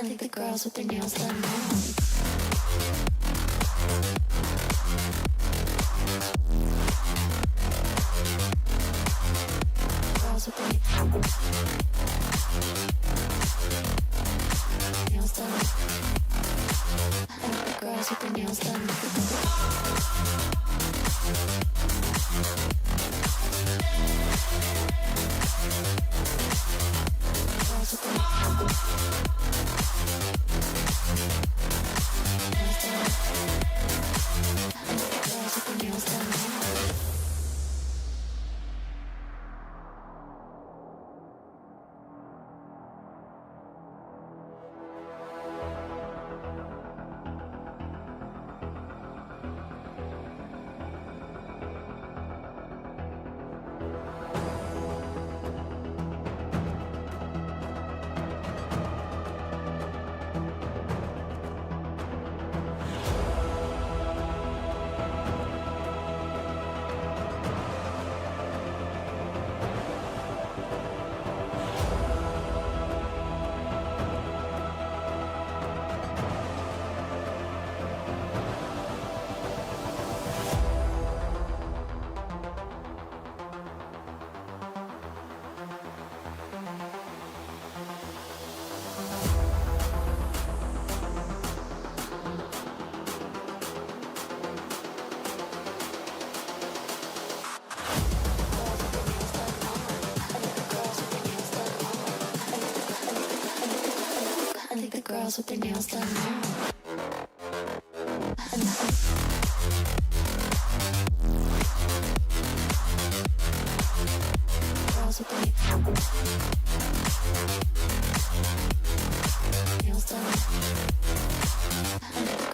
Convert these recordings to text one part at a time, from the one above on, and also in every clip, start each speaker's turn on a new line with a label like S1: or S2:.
S1: think the girls with their nails done now. Girls with their nails done. I think the girls with their nails done. Girls with their nails done now.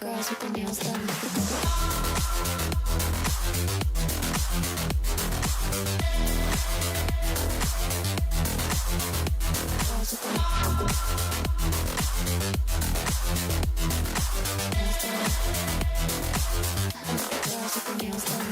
S1: Girls with their nails done. I think the girls with their nails done.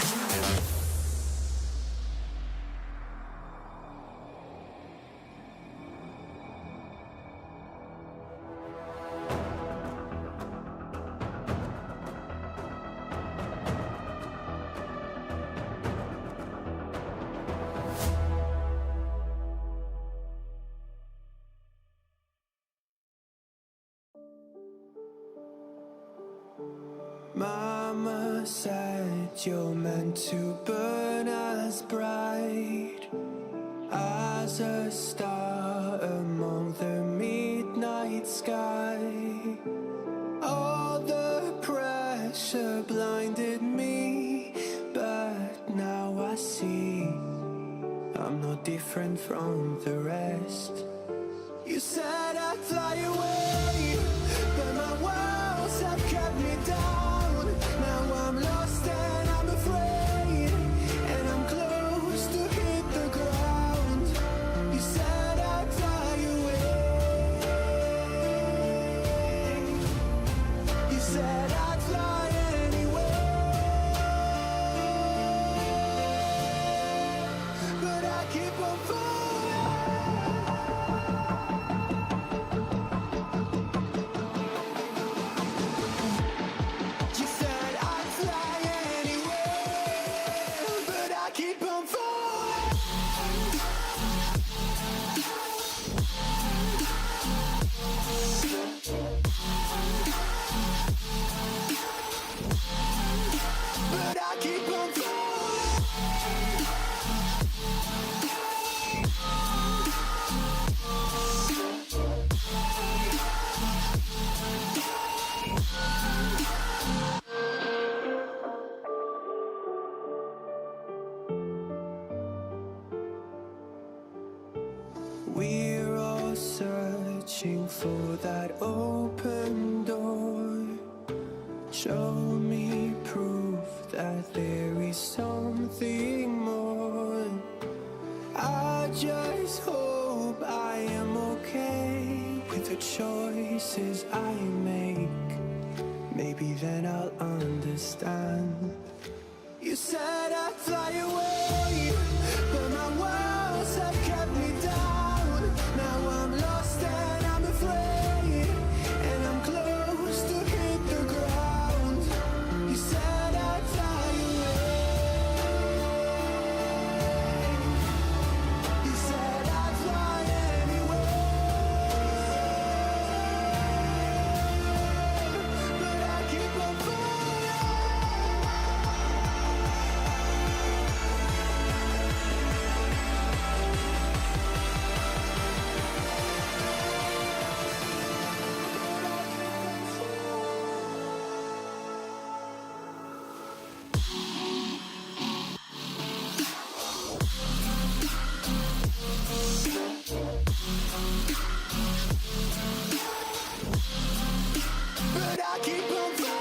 S2: Mama said you're meant to burn as bright as a star among the midnight sky. All the pressure blinded me, but now I see I'm no different from the rest. You said I'd fly away, but my walls have kept me down. Now I'm lost and I'm afraid, and I'm close to hit the ground. You said I'd fly away. You said I'd fly anyway, but I keep on We're all searching for that open door. Show me proof that there is something more. I just hope I am okay with the choices I make. Maybe then I'll understand. You said I'd fly away, but my walls have kept me down. Now I'm lost and I'm afraid, keep on falling.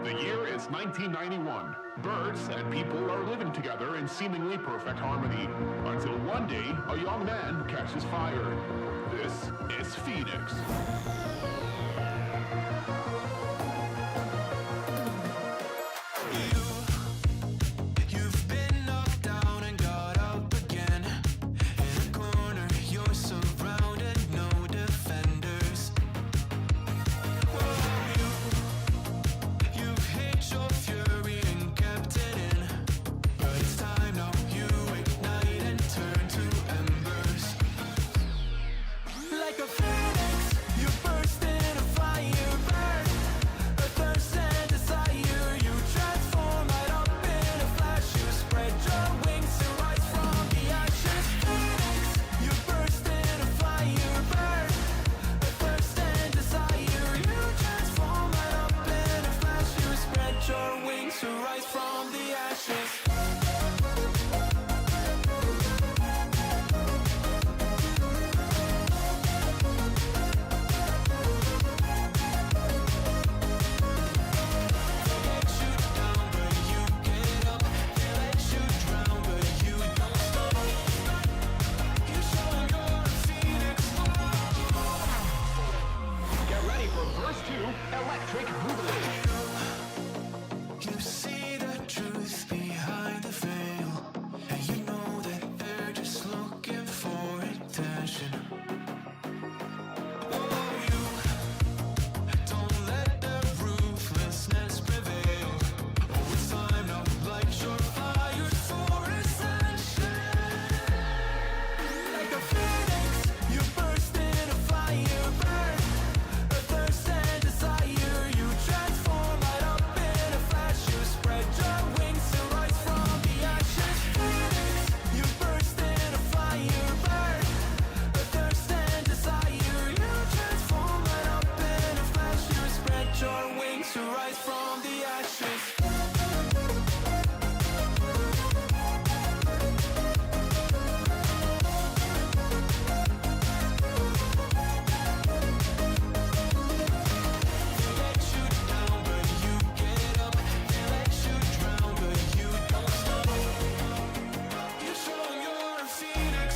S3: The year is 1991. Birds and people are living together in seemingly perfect harmony. Until one day, a young man catches fire. This is Phoenix.
S2: You've been knocked down and got up again. In a corner, you're surrounded, no defenders. You've hid your fury and kept it in. But it's time now, you ignite and turn to embers. Like a phoenix, you burst in a fire burn. A thirst and desire, you transform right up in a flash. You spread your wings to rise from the ashes. Phoenix, you burst in a fire burn. A thirst and desire, you transform right up in a flash. You spread your wings to rise from the ashes.
S3: Get ready for verse 2, Electric Boogaloo.
S2: You see the truth behind the veil, and you know that they're just looking for attention. Oh, you don't let the ruthlessness prevail. Oh, it's time now, light your fires for ascension. Like a phoenix, you burst in a fire burn. A thirst and desire, you transform right up in a flash. You spread your wings to rise from the ashes. Phoenix, you burst in a fire burn. A thirst and desire, you transform right up in a flash. You spread your wings to rise from the ashes. They let you down, but you get up. They let you drown, but you don't stop. You show 'em you're a phoenix.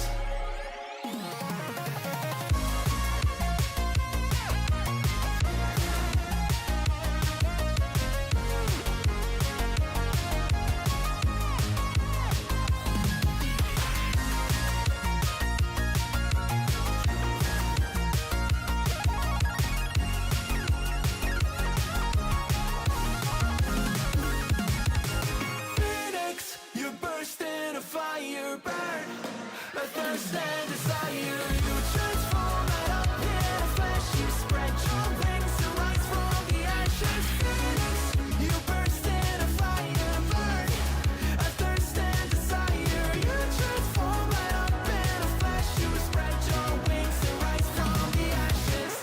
S2: Phoenix, you burst in a fire burn. A thirst and desire, you transform right up in a flash. You spread your wings to rise from the ashes. Phoenix, you burst in a fire burn. A thirst and desire, you transform right up in a flash. You spread your wings to rise from the ashes.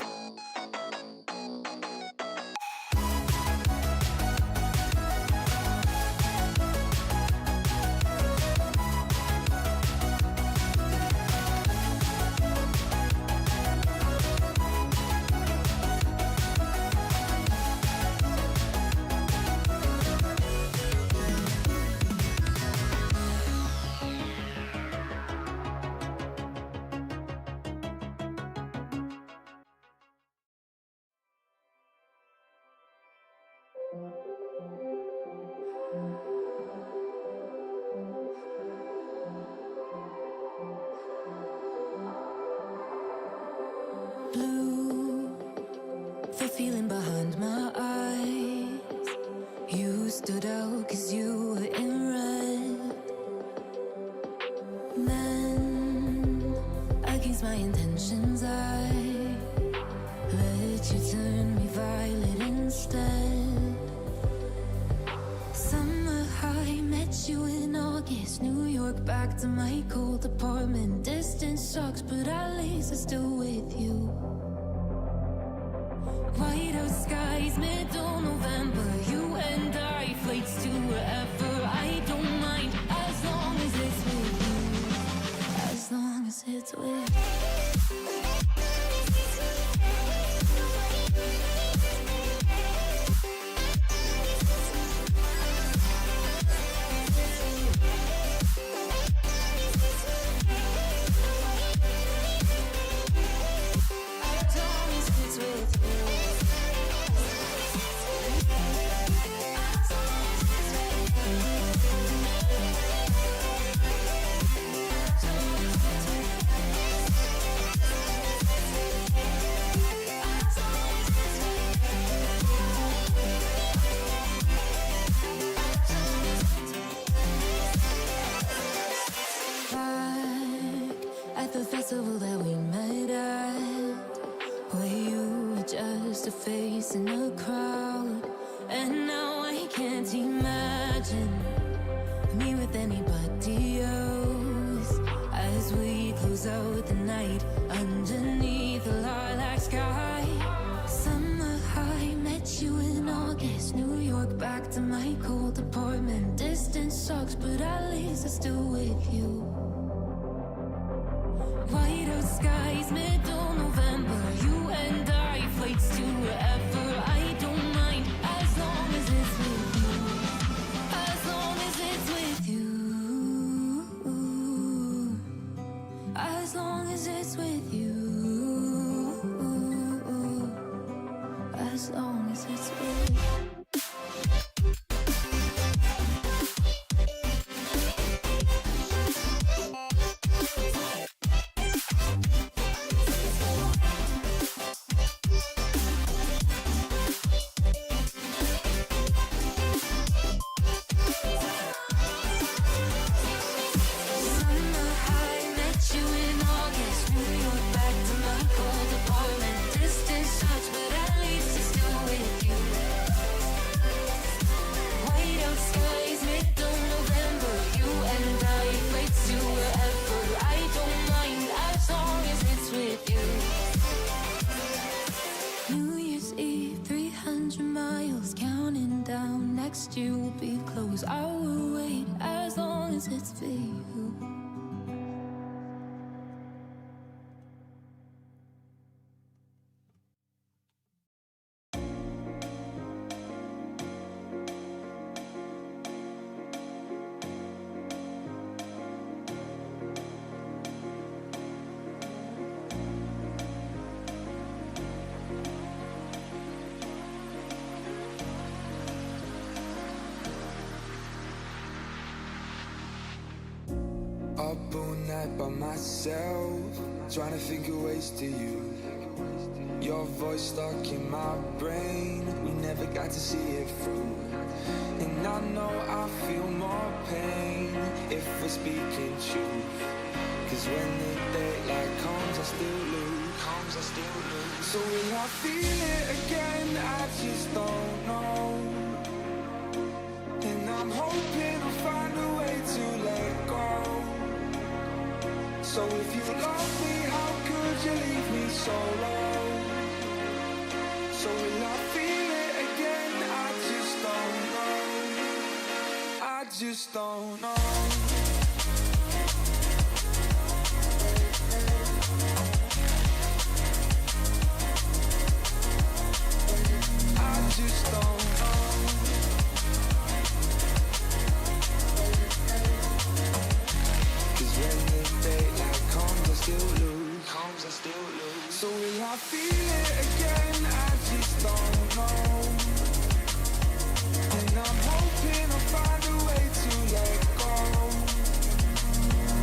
S1: Blue, the feeling behind my eyes. You stood out 'cause you were in red. Men, I against my intentions. I let you turn me violet instead. Summer high, met you in August. New York, back to my cold apartment. Distance sucks, but at least I'm still with you. White out skies, middle November. You and I, flights to wherever. I don't mind, as long as it's with you. As long as it's with you. The festival that we met at, where you were just a face in a crowd. And now I can't imagine me with anybody else. As we close out the night underneath the lilac sky. Summer high, met you in August. New York, back to my cold apartment. Distance sucks, but at least I'm still with you. White out skies, middle November. You and I, flights to wherever. I don't mind, as long as it's with you. As long as it's with you. As long as it's with you. As long as it's with you. You will be close. I will wait as long as it's for you.
S4: Up all night by myself, trying to think of ways to you. Your voice stuck in my brain, we never got to see it through. And I know I feel more pain if we're speaking truth. Cause when the daylight comes, I still lose. So will I feel it again? I just don't know. And I'm hoping I'll find a way to let go. So if you love me, how could you leave me so low? So will I feel it again? I just don't know. I just don't know. I just don't know. Cause when the daylight comes, I still lose. So will I feel it again? I just don't know. And I'm hoping I'll find a way to let go.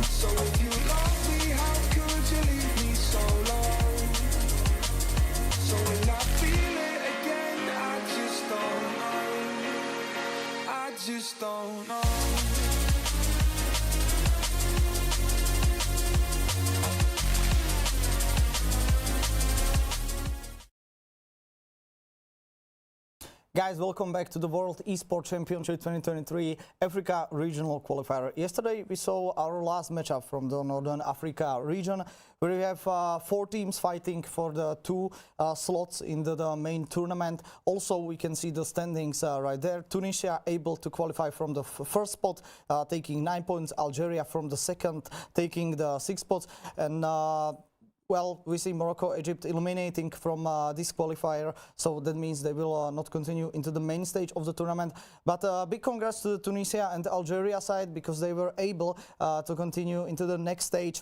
S4: So if you love me, how could you leave me so low? So will I feel it again? I just don't know. I just don't know.
S5: Guys, welcome back to the World Esports Championship 2023 Africa Regional Qualifier. Yesterday we saw our last matchup from the Northern Africa region, where we have 4 teams fighting for the 2 slots in the main tournament. Also, we can see the standings right there. Tunisia able to qualify from the first spot, taking 9 points. Algeria from the second, taking the 6 spots. And well, we see Morocco, Egypt eliminating from this qualifier, so that means they will not continue into the main stage of the tournament. But big congrats to Tunisia and Algeria side, because they were able to continue into the next stage.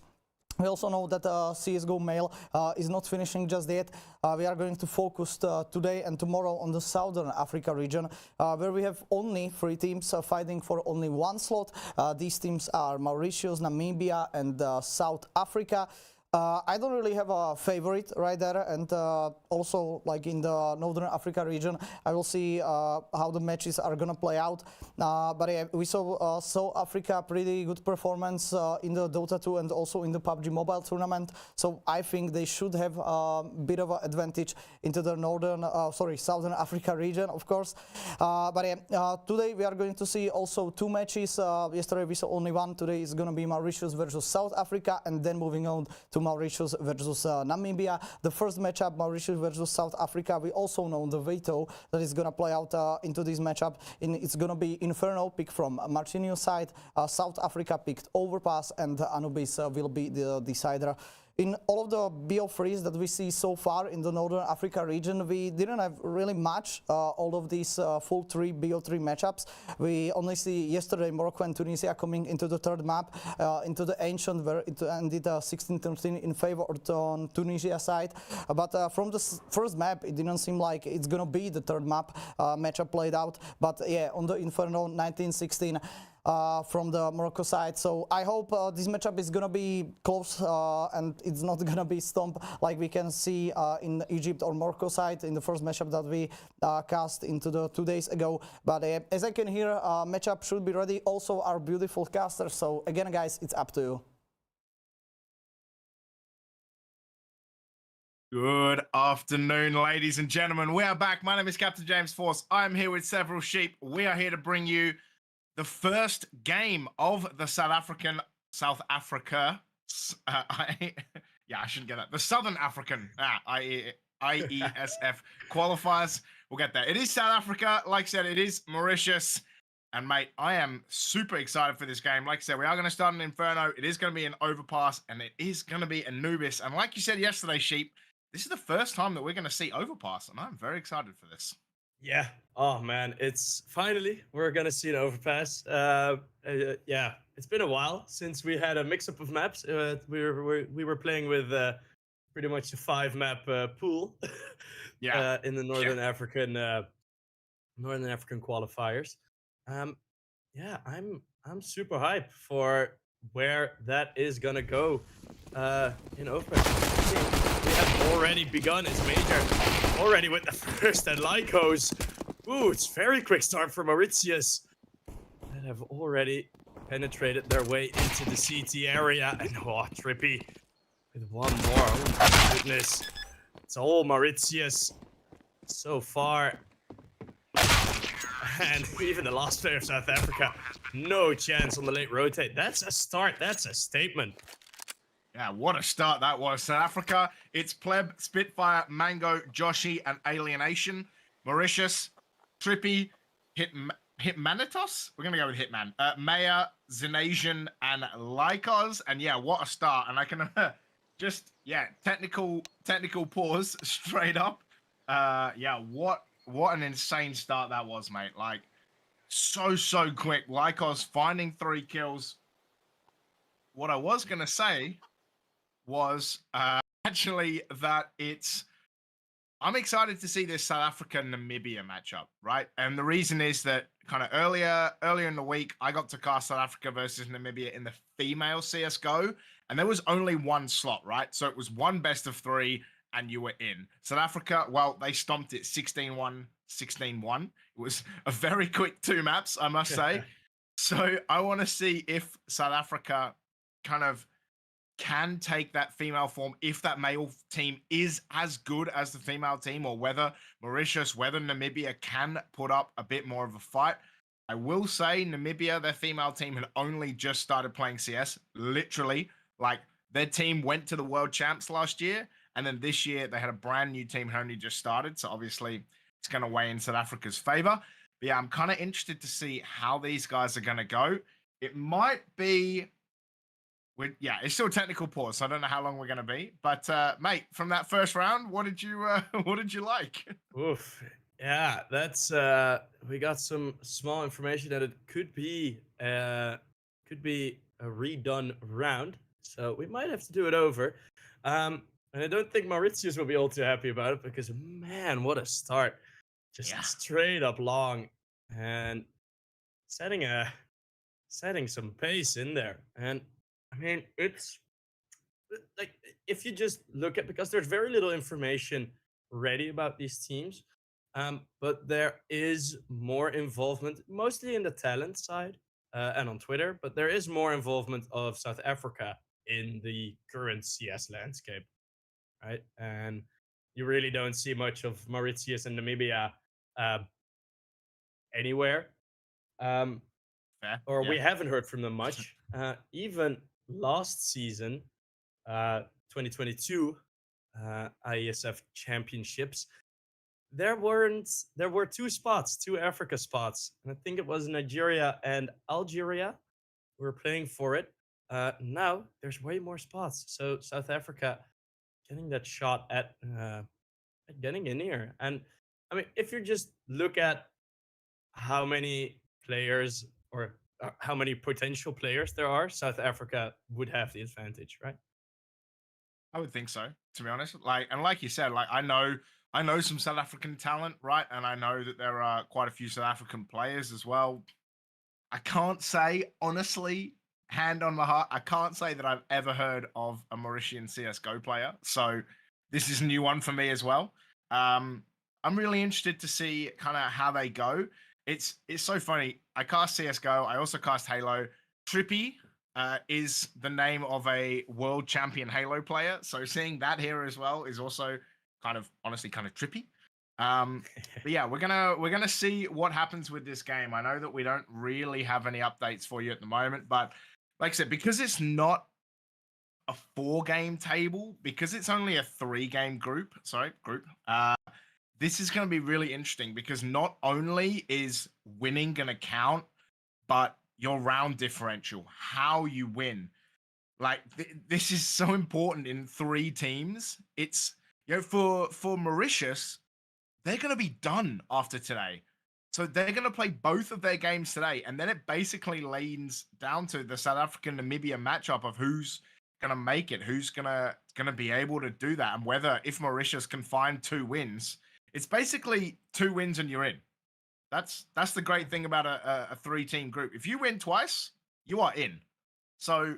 S5: We also know that CSGO Male is not finishing just yet. We are going to focus today and tomorrow on the Southern Africa region, where we have only 3 teams fighting for only 1 slot. These teams are Mauritius, Namibia and South Africa. I don't really have a favorite right there, and also like in the Northern Africa region, I will see how the matches are gonna play out. But yeah, we saw South Africa pretty good performance in the Dota 2 and also in the PUBG Mobile tournament, so I think they should have a bit of an advantage into the Southern Africa region, of course. But yeah, today we are going to see also 2 matches. Yesterday we saw only 1. Today is gonna be Mauritius versus South Africa, and then moving on to Mauritius versus Namibia. The first matchup, Mauritius versus South Africa, we also know the veto that is going to play out into this matchup. It's going to be Inferno picked from Martinius side, South Africa picked Overpass, and Anubis will be the decider. In all of the BO3s that we see so far in the Northern Africa region, we didn't have really much all of these full 3 BO3 matchups. We only see yesterday Morocco and Tunisia coming into the 3rd map, into the Ancient, where it ended 16-13 in favor on Tunisia side. But from the first map, it didn't seem like it's gonna be the 3rd map matchup played out. But yeah, on the Inferno 19-16. From the Morocco side, so I hope this matchup is gonna be close and it's not gonna be stomp like we can see in Egypt or Morocco side in the first matchup that we cast into the 2 days ago. But as I can hear, matchup should be ready. Also our beautiful caster. So again, guys, it's up to you.
S6: Good afternoon, ladies and gentlemen. We are back. My name is Captain James Force. I'm here with several sheep. We are here to bring you the first game of the South Africa, I shouldn't get that. The Southern African IESF qualifiers. We'll get there. It is South Africa. Like I said, it is Mauritius. And mate, I am super excited for this game. Like I said, we are going to start an Inferno. It is going to be an Overpass, and it is going to be Anubis. And like you said yesterday, Sheep, this is the first time that we're going to see Overpass, and I'm very excited for this.
S7: Yeah. Oh man, it's finally we're gonna see an Overpass. Yeah, it's been a while since we had a mix-up of maps. We were playing with pretty much a 5-map pool.
S6: Yeah.
S7: In the Northern African qualifiers. Yeah, I'm super hyped for where that is gonna go in Overpass. We have already begun its major. Already with the first and Lycos. Ooh, it's very quick start for Mauritius. That have already penetrated their way into the CT area. And oh, Trippy with 1 more. Oh my goodness. It's all Mauritius so far. And even the last player of South Africa, no chance on the late rotate. That's a start. That's a statement.
S6: Yeah, what a start that was. South Africa, it's Pleb, Spitfire, Mango, Joshi, and Alienation. Mauritius, Trippy, Hitmanitos? We're going to go with Hitman. Maya, Zenasian, and Lycos. And yeah, what a start. And I can just, yeah, technical pause straight up. Yeah, what an insane start that was, mate. Like, so quick. Lycos finding 3 kills. What I was going to say was actually that I'm excited to see this South Africa-Namibia matchup, right? And the reason is that kind of earlier in the week, I got to cast South Africa versus Namibia in the female CSGO, and there was only 1 slot, right? So it was 1 best of 3, and you were in. South Africa, well, they stomped it 16-1, 16-1. It was a very quick 2 maps, I must say. So I want to see if South Africa kind of can take that female form if that male team is as good as the female team, or whether Mauritius, whether Namibia can put up a bit more of a fight. I will say Namibia, their female team had only just started playing CS, literally. Like, their team went to the World Champs last year, and then this year they had a brand new team who only just started. So obviously it's going to weigh in South Africa's favor. But yeah, I'm kind of interested to see how these guys are going to go. It might be, yeah, it's still technical pause, so I don't know how long we're going to be. But mate, from that first round, what did you what did you like?
S7: Oof. Yeah, that's we got some small information that it could be a redone round. So we might have to do it over. And I don't think Mauritius will be all too happy about it because, man, what a start. Just
S6: Yeah.
S7: straight up long and setting some pace in there. And I mean, it's like, if you just look at, because there's very little information ready about these teams, but there is more involvement, mostly in the talent side and on Twitter, but there is more involvement of South Africa in the current CS landscape, right? And you really don't see much of Mauritius and Namibia anywhere.
S6: Fair.
S7: Or we
S6: Yeah.
S7: haven't heard from them much. Even last season, 2022 IESF championships, there were two Africa spots, and I think it was Nigeria and Algeria who were playing for it. Now there's way more spots, so South Africa getting that shot at getting in here. And I mean, if you just look at how many players, or how many potential players there are, South Africa would have the advantage, right?
S6: I would think so, to be honest. Like you said, like I know some South African talent, right? And I know that there are quite a few South African players as well. I can't say, honestly, hand on my heart, I can't say that I've ever heard of a Mauritian CSGO player. So this is a new one for me as well. I'm really interested to see kind of how they go. It's so funny. I cast CSGO. I also cast Halo. Trippy is the name of a world champion Halo player. So seeing that here as well is also honestly kind of trippy. But yeah, we're gonna see what happens with this game. I know that we don't really have any updates for you at the moment, but like I said, because it's not a 4-game table, because it's only a 3-game group. This is going to be really interesting because not only is winning going to count, but your round differential, how you win. Like this is so important in 3 teams. It's, for Mauritius, they're going to be done after today. So they're going to play both of their games today. And then it basically leans down to the South African Namibia matchup of who's going to make it, who's going to be able to do that. And whether, if Mauritius can find 2 wins, it's basically 2 wins and you're in. That's the great thing about a 3-team group. If you win twice, you are in. So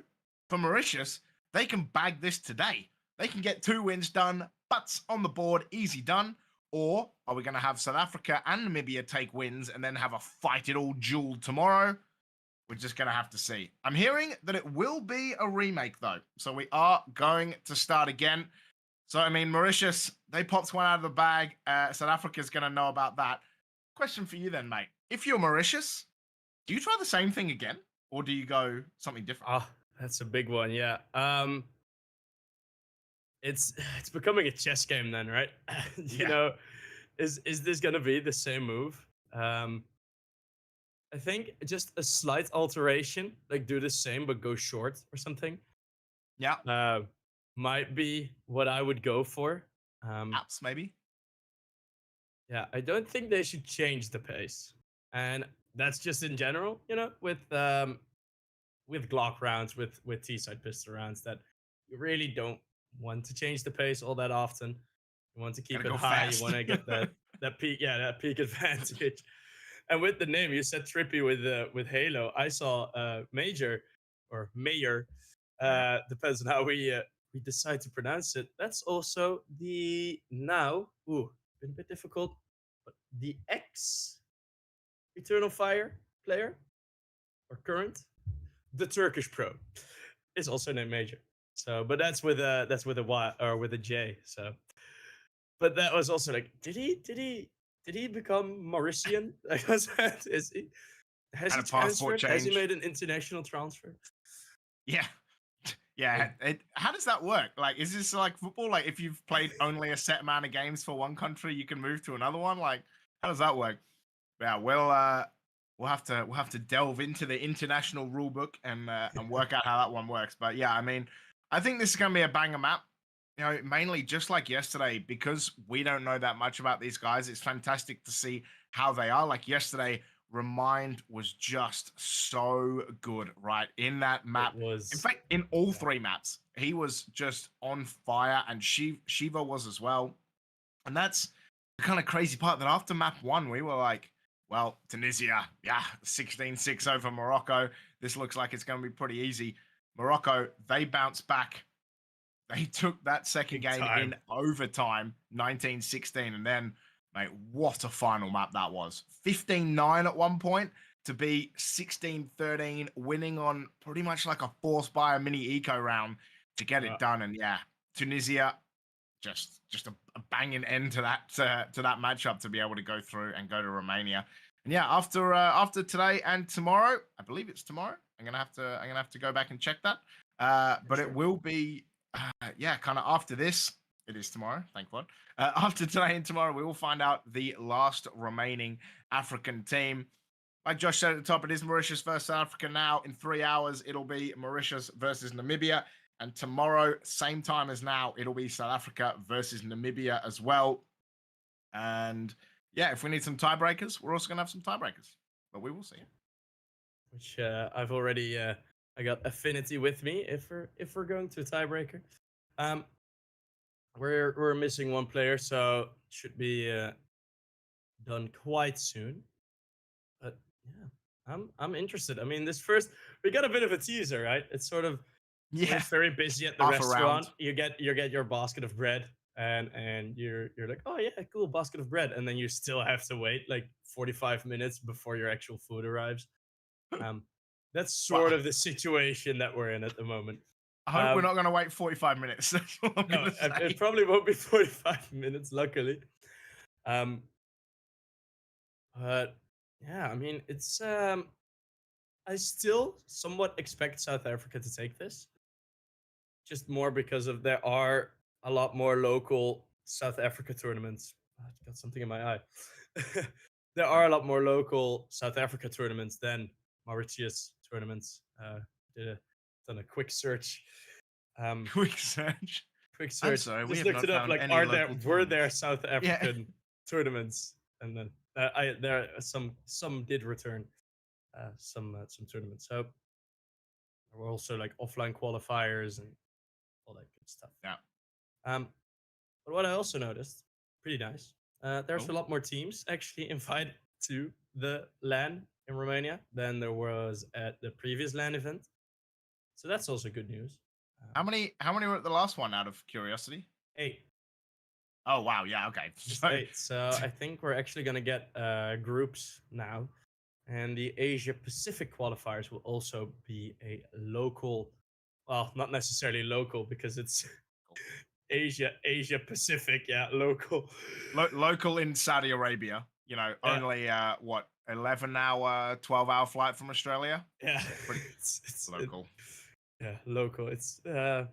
S6: for Mauritius, they can bag this today. They can get 2 wins done, butts on the board, easy done. Or are we going to have South Africa and Namibia take wins and then have a fight it all duel tomorrow? We're just going to have to see. I'm hearing that it will be a remake, though. So we are going to start again. So, I mean, Mauritius, they popped one out of the bag. South Africa's going to know about that. Question for you then, mate. If you're Mauritius, do you try the same thing again? Or do you go something different?
S7: Oh, that's a big one, yeah. It's becoming a chess game then, right? You know, is this going to be the same move? I think just a slight alteration, like do the same but go short or something.
S6: Yeah.
S7: Might be what I would go for.
S6: Apps, maybe.
S7: Yeah, I don't think they should change the pace, and that's just in general, with Glock rounds, with T-side pistol rounds, that you really don't want to change the pace all that often. You want to keep it high.
S6: Fast.
S7: You want to get that peak advantage. And with the name, you said Trippy with Halo. I saw Major or Mayor, depends on how we decide to pronounce it. That's also the now, been a bit difficult, but the ex Eternal Fire player or current, the Turkish pro, is also named Major. So, but that's with a Y or with a J. So, but that was also like, did he become Mauritian? Like, is he? Has
S6: Had
S7: he
S6: a passport
S7: transferred? Has he
S6: change.
S7: made an international transfer?
S6: Yeah. Yeah. How does that work? Like, is this like football? Like, if you've played only a set amount of games for one country, you can move to another one? Like, how does that work? Yeah, we'll have to delve into the international rule book and work out how that one works. But yeah, I mean, I think this is gonna be a banger map. You know, mainly just like yesterday, because we don't know that much about these guys. It's fantastic to see how they are. Like yesterday, Remind was just so good, right? In that map.
S7: It was.
S6: In fact, in all three maps, he was just on fire, and Shiva was as well. And that's the kind of crazy part that after map one, we were like, well, Tunisia, yeah, 16-6 over Morocco. This looks like it's going to be pretty easy. Morocco, they bounced back. They took that second
S7: Big
S6: game
S7: time.
S6: in overtime, 19-16. And then, mate, what a final map that was. 15-9 at one point to be 16-13, winning on pretty much like a force by a mini eco round to get it done. And yeah, Tunisia, just a banging end to that matchup to be able to go through and go to Romania. And yeah, after today and tomorrow, I believe it's tomorrow. I'm gonna have to go back and check that. But it will be yeah, kind of after this. It is tomorrow, thank God. After today and tomorrow, we will find out the last remaining African team. Like Josh said at the top, it is Mauritius versus South Africa now. In 3 hours, it'll be Mauritius versus Namibia. And tomorrow, same time as now, it'll be South Africa versus Namibia as well. And yeah, if we need some tiebreakers, we're also going to have some tiebreakers. But we will see.
S7: Which I've already I got Affinity with me if we're going to a tiebreaker. We're missing one player, so it should be done quite soon. But yeah, I'm interested. I mean, we got a bit of a teaser, right? It's sort of it's very busy at the
S6: Half a
S7: restaurant.
S6: round.
S7: You get your basket of bread, and you're like, oh yeah, cool basket of bread, and then you still have to wait like 45 minutes before your actual food arrives. That's sort of the situation that we're in at the moment.
S6: I hope we're not going to wait 45 minutes. That's all I'm
S7: No,
S6: going to say.
S7: it probably won't be 45 minutes, luckily. But yeah, I mean, it's I still somewhat expect South Africa to take this. Just more because of there are a lot more local South Africa tournaments. I got something in my eye. There are a lot more local South Africa tournaments than Mauritius tournaments. Done a quick search.
S6: Quick search.
S7: Quick search.
S6: sorry, we
S7: just
S6: have
S7: looked
S6: not
S7: it up.
S6: found
S7: Like,
S6: any
S7: were
S6: local
S7: there
S6: tournaments.
S7: South African tournaments? And then there are some did return some tournaments. So there were also like offline qualifiers and all that good stuff.
S6: Yeah.
S7: But what I also noticed, pretty nice. There's
S6: Oh.
S7: a lot more teams actually invited to the LAN in Romania than there was at the previous LAN event. So that's also good news.
S6: How many were at the last one, out of curiosity?
S7: 8.
S6: Oh, wow. Yeah, okay.
S7: Just
S6: So-
S7: 8. So I think we're actually going to get groups now. And the Asia Pacific qualifiers will also be a local, well, not necessarily local because it's Asia Pacific, yeah, local.
S6: local in Saudi Arabia, you know,
S7: Yeah.
S6: only 11-hour, 12-hour flight from Australia.
S7: Yeah,
S6: Pretty
S7: it's
S6: local.
S7: yeah, local. It's the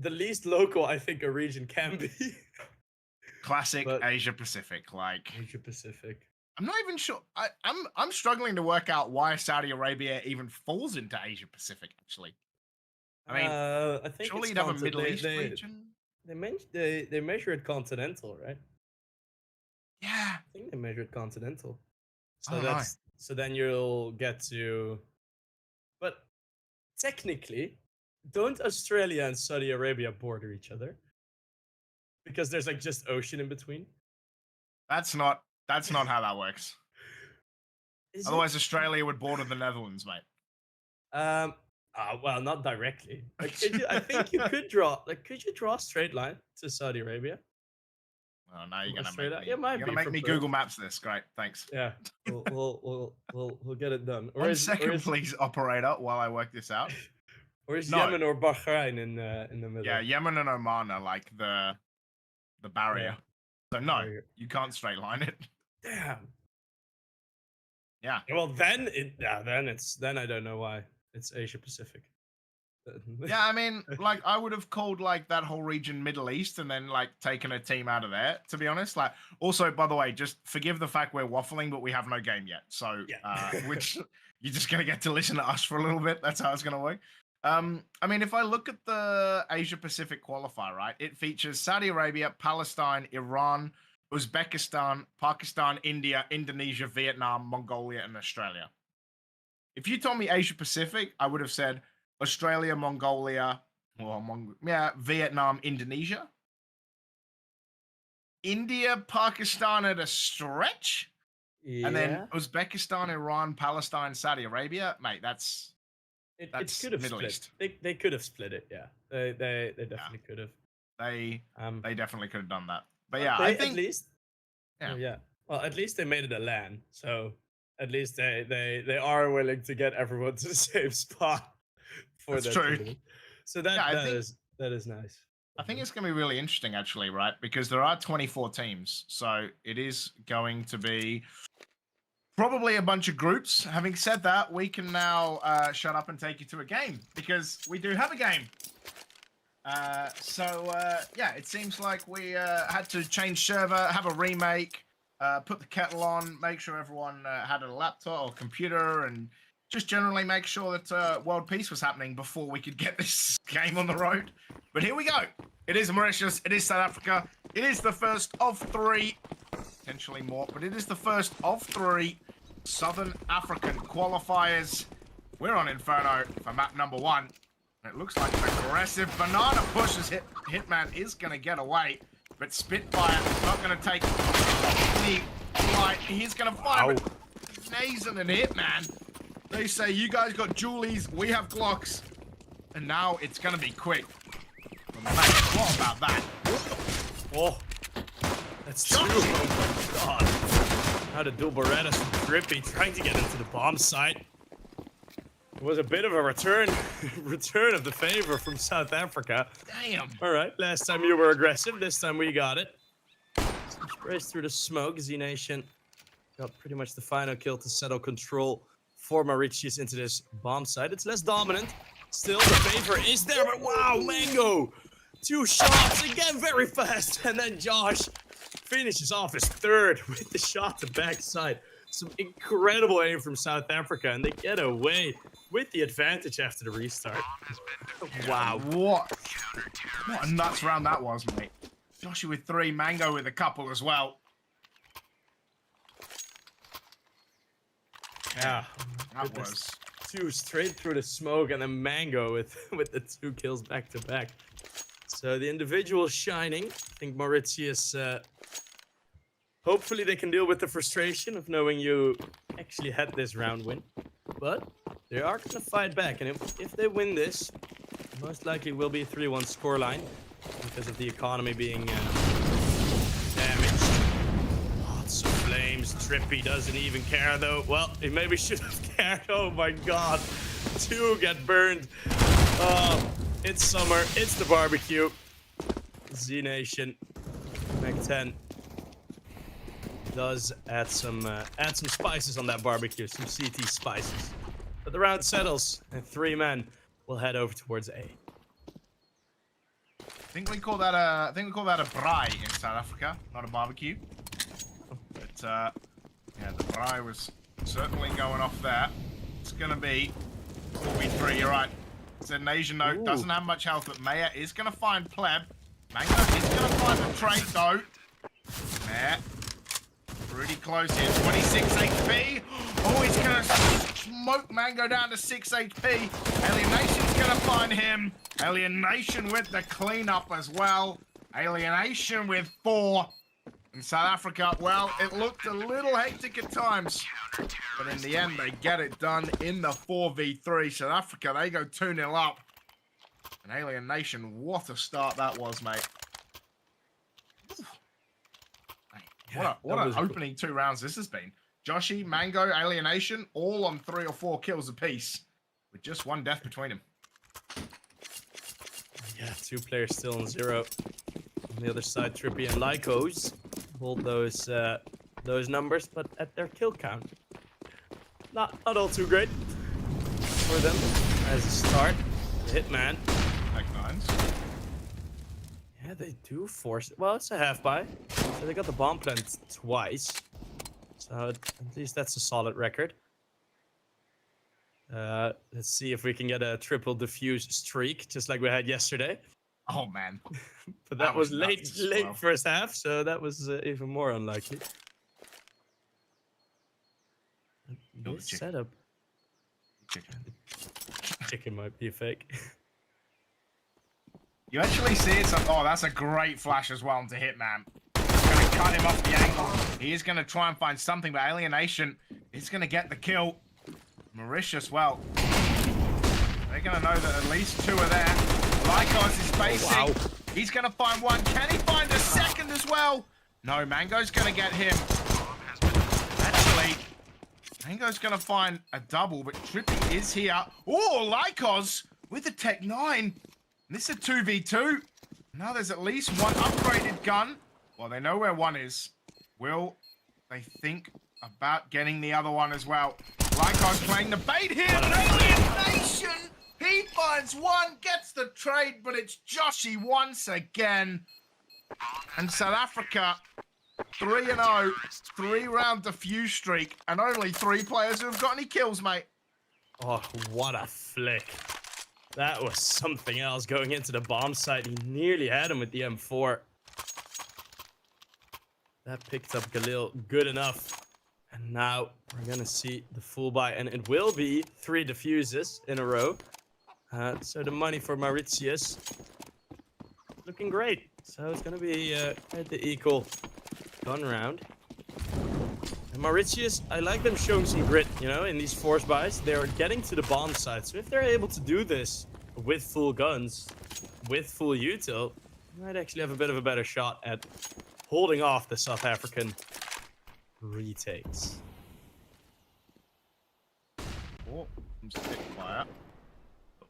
S7: least local I think a region can be.
S6: Classic
S7: But-
S6: Asia Pacific. Like,
S7: Asia Pacific.
S6: I'm not even sure. I'm struggling to work out why Saudi Arabia even falls into Asia Pacific. Actually, I mean,
S7: I think
S6: surely
S7: it's
S6: you'd have a
S7: conti-
S6: Middle
S7: they-
S6: East
S7: they,
S6: region.
S7: They measure it continental, right?
S6: Yeah,
S7: I think they measured continental.
S6: I
S7: So
S6: don't know.
S7: so then you'll get to, but technically, don't Australia and Saudi Arabia border each other? Because there's like just ocean in between.
S6: that's not how that works.
S7: Is it?
S6: Otherwise, Australia would border the Netherlands, mate.
S7: Well, not directly. Like, I think you could draw. Like, could you draw a straight line to Saudi Arabia?
S6: Oh, now you're
S7: From
S6: gonna
S7: Australia?
S6: make me.
S7: It might
S6: You're gonna
S7: be
S6: make
S7: from
S6: me
S7: Perth.
S6: Google Maps this. Great, thanks.
S7: Yeah, we'll get it done. Or
S6: One
S7: is- or
S6: second,
S7: is-
S6: please, operator, while I work this out.
S7: Or is
S6: No.
S7: Yemen or Bahrain in the middle?
S6: Yeah, Yemen and Oman are like the barrier. So no,
S7: Barrier.
S6: you can't straight line it.
S7: Damn.
S6: Yeah.
S7: Well, then then I don't know why it's Asia Pacific.
S6: Yeah, I mean, like I would have called like that whole region Middle East and then like taken a team out of there, to be honest. Like also, by the way, just forgive the fact we're waffling, but we have no game yet. So which you're just gonna get to listen to us for a little bit. That's how it's gonna work. I mean, if I look at the Asia Pacific qualifier, right, it features Saudi Arabia, Palestine, Iran, Uzbekistan, Pakistan, India, Indonesia, Vietnam, Mongolia, and Australia. If you told me Asia Pacific, I would have said Australia, Mongolia, Vietnam, Indonesia. India, Pakistan at a stretch.
S7: Yeah.
S6: And then Uzbekistan, Iran, Palestine, Saudi Arabia. Mate, that's
S7: It
S6: That's
S7: could have
S6: Middle
S7: split.
S6: East.
S7: They could have split it. Yeah, they definitely could have.
S6: they definitely could have done that. But
S7: But
S6: yeah,
S7: they,
S6: I think
S7: at least.
S6: yeah.
S7: Oh, yeah. Well, at least they made it a LAN, so at least they are willing to get everyone to the same spot for
S6: That's
S7: that
S6: true.
S7: tournament. So that
S6: Yeah, I
S7: that
S6: think-
S7: is that is nice.
S6: I think it's going to be really interesting, actually, right? Because there are 24 teams, so it is going to be probably a bunch of groups. Having said that, we can now shut up and take you to a game because we do have a game. Yeah, it seems like we had to change server, have a remake, put the kettle on, make sure everyone had a laptop or computer, and just generally make sure that world peace was happening before we could get this game on the road. But here we go. It is Mauritius. It is South Africa. It is the first of 3, potentially more, but it is the first of 3 Southern African qualifiers. We're on Inferno for map number 1. It looks like an aggressive banana pushes Hitman is going to get away, but Spitfire is not going to take any flight. He's going to fire with Nazen and Hitman. They say, you guys got Julies, we have Glocks, and now it's going to be quick. What about that?
S7: Oh, that's true. Oh my god. How to do Berettas from Drippy trying to get into the bomb site. It was a bit of a return of the favor from South Africa.
S6: Damn.
S7: All right, last time you were aggressive, this time we got it. Sprays through the smoke. Z Nation got pretty much the final kill to settle control for Mauritius into this bomb site. It's less dominant. Still, the favor is there, but wow, Mango! 2 shots, again very fast, and then Josh finishes off his 3rd with the shot to backside. Some incredible aim from South Africa, and they get away with the advantage after the restart. Wow.
S6: What a nuts round that was, mate. Joshy with 3, Mango with a couple as well.
S7: Yeah.
S6: That was
S7: 2 straight through the smoke, and then Mango with the 2 kills back to back. So the individual shining. I think Mauritius, hopefully they can deal with the frustration of knowing you actually had this round win. But they are going to fight back, and if they win this, most likely will be a 3-1 scoreline because of the economy being damaged. Lots of flames. Trippy doesn't even care though. Well, he maybe should have cared. Oh my god. 2 get burned. It's summer. It's the barbecue. Z Nation. Mac 10 does add some spices on that barbecue. Some CT spices. But the round settles, and 3 men will head over towards A.
S6: I think we call that a braai in South Africa, not a barbecue. But yeah, the braai was certainly going off there. It's gonna be 4v3. You're right. It's an Asian note.
S7: Ooh.
S6: Doesn't have much health, but Maya is gonna find Pleb. Mango is gonna find the trait though. Yeah. Pretty close here. 26 HP. Oh, he's gonna smoke Mango down to 6 HP. Alienation's gonna find him. Alienation with the cleanup as well. Alienation with 4. In South Africa, well, it looked a little hectic at times. But in the end, they get it done in the 4v3. South Africa, they go 2-0 up. And Alienation, what a start that was, mate. What an opening 2 rounds this has been. Joshy, Mango, Alienation, all on 3 or 4 kills apiece. With just 1 death between them.
S7: Yeah, 2 players still on 0. On the other side, Trippy and Lycos hold those numbers, but at their kill count, not all too great for them as a start. The Hitman.
S6: Like nines.
S7: Yeah, they do force it. Well, it's a half buy. So they got the bomb plant twice. So at least that's a solid record. Let's see if we can get a triple diffuse streak, just like we had yesterday.
S6: Oh man.
S7: But that was
S6: nuts as
S7: late
S6: well.
S7: first half, so that was even more unlikely.
S6: Kill the
S7: This
S6: chicken.
S7: setup,
S6: Chicken.
S7: chicken might be a fake.
S6: You actually see it. Oh, that's a great flash as well into Hitman. Going to cut him off the angle. He is going to try and find something, but Alienation is going to get the kill. Mauritius, well, they're going to know that at least 2 are there. Lycos is facing.
S7: wow.
S6: He's going to find 1. Can he find a second as well? No, Mango's going to get him. Actually, Mango's going to find a double, but Trippy is here. Oh, Lycos with the Tech 9. This is a 2v2. Now there's at least 1 upgraded gun. Well, they know where 1 is. Will they think about getting the other one as well? Lycos playing the bait here. Alienation! He finds 1, gets the trade, but it's Joshy once again. And South Africa, 3-0, 3-round diffuse streak, and only 3 players who have got any kills, mate.
S7: Oh, what a flick. That was something else going into the bomb site. He nearly had him with the M4. That picked up Galil good enough. And now we're going to see the full buy. And it will be 3 diffuses in a row. So the money for Mauritius looking great. So it's going to be quite the equal gun round. And Mauritius, I like them showing some grit, you know, in these force buys. They're getting to the bomb site. So if they're able to do this with full guns, with full util, they might actually have a bit of a better shot at holding off the South African retakes.
S6: Oh, from Spitfire.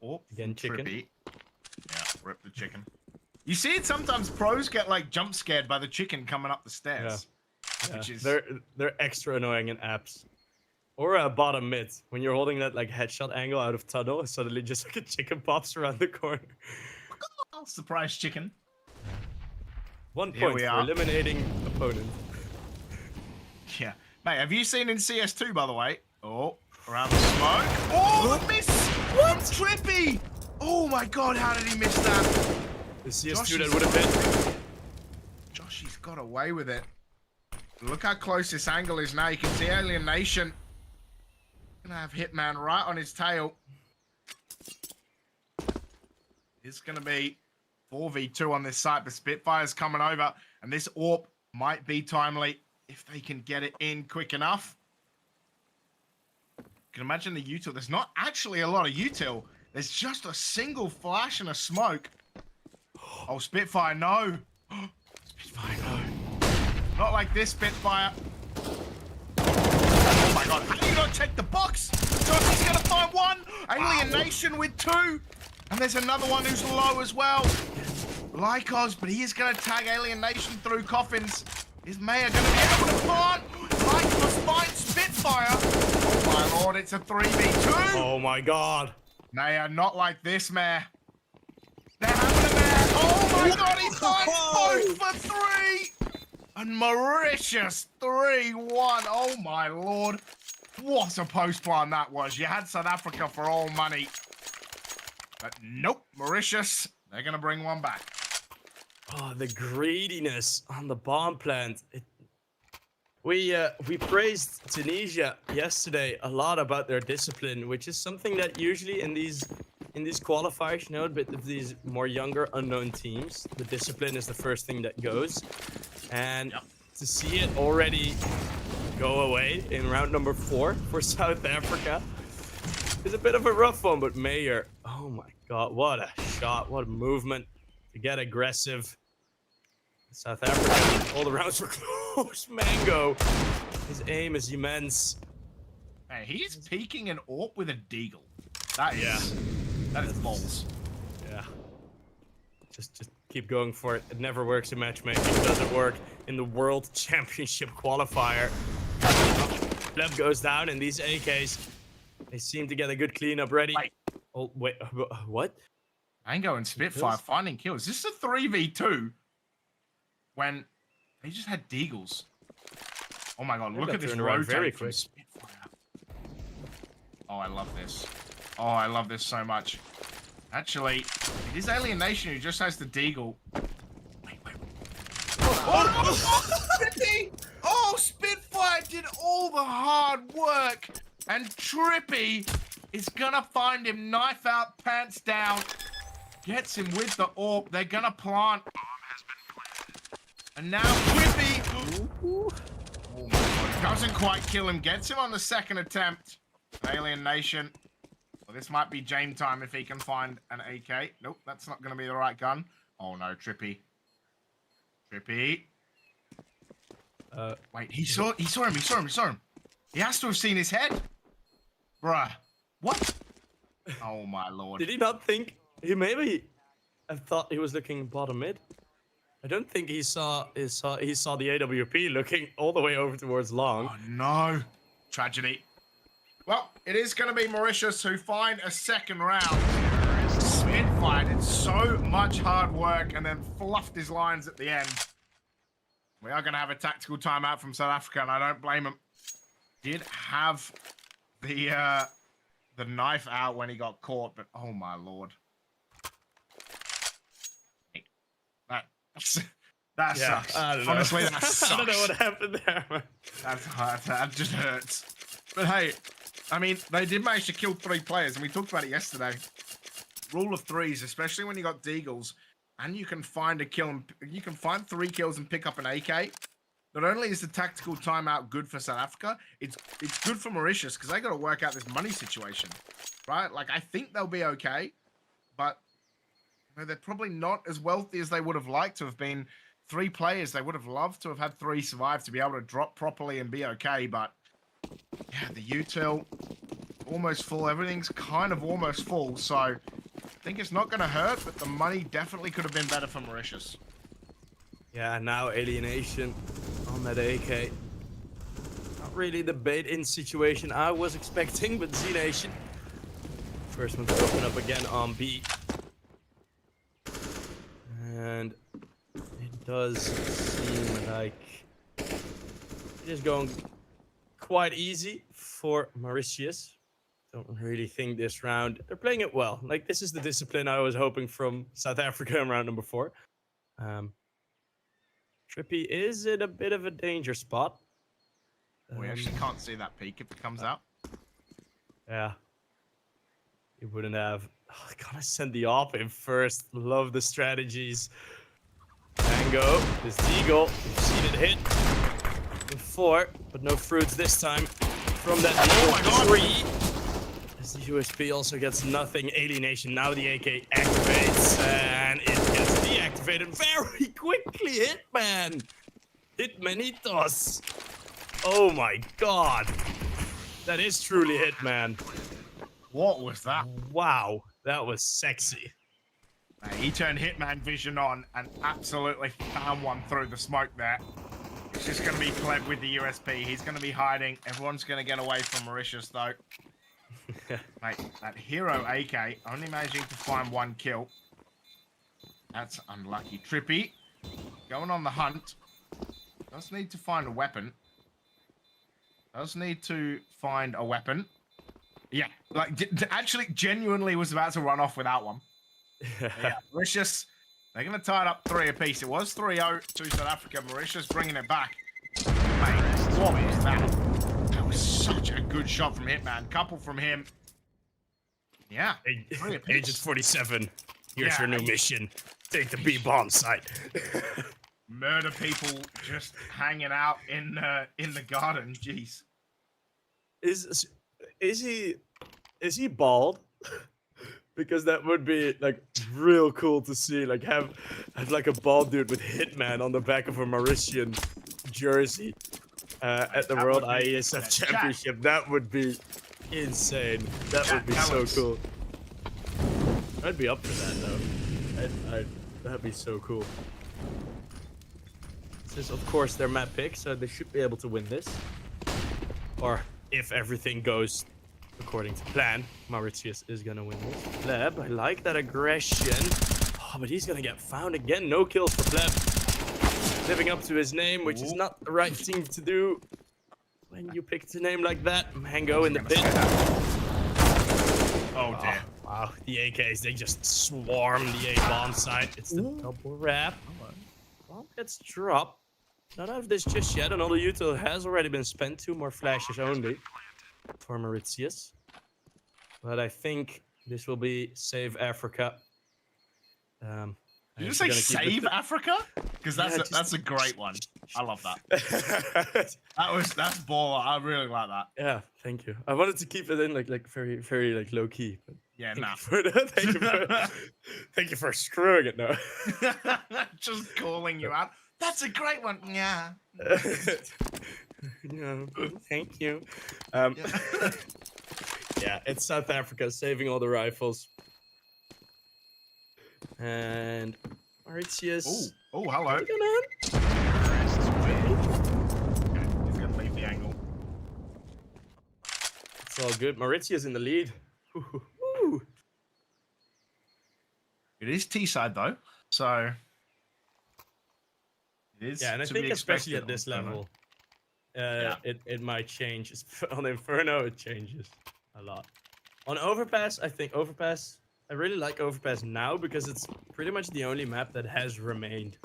S6: Oh,
S7: Again, chicken.
S6: Trippy. Yeah, rip the chicken. You see it sometimes pros get like jump scared by the chicken coming up the stairs.
S7: Yeah,
S6: Which is
S7: they're extra annoying in apps. Or bottom mid. When you're holding that like headshot angle out of tunnel, and suddenly just like a chicken pops around the corner.
S6: oh, surprise chicken.
S7: 1
S6: Here
S7: point
S6: we
S7: for
S6: are.
S7: eliminating opponent.
S6: Yeah. Mate, have you seen in CS2, by the way? Oh, around the smoke. Oh, the miss! What? Trippy! Oh my god, how did he miss that?
S7: The CS2
S6: Josh
S7: that
S6: is-
S7: would have been.
S6: Joshy's got away with it. Look how close this angle is now. You can see Alienation. Gonna have Hitman right on his tail. It's gonna be 4v2 on this site, but Spitfire's coming over, and this AWP might be timely if they can get it in quick enough. You can imagine the util. There's not actually a lot of util. There's just a single flash and a smoke. Oh, Spitfire, no. Spitfire, no. Not like this, Spitfire. Oh my god, how do you not check the box? Josh is gonna find 1. Alienation with 2. And there's another one who's low as well. Lycos, but he is gonna tag Alienation through coffins. Is Maya gonna be able to plant? Lycos finds Spitfire. Oh my lord, it's a 3v2.
S7: Oh my god.
S6: Maya, not like this, Maya. They're having a mare. Oh my god, he finds both for 3. And Mauritius 3-1. Oh my lord. What a post plan that was. You had South Africa for all money. But nope, Mauritius, they're going to bring 1 back.
S7: Oh, the greediness on the bomb plant. We praised Tunisia yesterday a lot about their discipline, which is something that usually in these qualifiers, you know, a bit of these more younger unknown teams, the discipline is the first thing that goes. And to see it already go away in round number 4 for South Africa is a bit of a rough one. But Mayer, oh my god, what a shot, what a movement to get aggressive. South Africa, all the rounds were close. Mango, his aim is immense.
S6: Hey, he's peeking an AWP with a deagle. That is balls.
S7: Yeah. Just keep going for it. It never works in matchmaking. It doesn't work in the World Championship qualifier. Pleb goes down, and these AKs, they seem to get a good cleanup ready.
S6: Wait.
S7: Oh, wait, what?
S6: Mango and Spitfire finding kills. This is a 3v2 when they just had deagles. Oh my god, look at this rotate from Spitfire. Oh, I love this. Oh, I love this so much. Actually, it is Alien Nation who just has the deagle. Wait. Oh, Spitfire did all the hard work. And Trippy is gonna find him, knife out, pants down. Gets him with the AWP. They're gonna plant. And now Trippy. Oh my god. Doesn't quite kill him. Gets him on the second attempt. Alien Nation. Well, this might be Jame time if he can find an AK. Nope, that's not going to be the right gun. Oh no, Trippy. Wait, he saw him. He has to have seen his head. Bruh. What? Oh my lord.
S7: Did he not think? He maybe have thought he was looking bottom mid. I don't think he saw the AWP looking all the way over towards long.
S6: Oh no. Tragedy. Well, it is going to be Mauritius who find a second round. Spitfire did so much hard work and then fluffed his lines at the end. We are going to have a tactical timeout from South Africa, and I don't blame him. Did have the knife out when he got caught, but oh my lord. That sucks. Honestly, that sucks.
S7: I don't know what happened there, man.
S6: That just hurts. But hey, I mean, they did manage to kill 3 players, and we talked about it yesterday. Rule of threes, especially when you got deagles, and you can find a kill, and you can find 3 kills and pick up an AK. Not only is the tactical timeout good for South Africa, it's good for Mauritius because they got to work out this money situation, right? Like, I think they'll be okay, but you know, they're probably not as wealthy as they would have liked to have been. 3 players, they would have loved to have had 3 survive to be able to drop properly and be okay, but yeah, the util almost full. Everything's kind of almost full, so I think it's not going to hurt, but the money definitely could have been better for Mauritius.
S7: Yeah, now Alienation on that AK. Not really the bait-in situation I was expecting, but Z-Nation. First one to open up again on B. And it does seem like it is going quite easy for Mauritius. Don't really think this round they're playing it well. Like, this is the discipline I was hoping from South Africa in round number 4. Trippy is in a bit of a danger spot.
S6: We actually can't see that peak if it comes out.
S7: Yeah. He wouldn't have. Oh, I gotta send the op in first. Love the strategies. Mango, this Deagle. We've seen it hit in 4, but no fruits this time from that Deagle 3. As the USP also gets nothing. Alienation. Now the AK activates, and it gets deactivated very quickly. Hitman. Hitmanitos. Oh my god. That is truly Hitman.
S6: What was that?
S7: Wow, that was sexy.
S6: He turned Hitman Vision on and absolutely found one through the smoke there. It's just going to be Pleb with the USP. He's going to be hiding. Everyone's going to get away from Mauritius, though. Mate, that hero AK only managing to find 1 kill. That's unlucky. Trippy going on the hunt. Does need to find a weapon. Yeah, like actually genuinely was about to run off without one. Yeah, Mauritius, they're going to tie it up 3 apiece. It was 3-0 to South Africa. Mauritius bringing it back. Mate, what is that? That was such a good shot from Hitman. Couple from him. Yeah, 3 apiece.
S7: Agent 47, here's your new mission. Take the B-bomb site.
S6: Murder people just hanging out in the garden. Jeez.
S7: Is he bald? Because that would be like real cool to see. Like have like a bald dude with Hitman on the back of a Mauritian jersey at the World IESF Championship. That would be insane. That would be so cool. I'd be up for that though. That'd be so cool. This is, of course, their map pick, so they should be able to win this. Or if everything goes according to plan, Mauritius is gonna win this. Pleb, I like that aggression. Oh, but he's gonna get found again. No kills for Pleb. Living up to his name, which is not the right thing to do when you picked a name like that. Mango in the pit.
S6: Oh, damn.
S7: Wow, the AKs, they just swarm the A bomb site. It's the double wrap. Bomb gets dropped. Not out of this just yet. Another util has already been spent. 2 more flashes only for Mauritius. But I think this will be save Africa.
S6: Did you say save Africa? Because that's a great one. I love that. That's baller. I really like that.
S7: Yeah, thank you. I wanted to keep it in like very, very like low key. But
S6: Yeah,
S7: thank
S6: nah.
S7: you for that. Thank you for screwing it now.
S6: Just calling you out. That's a great one. Yeah.
S7: No, thank you. Yeah, it's South Africa saving all the rifles. And Mauritius.
S6: Oh, hello.
S7: What's going on?
S6: Okay, he's gonna leave the angle.
S7: It's all good. Mauritius in the lead. Ooh.
S6: It is T-side though, so it is.
S7: Yeah, and I
S6: to
S7: think
S6: be
S7: especially
S6: expected
S7: at this
S6: on Inferno.
S7: level,
S6: Yeah.
S7: it might change. On Inferno, it changes a lot. On Overpass, I think Overpass. I really like Overpass now because it's pretty much the only map that has remained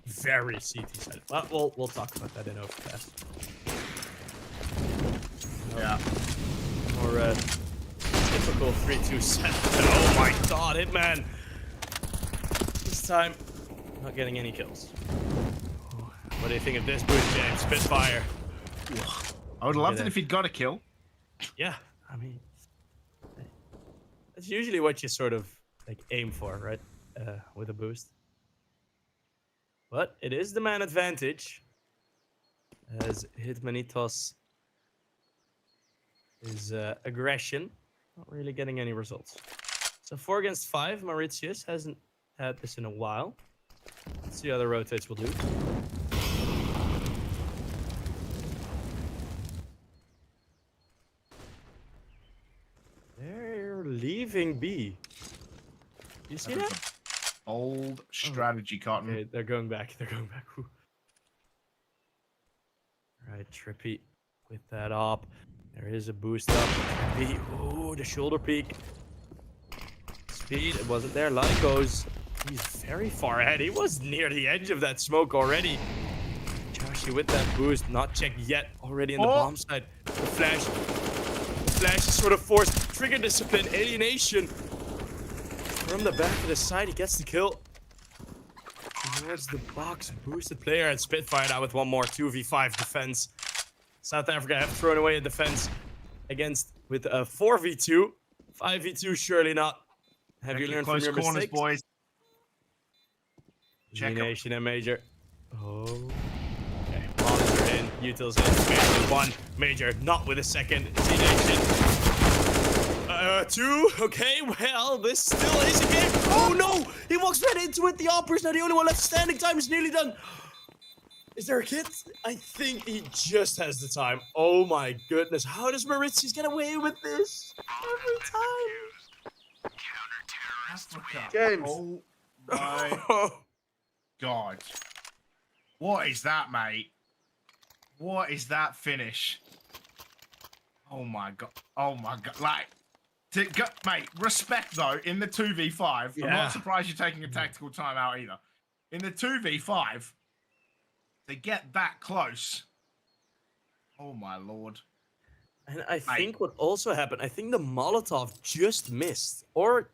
S7: very CT side. Well, we'll talk about that in Overpass.
S6: Yeah.
S7: Or typical 3-2-7. Oh my god, Hitman! This time, not getting any kills. What do you think of this boost, James? Spitfire.
S6: I would have loved it if he'd got a kill.
S7: Yeah, I mean, that's usually what you sort of like aim for, right? With a boost. But it is the man advantage, as Hitmanitos is aggression, not really getting any results. So 4 against 5, Mauritius hasn't had this in a while. Let's see how the rotates will do. They're leaving B. You see
S6: That's
S7: that?
S6: a Old strategy, Cotton.
S7: Okay, they're going back. They're going back. Whew. Right, Trippy with that up. There is a boost up. Trippy. Ooh, the shoulder peak. Speed, it wasn't there. Lycos. He's very far ahead. He was near the edge of that smoke already. Joshi with that boost. Not checked yet. Already in the bomb side. The flash. The flash is sort of forced. Trigger discipline. Alienation. From the back of the side, he gets the kill. Towards the box. Boosted player and Spitfire now with one more 2v5 defense. South Africa have thrown away a defense with a 4v2. 5v2, surely not. Have you learned from your
S6: corners,
S7: mistakes?
S6: boys? Check 'em.
S7: Nation and Major. Oh. Okay, Monitor in. Utils in. Major 1. Major not with a second. Z-Nation. 2. Okay, well, this still is a game. Oh no! He walks right into it. The Opera's now the only one left standing. Time is nearly done. Is there a kit? I think he just has the time. Oh my goodness. How does Mauritius get away with this? Every time. James.
S6: Oh my god. What is that, mate? What is that finish? Oh my god. Oh my god. Like, mate, respect though, in the 2v5.
S7: Yeah.
S6: I'm not surprised you're taking a tactical timeout either. In the 2v5, to get that close. Oh my lord.
S7: And I think what also happened, I think the Molotov just missed. Or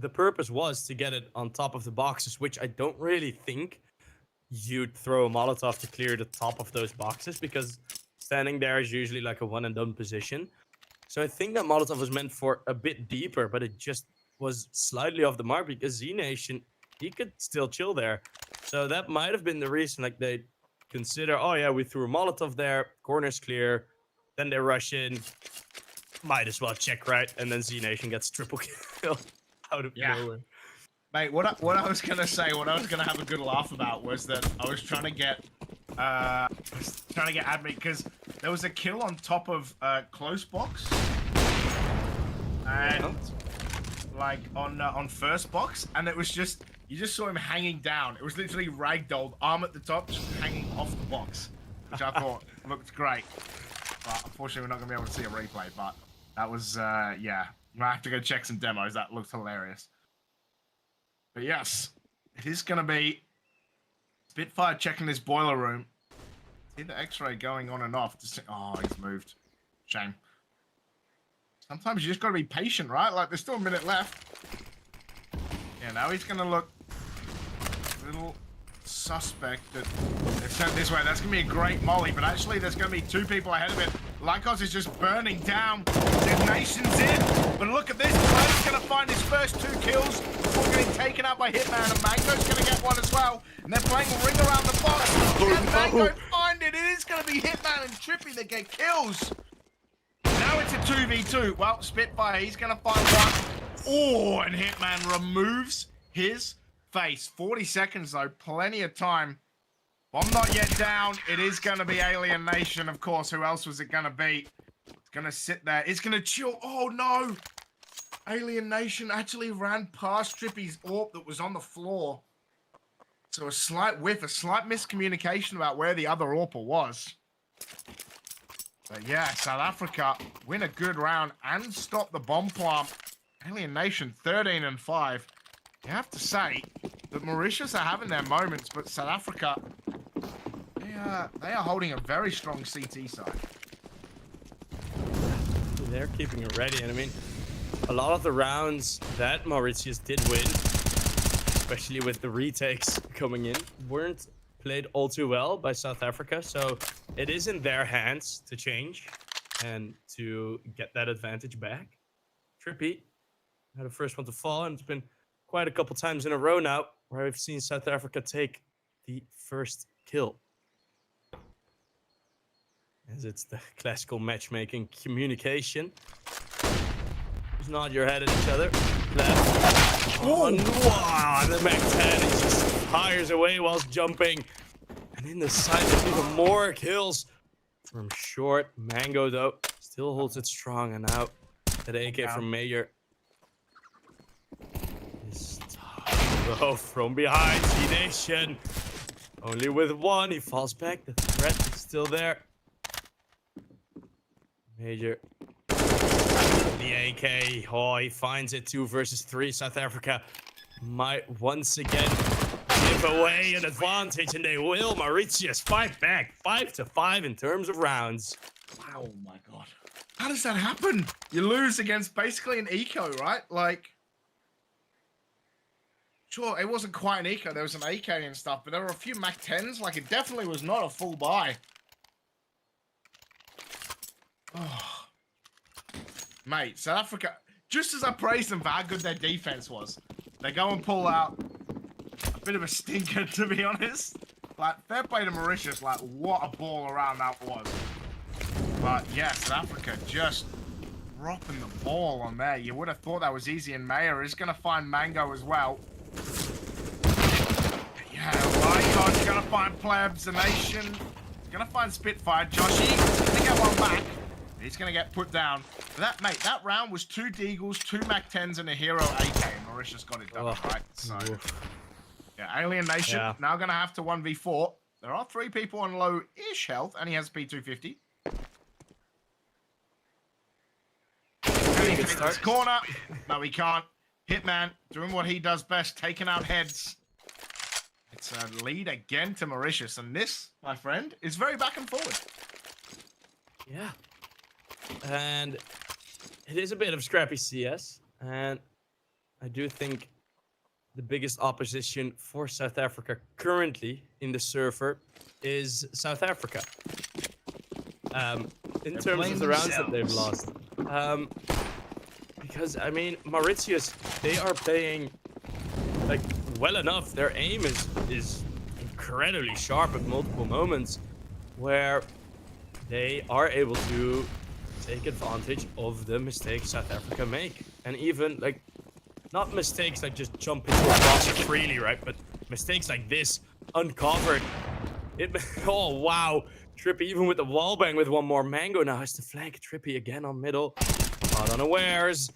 S7: the purpose was to get it on top of the boxes, which I don't really think you'd throw a Molotov to clear the top of those boxes, because standing there is usually like a one and done position. So I think that Molotov was meant for a bit deeper, but it just was slightly off the mark because Z-Nation, he could still chill there. So that might have been the reason, like they consider, oh yeah, we threw a Molotov there, corner's clear, then they rush in, might as well check right, and then Z-Nation gets triple kill out of nowhere.
S6: Mate, what I was gonna say, what I was gonna have a good laugh about was that I was trying to get admin because there was a kill on top of close box, and like on first box, and it was just you just saw him hanging down. It was literally ragdolled, arm at the top, just hanging off the box, which I thought looked great. But unfortunately, we're not gonna be able to see a replay. But that was yeah, I have to go check some demos. That looked hilarious. But yes, it is going to be Spitfire checking this boiler room. See the X-ray going on and off. Oh, he's moved. Shame. Sometimes you just got to be patient, right? Like, there's still a minute left. Yeah, now he's going to look a little suspect that they've sent this way. That's going to be a great molly, but actually there's going to be 2 people ahead of it. Lycos is just burning down. Nation's in. But look at this. Pleb's going to find his first 2 kills before getting taken out by Hitman. And Mango's going to get one as well. And they're playing a ring around the box. Can Mango find it? It is going to be Hitman and Trippy that get kills. Now it's a 2v2. Well, Spitfire, he's going to find one. Oh, and Hitman removes his face. 40 seconds, though. Plenty of time. I'm not yet down. It is going to be Alien Nation, of course. Who else was it going to be? It's going to sit there. It's going to chill. Oh, no. Alien Nation actually ran past Trippy's AWP that was on the floor. So a slight whiff, a slight miscommunication about where the other AWPer was. But yeah, South Africa win a good round and stop the bomb plant. Alien Nation 13-5. You have to say that Mauritius are having their moments, but South Africa, they are holding a very strong CT side.
S7: They're keeping it ready, and I mean, a lot of the rounds that Mauritius did win, especially with the retakes coming in, weren't played all too well by South Africa, so it is in their hands to change and to get that advantage back. Trippy had the first one to fall, and it's been quite a couple times in a row now where I've seen South Africa take the first kill. As it's the classical matchmaking communication. Just nod your head at each other. Left. Oh, wow, the Mac-10 just fires away whilst jumping. And in the side, there's even more kills from short. Mango, though, still holds it strong. And now that AK from Mayor. Oh, from behind, C-Nation. Only with one, he falls back. The threat is still there. Major. The AK. Oh, he finds it 2 versus 3. South Africa might once again give away an advantage, and they will. Mauritius fight back. 5-5 in terms of rounds.
S6: Oh my god. How does that happen? You lose against basically an eco, right? Like, sure, it wasn't quite an eco. There was an AK and stuff, but there were a few Mac-10s. Like, it definitely was not a full buy. Oh. Mate, South Africa, just as I praised them for how good their defense was, they go and pull out a bit of a stinker, to be honest. Like, fair play to Mauritius. Like, what a ball around that was. But, yeah, South Africa just dropping the ball on there. You would have thought that was easy, and Mayer is going to find Mango as well. Yeah, Lycos going to find Plebs, the Nation. Going to find Spitfire. Joshy, going to get one back. He's going to get put down. But that, mate, that round was 2 Deagles, 2 Mac-10s, and a Hero AK, and Mauritius got it done, right? So, yeah, Alien Nation now going to have to 1v4. There are 3 people on low-ish health, and he has P250. Can he take this corner? No, he can't. Hitman doing what he does best, taking out heads. It's a lead again to Mauritius, and this, my friend, is very back and forward.
S7: Yeah. And it is a bit of scrappy CS, and I do think the biggest opposition for South Africa currently in the server is South Africa. In terms of the rounds that they've lost. Because, I mean, Mauritius, they are playing, like, well enough. Their aim is incredibly sharp at multiple moments where they are able to take advantage of the mistakes South Africa make. And even, like, Not mistakes like just jump into a box freely, right? But mistakes like this, uncovered. Oh, wow. Trippy, even with the wallbang with one more. Mango now has to flank Trippy again on middle. Caught unawares.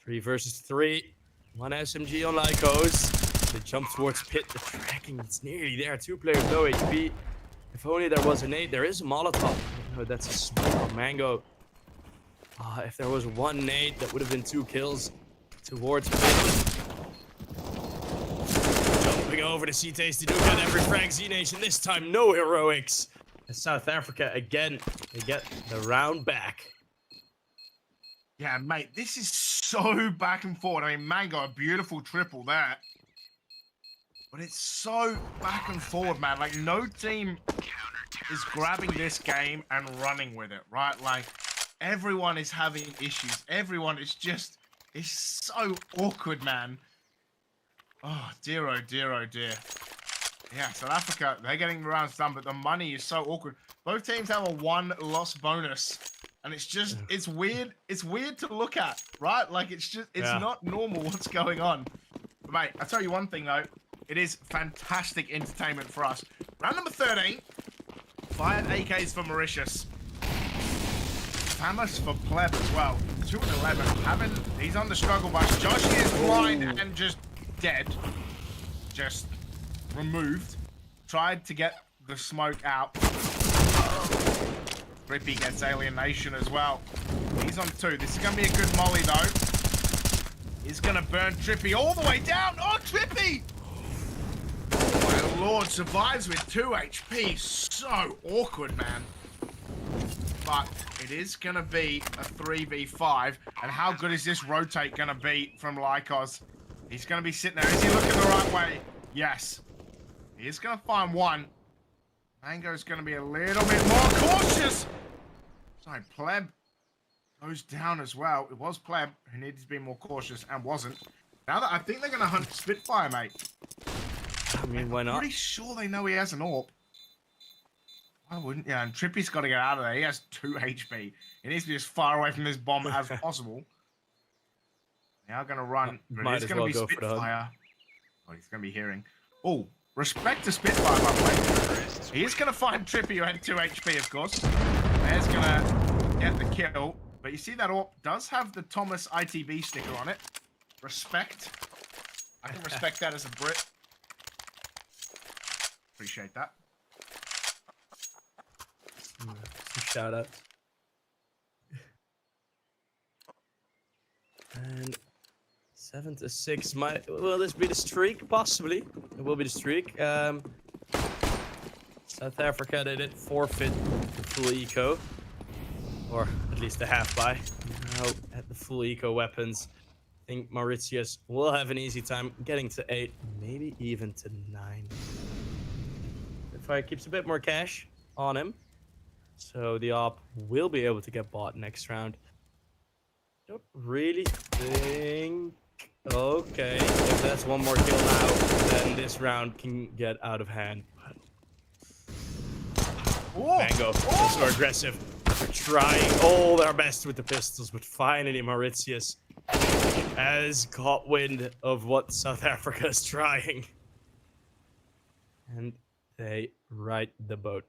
S7: 3 versus 3. 1 SMG on Lycos. They jump towards pit. The tracking is nearly there. 2 players, no HP. If only there was a nade. There is a Molotov. No, that's a smoke on Mango. If there was one nade, that would have been 2 kills towards pit. Jumping over to C-Tasty. Do get every frag Z-Nation. This time, no heroics. And South Africa, again, they get the round back.
S6: Yeah, mate, this is so back and forward. I mean, Mango, a beautiful triple there. But it's so back and forward, man. Like, no team is grabbing this game and running with it, right? Like, everyone is having issues. Everyone is just, it's so awkward, man. Oh, dear, oh, dear, oh, dear. Yeah, South Africa, they're getting the rounds done, but the money is so awkward. Both teams have a 1-loss bonus. And it's just, it's weird. It's weird to look at, right? Like, it's just, it's not normal what's going on. But, mate, I'll tell you one thing, though. It is fantastic entertainment for us. Round number 13. 5 AKs for Mauritius. Famous for Pleb as well. 2 and 11. He's on the struggle bus. Joshi is blind and just dead. Just removed. Tried to get the smoke out. Rippy gets alienation as well. He's on 2. This is going to be a good molly, though. He's going to burn Trippy all the way down. Oh, Trippy! Oh, my lord. Survives with 2 HP. So awkward, man. But it is going to be a 3v5. And how good is this rotate going to be from Lycos? He's going to be sitting there. Is he looking the right way? Yes. He is going to find one. Mango's going to be a little bit more cautious. Sorry, Pleb goes down as well. It was Pleb who needed to be more cautious and wasn't. Now that I think they're going to hunt Spitfire, mate.
S7: I mean, why not?
S6: I'm pretty sure they know he has an AWP. Why wouldn't? Yeah, and Trippy's got to get out of there. He has 2 HP. He needs to be as far away from this bomb as possible. They are going to run.
S7: Might
S6: It's
S7: as
S6: going to
S7: well
S6: be
S7: go for the
S6: Spitfire. Oh, he's going to be hearing. Oh, respect to Spitfire, by the way. He is going to find Trippy, who had 2 HP, of course. There's going to get the kill. But you see that AWP does have the Thomas ITB sticker on it. Respect. I can respect that as a Brit. Appreciate that.
S7: Some shout outs. And 7 to 6. Will this be the streak? Possibly. It will be the streak. South Africa, they did forfeit the full eco. Or at least the half buy. Now at the full eco weapons. I think Mauritius will have an easy time getting to 8, maybe even to 9. Spitfire keeps a bit more cash on him. So the op will be able to get bought next round. Don't really think... Okay, if that's one more kill now, then this round can get out of hand. Mango, also aggressive. They're trying all their best with the pistols, but finally Mauritius has caught wind of what South Africa is trying. And they right the boat.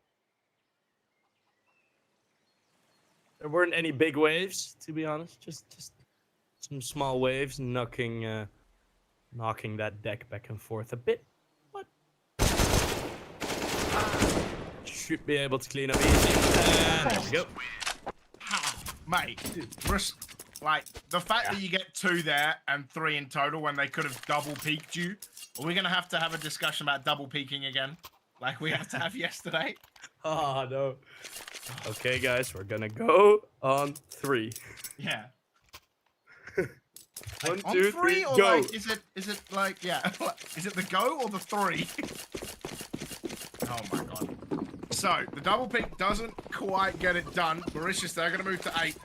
S7: There weren't any big waves, to be honest. Just some small waves knocking that deck back and forth a bit. But should be able to clean up easy. And there we go.
S6: Mate, like, the fact that you get 2 there and 3 in total when they could have double peaked you, are we going to have a discussion about double peaking again? Like we had to have yesterday?
S7: Oh, no. Okay, guys, we're going to go on 3.
S6: Yeah.
S7: One,
S6: on
S7: 2,
S6: 3
S7: 3,
S6: or
S7: go.
S6: like, is it like, yeah, is it the go or the 3? Oh my god. So, the double peak doesn't quite get it done. Mauritius, they're going to move to 8.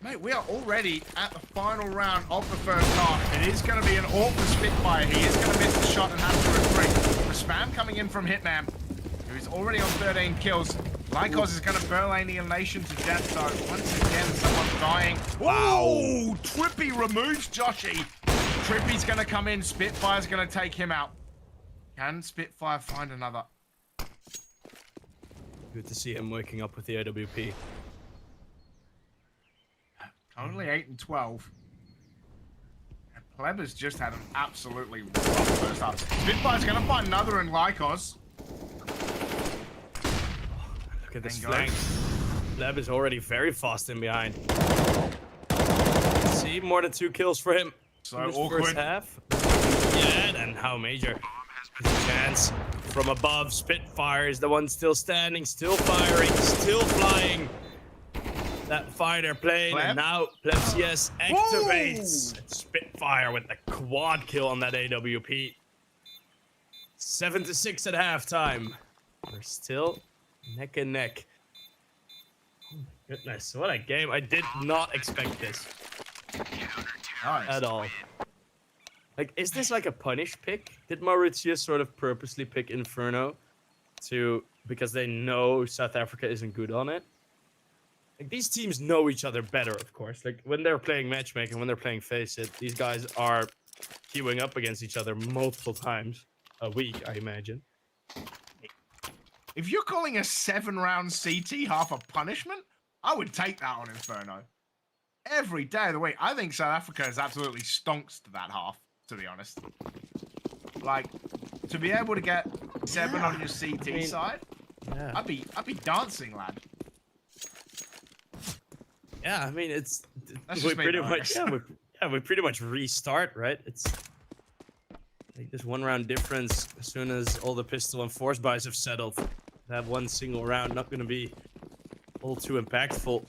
S6: Mate, we are already at the final round of the first half. It is going to be an awkward Spitfire. He is going to miss the shot and have to retreat. The spam coming in from Hitman, who's already on 13 kills. Lycos is going to burn alienation to death, though. Once again, someone's dying.
S7: Wow.
S6: Oh, Trippy removes Joshi. Trippy's gonna come in. Spitfire's gonna take him out. Can Spitfire find another?
S7: Good to see him waking up with the AWP.
S6: Only 8 and 12. And Pleb has just had an absolutely rough first half. Spitfire's gonna find another in Lycos.
S7: Look at this flank. Pleb is already very fast in behind. See, more than 2 kills for him.
S6: So
S7: in this
S6: awkward.
S7: first half. Yeah, and how major. Chance from above. Spitfire is the one still standing, still firing, still flying. That fighter plane,
S6: Pleb?
S7: and now Plebs activates. Spitfire with the quad kill on that AWP. 7-6 at halftime. We're still neck and neck. Oh my goodness, what a game. I did not expect this
S6: Nice.
S7: at all. Like, is this like a punish pick? Did Mauritius sort of purposely pick Inferno because they know South Africa isn't good on it? Like, these teams know each other better, of course. Like, when they're playing matchmaking, when they're playing Face It, these guys are queuing up against each other multiple times a week, I imagine.
S6: If you're calling a 7-round CT half a punishment, I would take that on Inferno. Every day of the week. I think South Africa is absolutely stonks to that half, to be honest. Like, to be able to get 7 on your CT side,
S7: Yeah.
S6: I'd be dancing, lad.
S7: Yeah, I mean,
S6: That's
S7: we
S6: just me,
S7: pretty
S6: though, I
S7: much
S6: guess.
S7: we pretty much restart, right? It's like this 1 round difference as soon as all the pistol and force buys have settled. That 1 single round not going to be all too impactful,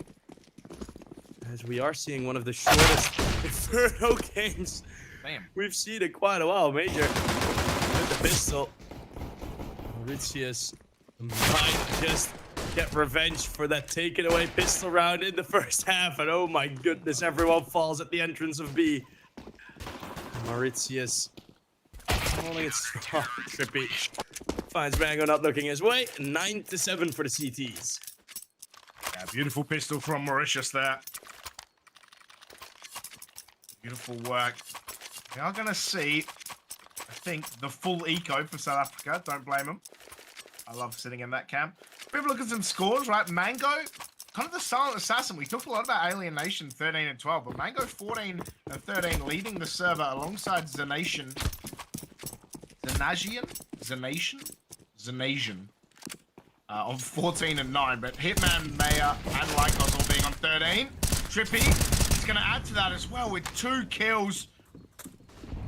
S7: as we are seeing one of the shortest Inferno games
S6: Damn.
S7: we've seen in quite a while. Major with the pistol. Mauritius might just get revenge for that taken away pistol round in the first half, and oh my goodness, everyone falls at the entrance of B. Mauritius holding it strong. Trippy finds Mango not looking his way. 9-7 for the CTs.
S6: Yeah, beautiful pistol from Mauritius there. Beautiful work. We are going to see, I think, the full eco for South Africa. Don't blame them. I love sitting in that camp. We have a look at some scores, right? Mango, kind of the silent assassin. We talked a lot about Alien Nation 13 and 12, but Mango 14 and 13 leading the server alongside Zanation. Zanasian on 14 and 9, but Hitman, Maya, and Lycos all being on 13. Trippy is going to add to that as well with 2 kills.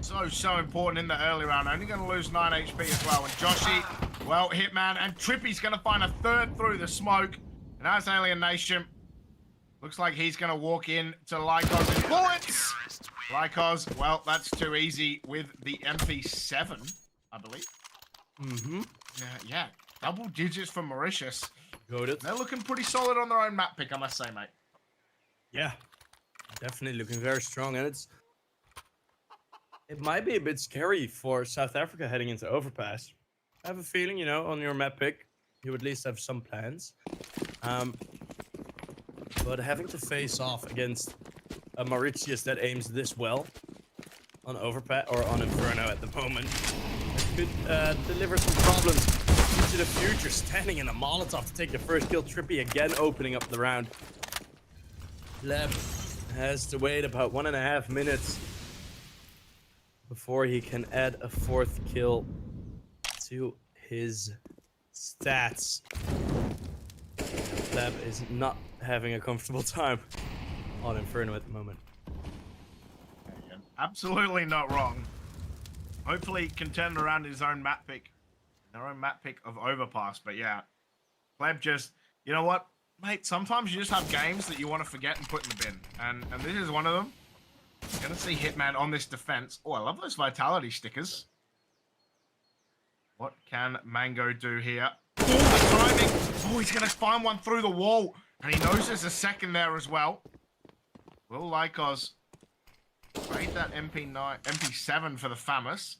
S6: So important in the early round. Only going to lose 9 HP as well. And Joshi, well, Hitman, and Trippy's going to find a 3rd through the smoke. And that's Alien Nation. Looks like he's going to walk in to Lycos in points. Lycos, well, that's too easy with the MP7, I believe.
S7: Mm-hmm.
S6: Yeah, double digits for Mauritius.
S7: Goated.
S6: They're looking pretty solid on their own map pick, I must say, mate.
S7: Yeah, definitely looking very strong, and it might be a bit scary for South Africa heading into Overpass. I have a feeling, you know, on your map pick, you at least have some plans. But having to face off against a Mauritius that aims this well on Overpass or on Inferno at the moment could deliver some problems into the future. Standing in a Molotov to take the first kill. Trippy again opening up the round. Leb has to wait about 1.5 minutes before he can add a 4th kill to his stats. Leb is not having a comfortable time on Inferno at the moment.
S6: Absolutely not wrong. Hopefully he can turn around his own map pick. Their own map pick of Overpass. But yeah, Pleb just, you know what, mate, sometimes you just have games that you want to forget and put in the bin. And this is one of them. You're going to see Hitman on this defense. Oh, I love those vitality stickers. What can Mango do here? Oh, the timing. Oh, he's going to find one through the wall. And he knows there's a second there as well. Will Lycos trade that MP7 for the FAMAS?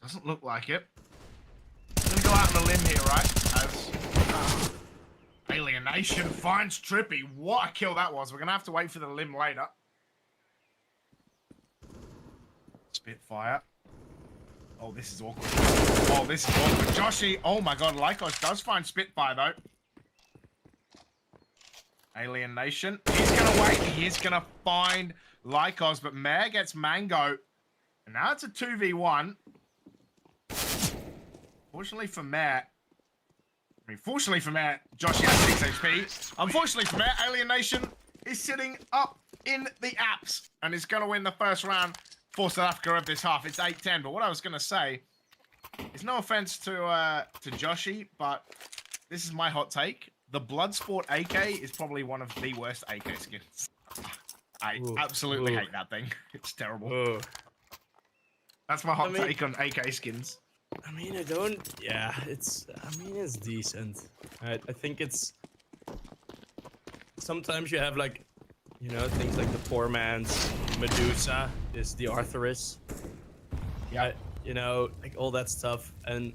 S6: Doesn't look like it. I'm gonna go out on a limb here, right? As Alien Nation finds Trippy. What a kill that was. We're gonna have to wait for the limb later. Spitfire. Oh, this is awkward. Oh, this is awkward. Joshy, oh my god, Lycos does find Spitfire though. Alien Nation. He's gonna wait. He is gonna find Lycos, but Mare gets Mango. And now it's a 2v1. Fortunately for Mare, fortunately for Mare, Joshy has 6 HP. Unfortunately for Mare, Alien Nation is sitting up in the apps and is gonna win the first round for South Africa of this half. It's 8-10, but what I was gonna say is no offense to Joshy, but this is my hot take. The Bloodsport AK is probably one of the worst AK skins. I absolutely hate that thing. It's terrible. That's my hot take on AK skins.
S7: I mean, I don't. Yeah, it's. I mean, it's decent. I think it's. Sometimes you have like, you know, things like the poor man's Medusa is the Arthurus.
S6: Yeah.
S7: You know, like all that stuff, and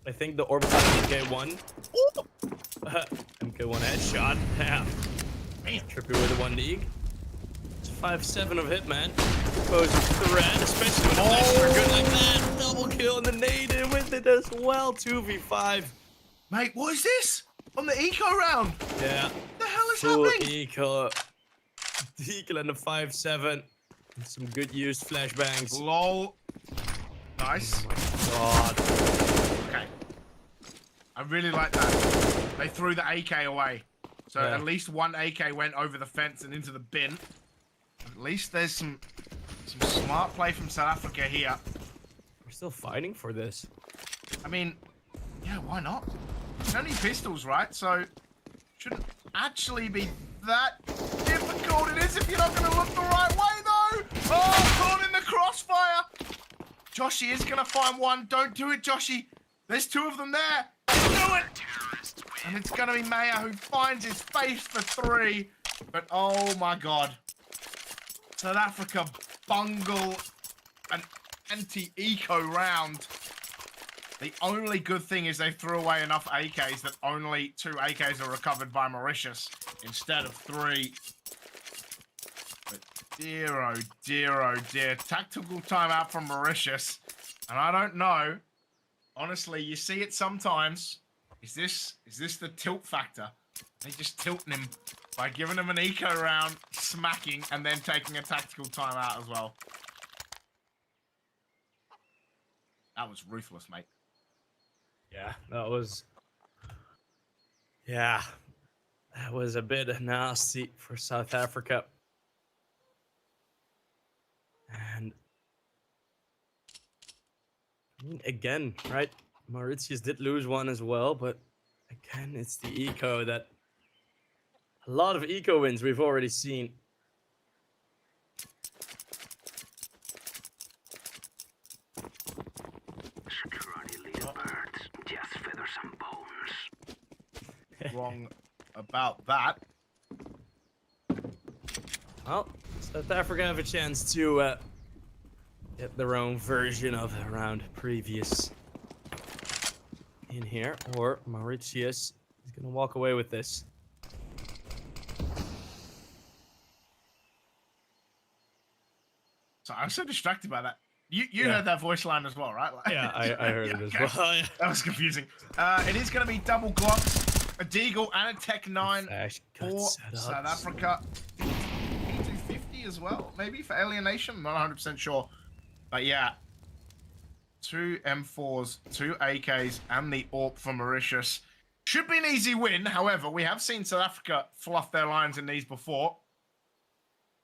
S7: I think the Overpass MK1. MK1 headshot. Yeah. Man, Trippy with the 1 league. It's 5-7 of Hitman. Poses threat, especially when the flashes are good like that. Double kill and the nade in with it as well. 2v5.
S6: Mate, what is this? On the eco round?
S7: Yeah.
S6: What the hell is
S7: Full
S6: happening?
S7: eco. Deagle and the 5-7. And some good used flashbangs.
S6: Lol. Nice.
S7: God.
S6: Okay. I really like that. They threw the AK away. So
S7: Yeah.
S6: at least one AK went over the fence and into the bin. At least there's some smart play from South Africa here.
S7: We're still fighting for this.
S6: I mean, yeah, why not? It's only pistols, right? So shouldn't actually be that difficult. It is if you're not going to look the right way, though. Oh, caught in the crossfire. Joshy is going to find one. Don't do it, Joshy. There's 2 of them there. Do it. And it's going to be Maya who finds his face for 3. But oh my god. South Africa bungle an anti-eco round. The only good thing is they threw away enough AKs that only 2 AKs are recovered by Mauritius instead of 3. But dear, oh dear, oh dear. Tactical timeout from Mauritius. And I don't know. Honestly, you see it sometimes. Is this the tilt factor? They just tilting him by giving him an eco round, smacking, and then taking a tactical timeout as well. That was ruthless, mate.
S7: Yeah, that was. Yeah, that was a bit nasty for South Africa. And I mean, again, right? Mauritius did lose one as well, but again, it's the eco that. A lot of eco wins we've already seen.
S8: Scrawny little birds, just feathers and bones.
S6: Wrong about that.
S7: Well, South Africa have a chance to get their own version of the round previous in here, or Mauritius is going to walk away with this.
S6: So I'm so distracted by that. You
S7: Yeah.
S6: heard that voice line as well, right? Like-
S7: Yeah, I heard it as
S6: okay.
S7: well. Yeah.
S6: That was confusing. It is going to be double Glocks, a Deagle, and a Tech 9
S7: Flash cut
S6: for
S7: setups.
S6: South Africa. P250 as well, maybe for Alienation. I'm not 100% sure. But yeah, 2 M4s, 2 AKs, and the AWP for Mauritius. Should be an easy win. However, we have seen South Africa fluff their lines in these before.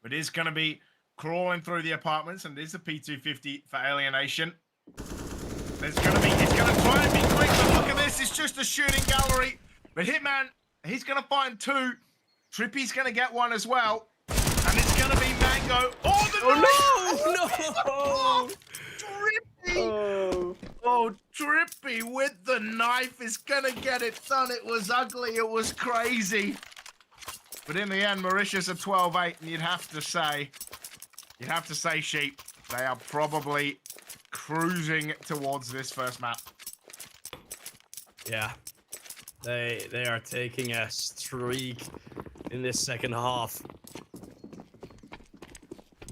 S6: It is going to be crawling through the apartments, and it is a P250 for Alienation. There's going to be, it's going to try and be quick, but look at this, it's just a shooting gallery. But Hitman, he's going to find 2. Trippy's going to get 1 as well. And it's going to be Mango. Oh, the knife!
S7: Oh, no!
S6: Trippy! Oh, Trippy with the knife is going to get it done. It was ugly, it was crazy. But in the end, Mauritius are 12-8, and you'd have to say, Sheep, they are probably cruising towards this first map.
S7: Yeah, they are taking a streak in this second half,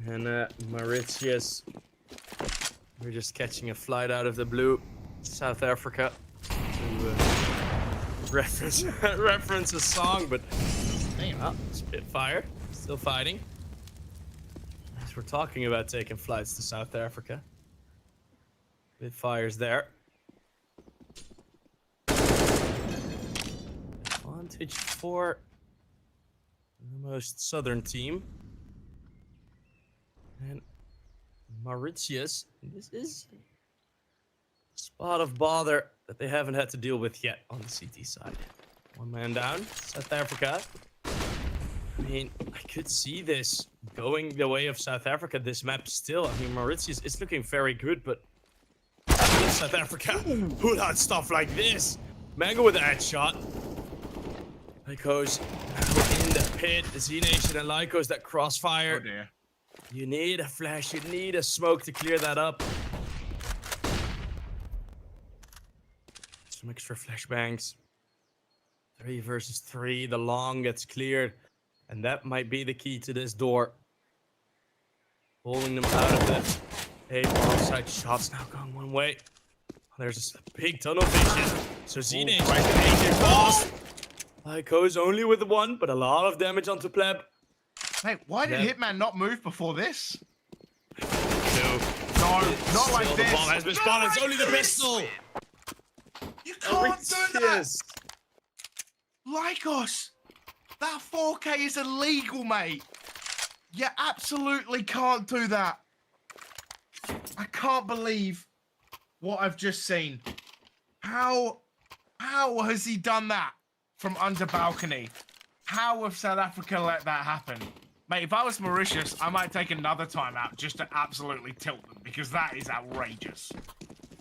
S7: and Mauritius We're just catching a flight out of the blue. South Africa. To reference a song, but oh, Spitfire still fighting. As we're talking about taking flights to South Africa. Spitfire's there. Advantage for the most southern team. And Mauritius, this is a spot of bother that they haven't had to deal with yet on the CT side. One man down, South Africa. I mean, I could see this going the way of South Africa, this map still. I mean, Mauritius is looking very good, but South Africa, who had stuff like this? Mango with a headshot. Lyco's in the pit, the Z Nation and Lyco's that crossfire.
S6: Oh dear.
S7: You need a flash, you need a smoke to clear that up. Some extra flashbangs. 3 versus 3, the long gets cleared. And that might be the key to this door. Pulling them out of it. 8 onside shots now going one way. There's a big tunnel vision. So Z Nation is lost. Lyco's only with the 1, but a lot of damage onto Pleb.
S6: Mate, why did Hitman not move before this?
S7: No,
S6: not like
S7: the
S6: this.
S7: ball has been spotted. It's only the pistol.
S6: You can't do that. Lycos, that 4K is illegal, mate. You absolutely can't do that. I can't believe what I've just seen. How has he done that from under balcony? How have South Africa let that happen? Mate, if I was Mauritius, I might take another timeout just to absolutely tilt them, because that is outrageous.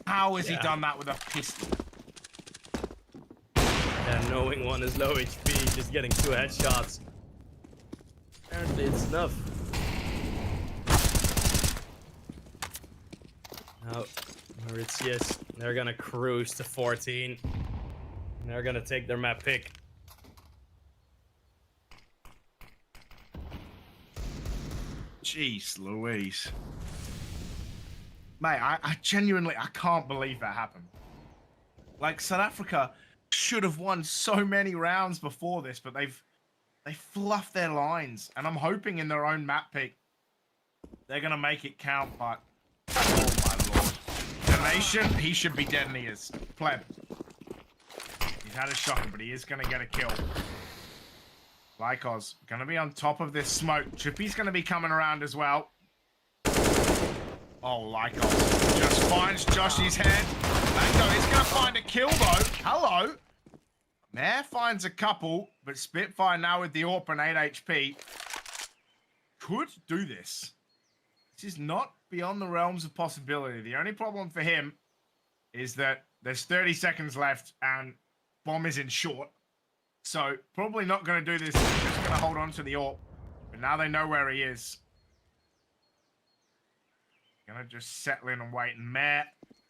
S6: How has he done that with a pistol?
S7: Yeah, knowing one is low HP, just getting 2 headshots. Apparently it's enough. Now, Mauritius, they're gonna cruise to 14. And they're gonna take their map pick.
S6: Jeez Louise. Mate, I genuinely, I can't believe that happened. Like, South Africa should have won so many rounds before this, but they fluffed their lines. And I'm hoping in their own map pick, they're going to make it count, but... Oh, my lord. The Nation, he should be dead, and he is. Pleb. He's had a shocker, but he is going to get a kill. Lycos, going to be on top of this smoke. Trippy's going to be coming around as well. Oh, Lycos just finds Joshy's head. Mango is going to find a kill, though. Hello. Mare finds a couple, but Spitfire now with the AWP and 8 HP could do this. This is not beyond the realms of possibility. The only problem for him is that there's 30 seconds left and bomb is in short. So, probably not going to do this. They're just going to hold on to the AWP. But now they know where he is. Going to just settle in and wait. And Mare,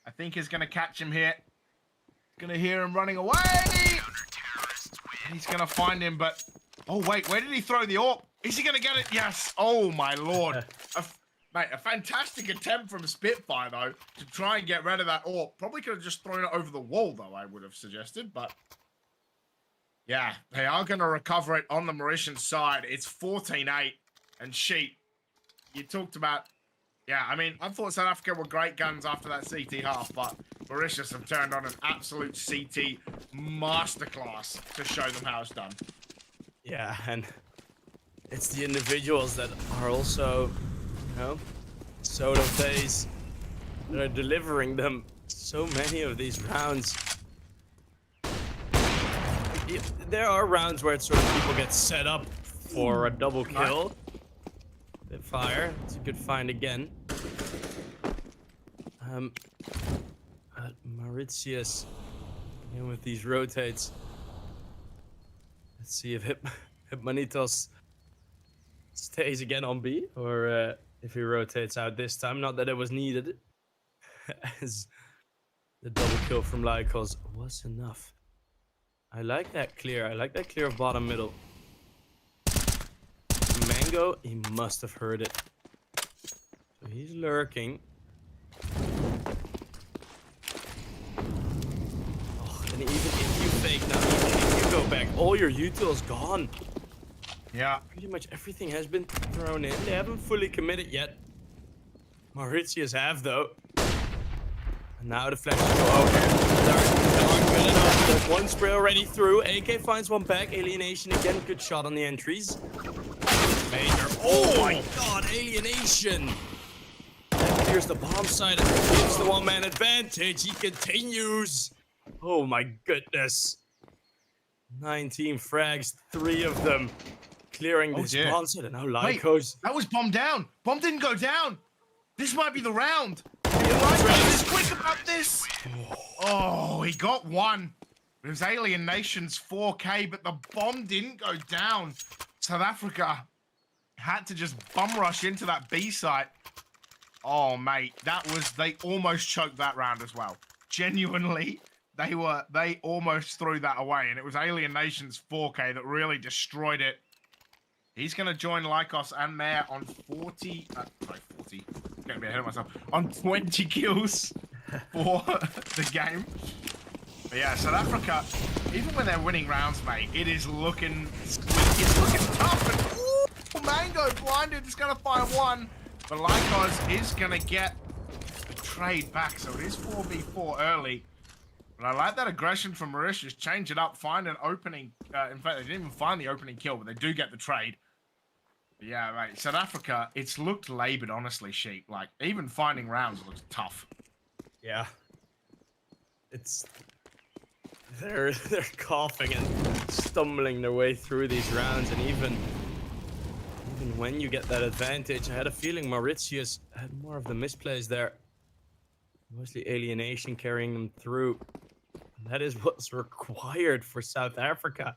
S6: I think, is going to catch him here. Going to hear him running away. He's going to find him, but... Oh, wait. Where did he throw the AWP? Is he going to get it? Yes. Oh, my lord. Mate, a fantastic attempt from Spitfire, though, to try and get rid of that AWP. Probably could have just thrown it over the wall, though, I would have suggested, but... Yeah, they are going to recover it on the Mauritian side. It's 14-8. And Sheep, you talked about... Yeah, I mean, I thought South Africa were great guns after that CT half, but Mauritius have turned on an absolute CT masterclass to show them how it's done.
S7: Yeah, and it's the individuals that are also, you know, solo phase that are delivering them so many of these rounds. There are rounds where it's sort of people get set up for a double kill. Fire. It's a good find again. Mauritius in with these rotates. Let's see if Hipmanitos stays again on B or if he rotates out this time. Not that it was needed, as the double kill from Lycos was enough. I like that clear. I like that clear of bottom middle. Mango, he must have heard it. So he's lurking. And even if you fake now, even if you go back, all your util's gone.
S6: Yeah.
S7: Pretty much everything has been thrown in. They haven't fully committed yet. Mauritius have, though. And now the flashes go over. They're good enough. There's one spray already through. AK finds one back. Alienation again. Good shot on the entries. Major. Oh my god, Alienation. And here's the bomb side. And gives the one-man advantage. He continues. Oh my goodness. 19 frags, 3 of them. Clearing this bomb side. And now Lyco's.
S6: That was bomb down. Bomb didn't go down. This might be the round. Lycos is quick about this. Oh, he got one. It was Alienation's 4K, but the bomb didn't go down. South Africa had to just bum rush into that B site. Oh, mate, they almost choked that round as well. Genuinely, they almost threw that away, and it was Alienation's 4K that really destroyed it. He's going to join Lycos and Mare on 40. Sorry, 40. I'm getting a bit ahead of myself. On 20 kills for the game. But yeah, South Africa, even when they're winning rounds, mate, it is looking squeaky. It's looking tough. And Mango blinded is going to find one. But Lycos is going to get the trade back. So it is 4v4 early. But I like that aggression from Mauritius. Change it up, find an opening. In fact, they didn't even find the opening kill, but they do get the trade. Yeah, right. South Africa, it's looked labored, honestly, Sheep. Like, even finding rounds looks tough.
S7: Yeah. They're coughing and stumbling their way through these rounds, and even when you get that advantage, I had a feeling Mauritius had more of the misplays there. Mostly Alienation carrying them through. And that is what's required for South Africa.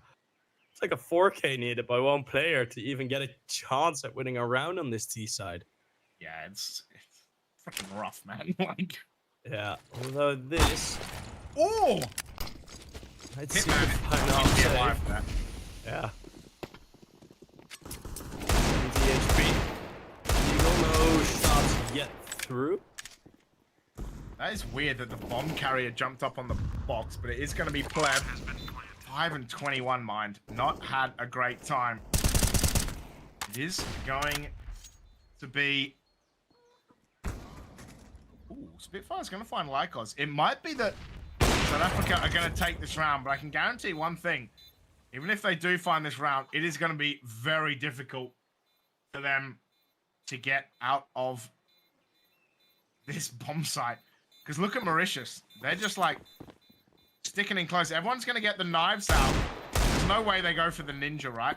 S7: It's like a 4K needed by one player to even get a chance at winning a round on this T side.
S6: Yeah, it's freaking rough, man. Like,
S7: yeah, although this...
S6: Oh!
S7: I'd see the final save.
S6: There.
S7: Yeah. DHB. No shots yet through.
S6: That is weird that the bomb carrier jumped up on the box, but it is going to be Pleb. 5 and 21, mind. Not had a great time. It is going to be... Ooh, Spitfire's going to find Lycos. It might be that South Africa are going to take this round, but I can guarantee one thing. Even if they do find this round, it is going to be very difficult for them to get out of this bomb site. Because look at Mauritius. They're just like sticking in close. Everyone's going to get the knives out. There's no way they go for the ninja, right?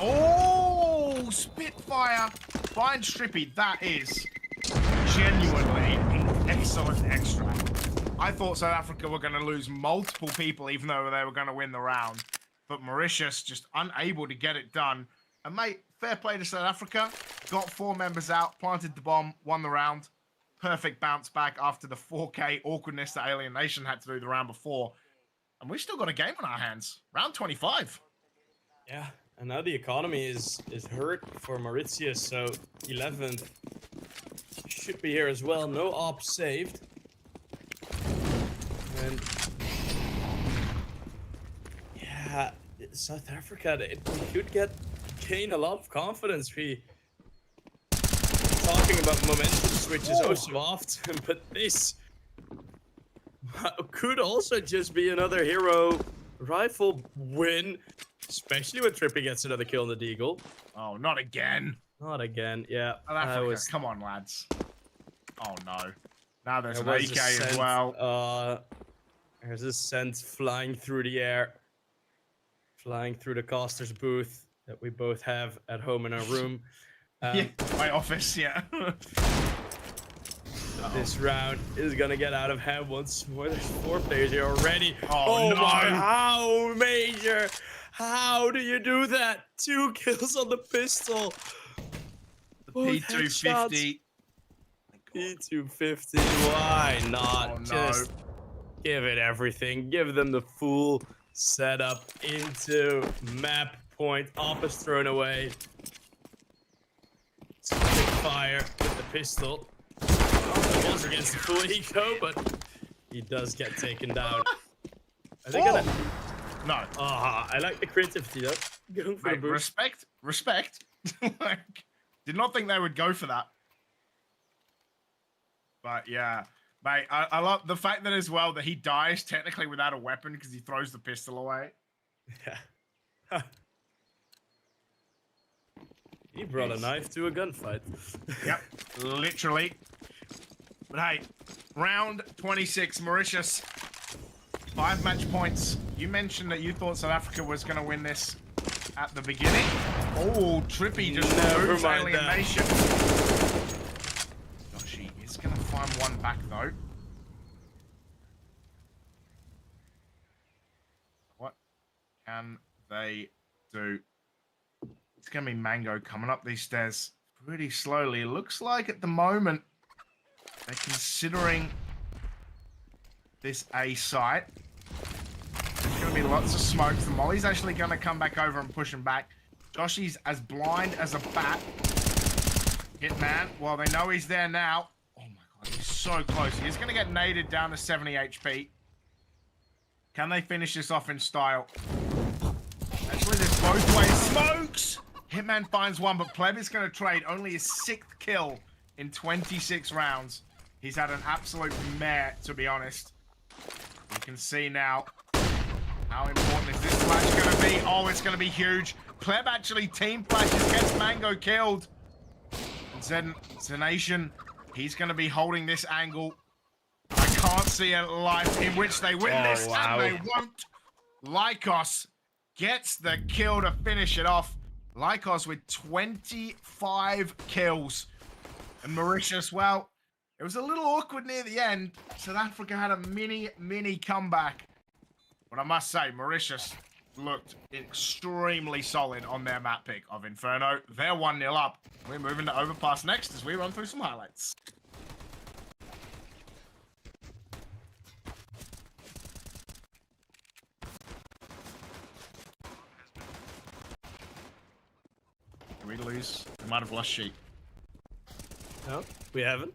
S6: Oh, Spitfire. Find Strippy. That is genuinely an excellent extract. I thought South Africa were going to lose multiple people, even though they were going to win the round. But Mauritius just unable to get it done. And mate, fair play to South Africa. Got 4 members out, planted the bomb, won the round. Perfect bounce back after the 4K awkwardness that Alienation had to do the round before. And we've still got a game on our hands. Round 25.
S7: Yeah, and now the economy is hurt for Mauritius, so 11th should be here as well. No ops saved. And yeah, South Africa, they could gain a lot of confidence. We talking about momentum switches so often, but this could also just be another hero rifle win, especially when Trippy gets another kill on the Deagle.
S6: Oh, not again.
S7: Not again, yeah.
S6: Come on, lads. Oh, no. Now there's an AK as well.
S7: There's a scent flying through the air. Flying through the caster's booth that we both have at home in our room.
S6: Yeah, my office, yeah.
S7: This round is gonna get out of hand once more. There's 4 players here already.
S6: Oh no!
S7: My, how Major? How do you do that? 2 kills on the pistol.
S6: The P250.
S7: P250. Why not?
S6: Oh, no.
S7: Just give it everything. Give them the full setup into map point. Office thrown away. Quick fire with the pistol. It was against the full eco, but He does get taken down. Are they gonna...
S6: No.
S7: Ah, I like the creativity though. Going for the
S6: Mate,
S7: boost.
S6: respect. Like, did not think they would go for that. But yeah, mate, I love the fact that as well that he dies technically without a weapon because he throws the pistol away.
S7: Yeah. He brought a knife to a gunfight.
S6: Yep, literally. But hey, round 26, Mauritius. 5 match points. You mentioned that you thought South Africa was going to win this at the beginning. Oh, Trippy just removes alienation. Joshi is going to find one back though. What can they do? It's going to be Mango coming up these stairs pretty slowly. It looks like at the moment they're considering this A site. There's going to be lots of smokes. The Molly's actually going to come back over and push him back. Joshy's as blind as a bat. Hitman, well, they know he's there now. Oh my god, he's so close. He's going to get naded down to 70 HP. Can they finish this off in style? Actually, there's both ways. Smokes! Hitman finds one, but Pleb is going to trade only his 6th kill in 26 rounds. He's had an absolute mare, to be honest. You can see now how important is this flash going to be. Oh, it's going to be huge. Pleb actually team flashes, gets Mango killed. And Zenation, he's going to be holding this angle. I can't see a life in which they win this, and they won't. Lycos gets the kill to finish it off. Lycos with 25 kills. And Mauritius, well, it was a little awkward near the end. South Africa had a mini comeback. But I must say, Mauritius looked extremely solid on their map pick of Inferno. They're 1-0 up. We're moving to Overpass next as we run through some highlights. Did we lose? We might have lost sheep.
S7: No, we haven't.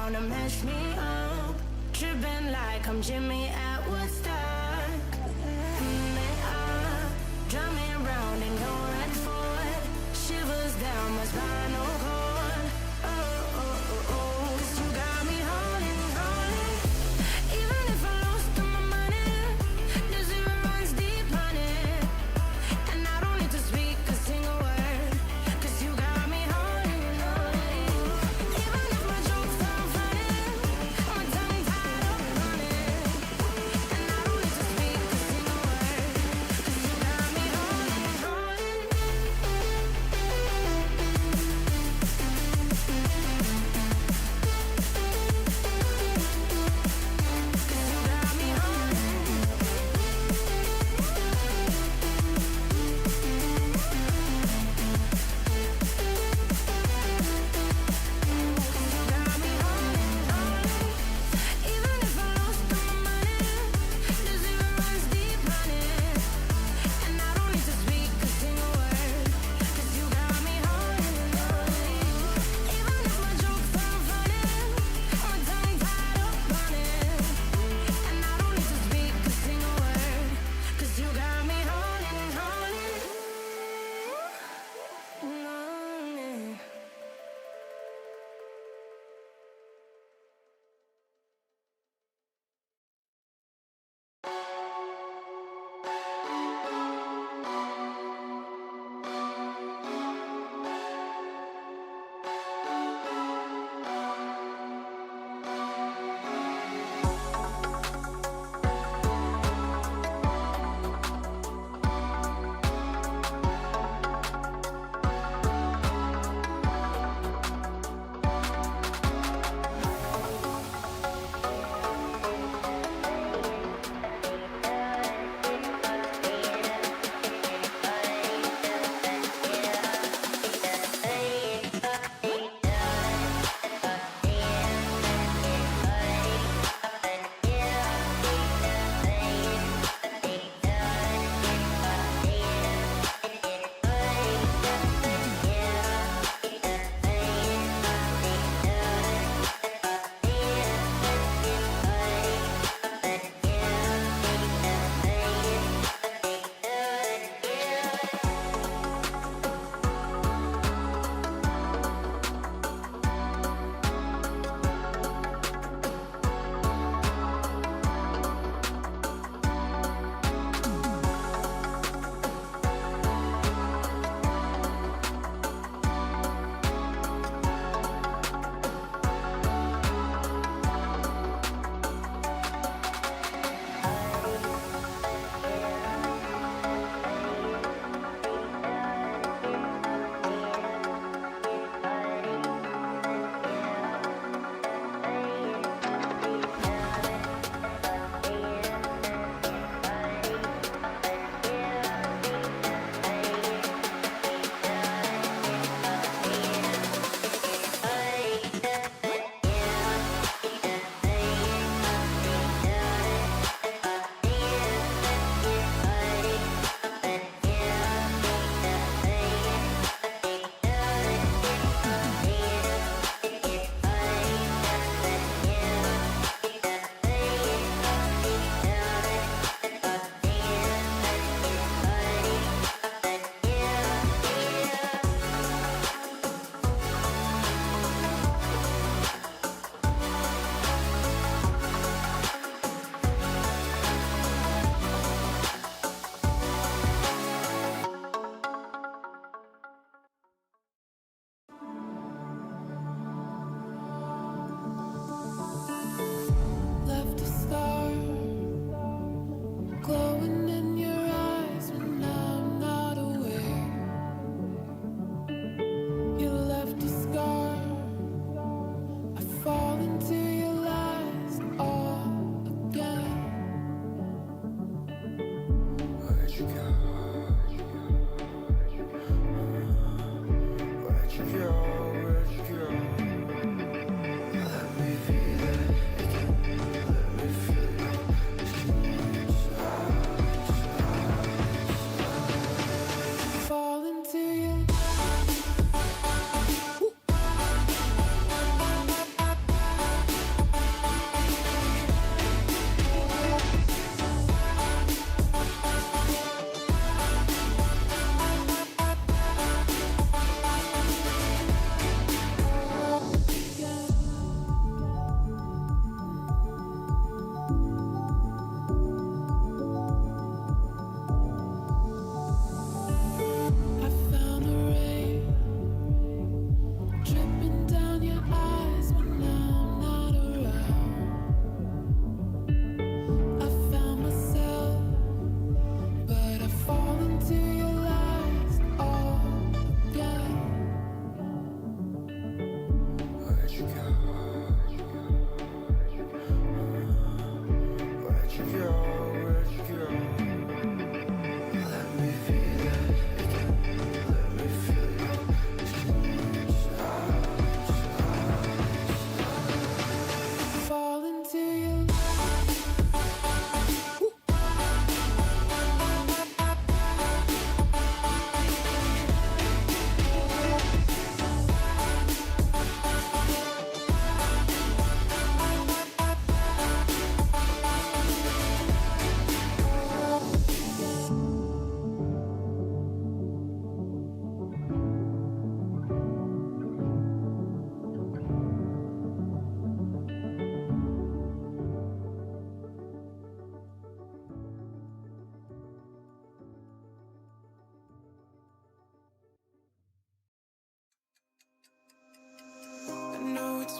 S1: around and mess me up. Tripping like I'm Jimmy at Woodstock. They are drumming round and going forward. Shivers down my spinal cord. Oh, oh, oh, oh. 'Cause you got me holding, holding. Even if I lost all my money, the zero runs deep on it. And I don't need to speak a single word. 'Cause you got me holding, holding. Even if my jokes sound funny, my tongue tied up on it. And I don't need to speak a single word. 'Cause you got me holding, holding.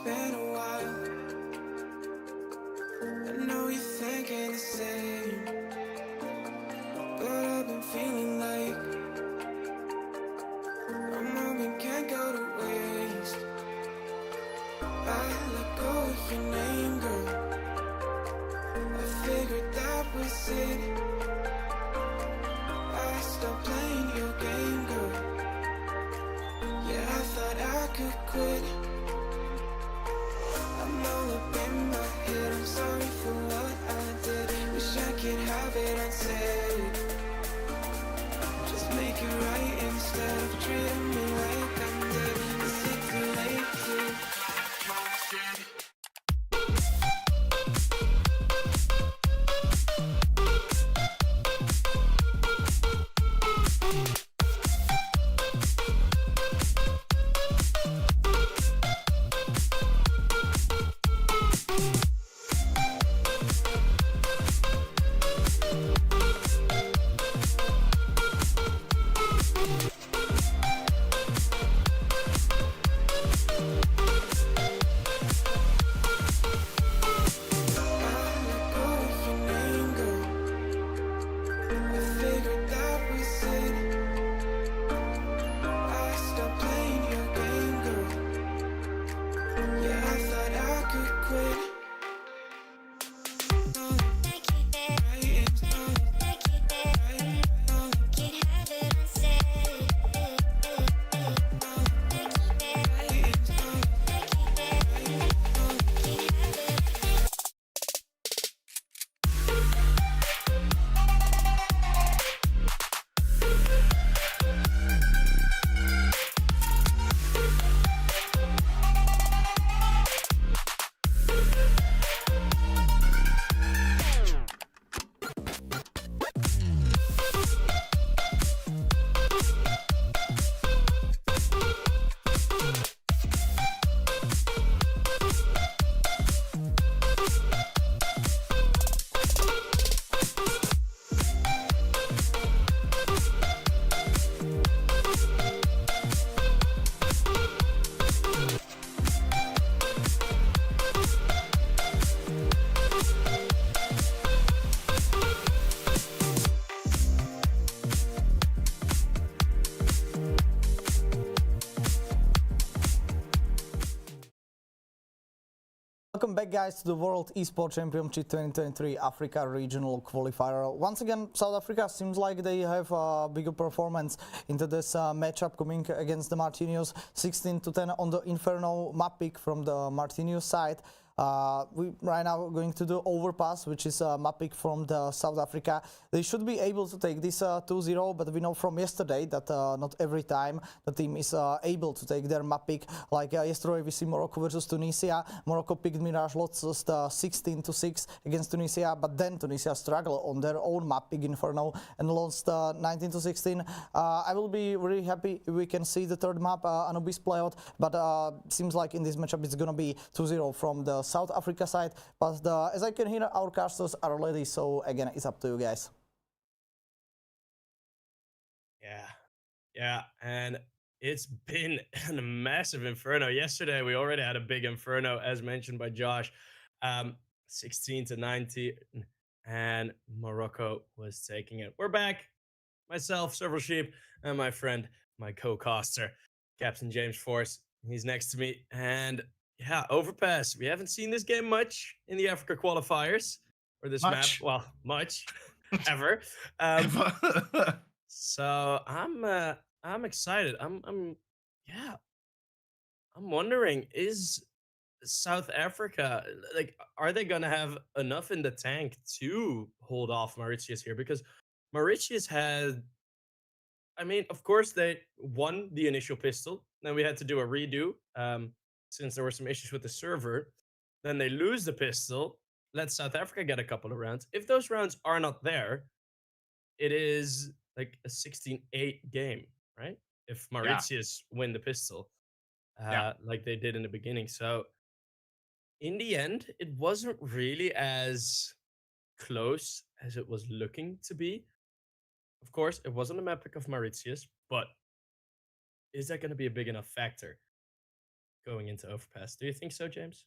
S4: been a while. I know you're thinking the same, but I've been feeling like a moment can't go to waste. I let go of your name, girl. I figured that was it. I stopped playing your game, girl. Yeah, I thought I could quit. I'm all up in my head, I'm sorry for what I did. Wish I could have it unsaid. Just make it right instead of treating me like I'm dead. Is it too late to
S5: Welcome back, guys, to the World Esports Championship 2023 Africa Regional Qualifier. Once again, South Africa seems like they have a bigger performance into this matchup coming against the Martinius. 16-10 on the Inferno map pick from the Martinius side. We right now going to do Overpass, which is a map pick from the South Africa. They should be able to take this 2-0, but we know from yesterday that not every time the team is able to take their map pick. Like yesterday we see Morocco versus Tunisia. Morocco picked Mirage, lost 16-6 against Tunisia, but then Tunisia struggled on their own map pick Inferno and lost 19-16. I will be really happy if we can see the third map, Anubis play out, but seems like in this matchup it's gonna be 2-0 from the South Africa side, but as I can hear, our casters are ready, so again, it's up to you guys.
S7: Yeah, and it's been a massive Inferno. Yesterday, we already had a big Inferno, as mentioned by Josh, 16-19, and Morocco was taking it. We're back, myself, Several Sheep, and my friend, my co-caster, Captain James Force. He's next to me, and yeah, Overpass. We haven't seen this game much in the Africa qualifiers or this map. Well, much ever. So I'm excited. I'm wondering, is South Africa, like, are they gonna have enough in the tank to hold off Mauritius here? Because Mauritius had, I mean, of course they won the initial pistol. Then we had to do a redo. Since there were some issues with the server, then they lose the pistol, let South Africa get a couple of rounds. If those rounds are not there, it is like a 16-8 game, right? If Mauritius win the pistol, like they did in the beginning. So in the end, it wasn't really as close as it was looking to be. Of course, it wasn't a map pick of Mauritius, but is that going to be a big enough factor? going into Overpass. Do you think so, James?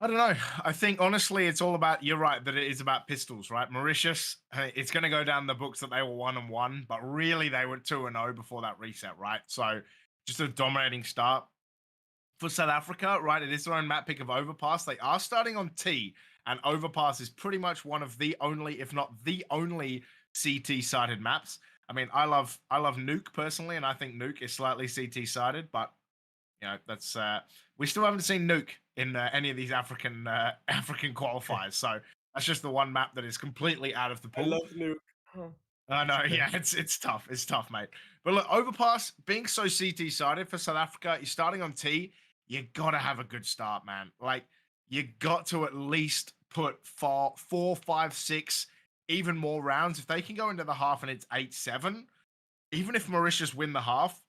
S6: I don't know. I think honestly, it's all about. You're right that it is about pistols, right? Mauritius, it's going to go down the books that they were 1-1, but really they were 2-0 before that reset, right? So just a dominating start for South Africa, right? It is their own map pick of Overpass. They are starting on T, and Overpass is pretty much one of the only, if not the only, CT sided maps. I mean, I love Nuke personally, and I think Nuke is slightly CT sided, but you know, that's we still haven't seen Nuke in any of these African qualifiers. So that's just the one map that is completely out of the pool.
S7: I love Nuke. Huh.
S6: I know, yeah, it's tough. It's tough, mate. But look, Overpass being so CT sided for South Africa, you're starting on T. You gotta have a good start, man. Like you got to at least put 4, 5, 6, even more rounds. If they can go into the half and it's 8-7, even if Mauritius win the half,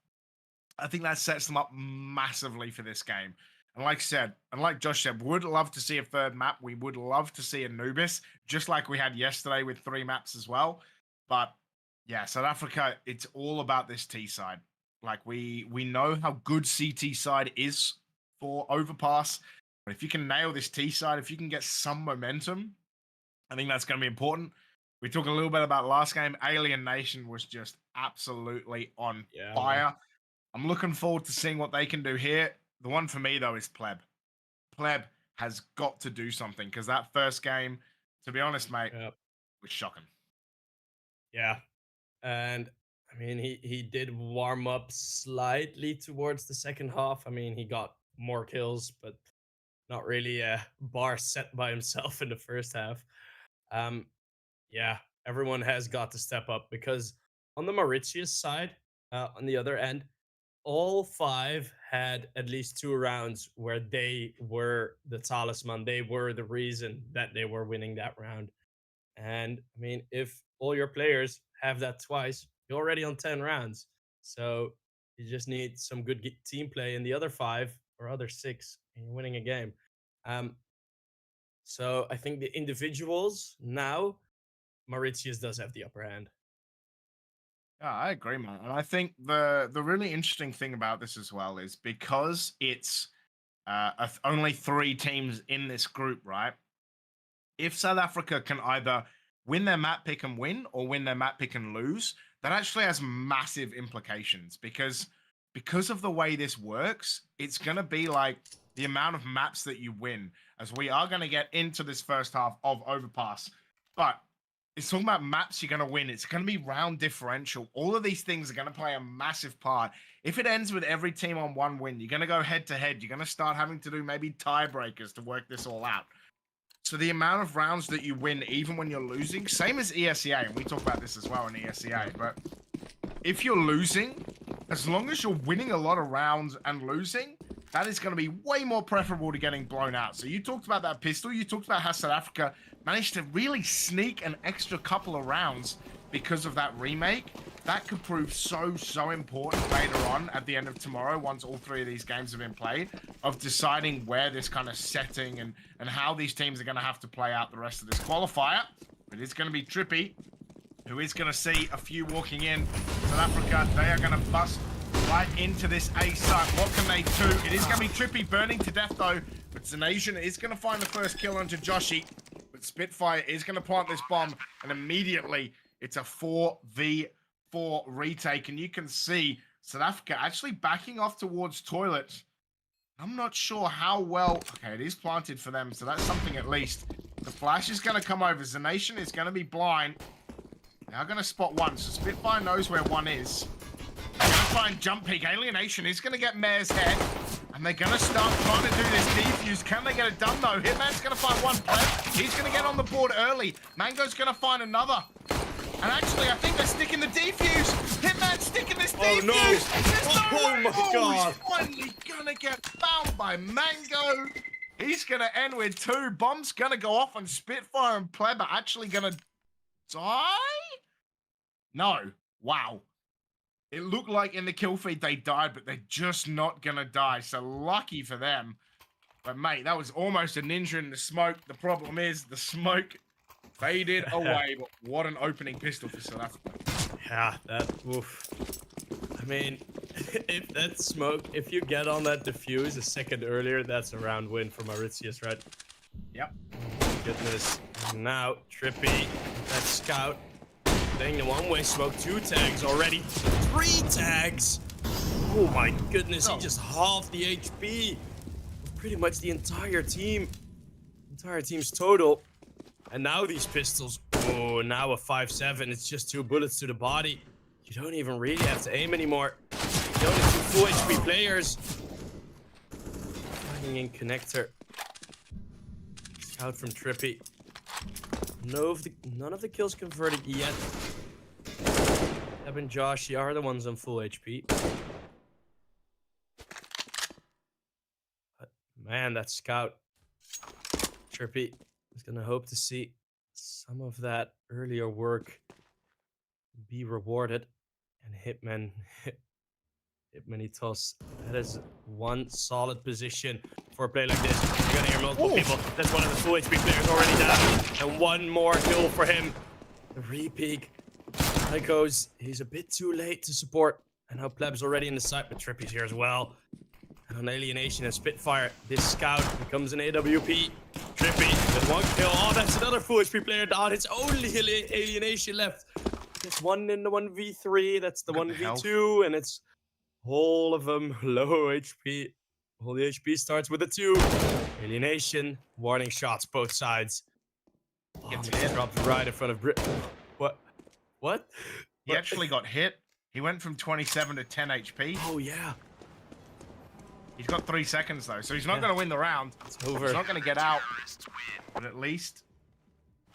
S6: I think that sets them up massively for this game. And like I said, and like Josh said, would love to see a third map. We would love to see Anubis, just like we had yesterday with 3 maps as well. But yeah, South Africa, it's all about this T side. Like we know how good CT side is for Overpass. But if you can nail this T side, if you can get some momentum, I think that's going to be important. We talked a little bit about last game. Alien Nation was just absolutely on fire. Man. I'm looking forward to seeing what they can do here. The one for me, though, is Pleb. Pleb has got to do something because that first game, to be honest, mate, was shocking.
S7: Yeah. And, I mean, he did warm up slightly towards the second half. I mean, he got more kills, but not really a bar set by himself in the first half. Yeah, everyone has got to step up because on the Mauritius side, on the other end, all 5 had at least 2 rounds where they were the talisman. They were the reason that they were winning that round. And I mean, if all your players have that twice, you're already on 10 rounds. So you just need some good team play in the other 5 or other 6, and you're winning a game. So I think the individuals now, Mauritius does have the upper hand.
S6: Yeah, I agree, man. And I think the really interesting thing about this as well is because it's only 3 teams in this group, right? If South Africa can either win their map pick and win or win their map pick and lose, that actually has massive implications because of the way this works, it's going to be like the amount of maps that you win, as we are going to get into this first half of Overpass. But it's talking about maps you're going to win. It's going to be round differential. All of these things are going to play a massive part. If it ends with every team on 1 win, you're going to go head to head. You're going to start having to do maybe tiebreakers to work this all out. So the amount of rounds that you win, even when you're losing, same as ESEA, and we talk about this as well in ESEA, but if you're losing, as long as you're winning a lot of rounds and losing, that is going to be way more preferable to getting blown out. So you talked about that pistol. You talked about how South Africa managed to really sneak an extra couple of rounds because of that remake. That could prove so important later on at the end of tomorrow, once all 3 of these games have been played, of deciding where this kind of setting and how these teams are going to have to play out the rest of this qualifier. It is going to be Trippy, who is going to see a few walking in. South Africa, they are going to bust right into this A site. What can they do? It is going to be Trippy burning to death, though. But Zanasian is going to find the first kill onto Joshi. But Spitfire is going to plant this bomb. And immediately, it's a 4v4 retake. And you can see South Africa actually backing off towards toilet. I'm not sure how well... Okay, it is planted for them. So that's something at least. The flash is going to come over. Zanasian is going to be blind. Now going to spot 1. So Spitfire knows where 1 is. They're going to try and jump peek. Alienation is going to get Mare's head. And they're going to start trying to do this defuse. Can they get it done, though? Hitman's going to find 1 play. He's going to get on the board early. Mango's going to find another. And actually, I think they're sticking the defuse. Hitman's sticking this defuse.
S7: Oh, no. My God.
S6: He's finally going to get found by Mango. He's going to end with 2. Bomb's going to go off on Spitfire, and Pleb are actually going to die? No. Wow. It looked like in the kill feed they died, but they're just not going to die. So lucky for them. But, mate, that was almost a ninja in the smoke. The problem is the smoke faded away. But what an opening pistol for South Africa.
S7: Yeah, that... Oof. I mean, if that smoke, if you get on that defuse a second earlier, that's a round win for Mauritius, right?
S6: Yep.
S7: Goodness. And now, Trippy, that scout, getting the one-way smoke. 2 tags already. 3 tags! Oh my goodness, he just halved the HP. Pretty much the entire team. Entire team's total. And now these pistols. Oh, now a 5.7. It's just 2 bullets to the body. You don't even really have to aim anymore. You only 2 full HP players. Finding in connector. Scout from Trippy. None of the kills converted yet. Eb and Joshi are the ones on full HP. But man, that scout. Trippy is gonna hope to see some of that earlier work be rewarded. And Hitman toss. That is one solid position for a play like this. You're gonna hear multiple people. That's one of the full HP players already down. And one more kill for him. The re-peek. Tycho's, he's a bit too late to support. And now Pleb's already in the site, but Trippy's here as well. And on Alienation and Spitfire, this scout becomes an AWP. Trippy with 1 kill. Oh, that's another full HP player down. It's only Alienation left. There's one in the 1v3, that's the 1v2, and it's all of them low HP. All the HP starts with a 2. Alienation, warning shots both sides. Gets hit. Dropped right in front of Brit. What?
S6: He actually got hit. He went from 27 to 10 HP.
S7: Oh, yeah.
S6: He's got 3 seconds, though, so he's not going to win the round.
S7: It's over.
S6: He's not going to get out. But at least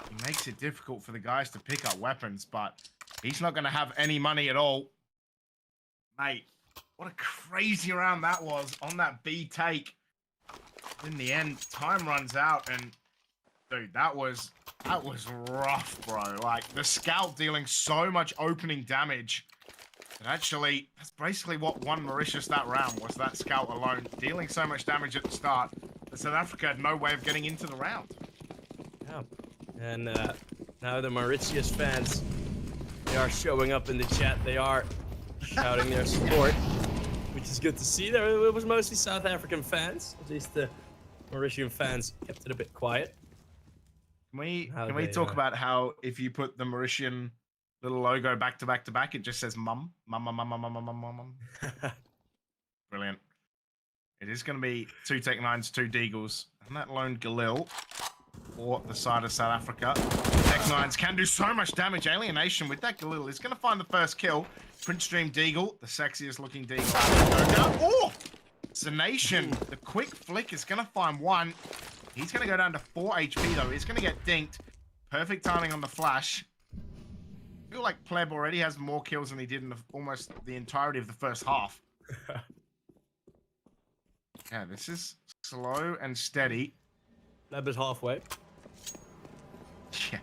S6: he makes it difficult for the guys to pick up weapons, but he's not going to have any money at all. Mate, what a crazy round that was on that B take. In the end, time runs out, and dude, that was rough, bro. Like, the scout dealing so much opening damage. And actually, that's basically what won Mauritius that round, was that scout alone, dealing so much damage at the start that South Africa had no way of getting into the round.
S7: Yeah. And now the Mauritius fans, they are showing up in the chat. They are shouting their support, which is good to see. It was mostly South African fans. At least the Mauritian fans kept it a bit quiet.
S6: Can we talk about how if you put the Mauritian little logo back to back to back, it just says mum, mum, mum, mum, mum, mum, mum, mum, mum. Brilliant. It is going to be 2 Tech 9s, 2 Deagles, and that lone Galil for the side of South Africa. Tech 9s can do so much damage. Alienation with that Galil is going to find the first kill. Prince Dream Deagle, the sexiest looking Deagle. Oh! Zanation, the quick flick is going to find 1. He's going to go down to 4 HP though. He's going to get dinked. Perfect timing on the flash. I feel like Pleb already has more kills than he did in almost the entirety of the first half. Yeah, this is slow and steady.
S7: Pleb is halfway.
S6: Yeah.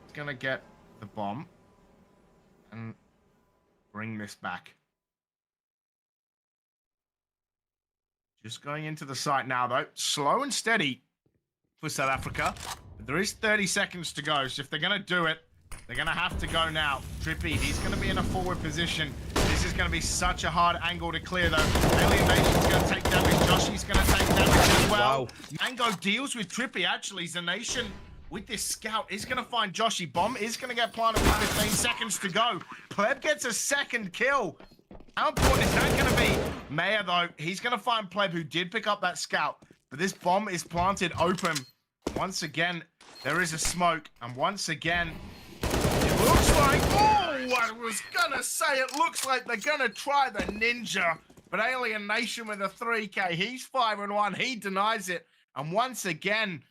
S6: He's going to get the bomb and bring this back. Just going into the site now, though. Slow and steady for South Africa. But there is 30 seconds to go, so if they're going to do it, they're going to have to go now. Trippy, he's going to be in a forward position. This is going to be such a hard angle to clear, though. Alienation's going to take damage. Joshy's going to take damage as well.
S7: Wow.
S6: Mango deals with Trippy, actually. Zanation with this scout is going to find Joshy. Bomb is going to get planted with 15 seconds to go. Pleb gets a second kill. How important is that going to be? Maya, though, he's going to find Pleb, who did pick up that scout. But this bomb is planted open. Once again, there is a smoke. And once again, it looks like... Oh, I was going to say it looks like they're going to try the ninja. But Alienation with a 3K. He's 5-1. He denies it. And once again,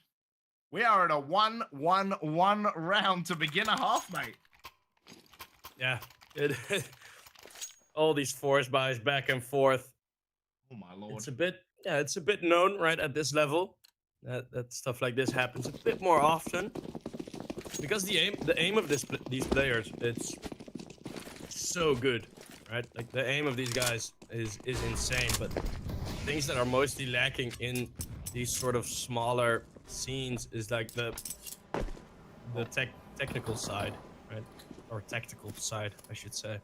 S6: we are at a 1-1-1 round to begin a half, mate.
S7: Yeah. All these force buys back and forth.
S6: Oh my lord.
S7: It's a bit known right at this level that stuff like this happens a bit more often. Because the aim of these players, it's so good, right? Like the aim of these guys is insane, but things that are mostly lacking in these sort of smaller scenes is like the technical side, right? Or tactical side, I should say.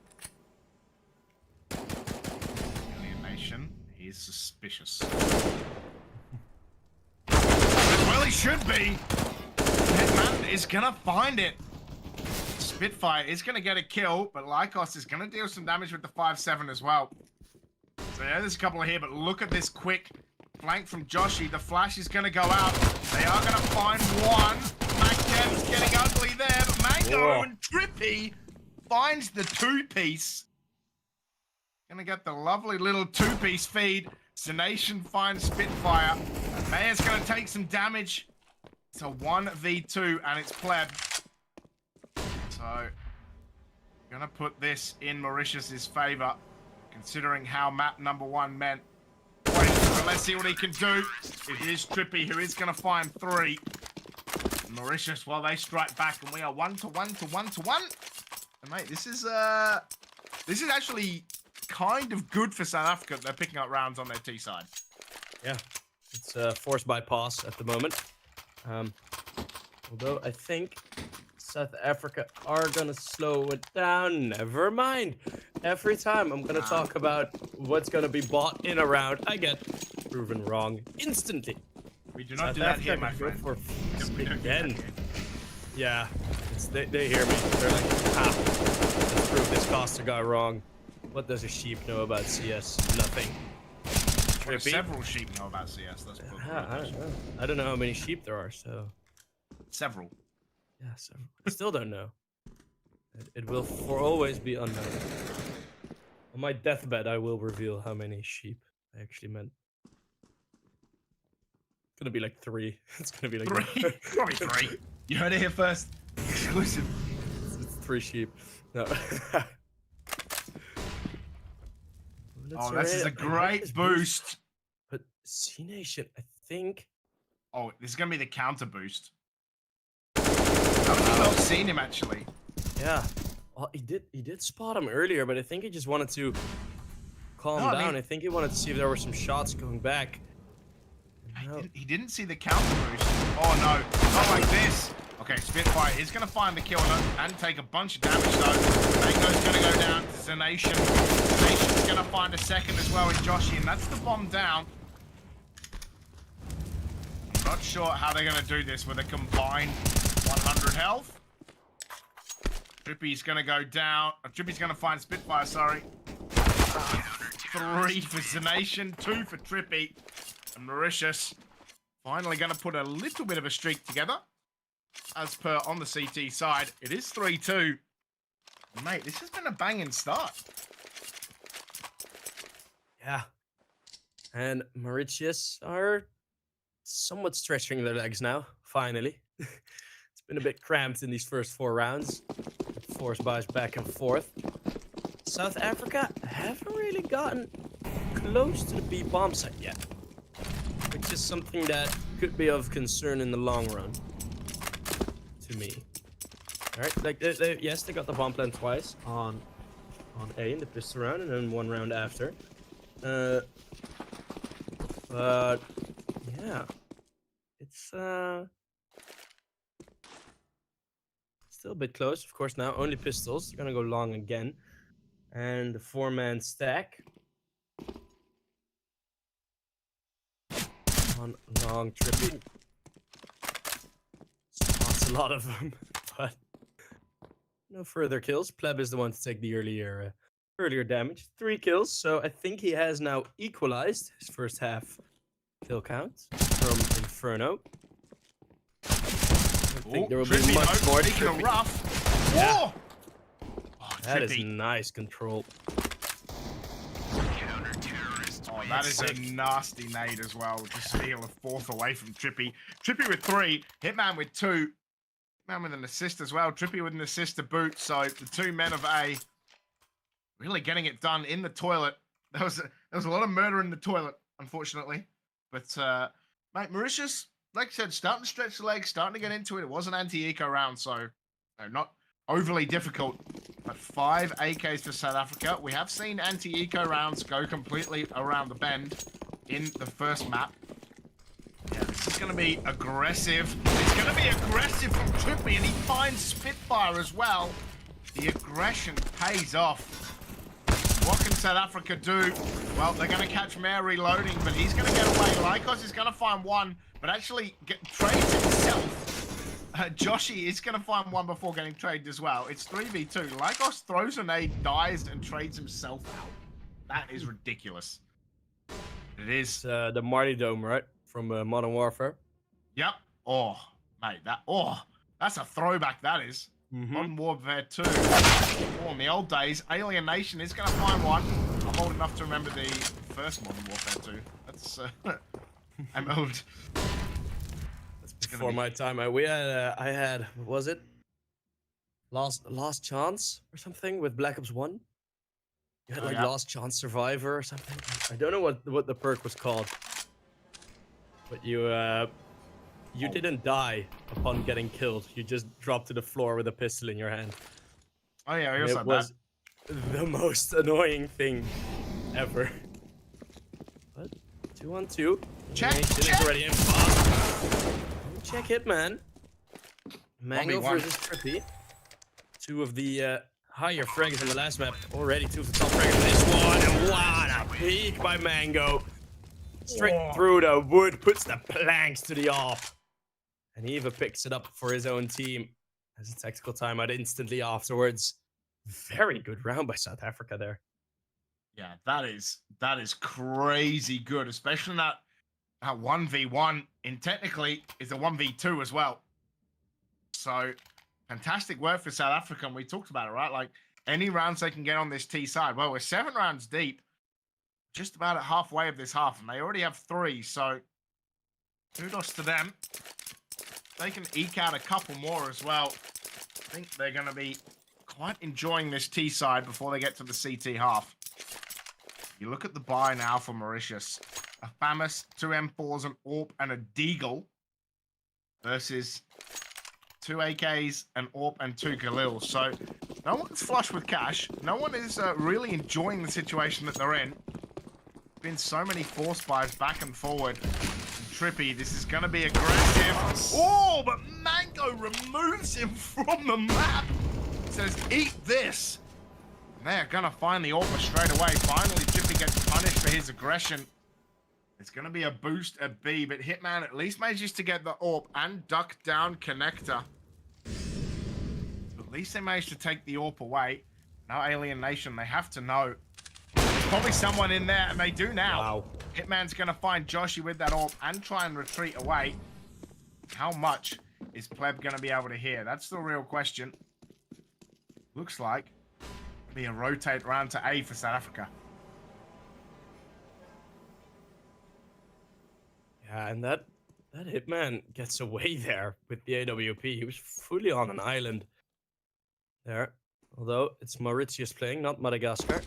S6: is suspicious. Well, he should be. Hitman is gonna find it. Spitfire is gonna get a kill, but Lycos is gonna deal some damage with the 5-7 as well. So yeah, there's a couple here, but look at this quick flank from Joshy. The flash is gonna go out. They are gonna find one. MacDev's getting ugly there, but Mango and Trippy finds the 2-piece. Gonna get the lovely little 2-piece feed. Zenation finds Spitfire. Mayer's gonna take some damage. It's a 1v2 and it's pleb. So, gonna put this in Mauritius's favor, considering how map number 1 meant. Wait, but let's see what he can do. It is Trippy who is gonna find 3. Mauritius, well, they strike back, and we are 1-1 to 1-1. And mate, this is actually kind of good for South Africa. They're picking up rounds on their T side.
S7: Yeah, it's forced by pause at the moment. Although I think South Africa are gonna slow it down. Never mind. Every time I'm gonna talk about what's gonna be bought in a round, I get proven wrong instantly.
S6: We do not
S7: South
S6: do that
S7: Africa
S6: here, my
S7: can go
S6: friend.
S7: for
S6: We don't do that
S7: again.
S6: here.
S7: Yeah, they hear me. They're like, let's prove this Costa guy wrong. What does a sheep know about CS? Nothing.
S6: Well, several sheep know about CS. Let's put
S7: I don't know. I don't know how many sheep there are, so.
S6: several.
S7: Yeah, so I still don't know. It will for always be unknown. On my deathbed, I will reveal how many sheep I actually meant. It's gonna be like 3. It's gonna be like
S6: 3. Probably 3. You heard it here first. Exclusive.
S7: It's 3 sheep. No.
S6: Oh, this is a great boost.
S7: But C-Nation, I think.
S6: Oh, this is gonna be the counter boost. I haven't well seen him actually.
S7: Yeah. Well, he did spot him earlier, but I think he just wanted to calm down. I think he wanted to see if there were some shots going back.
S6: He didn't see the counter boost. Oh no, not like this. Okay, Spitfire is gonna find the kill and take a bunch of damage though. Mango's gonna go down to Zenation. Zenation's gonna find a second as well with Joshy, and that's the bomb down. I'm not sure how they're gonna do this with a combined 100 health. Trippy's gonna go down. Trippy's gonna find Spitfire, sorry. 3 for Zenation, 2 for Trippy. And Mauritius finally gonna put a little bit of a streak together. As per on the CT side, it is 3-2. Mate, this has been a banging start.
S7: Yeah. And Mauritius are somewhat stretching their legs now, finally. It's been a bit cramped in these first 4 rounds. Force buys back and forth. South Africa haven't really gotten close to the B bomb site yet. Which is something that could be of concern in the long run. To me. Alright, like, yes, they got the bomb plant twice on A in the pistol round and then 1 round after. But yeah, it's still a bit close. Of course, now only pistols. They're gonna go long again, and the 4-man stack on long Trippy. Spots a lot of them, but no further kills. Pleb is the one to take the earlier damage. 3 kills, so I think he has now equalized his first half kill count from Inferno. I think there will be much more.
S6: Taking a rough.
S7: Yeah.
S6: Oh,
S7: That is
S6: Trippy.
S7: nice control.
S6: Oh, that is a nasty nade as well. To steal a 4th away from Trippy. Trippy with 3. Hitman with 2. Hitman with an assist as well. Trippy with an assist to boot. So the 2 men of A really getting it done in the toilet. There was a lot of murder in the toilet, unfortunately. But mate, Mauritius, like I said, starting to stretch the legs, starting to get into it. It was an anti-eco round, so not overly difficult. But 5 AKs for South Africa. We have seen anti-eco rounds go completely around the bend in the first map. Yeah, this is going to be aggressive. It's going to be aggressive from Trippy, and he finds Spitfire as well. The aggression pays off. What can South Africa do? Well, they're going to catch Mayor reloading, but he's going to get away. Lycos is going to find one, but actually trades himself. Joshi is going to find one before getting traded as well. It's 3v2. Lycos throws a nade, dies, and trades himself out. That is ridiculous. It is.
S7: The Marty Dome, right? From Modern Warfare.
S6: Yep. Oh, mate, that's a throwback, that is. Modern Warfare 2. Oh, in the old days, Alien Nation is going to find one. I'm old enough to remember the first Modern Warfare 2. That's, I'm old.
S7: That's before my time. We had, I had, what was it? Last Chance or something with Black Ops 1? You had like Last Chance Survivor or something. I don't know what the perk was called. But you didn't die upon getting killed. You just dropped to the floor with a pistol in your hand.
S6: Oh yeah,
S7: it was the most annoying thing ever. What? 2-on-2.
S6: Check.
S7: Is already in fast. Check it, man. Mango versus Trippy. Two of the higher fraggers in the last map. Already two of the top fraggers in this one. And what a peek by Mango. Straight through the wood, puts the planks to the off. And he even picks it up for his own team. As a tactical timeout instantly afterwards. Very good round by South Africa there.
S6: Yeah, that is crazy good, especially in that 1v1. In technically, is a 1v2 as well. So, fantastic work for South Africa. And we talked about it, right? Like, any rounds they can get on this T side. Well, we're 7 rounds deep. Just about at halfway of this half. And they already have 3. So, kudos to them. They can eke out a couple more as well. I think they're going to be quite enjoying this T side before they get to the CT half. You look at the buy now for Mauritius. A FAMAS, 2 M4s, an AWP, and a Deagle versus 2 AKs, an AWP, and 2 Galils. So no one's flush with cash. No one is really enjoying the situation that they're in. Been so many force buys back and forward. Trippy, this is going to be aggressive. Oh, but Mango removes him from the map. Says, eat this. And they're going to find the AWP straight away. Finally, Trippy gets punished for his aggression. It's going to be a boost at B, but Hitman at least manages to get the AWP and duck down connector. At least they managed to take the AWP away. Now Alien Nation, they have to know. There's probably someone in there, and they do now.
S7: Wow.
S6: Hitman's going to find Joshi with that AWP and try and retreat away. How much is Pleb going to be able to hear? That's the real question. Looks like it'll be a rotate round to A for South Africa.
S7: Yeah, and that Hitman gets away there with the AWP. He was fully on an island there. Although it's Mauritius playing, not Madagascar.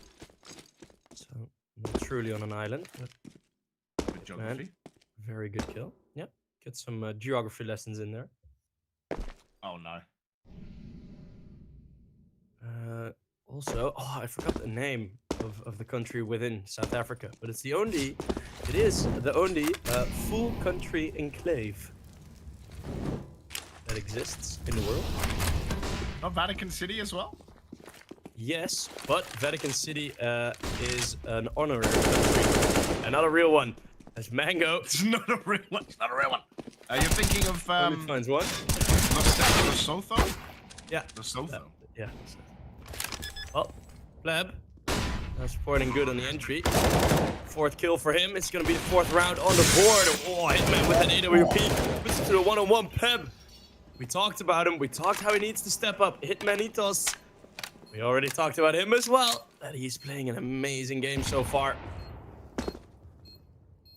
S7: So not truly on an island. But
S6: Good geography.
S7: very good kill. Yep. Get some geography lessons in there.
S6: Oh no.
S7: Also, I forgot the name of the country within South Africa, but it is the only full country enclave that exists in the world.
S6: Not Vatican City as well?
S7: Yes, but Vatican City is an honorary country, and not a real one. As Mango.
S6: It's not a real one. It's not a real one. You're thinking of
S7: finds one.
S6: Lesotho?
S7: Yeah.
S6: Lesotho.
S7: Yeah. Well, Pleb. Supporting good on the entry. 4th kill for him. It's going to be the 4th round on the board. Oh, Hitman with an AWP. Puts it to a 1-on-1 Pleb. We talked about him. We talked how he needs to step up. Hitmanitos. We already talked about him as well. That he's playing an amazing game so far.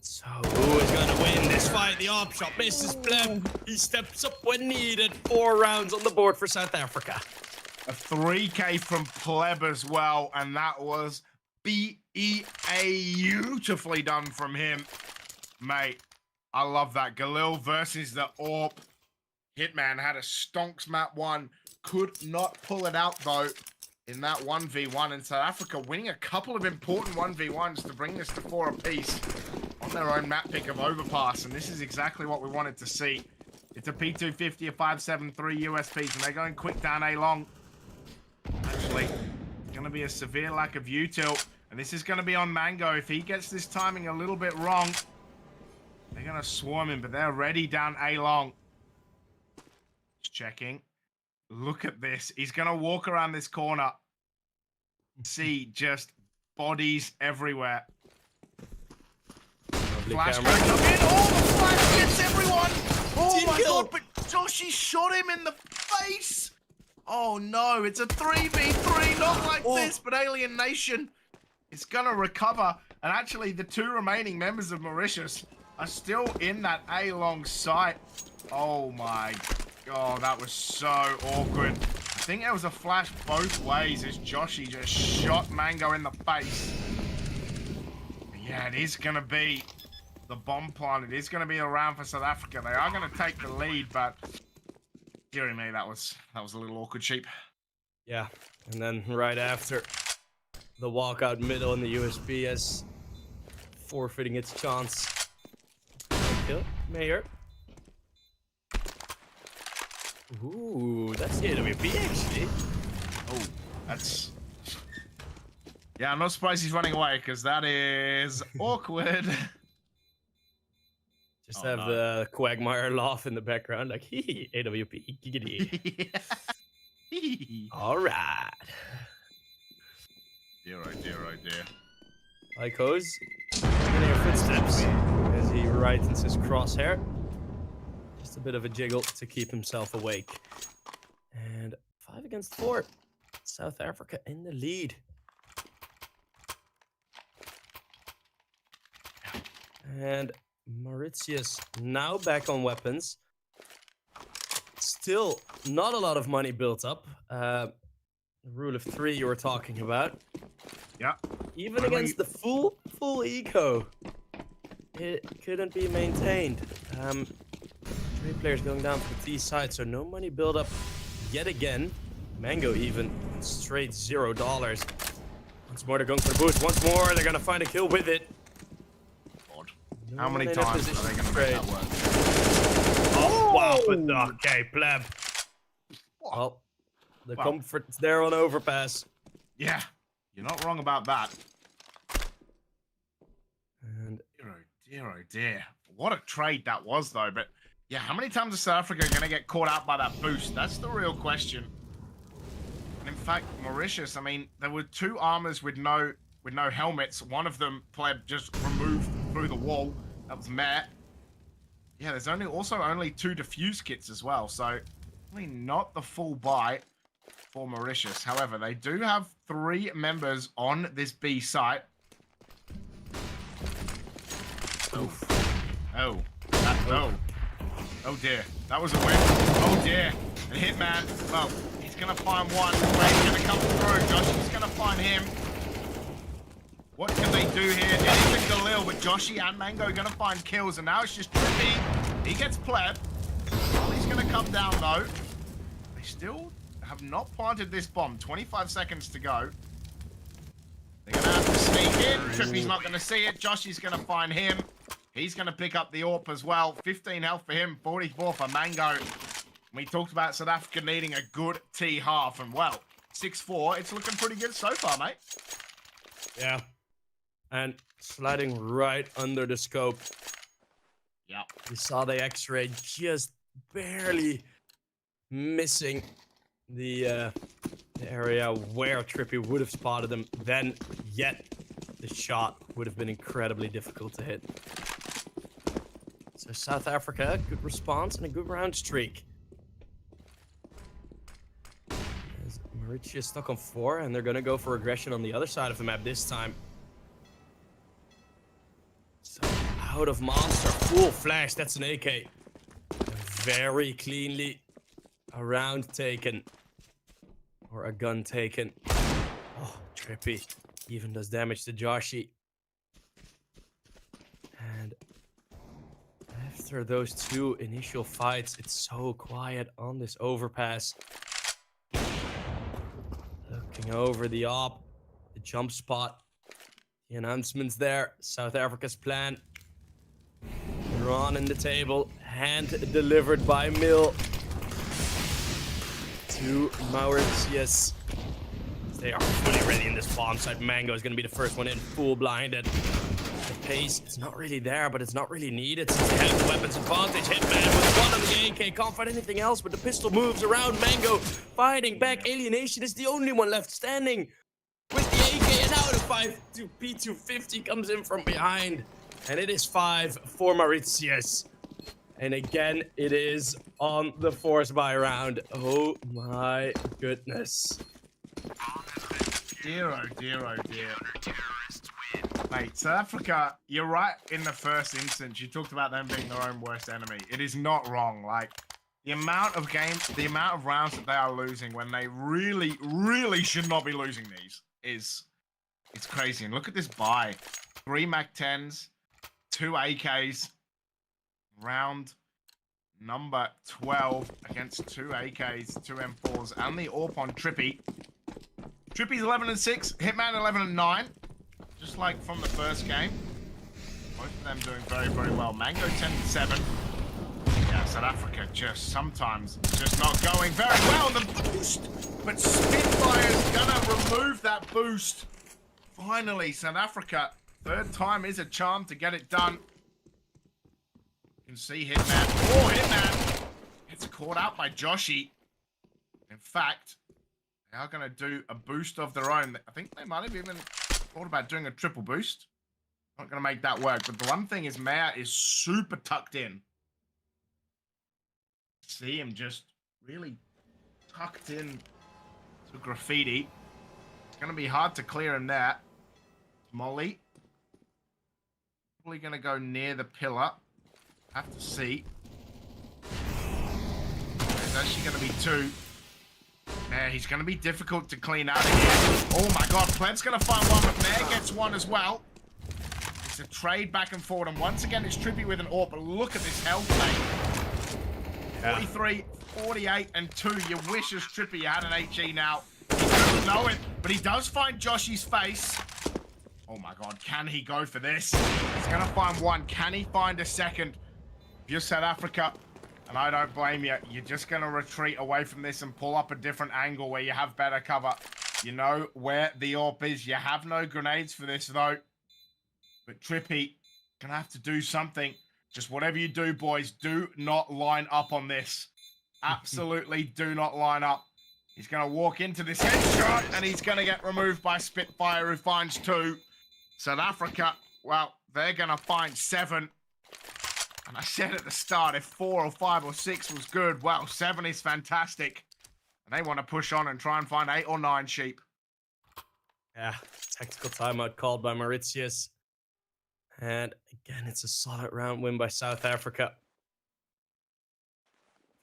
S7: So, who is going to win this fight? The op shot misses Pleb. He steps up when needed. 4 rounds on the board for South Africa.
S6: A 3K from Pleb as well, and that was beautifully done from him. Mate, I love that. Galil versus the AWP. Hitman had a stonks map 1. Could not pull it out, though, in that 1v1. And South Africa winning a couple of important 1v1s to bring this to 4 apiece on their own map pick of Overpass. And this is exactly what we wanted to see. It's a P250, a 5.73 USPs, and they're going quick down A long. Actually, going going to be a severe lack of U-tilt. And this is going to be on Mango. If he gets this timing a little bit wrong, they're going to swarm him, but they're ready down A-long. Just checking. Look at this. He's going to walk around this corner. See just bodies everywhere. Flash
S7: camera.
S6: going to come in. Oh, the flash hits everyone. Oh
S7: Team
S6: my
S7: kill.
S6: God, but Joshy shot him in the face. Oh no, it's a 3v3, not like this, but Alien Nation is going to recover. And actually, the two remaining members of Mauritius are still in that A-long site. Oh my God, that was so awkward. I think there was a flash both ways as Joshy just shot Mango in the face. Yeah, it is going to be the bomb plant. It is going to be a round for South Africa. They are going to take the lead, but dearie me, that was a little awkward, Sheep.
S7: Yeah, and then right after, the walkout middle in the USB is forfeiting its chance. Kill, Mayor. Ooh, that's the AWP actually.
S6: Oh, that's... Yeah, I'm not surprised he's running away, because that is awkward.
S7: Just have the Quagmire laugh in the background, like, hee, AWP, giggity. All right.
S6: Dear, oh dear, oh dear.
S7: Lycos, in your footsteps as he rightens his crosshair. Just a bit of a jiggle to keep himself awake. And 5 against 4. South Africa in the lead. And Mauritius now back on weapons. Still not a lot of money built up. The rule of 3 you were talking about.
S6: Yeah.
S7: Even against the full eco, it couldn't be maintained. 3 players going down for the T side, so no money build up yet again. Mango even straight $0. Once more they're going for the boost. Once more they're gonna find a kill with it.
S6: How many times are they going to make that work?
S7: Oh, wow, but okay, pleb. Well, the comfort's there on Overpass.
S6: Yeah, you're not wrong about that.
S7: And
S6: Dear, oh dear. What a trade that was, though. But yeah, how many times is South Africa going to get caught out by that boost? That's the real question. And in fact, Mauritius, I mean, there were 2 armors with no helmets. One of them, pleb, just removed through the wall. That was Matt. Yeah, there's only 2 defuse kits as well, so really not the full buy for Mauritius. However, they do have 3 members on this B site. Oh dear, that was a win. Oh dear, and Hitman, well, he's gonna find one. He's gonna come through. Joshy's gonna find him. What can they do here? It is a Galil, but Joshy and Mango are gonna find kills, and now it's just Trippy. He gets pleb. He's gonna come down though. They still have not planted this bomb. 25 seconds to go. They're gonna have to sneak in. Trippy's not gonna see it. Joshy's gonna find him. He's gonna pick up the AWP as well. 15 health for him, 44 for Mango. We talked about South Africa needing a good T half, and well, 6-4. It's looking pretty good so far, mate.
S7: yeah, and sliding right under the scope.
S6: Yeah.
S7: You saw the X-ray just barely missing the area where Trippy would have spotted him. Then, yet, the shot would have been incredibly difficult to hit. So South Africa, good response and a good round streak. As Mauritius stuck on 4, and they're going to go for aggression on the other side of the map this time. So out of monster, full flash, that's an AK. Very cleanly a round taken. Or a gun taken. Oh, Trippy even does damage to Joshy. And after those 2 initial fights, it's so quiet on this overpass. Looking over the op, the jump spot, the announcements there. South Africa's plan. Drawn in the table, hand delivered by Mill to Mauritius. They are fully ready in this bomb site. Mango is going to be the first one in, full blinded. The pace, it's not really there, but it's not really needed since they have the weapons advantage. Hitman with one on the AK, can't find anything else, but the pistol moves around. Mango fighting back. Alienation is the only one left standing with the AK, and now the P250 comes in from behind. And it is 5 for Mauritius. And again, it is on the force buy round. Oh my goodness.
S6: Dear, oh dear, oh dear. Mate, South Africa, you're right in the first instance. You talked about them being their own worst enemy. It is not wrong. Like, the amount of rounds that they are losing when they really, really should not be losing these it's crazy. And look at this buy. 3 MAC-10s, 2 AKs, round number 12 against 2 AKs, 2 M4s, and the AWP on Trippy. Trippy's 11-6, Hitman 11-9. Just like from the first game. Both of them doing very, very well. Mango 10-7. Yeah, South Africa just sometimes just not going very well. The boost! But Spitfire's gonna remove that boost. Finally, South Africa. Third time is a charm to get it done. You can see Hitman. Oh, Hitman! Gets caught out by Joshi. In fact, they are going to do a boost of their own. I think they might have even thought about doing a triple boost. Not going to make that work. But the one thing is Maya is super tucked in. See him just really tucked in to graffiti. It's going to be hard to clear him there. Molly. Probably going to go near the pillar. Have to see. There's actually going to be 2. Yeah, he's going to be difficult to clean out again. Oh my god, Pleb's going to find one, but Mayor gets one as well. It's a trade back and forward, and once again it's Trippy with an AWP, but look at this health rate. Yeah. 43, 48, and 2. You wish as Trippy you had an HE now. He doesn't know it, but he does find Joshy's face. Oh my god, can he go for this? He's going to find one. Can he find a second? If you're South Africa, and I don't blame you, you're just going to retreat away from this and pull up a different angle where you have better cover. You know where the AWP is. You have no grenades for this, though. But Trippy, going to have to do something. Just whatever you do, boys, do not line up on this. Absolutely do not line up. He's going to walk into this headshot, and he's going to get removed by Spitfire, who finds 2. South Africa, well, they're going to find 7. And I said at the start, if 4 or 5 or 6 was good, well, 7 is fantastic. And they want to push on and try and find 8 or 9 sheep.
S7: Yeah, tactical timeout called by Mauritius. And again, it's a solid round win by South Africa.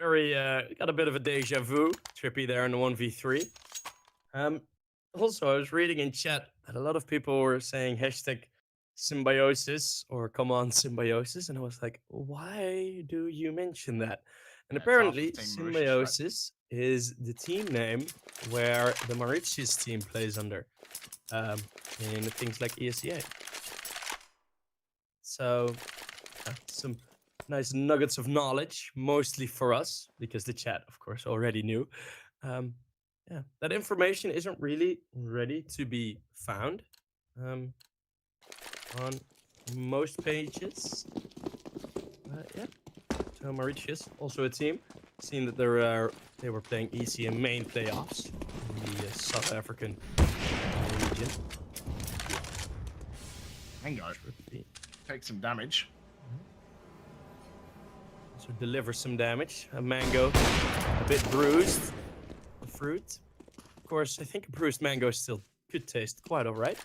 S7: Very, got a bit of a deja vu. Trippy there in the 1v3. Also, I was reading in chat that a lot of people were saying hashtag symbiosis or come on symbiosis, and I was like, why do you mention that? And apparently symbiosis is the team name where the Mauritius team plays under in things like ESEA. So some nice nuggets of knowledge, mostly for us, because the chat of course already knew. Yeah, that information isn't really ready to be found on most pages. Yeah, so Mauritius, also a team, seen that they were playing EC in main playoffs in the South African region.
S6: Hang on, take some damage.
S7: So deliver some damage. A mango, a bit bruised. The fruit, of course. I think a bruised mango still could taste quite alright.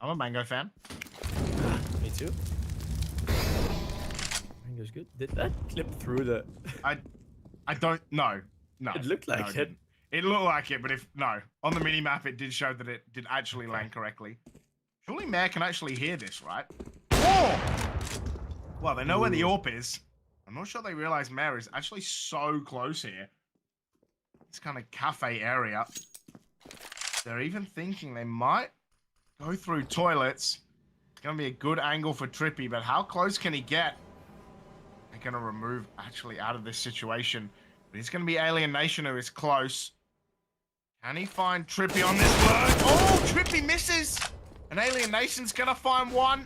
S6: I'm a mango fan.
S7: Me too. Mango's good. Did that clip through the?
S6: I don't know. No.
S7: It looked like
S6: no,
S7: it.
S6: It looked like it, but on the mini map it did show that it did actually land correctly. Surely Mare can actually hear this, right? Oh! Well, they know where the AWP is. I'm not sure they realize Mare is actually so close here. This kind of cafe area. They're even thinking they might go through toilets. It's going to be a good angle for Trippy, but how close can he get? They're going to remove actually out of this situation. But it's going to be Alienation who is close. Can he find Trippy on this bird? Oh, Trippy misses. And Alien Nation's gonna find one.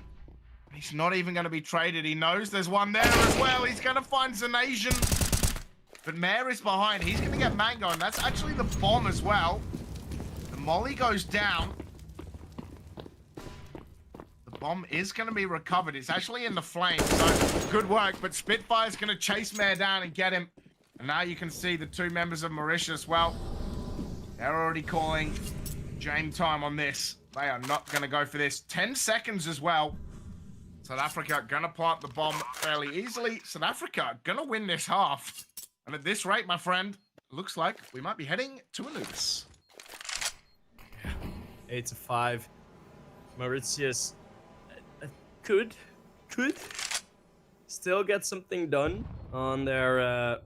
S6: He's not even gonna be traded. He knows there's one there as well. He's gonna find Zanasian. But Mare is behind. He's gonna get Mango, and that's actually the bomb as well. The molly goes down. The bomb is gonna be recovered. It's actually in the flames, so good work. But Spitfire's gonna chase Mare down and get him. And now you can see the two members of Mauritius. Well, they're already calling game time on this. They are not going to go for this. 10 seconds as well. South Africa going to plant the bomb fairly easily. South Africa going to win this half. And at this rate, my friend, looks like we might be heading to Anubis.
S7: 8-5. Mauritius could still get something done on their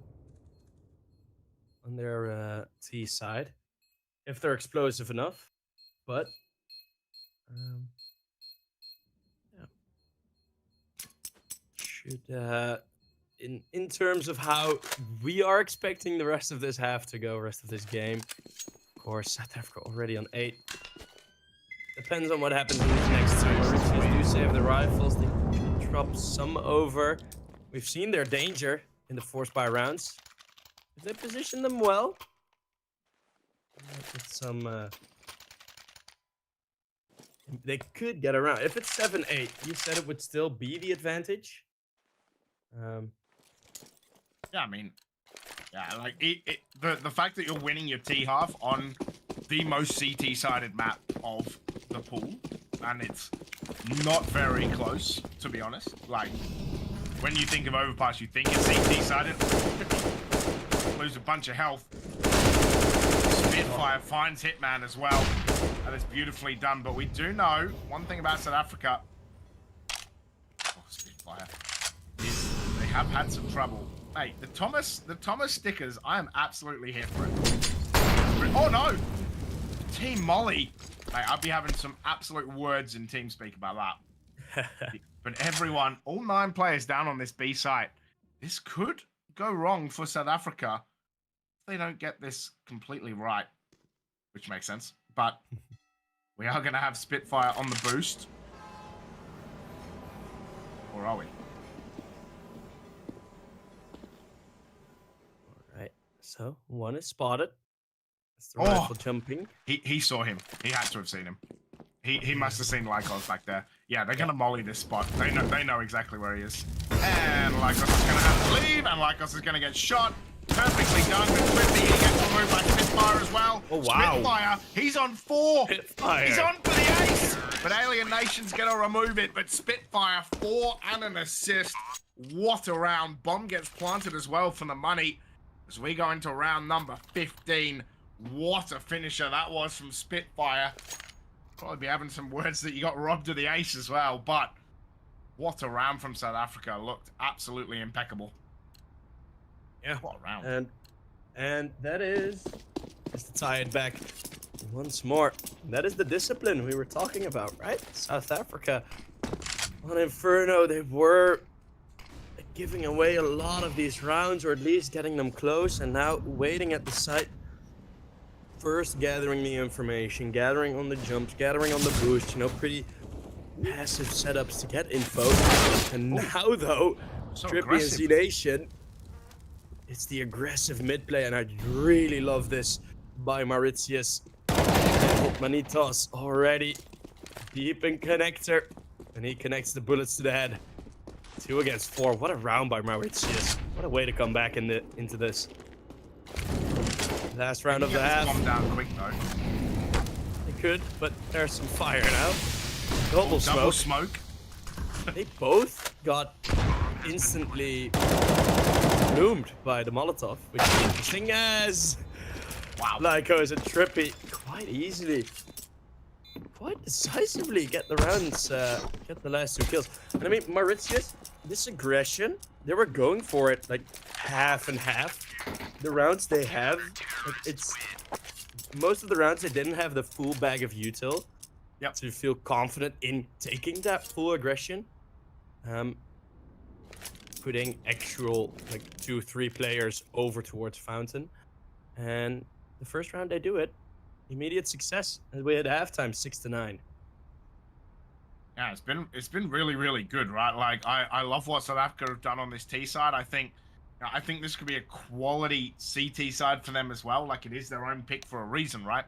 S7: T side if they're explosive enough, but yeah, should in terms of how we are expecting the rest of this half to go, rest of this game. Of course, South Africa already on 8. Depends on what happens in these next two. Mauritius do save the rifles. They drop some over. We've seen their danger in the force buy rounds. If they position them well, get some. They could get around. If it's 7-8, you said it would still be the advantage.
S6: Yeah, I mean, yeah, like the fact that you're winning your T half on the most CT-sided map of the pool, and it's not very close, to be honest. Like, when you think of Overpass, you think it's CT-sided. Lose a bunch of health. Spitfire finds Hitman as well. That is beautifully done, but we do know one thing about South Africa. Oh, Spitfire. Is they have had some trouble. Hey, the Thomas stickers, I am absolutely here for it. Oh no! Team Molly. Hey, I'll be having some absolute words in TeamSpeak about that. But everyone, all 9 players down on this B site, this could go wrong for South Africa if they don't get this completely right, which makes sense. But we are going to have Spitfire on the boost. Or are we?
S7: All right. So one is spotted. That's the rifle jumping.
S6: He saw him. He had to have seen him. He must have seen Lycos back there. Yeah, they're going to molly this spot. They know exactly where he is. And Lycos is going to have to leave, and Lycos is going to get shot. Perfectly done with Trippy. He gets removed by Spitfire as well.
S7: Oh, wow.
S6: Spitfire, he's on 4.
S7: Spitfire.
S6: He's on for the ace. But Alien Nation's going to remove it. But Spitfire, 4 and an assist. What a round. Bomb gets planted as well for the money. As we go into round number 15. What a finisher that was from Spitfire. Probably be having some words that you got robbed of the ace as well. But what a round from South Africa. Looked absolutely impeccable.
S7: Yeah.
S6: What a round.
S7: And that is, just to tie it back once more, that is the discipline we were talking about, right? South Africa on Inferno, they were giving away a lot of these rounds, or at least getting them close, and now waiting at the site. First gathering the information, gathering on the jumps, gathering on the boost, you know, pretty passive setups to get info. And now though,
S6: So
S7: Trippy and
S6: aggressive.
S7: Z-Nation, it's the aggressive mid play, and I really love this by Mauritius. Manitos already deep in connector, and he connects the bullets to the head. 2 against 4. What a round by Mauritius. What a way to come back into this. Last round of the half.
S6: Bomb down quick though.
S7: They could, but there's some fire now. Double
S6: Double
S7: smoke.
S6: smoke.
S7: They both got instantly bloomed by the Molotov, which is interesting as
S6: Wow.
S7: Lycos and Trippy quite easily, quite decisively get the rounds, get the last 2 kills. And I mean, Mauritius, this aggression, they were going for it like half and half. The rounds they have, like, it's most of the rounds they didn't have the full bag of util.
S6: Yep.
S7: To feel confident in taking that full aggression. Putting actual like 2-3 players over towards Fountain. And the first round they do it. immediate success. And we had halftime 6-9.
S6: Yeah, it's been really, really good, right? Like I love what South Africa have done on this T side. I think this could be a quality CT side for them as well. Like it is their own pick for a reason, right?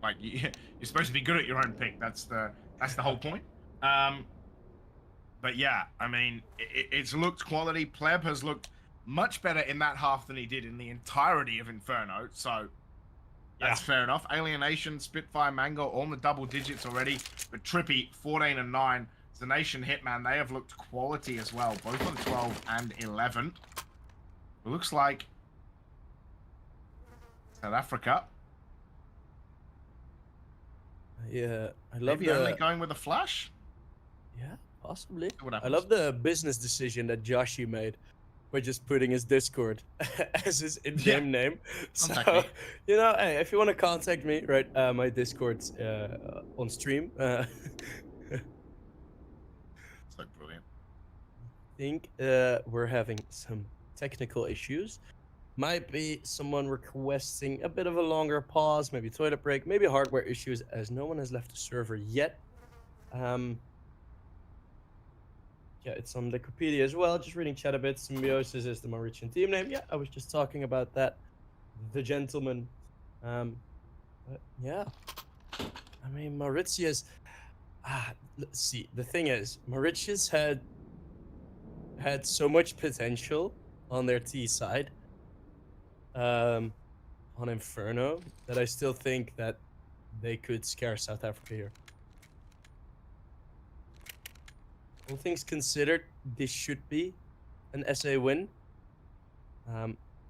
S6: Like you're supposed to be good at your own pick. That's the whole point. But yeah, I mean, it's looked quality. Pleb has looked much better in that half than he did in the entirety of Inferno. So that's fair enough. Alienation, Spitfire, Mango, all in the double digits already. But Trippy, 14 and 9. The Nation Hitman, they have looked quality as well, both on 12 and 11. It looks like South Africa.
S7: Yeah, I love
S6: Maybe only going with a flash.
S7: Yeah, possibly.
S6: What
S7: I
S6: happens?
S7: love the business decision that Joshi made by just putting his Discord as his in-game name.
S6: Contact
S7: So,
S6: me.
S7: you know, hey, if you want to contact me, right, my Discord's on stream.
S6: So brilliant.
S7: Think we're having some technical issues. Might be someone requesting a bit of a longer pause, maybe toilet break, maybe hardware issues, as no one has left the server yet. Yeah, it's on Wikipedia as well. Just reading chat a bit. Symbiosis is the Mauritian team name. Yeah, I was just talking about that. The gentleman. But yeah. I mean, Mauritius. Let's see. The thing is, Mauritius had so much potential on their T side. On Inferno, that I still think that they could scare South Africa here. All things considered, this should be an SA win.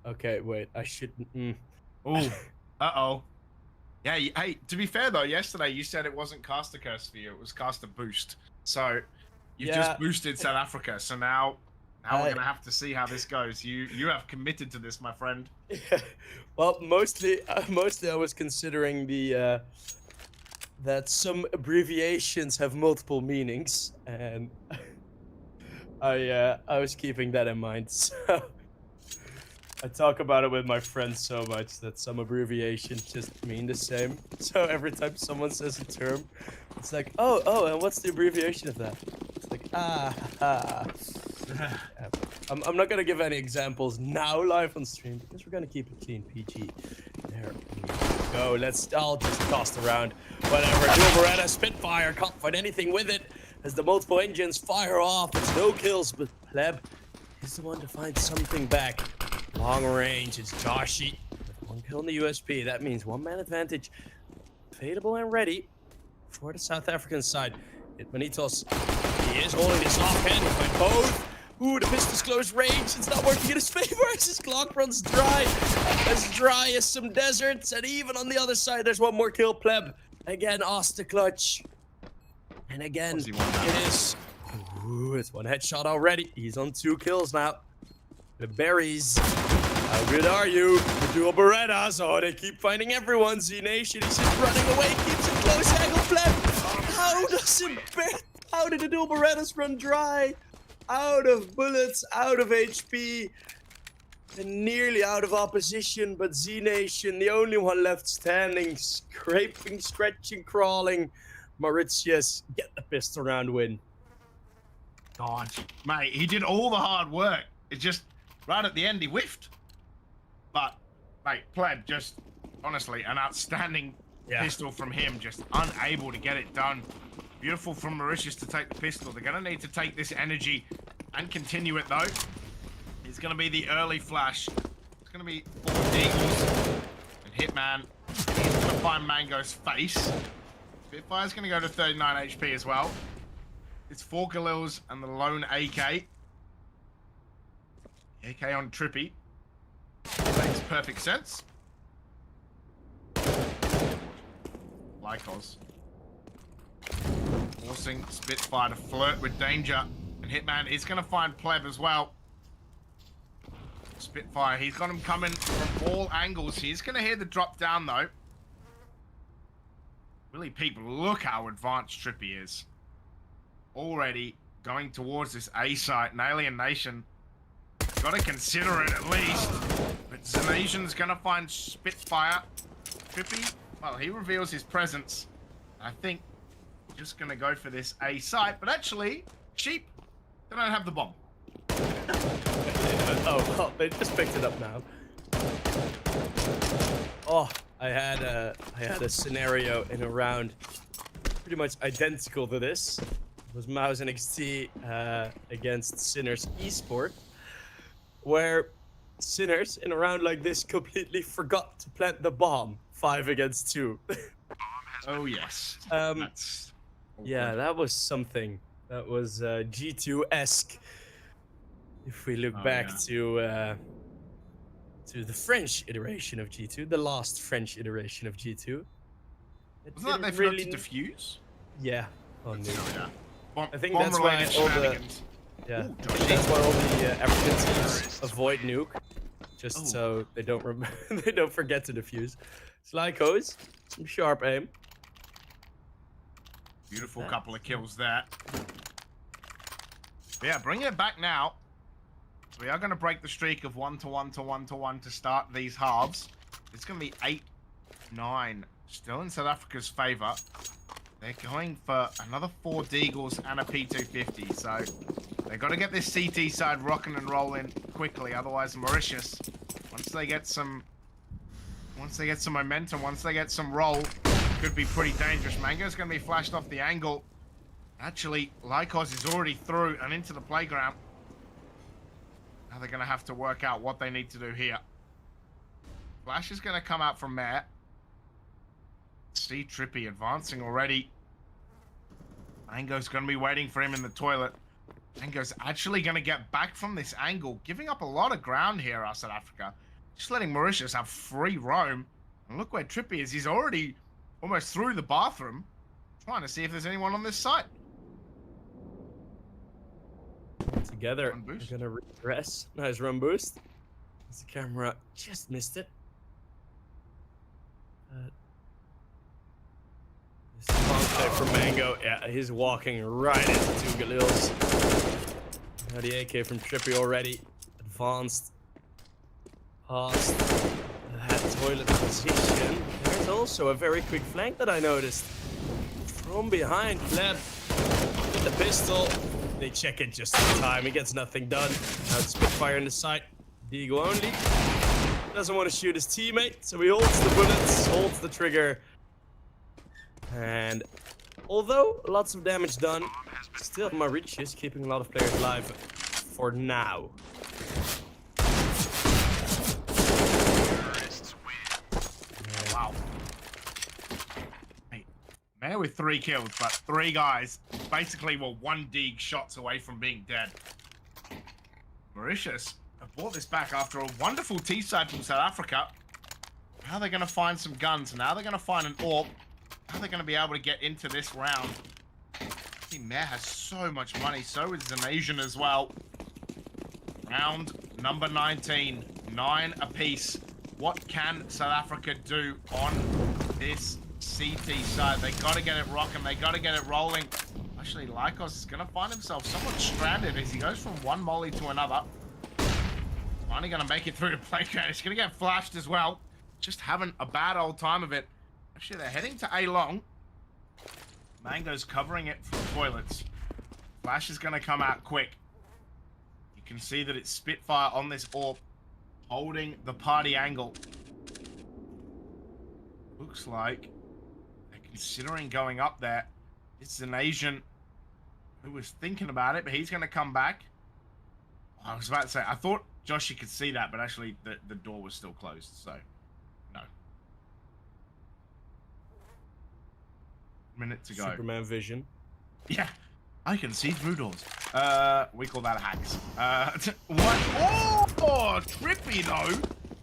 S7: Okay, wait, I shouldn't.
S6: Oh, uh-oh. Yeah, hey, to be fair though, yesterday you said it wasn't caster curse for you, it was caster boost. So you've just boosted South Africa. So now we're gonna have to see how this goes. You have committed to this, my friend.
S7: Yeah. Well, mostly I was considering the that some abbreviations have multiple meanings, and I was keeping that in mind. So I talk about it with my friends so much that some abbreviations just mean the same. So every time someone says a term, it's like, oh, and what's the abbreviation of that? It's like, I'm not gonna give any examples now live on stream because we're gonna keep it clean, PG. There we go. I'll just toss around whatever. Dual Beretta, Spitfire, can't find anything with it as the multiple engines fire off. It's no kills, but Pleb is the one to find something back. Long range, it's Joshi with 1 kill on the USP. That means 1-man advantage. Fadeable and ready for the South African side. Hitmanitos, he is holding this offhand by both. Ooh, the pistol's close range. It's not working in his favor as his Glock runs dry as some deserts. And even on the other side, there's one more kill. Pleb again, Oster clutch. And again, it is. Ooh, it's 1 headshot already. He's on 2 kills now. The berries. How good are you? The dual Berettas. Oh, they keep finding everyone. Z Nation, he's just running away. Keeps it close. Angle Pleb. How did the dual Berettas run dry? Out of bullets, out of HP, and nearly out of opposition, but Z Nation, the only one left standing, scraping, scratching, crawling. Mauritius, get the pistol round win.
S6: God, mate, he did all the hard work. It's just right at the end he whiffed. But, mate, Pleb, just honestly, an outstanding pistol from him, just unable to get it done. Beautiful from Mauritius to take the pistol. They're going to need to take this energy and continue it, though. It's going to be the early flash. It's going to be 4 Eagles. And Hitman is going to find Mango's face. Spitfire's going to go to 39 HP as well. It's 4 Galils and the lone AK. AK on Trippy. Makes perfect sense. Lycos. Forcing Spitfire to flirt with danger. And Hitman is going to find Pleb as well. Spitfire, he's got him coming from all angles. He's going to hear the drop down, though. Really, people, look how advanced Trippy is. Already going towards this A site. And Alien Nation, got to consider it at least. But Zanation's going to find Spitfire. Trippy Well, he reveals his presence. I think just going to go for this A site, but actually, Sheep, they don't have the bomb.
S7: Oh, well, they just picked it up now. Oh, I had a scenario in a round pretty much identical to this. It was Mouse NXT against Sinners Esports, where Sinners in a round like this completely forgot to plant the bomb. 5 against 2.
S6: Oh yes. That's
S7: Yeah, that was something. That was G2-esque. If we look back to the French iteration of G2, the last French iteration of G2.
S6: Wasn't that they forgot to defuse?
S7: Yeah. Oh no.
S6: Yeah.
S7: I think that's why all the that's why all the African teams avoid nuke, just so they don't they don't forget to defuse. Slycos, some sharp aim.
S6: Beautiful couple of kills there. But yeah, bringing it back now. So we are going to break the streak of 1-1 to 1-1 to start these halves. It's going to be 8-9, still in South Africa's favour. They're going for another 4 Deagles and a P250, so they've got to get this CT side rocking and rolling quickly. Otherwise, Mauritius, once they get some momentum, once they get some roll, could be pretty dangerous. Mango's going to be flashed off the angle. Actually, Lycos is already through and into the playground. Now they're going to have to work out what they need to do here. Flash is going to come out from there. See Trippy advancing already. Mango's going to be waiting for him in the toilet. Mango's actually going to get back from this angle, giving up a lot of ground here, South Africa. Just letting Mauritius have free roam. And look where Trippy is. He's already almost through the bathroom, trying to see if there's anyone on this site.
S7: Together, we're gonna regress. Nice run boost. The camera just missed it. This is long play for Mango. Yeah, he's walking right into 2 Galils. Now the AK from Trippy already advanced past that toilet position. There's also a very quick flank that I noticed. From behind, Pleb with the pistol. They check it just in time. He gets nothing done. Now it's Spitfire in the sight. Deagle only. Doesn't want to shoot his teammate, so he holds the bullets, holds the trigger. And although lots of damage done, still Mauritius keeping a lot of players alive for now.
S6: Wow. Man with 3 kills, but 3 guys basically were 1 Deag shots away from being dead. Mauritius have brought this back after a wonderful T-side from South Africa. Now they're going to find some guns. Now they're going to find an AWP. Now they're going to be able to get into this round. I think Mare has so much money. So is Zanasian as well. Round number 19. 9 apiece. What can South Africa do on this CT side? They got to get it rocking. They got to get it rolling. Actually, Lycos is going to find himself somewhat stranded as he goes from one molly to another. Finally going to make it through the playground. He's going to get flashed as well. Just having a bad old time of it. Actually, they're heading to A long. Mango's covering it from toilets. Flash is going to come out quick. You can see that it's Spitfire on this AWP, holding the party angle. Looks like they're considering going up there. It's an Asian who was thinking about it, but he's going to come back. I was about to say, I thought Josh, you could see that, but actually the door was still closed, so no. Minute to go.
S7: Superman vision.
S6: Yeah, I can see through doors. We call that hacks. What? Oh, Trippy though.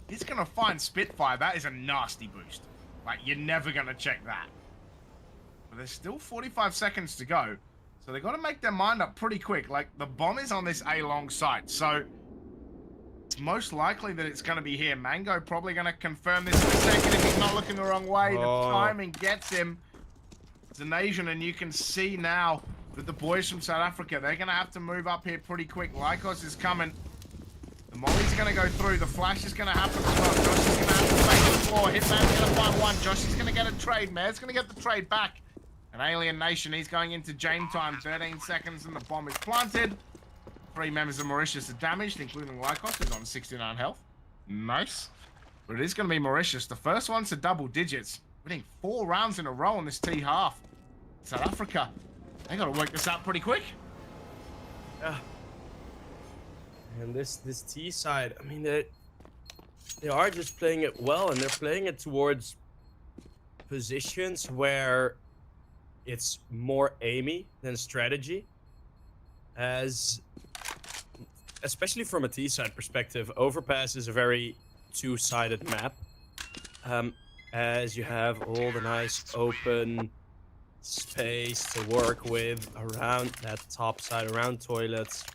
S6: He's going to find Spitfire. That is a nasty boost. Like, you're never going to check that. But there's still 45 seconds to go. So they've got to make their mind up pretty quick. Like, the bomb is on this A-long site. So it's most likely that it's going to be here. Mango probably going to confirm this in a second if he's not looking the wrong way. The timing gets him. It's an Asian, and you can see now that the boys from South Africa, they're going to have to move up here pretty quick. Lycos is coming. The molly's going to go through. The flash is going to happen as well. Josh is going to have to make floor. Hitman's gonna find one. Josh is gonna get a trade. Mayor's gonna get the trade back. And Alien Nation, he's going into Jane time. 13 seconds and the bomb is planted. 3 members of Mauritius are damaged, including Lycos, who's on 69 health. Nice. But it is going to be Mauritius. The first one's to double digits, winning 4 rounds in a row on this T half. South Africa, they got to work this out pretty quick.
S7: Yeah. And this T side, I mean, they are just playing it well, and they're playing it towards positions where it's more aimy than strategy. Especially from a T side perspective, Overpass is a very two-sided map. As you have all the nice open space to work with around that top side, around toilets,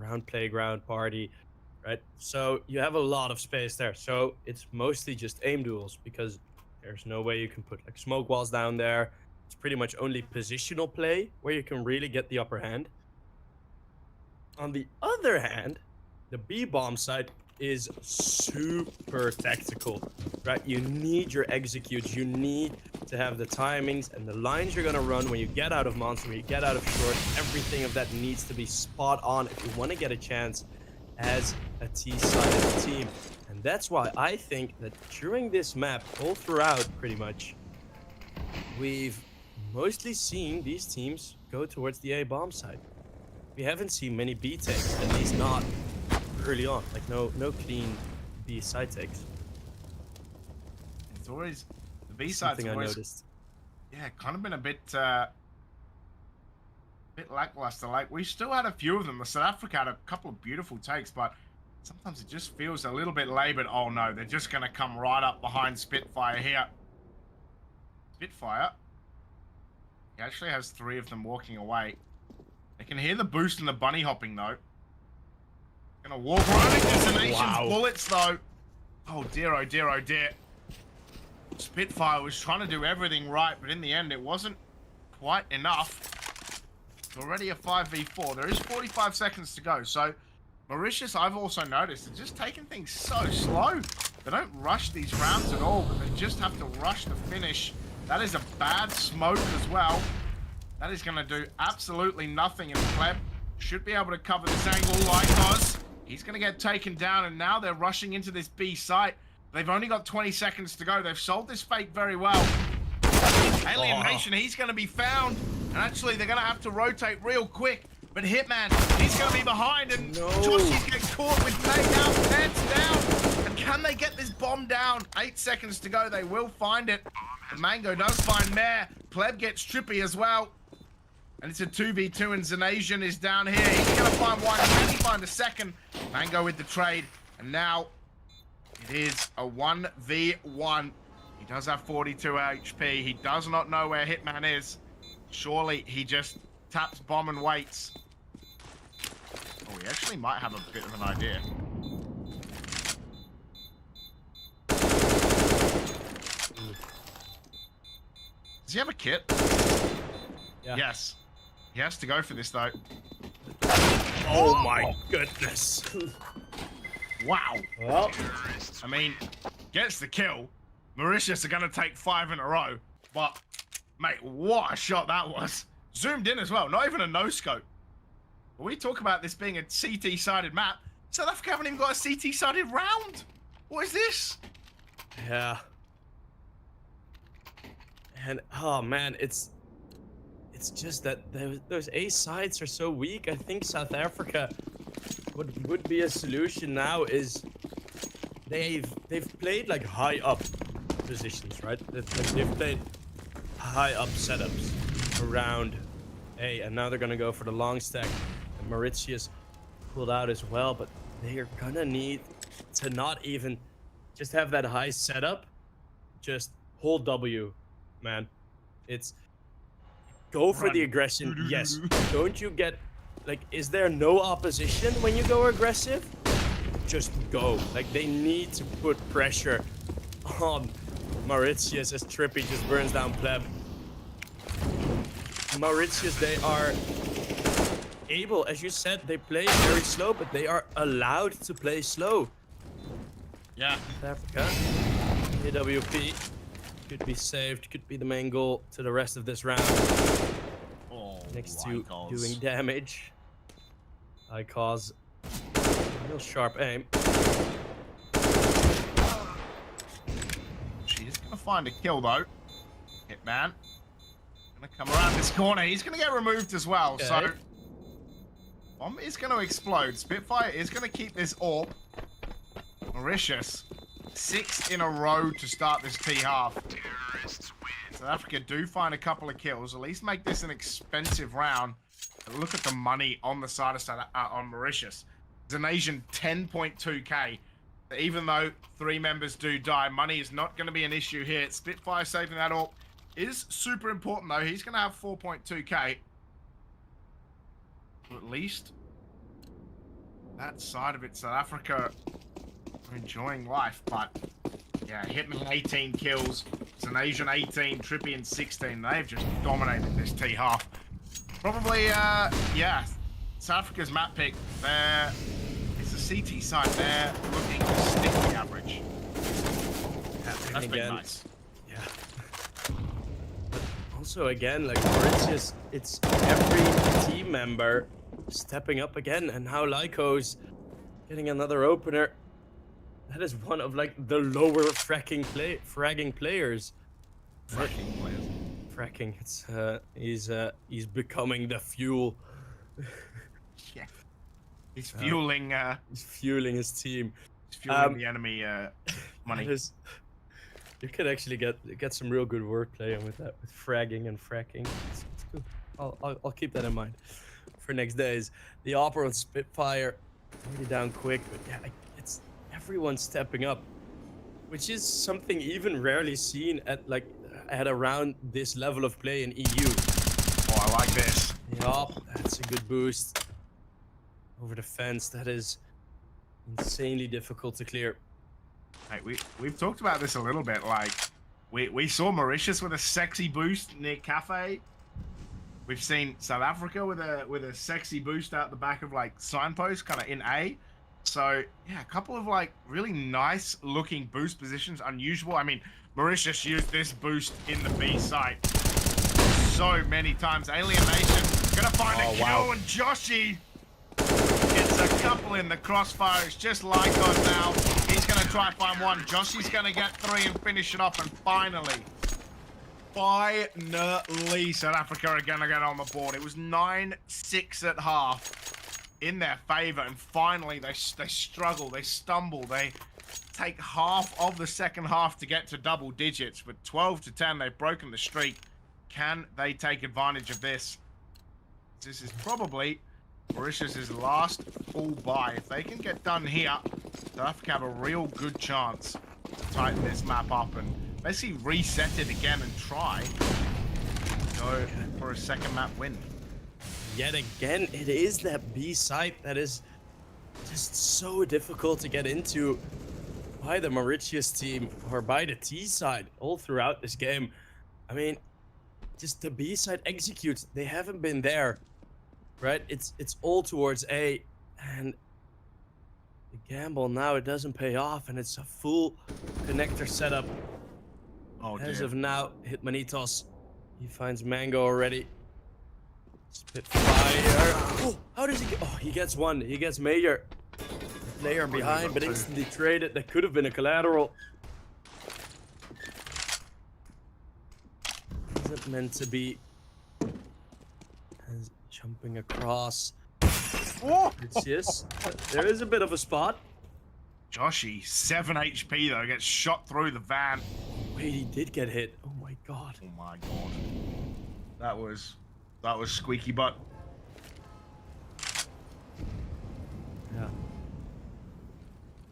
S7: around playground party, right? So you have a lot of space there. So it's mostly just aim duels because there's no way you can put like smoke walls down there. It's pretty much only positional play where you can really get the upper hand. On the other hand, the B-bomb side is super tactical, right? You need your executes, you need to have the timings and the lines you're gonna run when you get out of monster, when you get out of short. Everything of that needs to be spot on if you want to get a chance as a T-sided team. And that's why I think that during this map, all throughout pretty much, we've mostly seen these teams go towards the A-bomb side. We haven't seen many B takes, at least not early on. Like no clean B side takes.
S6: It's always the B side's
S7: Something
S6: always,
S7: I noticed.
S6: yeah, kind of been a bit lackluster. Like we still had a few of them. The South Africa had a couple of beautiful takes, but sometimes it just feels a little bit labored. Oh no, they're just gonna come right up behind Spitfire here. Spitfire, he actually has 3 of them walking away. They can hear the boost and the bunny hopping though. Gonna walk right into the nation's bullets though. Oh dear, oh dear, oh dear. Spitfire was trying to do everything right, but in the end it wasn't quite enough. It's already a 5v4. There is 45 seconds to go. So Mauritius, I've also noticed, are just taking things so slow. They don't rush these rounds at all, but they just have to rush the finish. That is a bad smoke as well. That is going to do absolutely nothing, and Pleb should be able to cover this angle like us. He's going to get taken down, and now they're rushing into this B site. They've only got 20 seconds to go. They've sold this fake very well. Alien Nation, he's going to be found, and actually they're going to have to rotate real quick. But Hitman, he's going to be behind, and Joshi's gets caught with May down, Ted's down. And can they get this bomb down? 8 seconds to go. They will find it. The Mango does find Mare. Pleb gets Trippy as well. And it's a 2v2, and Zanasian is down here. He's going to find one. Can he find a second? Mango with the trade. And now it is a 1v1. He does have 42 HP. He does not know where Hitman is. Surely he just taps bomb and waits. Oh, he actually might have a bit of an idea. Does he have a kit?
S7: Yeah.
S6: Yes. He has to go for this, though.
S7: Oh my goodness.
S6: Wow.
S7: Well,
S6: I mean, gets the kill. Mauritius are going to take 5 in a row. But, mate, what a shot that was. Zoomed in as well. Not even a no-scope. When we talk about this being a CT-sided map, South Africa haven't even got a CT-sided round. What is this?
S7: yeah. And, oh man, it's just that those A sides are so weak. I think South Africa, what would be a solution now is they've played like high up positions, right? They've played high up setups around A, and now they're gonna go for the long stack. And Mauritius pulled out as well, but they are gonna need to not even just have that high setup, just hold W, man. It's go for the aggression. Yes. Don't you get like, is there no opposition when you go aggressive? Just go. Like, they need to put pressure on Mauritius as Trippy just burns down Pleb. Mauritius, they are able, as you said, they play very slow, but they are allowed to play slow.
S6: Yeah.
S7: South Africa, AWP could be saved, could be the main goal to the rest of this round.
S6: Oh,
S7: Next
S6: my
S7: to
S6: God.
S7: doing damage. I cause real sharp aim.
S6: She's gonna find a kill though. Hitman. Gonna come around this corner. He's gonna get removed as well.
S7: Okay.
S6: So bomb is gonna explode. Spitfire is gonna keep this AWP. Mauritius. 6 in a row to start this T half. South Africa do find a couple of kills. At least make this an expensive round. But look at the money on the side of on Mauritius. It's an Asian 10.2k. Even though 3 members do die, money is not going to be an issue here. Spitfire saving that AWP is super important though. He's going to have 4.2k. At least that side of it, South Africa are enjoying life, but yeah, Hitman 18 kills. It's an Asian 18, Trippy and 16. They've just dominated this T half. Probably, yeah, South Africa's map pick. There is the CT side there, looking to stick the average. That's been nice.
S7: Yeah. But also again, like Mauritius, it's every team member stepping up again, and now Lyco's getting another opener. That is one of like the lower fragging players.
S6: Fracking players.
S7: Fracking. It's he's becoming the fuel.
S6: Yeah. He's fueling
S7: He's fueling his team.
S6: he's fueling the enemy money.
S7: You could actually get some real good wordplay with that, with fragging and fracking. It's good. I'll keep that in mind for next days. The Opera and Spitfire already down quick, but yeah, it's everyone stepping up, which is something even rarely seen at around this level of play in EU.
S6: Oh, I like this.
S7: Yup, that's a good boost over the fence. That is insanely difficult to clear.
S6: Hey, we've talked about this a little bit. Like, we saw Mauritius with a sexy boost near Cafe. We've seen South Africa with a sexy boost out the back of like Signpost, kind of in A. So yeah, a couple of like really nice looking boost positions, unusual. I mean, Mauritius used this boost in the B site so many times. Alien Nation gonna find a kill, and Joshy gets a couple in the crossfire. It's just like us now. He's gonna try and find one. Joshy's gonna get 3 and finish it off, and finally, South Africa are gonna get on the board. It was 9-6 at half in their favor, and finally they struggle, they stumble, they take half of the second half to get to double digits. With 12-10, they've broken the streak. Can they take advantage of this? This is probably Mauritius' last full buy. If they can get done here, South Africa have a real good chance to tighten this map up and basically reset it again and try to go for a second map win.
S7: Yet again, it is that B site that is just so difficult to get into by the Mauritius team or by the T side all throughout this game. I mean, just the B side executes. They haven't been there, right? It's all towards A, and the gamble now, it doesn't pay off, and it's a full connector setup.
S6: Oh,
S7: As
S6: dear.
S7: of now, Hitmanitos, he finds Mango already. Spitfire. Oh, how does he get? Oh, he gets one. He gets Major. Player behind, but instantly traded. That could have been a collateral. Isn't meant to be. As jumping across.
S6: Oh!
S7: Yes, there is a bit of a spot.
S6: Joshy, 7 HP though, gets shot through the van.
S7: Wait, he did get hit. Oh my god.
S6: Oh my god. That was squeaky butt.
S7: Yeah.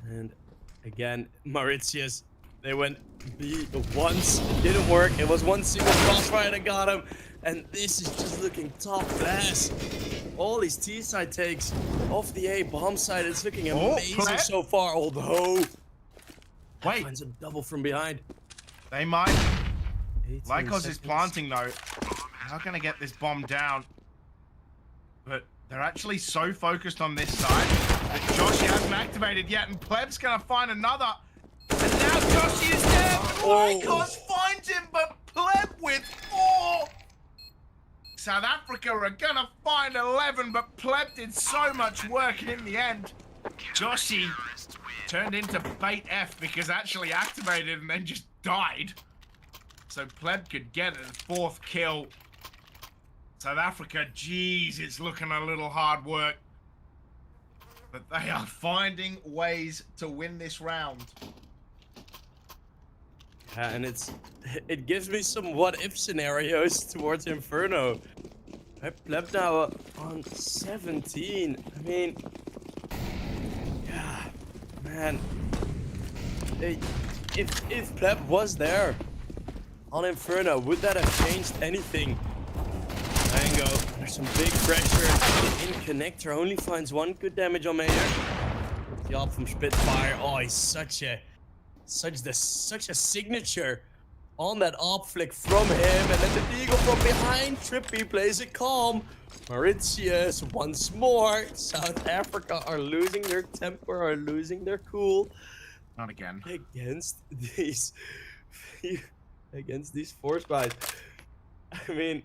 S7: And again, Mauritius, they went B once. It didn't work. It was one single crossfire that got him. And this is just looking top class. All these T side takes off the A bomb side. It's looking amazing so far. Although,
S6: Wait,
S7: finds a double from behind.
S6: they might.
S7: 18
S6: Lycos is
S7: seconds.
S6: planting though. They're not gonna get this bomb down. But they're actually so focused on this side that Joshy hasn't activated yet, and Pleb's gonna find another. And now Joshy is dead! Lycos finds him, but Pleb with 4. South Africa are gonna find 11, but Pleb did so much work in the end. Joshi turned into bait F because actually activated and then just died. So Pleb could get his 4th kill. South Africa, geez, it's looking a little hard work. But they are finding ways to win this round.
S7: Yeah, and it gives me some what-if scenarios towards Inferno. I Pleb now on 17. I mean, yeah, man. If Pleb was there on Inferno, would that have changed anything? Mango, there's some big pressure. In connector only finds 1 good damage on Mayor. The op from Spitfire. Oh, he's such a signature on that op flick from him, and then the Deagle from behind. Trippy plays it calm. Mauritius once more. South Africa are losing their temper, are losing their cool.
S6: Not again.
S7: Against these force buys. I mean,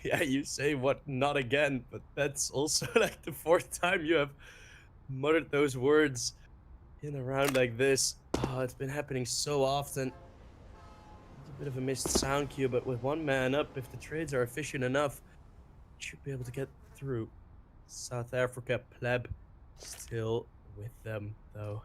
S7: yeah, you say what, not again, but that's also like the 4th time you have muttered those words in a round like this. Oh, it's been happening so often. It's a bit of a missed sound cue, but with 1 man up, if the trades are efficient enough, you should be able to get through. South Africa, Pleb still with them, though.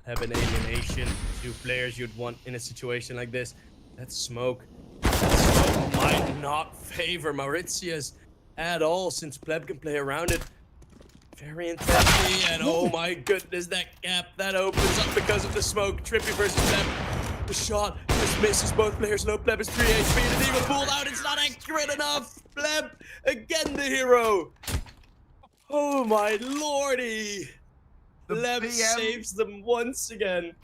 S7: Pleb and Alienation, 2 players you'd want in a situation like this. That smoke might not favor Mauritius at all, since Pleb can play around it very intensely, and oh my goodness, that gap that opens up because of the smoke. Trippy versus Pleb. The shot just misses both players. No, Pleb is 3 HP, and the Eagle pulled out. It's not accurate enough. Pleb again, the hero. Oh my lordy. Pleb saves them once again.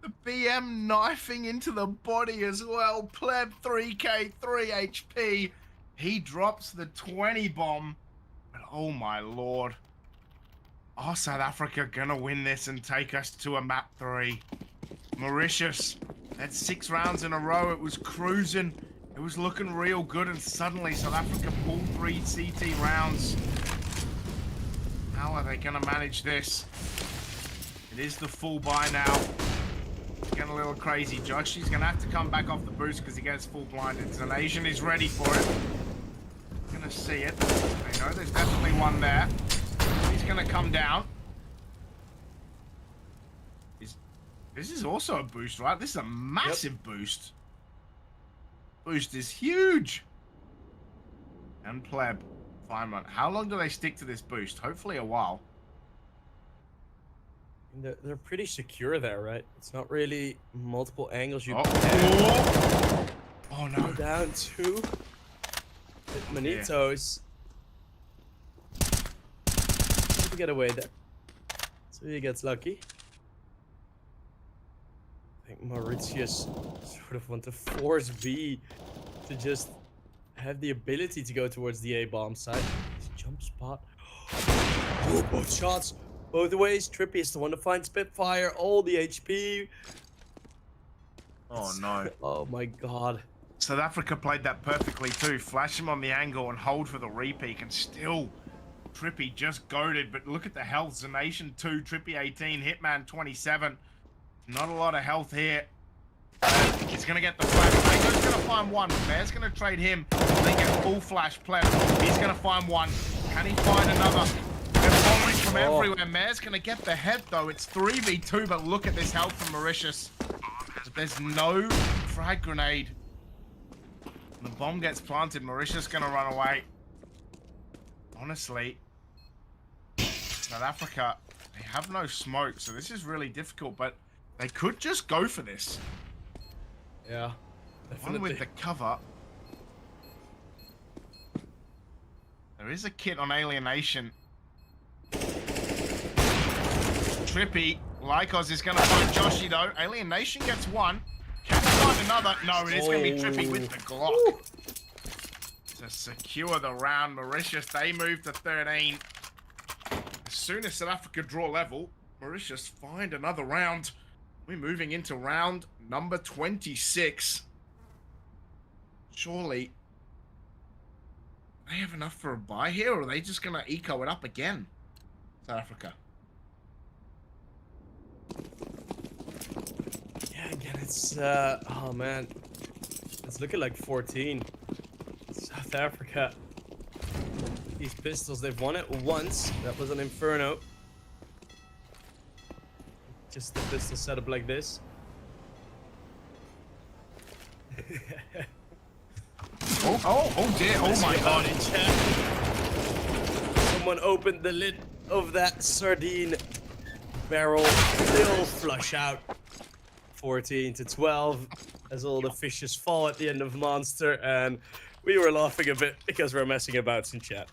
S6: The BM knifing into the body as well. Pleb 3k, 3 HP. He drops the 20 bomb. But oh my lord. Oh, South Africa gonna win this and take us to a map 3. Mauritius, that's 6 rounds in a row. It was cruising. It was looking real good, and suddenly South Africa pulled 3 CT rounds. How are they gonna manage this? It is the full buy now. It's getting a little crazy. Joshi's gonna have to come back off the boost because he gets full blinded. So Asian is ready for it. Gonna see it. They know there's definitely one there. He's gonna come down. This is also a boost, right? This is a massive boost. Boost is huge. And Pleb, fine one. How long do they stick to this boost? Hopefully a while.
S7: They're pretty secure there, right? It's not really multiple angles you
S6: Oh no.
S7: go down to. Manitos. To get away there. So he gets lucky. I think Mauritius sort of want to force B to just have the ability to go towards the A-bomb side. His jump spot. Oh, both shots. Both ways. Trippy is the one to find Spitfire. All the HP.
S6: Oh no.
S7: Oh my god.
S6: South Africa played that perfectly too. Flash him on the angle and hold for the repeat, and still Trippy just goaded. But look at the health. Zonation 2, Trippy 18, Hitman 27. Not a lot of health here. He's gonna get the flash. Mango's gonna find one. Bear's gonna trade him. They get full flash Pleb. He's gonna find one. Can he find another? They're falling from everywhere. Mayor's gonna get the head though. It's 3v2, but look at this health from Mauritius. But there's no frag grenade. The bomb gets planted. Mauritius gonna run away. Honestly, South Africa, they have no smoke, so this is really difficult, but they could just go for this.
S7: Yeah. Definitely.
S6: One with the cover. There is a kit on Alienation. Trippy. Lycos is going to find Joshi though. Alienation gets one. Can he find another? No, it is going to be Trippy with the Glock. To secure the round, Mauritius, they move to 13. As soon as South Africa draw level, Mauritius find another round. We're moving into round number 26. Surely they have enough for a bye here, or are they just gonna eco it up again? South Africa.
S7: Yeah, again, it's oh man, it's looking like 14. South Africa. These pistols, they've won it once. That was an Inferno. Just the pistol setup like this.
S6: Oh dear, oh my god.
S7: In chat. Someone opened the lid of that sardine barrel. Still flush out. 14 to 12 as all the fishes fall at the end of Monster, and we were laughing a bit because we're messing about in chat.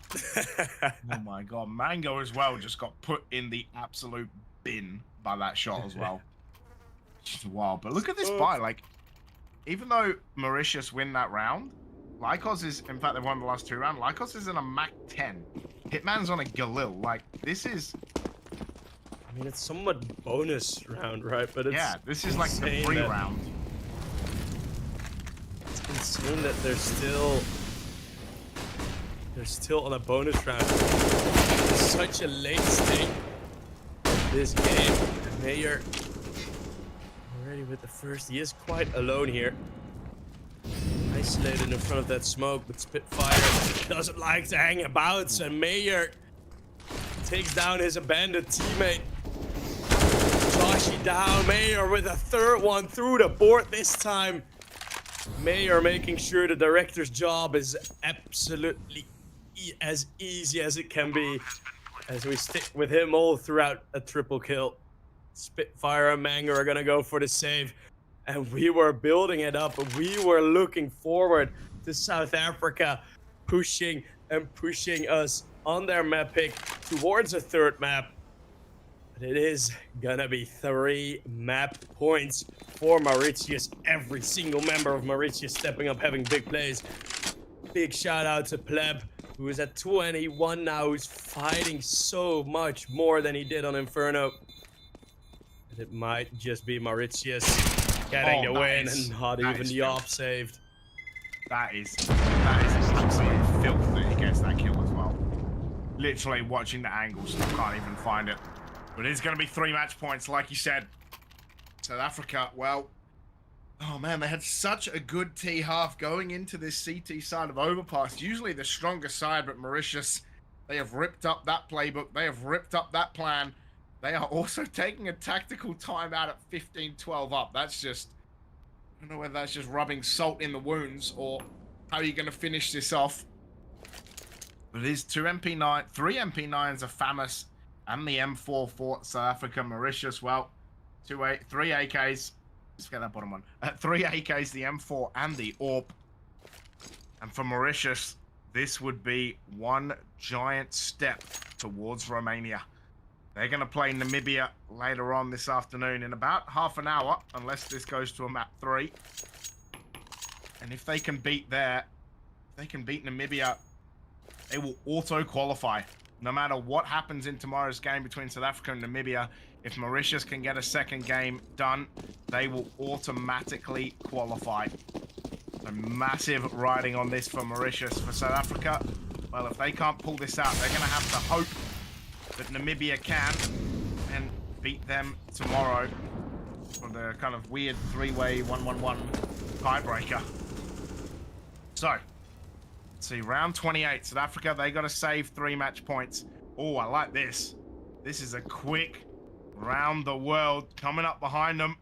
S6: Oh my god, Mango as well just got put in the absolute bin by that shot as well. Just wild. But look at this buy, like, even though Mauritius win that round, Lycos is, in fact, they won the last 2 rounds. Lycos is in a Mac 10. Hitman's on a Galil. Like, this is...
S7: I mean, it's somewhat bonus round, right? But it's
S6: yeah, this is like the free round.
S7: It's insane that they're still on a bonus round. It's such a late state of this game. Mayor already with the first. He is quite alone here. Isolated in front of that smoke, but Spitfire doesn't like to hang about, and Mayor takes down his abandoned teammate. Joshy down, Mayor with a third one through the board this time. Mayor making sure the director's job is absolutely as easy as it can be, as we stick with him all throughout a triple kill. Spitfire and Mango are gonna go for the save, and we were building it up. We were looking forward to South Africa pushing and pushing us on their map pick towards a third map. But it is gonna be 3 map points for Mauritius. Every single member of Mauritius stepping up, having big plays. Big shout out to Pleb, who is at 21 now, who's fighting so much more than he did on Inferno. And it might just be Mauritius getting the win, and not even the op saved.
S6: That is absolute filth that he gets that kill as well. Literally watching the angles, I can't even find it. But it's going to be 3 match points, like you said. South Africa, well, oh man, they had such a good T half going into this CT side of Overpass. Usually the stronger side, but Mauritius, they have ripped up that playbook. They have ripped up that plan. They are also taking a tactical timeout at 15-12 up. That's just, I don't know whether that's just rubbing salt in the wounds or how you're going to finish this off. But it is 2 MP9, 3 MP9s of FAMAS and the M4 for South Africa. Mauritius, well, 3 AKs. Let's get that bottom one. 3 AKs, the M4 and the AWP. And for Mauritius, this would be one giant step towards Romania. They're going to play Namibia later on this afternoon in about half an hour, unless this goes to a map 3. And if they can beat Namibia, they will auto-qualify. No matter what happens in tomorrow's game between South Africa and Namibia, if Mauritius can get a second game done, they will automatically qualify. So massive riding on this for Mauritius. For South Africa, well, if they can't pull this out, they're going to have to hope that Namibia can and beat them tomorrow for the kind of weird 3-way 1-1-1 tiebreaker. So, let's see, round 28, South Africa, they got to save 3 match points. Oh, I like this. This is a quick round the world coming up behind them.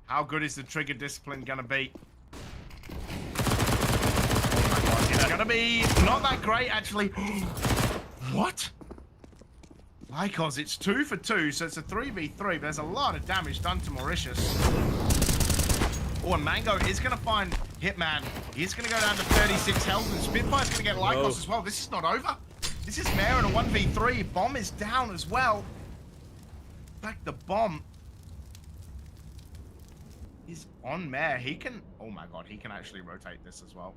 S6: How good is the trigger discipline going to be? Oh my God, it's going to be not that great, actually. What? Lycos, it's 2 for 2, so it's a 3v3, but there's a lot of damage done to Mauritius. Oh, and Mango is going to find Hitman. He's going to go down to 36 health, and Spitfire's going to get Lycos as well. This is not over. This is Mare in a 1v3. Bomb is down as well. In fact, the bomb is on Mare. He can, oh my God, he can actually rotate this as well.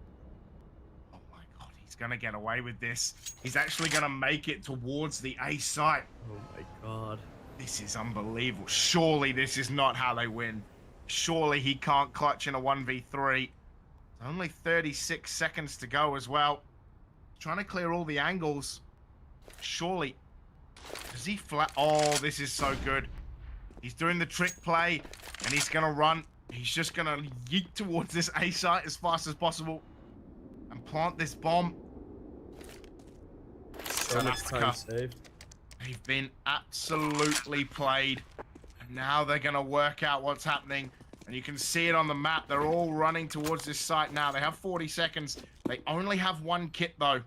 S6: He's going to get away with this. He's actually going to make it towards the A site.
S7: Oh my God.
S6: This is unbelievable. Surely this is not how they win. Surely he can't clutch in a 1v3. Only 36 seconds to go as well. Trying to clear all the angles. Surely. Does he flat? Oh, this is so good. He's doing the trick play, and he's going to run. He's just going to yeet towards this A site as fast as possible and plant this bomb.
S7: So much time saved.
S6: They've been absolutely played. And now they're going to work out what's happening. And you can see it on the map. They're all running towards this site now. They have 40 seconds. They only have one kit, though.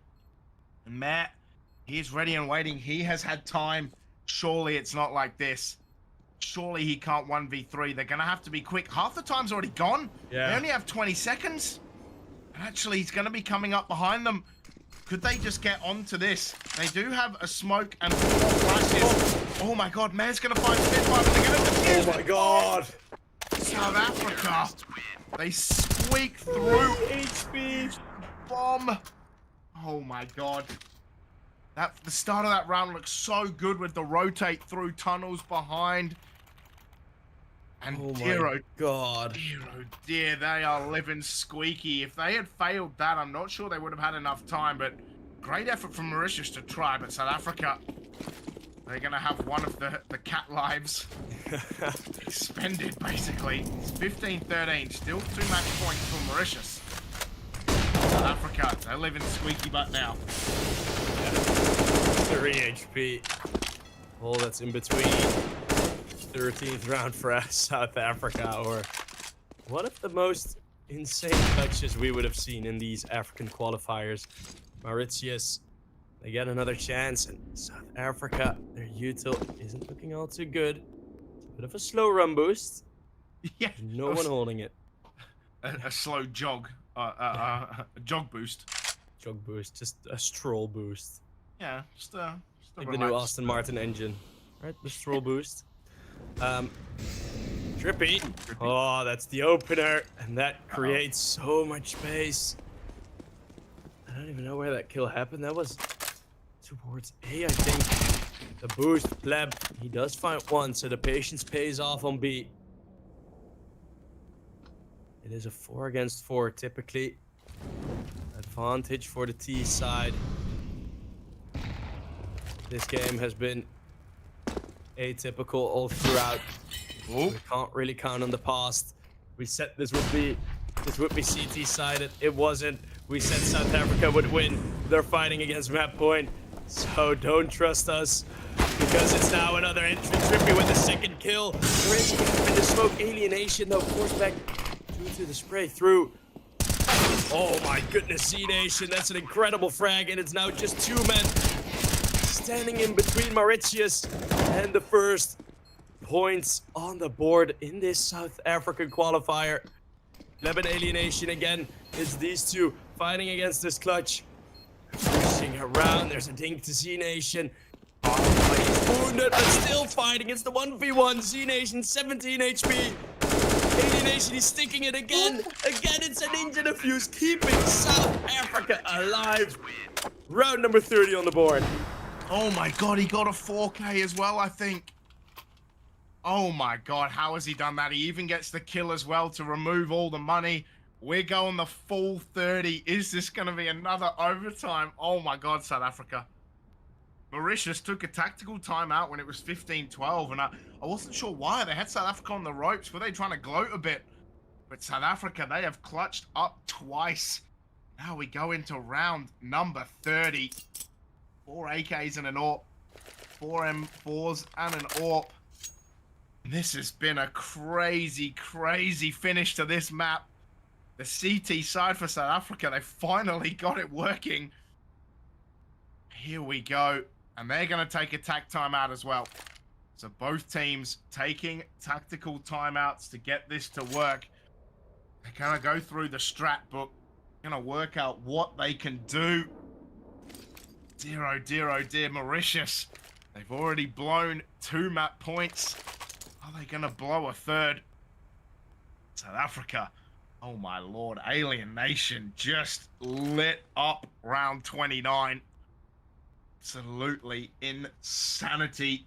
S6: And Matt, he is ready and waiting. He has had time. Surely it's not like this. Surely he can't 1v3. They're going to have to be quick. Half the time's already gone.
S7: Yeah.
S6: They only have 20 seconds. And actually, he's going to be coming up behind them. Could they just get onto this? They do have a smoke and 4 flashes. Oh my god, Mayor's going to find Spitfire, but they're going to defuse.
S7: Oh my god.
S6: South Africa. They squeak through
S7: HP.
S6: bomb. Oh my god. The start of that round looks so good with the rotate through tunnels behind. And
S7: Oh
S6: dear,
S7: my god.
S6: dear, oh dear, they are living squeaky. If they had failed that, I'm not sure they would have had enough time, but great effort from Mauritius to try, but South Africa, they're going to have one of the cat lives expended, basically. It's 15-13, still 2 match points for Mauritius. South Africa, they're living squeaky butt now.
S7: 3 HP. All that's in between 13th round for South Africa, or one of the most insane touches we would have seen in these African qualifiers. Mauritius, they get another chance, and South Africa, their util isn't looking all too good. It's a bit of a slow run boost.
S6: Yeah,
S7: No one holding it.
S6: a slow jog, a jog boost.
S7: Jog boost, just a stroll boost.
S6: Yeah, just a
S7: Like the new
S6: relaxed-
S7: Aston Martin engine, right? The stroll boost. Trippy. Oh, that's the opener, and that creates so much space. I don't even know where that kill happened. That was towards A, I think. The boost, Pleb. He does find one, so the patience pays off on B. It is a 4 against 4, typically. Advantage for the T side. This game has been atypical all throughout. We can't really count on the past. We said this would be CT sided. It wasn't. We said South Africa would win. They're fighting against map point. So don't trust us, because it's now another entry. Trippy with the second kill. There is in the smoke alienation though. Force back due to the spray through. Oh my goodness, C Nation. That's an incredible frag, and it's now just 2 men standing in between Mauritius and the first points on the board in this South African qualifier. Lebanon alienation again. It's these two fighting against this clutch. Pushing around. There's a dink to Z Nation. Oh, he's wounded, but still fighting. It's the 1v1. Z Nation, 17 HP. Alienation, he's sticking it again. Again, it's a ninja defuse, keeping South Africa alive. Round number 30 on the board.
S6: Oh my god, he got a 4K as well, I think. Oh my god, how has he done that? He even gets the kill as well to remove all the money. We're going the full 30. Is this going to be another overtime? Oh my god, South Africa. Mauritius took a tactical timeout when it was 15-12, and I wasn't sure why. They had South Africa on the ropes. Were they trying to gloat a bit? But South Africa, they have clutched up twice. Now we go into round number 30. 4 AKs and an AWP. 4 M4s and an AWP. This has been a crazy, crazy finish to this map. The CT side for South Africa, they finally got it working. Here we go. And they're going to take a tac timeout as well. So both teams taking tactical timeouts to get this to work. They're going to go through the strat book. Going to work out what they can do. Dear, oh dear, oh dear, Mauritius. They've already blown 2 map points. Are they going to blow a 3rd? South Africa. Oh my lord. Alien Nation just lit up round 29. Absolutely insanity.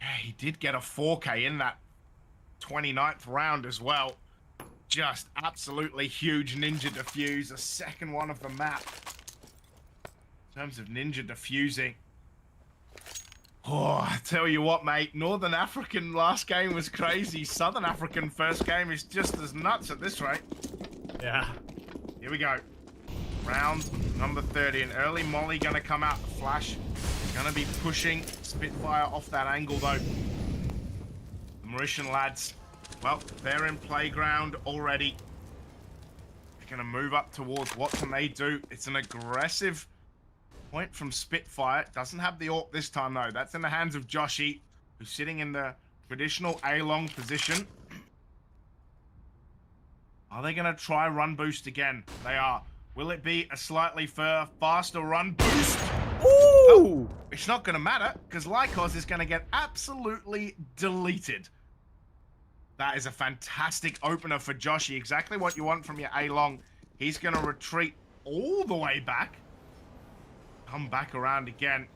S6: Yeah, he did get a 4K in that 29th round as well. Just absolutely huge ninja defuse, a second one of the map. In terms of ninja defusing. Oh, I tell you what, mate, Northern African last game was crazy. Southern African first game is just as nuts at this rate.
S7: Yeah.
S6: Here we go. Round number 30. An early molly gonna come out. The flash gonna be pushing Spitfire off that angle though. The Mauritian lads, well, they're in playground already. They're gonna move up towards what can they do. It's an aggressive point from Spitfire. Doesn't have the AWP this time though. That's in the hands of Joshy, who's sitting in the traditional A-long position. Are they gonna try run boost again? They are. Will it be a slightly faster run boost?
S7: Ooh!
S6: It's not going to matter, because Lycos is going to get absolutely deleted. That is a fantastic opener for Joshy. Exactly what you want from your A-long. He's going to retreat all the way back. Come back around again.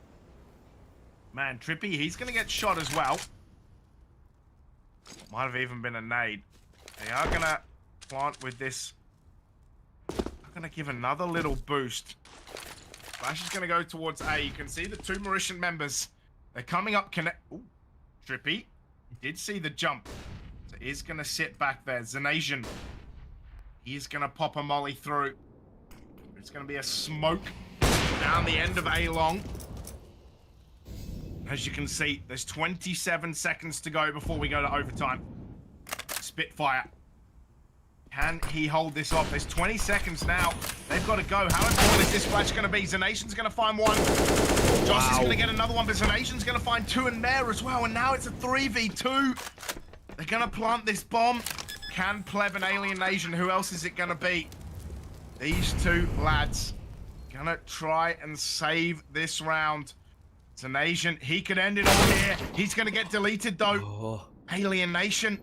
S6: Man, Trippy, he's going to get shot as well. Might have even been a nade. They are going to plant with this. I'm going to give another little boost. Flash is going to go towards A. You can see the two Mauritian members. They're coming up. Ooh, Trippy. He did see the jump. So he's going to sit back there. Zanasian. He's going to pop a molly through. It's going to be a smoke down the end of A-long. As you can see, there's 27 seconds to go before we go to overtime. Spitfire. Can he hold this off? There's 20 seconds now. They've got to go. How important is this flash going to be? Zanation's going to find one. Josh is going to get another one, but Zanation's going to find two and Mare as well. And now it's a 3v2. They're going to plant this bomb. Can Pleb and Alien Nation? Who else is it going to be? These two lads going to try and save this round. Zanation, he could end it all here. He's going to get deleted though.
S7: Oh.
S6: Alien Nation.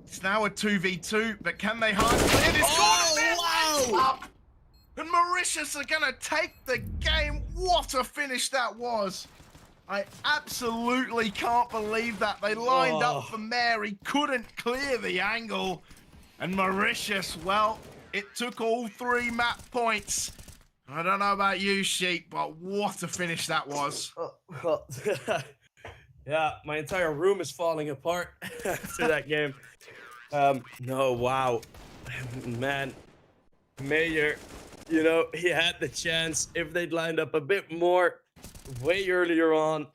S6: It's now a 2v2, but can they hard clear this corner?
S7: Wow!
S6: Up. And Mauritius are gonna take the game. What a finish that was. I absolutely can't believe that. They lined up for Mary, couldn't clear the angle. And Mauritius, well, it took all 3 map points. I don't know about you, Sheep, but what a finish that was.
S7: Yeah, my entire room is falling apart after that game. No, wow. Man, Major, you know, he had the chance if they'd lined up a bit more way earlier on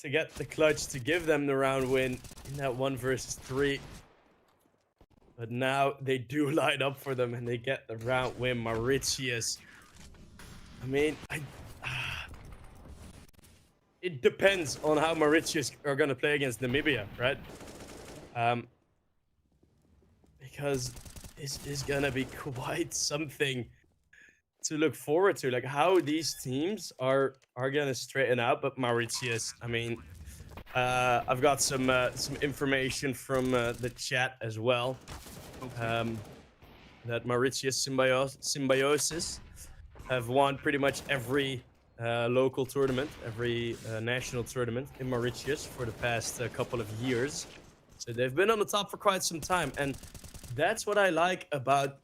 S7: to get the clutch to give them the round win in that 1 versus 3. But now they do line up for them and they get the round win. Mauritius. I mean, it depends on how Mauritius are going to play against Namibia, right? Because this is going to be quite something to look forward to. Like how these teams are going to straighten out. But Mauritius, I mean, I've got some information from the chat as well. That Mauritius Symbiosis have won pretty much every local tournament, every national tournament in Mauritius for the past couple of years. So they've been on the top for quite some time. And that's what I like about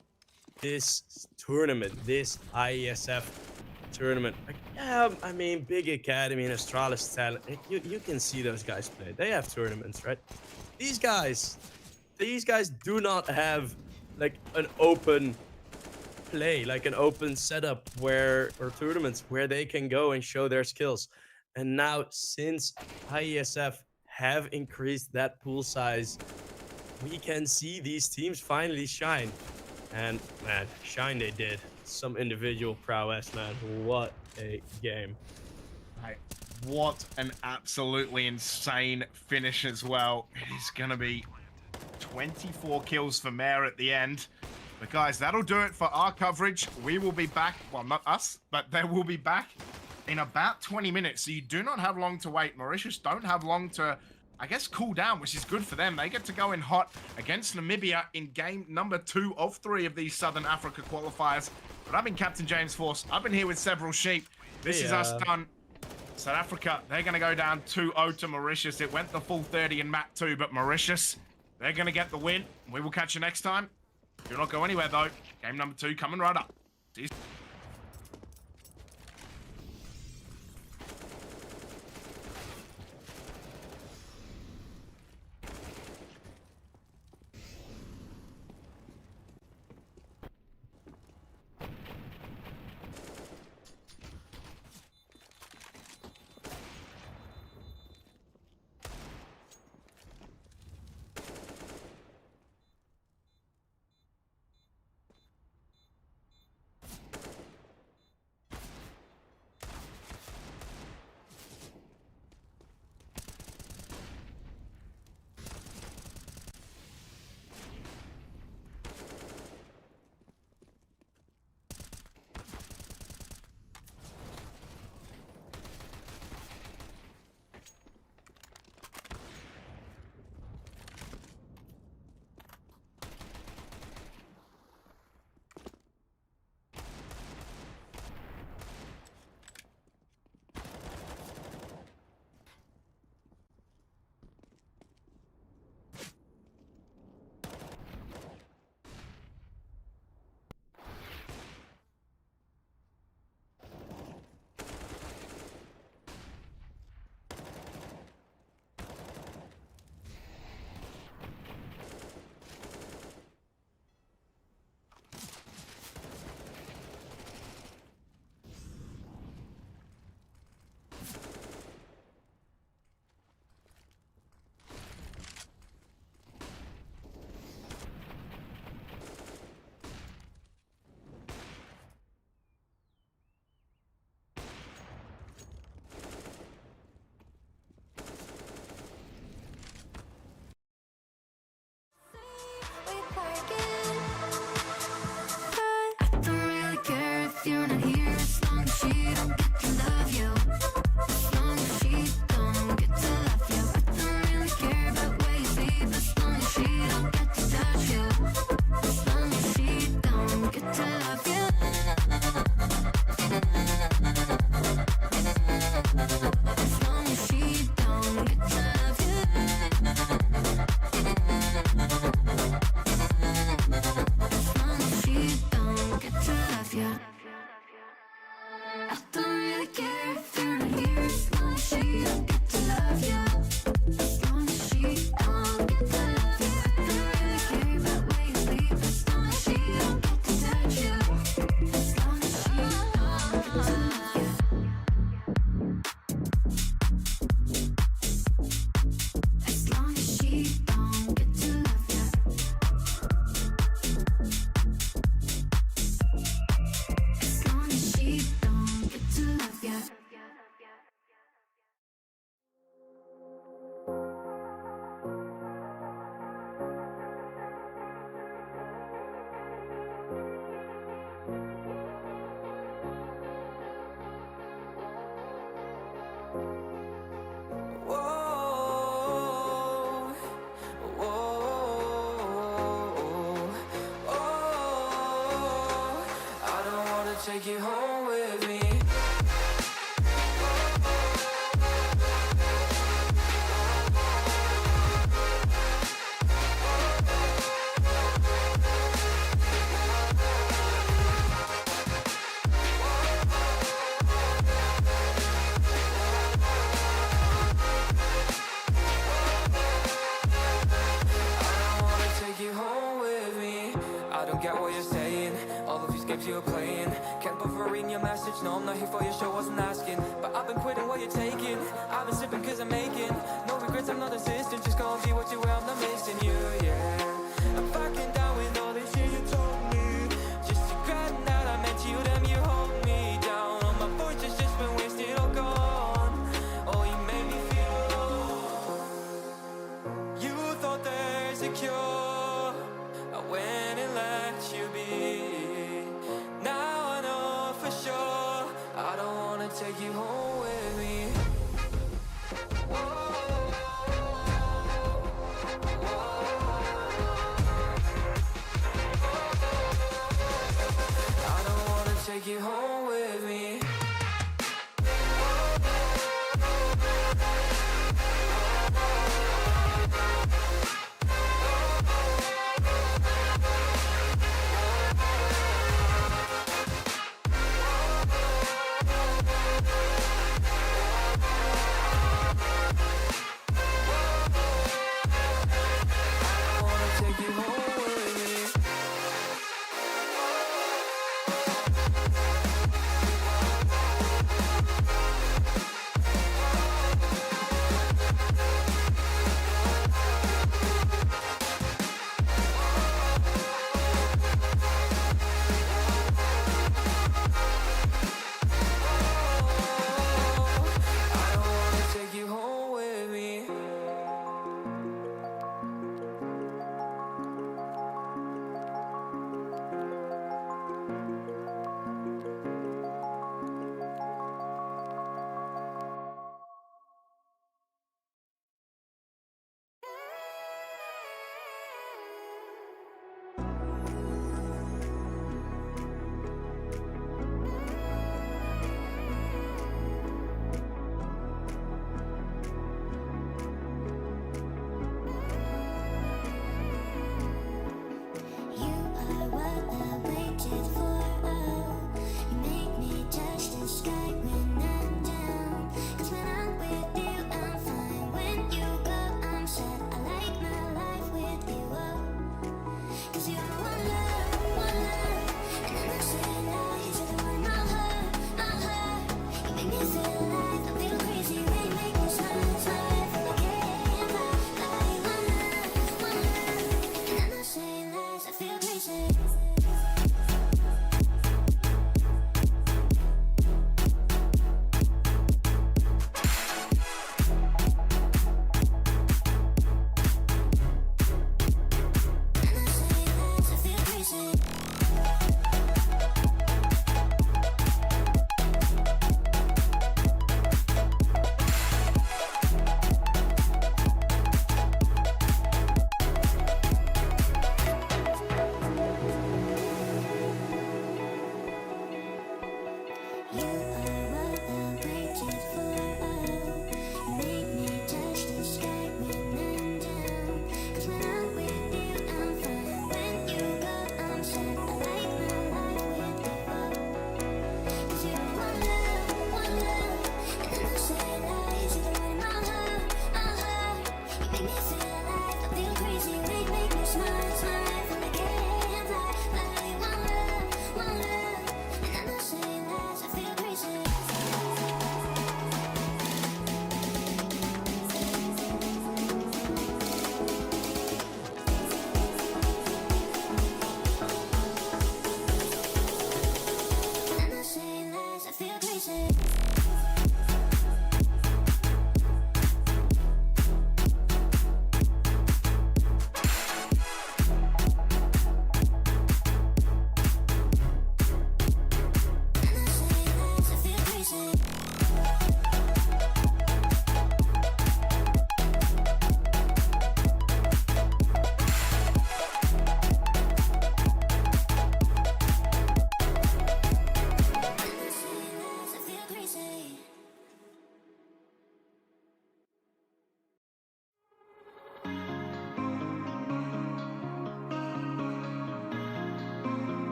S7: this tournament, this IESF tournament. Like, yeah, I mean, Big Academy and Astralis talent, you can see those guys play. They have tournaments, right? These guys do not have like an open play, like an open setup or tournaments where they can go and show their skills. And now since IESF have increased that pool size, we can see these teams finally shine. And man, shine they did. Some individual prowess, man. What a game.
S6: Right. What an absolutely insane finish as well. It is going to be 24 kills for Mare at the end. But guys, that'll do it for our coverage. We will be back. Well, not us, but they will be back in about 20 minutes. So you do not have long to wait. Mauritius don't have long to, I guess, cool down, which is good for them. They get to go in hot against Namibia in game number 2 of 3 of these Southern Africa qualifiers. But I've been Captain James Force. I've been here with several sheep. This is us done. South Africa, they're going to go down 2-0 to Mauritius. It went the full 30 in map 2, but Mauritius, they're going to get the win. We will catch you next time. Do not go anywhere, though. Game number 2 coming right up. See you.
S1: You're not here as long as she don't get to love you. As long as she don't get to love you. I don't really care about where you sleep. As long as she don't get to touch you. As long as she don't get to love you. As long as she don't get to love you. As long as she don't get to love you. I don't really care if you're not here as long as she don't get to love you. As long as she don't get to love you. I don't really care about where you sleep as long as she don't get to touch you. As long as she don't get to love you. As long as she don't get to love you. As long as she don't get to love you.
S2: Whoa, whoa, oh, I don't wanna take you home with me. Take you home with me. I don't get what you're saying. All of these games you're playing. Can't bother reading your message. No, I'm not here for your show, wasn't asking. But I've been quitting what you're taking. I've been sipping cause I'm making no regrets, I'm not insistent. Just gonna be what you were, I'm not missing you, yeah. I'm fucking down with all this shit you told me. Just regretting that I met you, damn you hold me down. All my voice has just been wasted or gone. Oh, you made me feel alone. You thought there's a cure. I went and let you be. Now I know for sure I don't wanna take you home with me. I don't wanna take you home with me.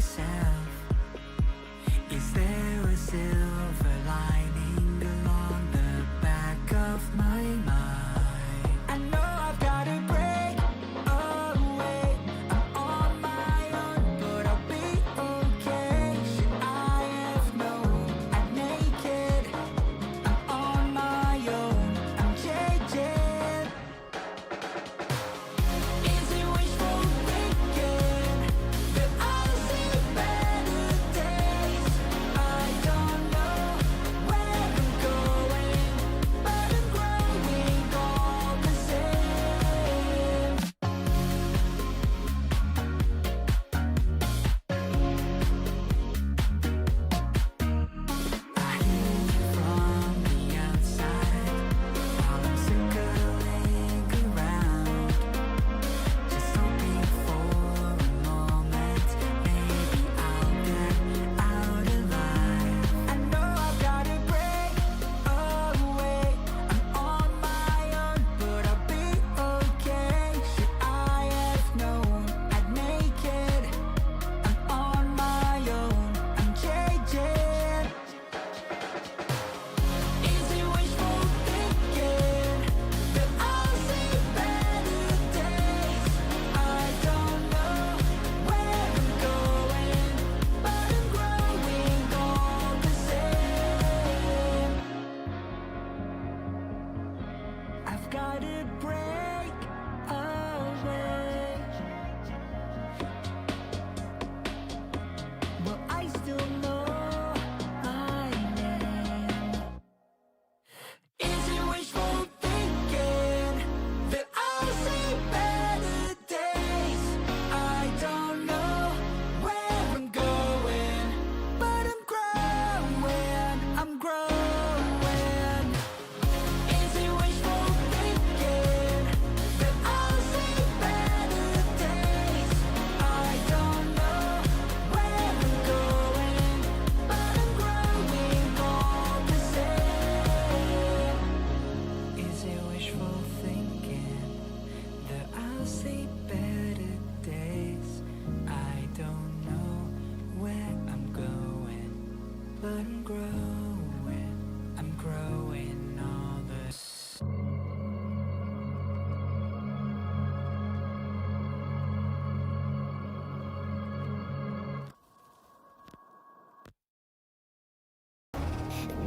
S1: myself, is there a silver lining along the back of my mind? I know I've gotta break away. I'm on my own, but I'll be okay. Should I have known I'd make it? I'm on my own, I'm jaded. Is it wishful thinking that I'll see better days? I don't know where I'm going, but I'm growing all the same. I hear you from the outside while I'm circling around, just hoping for a moment, maybe I'll get out alive. I know I've gotta break away. I'm on my own, but I'll be okay. Should I have known I'd make it? I'm on my own, I'm jaded. Is it wishful thinking that I'll see better days? I don't know where I'm going, but I'm growing all the same. I've gotta break away, but I still know my name. Is it wishful thinking that I'll see better days? I don't know where I'm going, but I'm growing, I'm growing. Is it wishful thinking that I'll see better days? I don't know where I'm going, but I'm growing all the same. Is it wishful thinking that I'll see better days? I don't know where I'm going, but I'm growing all the same.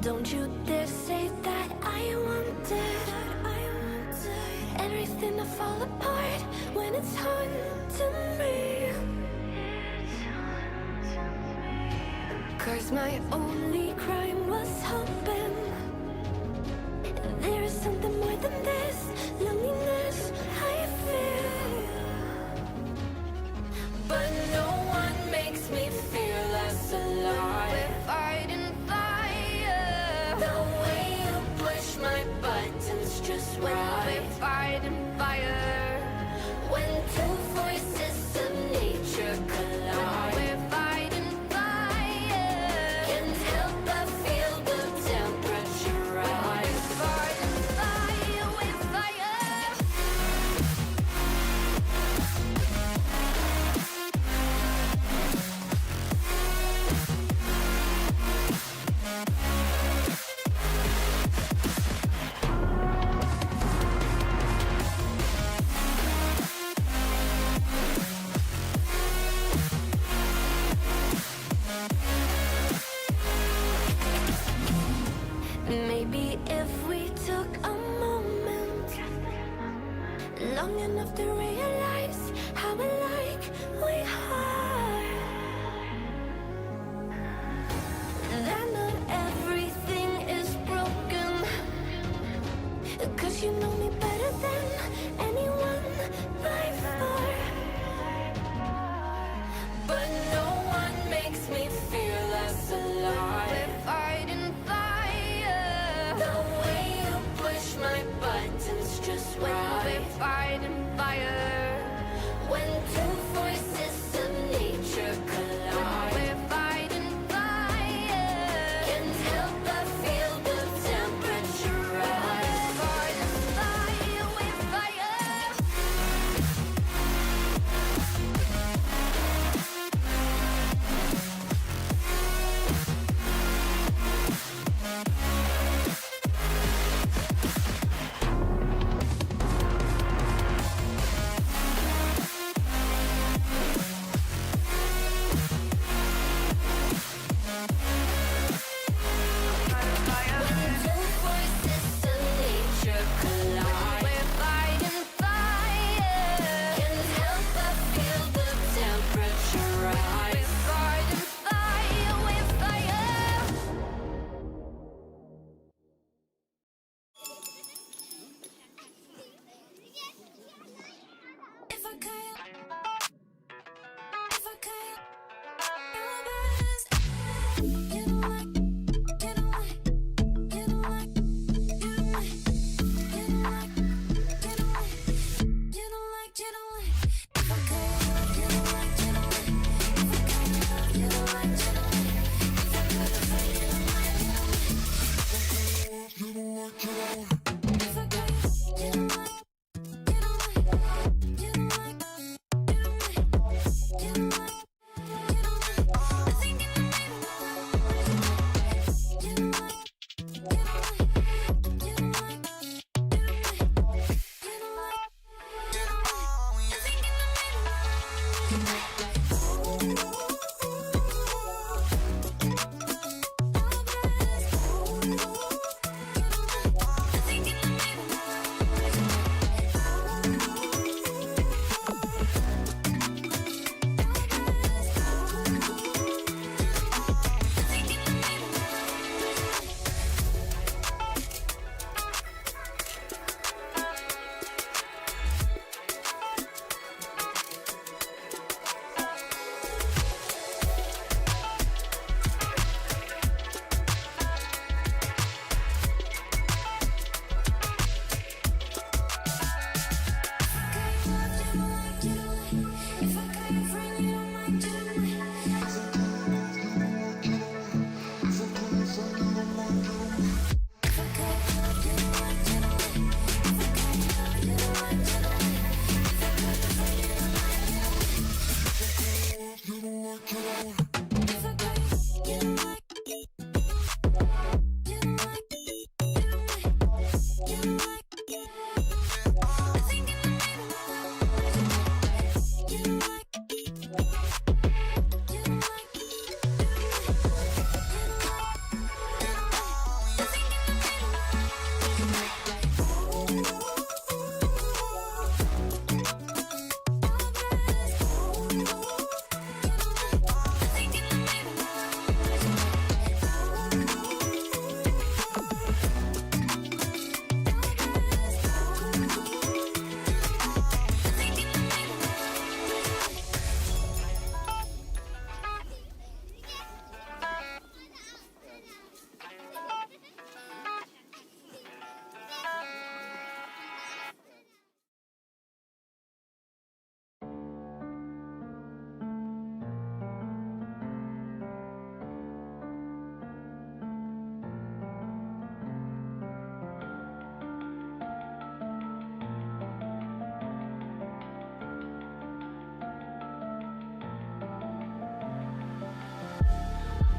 S9: Don't you dare say that I wanted everything to fall apart when it's haunting me. 'Cause my only crime was hoping there is something more than this loneliness I feel. But no one makes me feel less alive. We're fighting fire. The way you push my buttons just right. We're fighting fire. When two voices of nature collide. We're fighting fire. Can't help but feel the temperature rise. We're fighting fire with fire.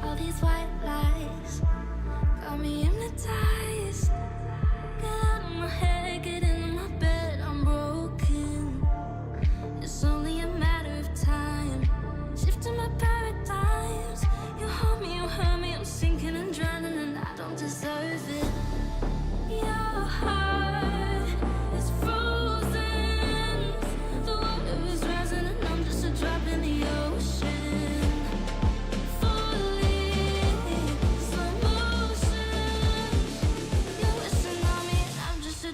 S1: All these white lies got me hypnotized. Get out of my head, get into my bed, I'm broken. It's only a matter of time. Shifting my paradigms. You hold me, you hurt me, I'm sinking and drowning, and I don't deserve it. Your heart is frozen. The water is rising, and I'm just a drop in the ocean.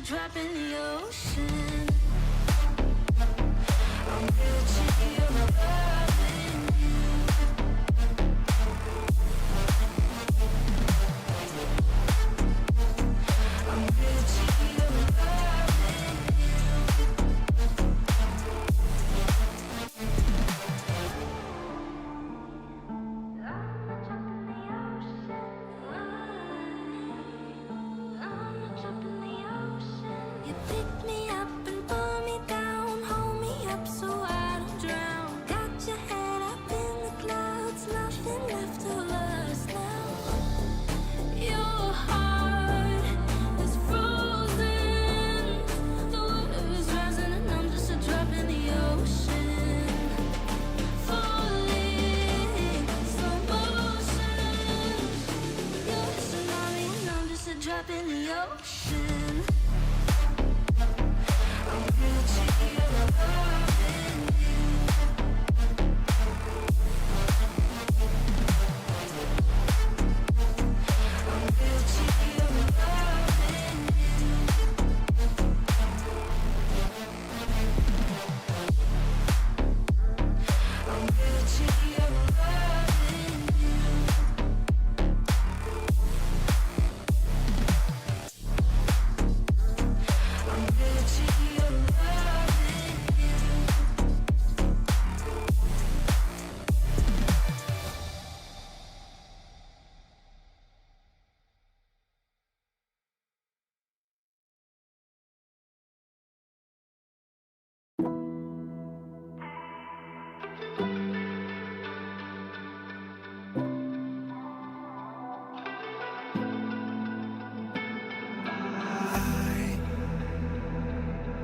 S1: Drop in the ocean. I'm guilty of loving you. I'm guilty of loving You pick me up and pull me down, hold me up so I don't drown. Got your head up in the clouds, nothing left of us now. Your heart is frozen. The water is rising and I'm just a drop in the ocean. Falling, slow motion. You're a tsunami and I'm just a drop in the ocean. I'm guilty of loving you. I'm guilty of loving you. I'm guilty of loving you. I'm guilty of loving you.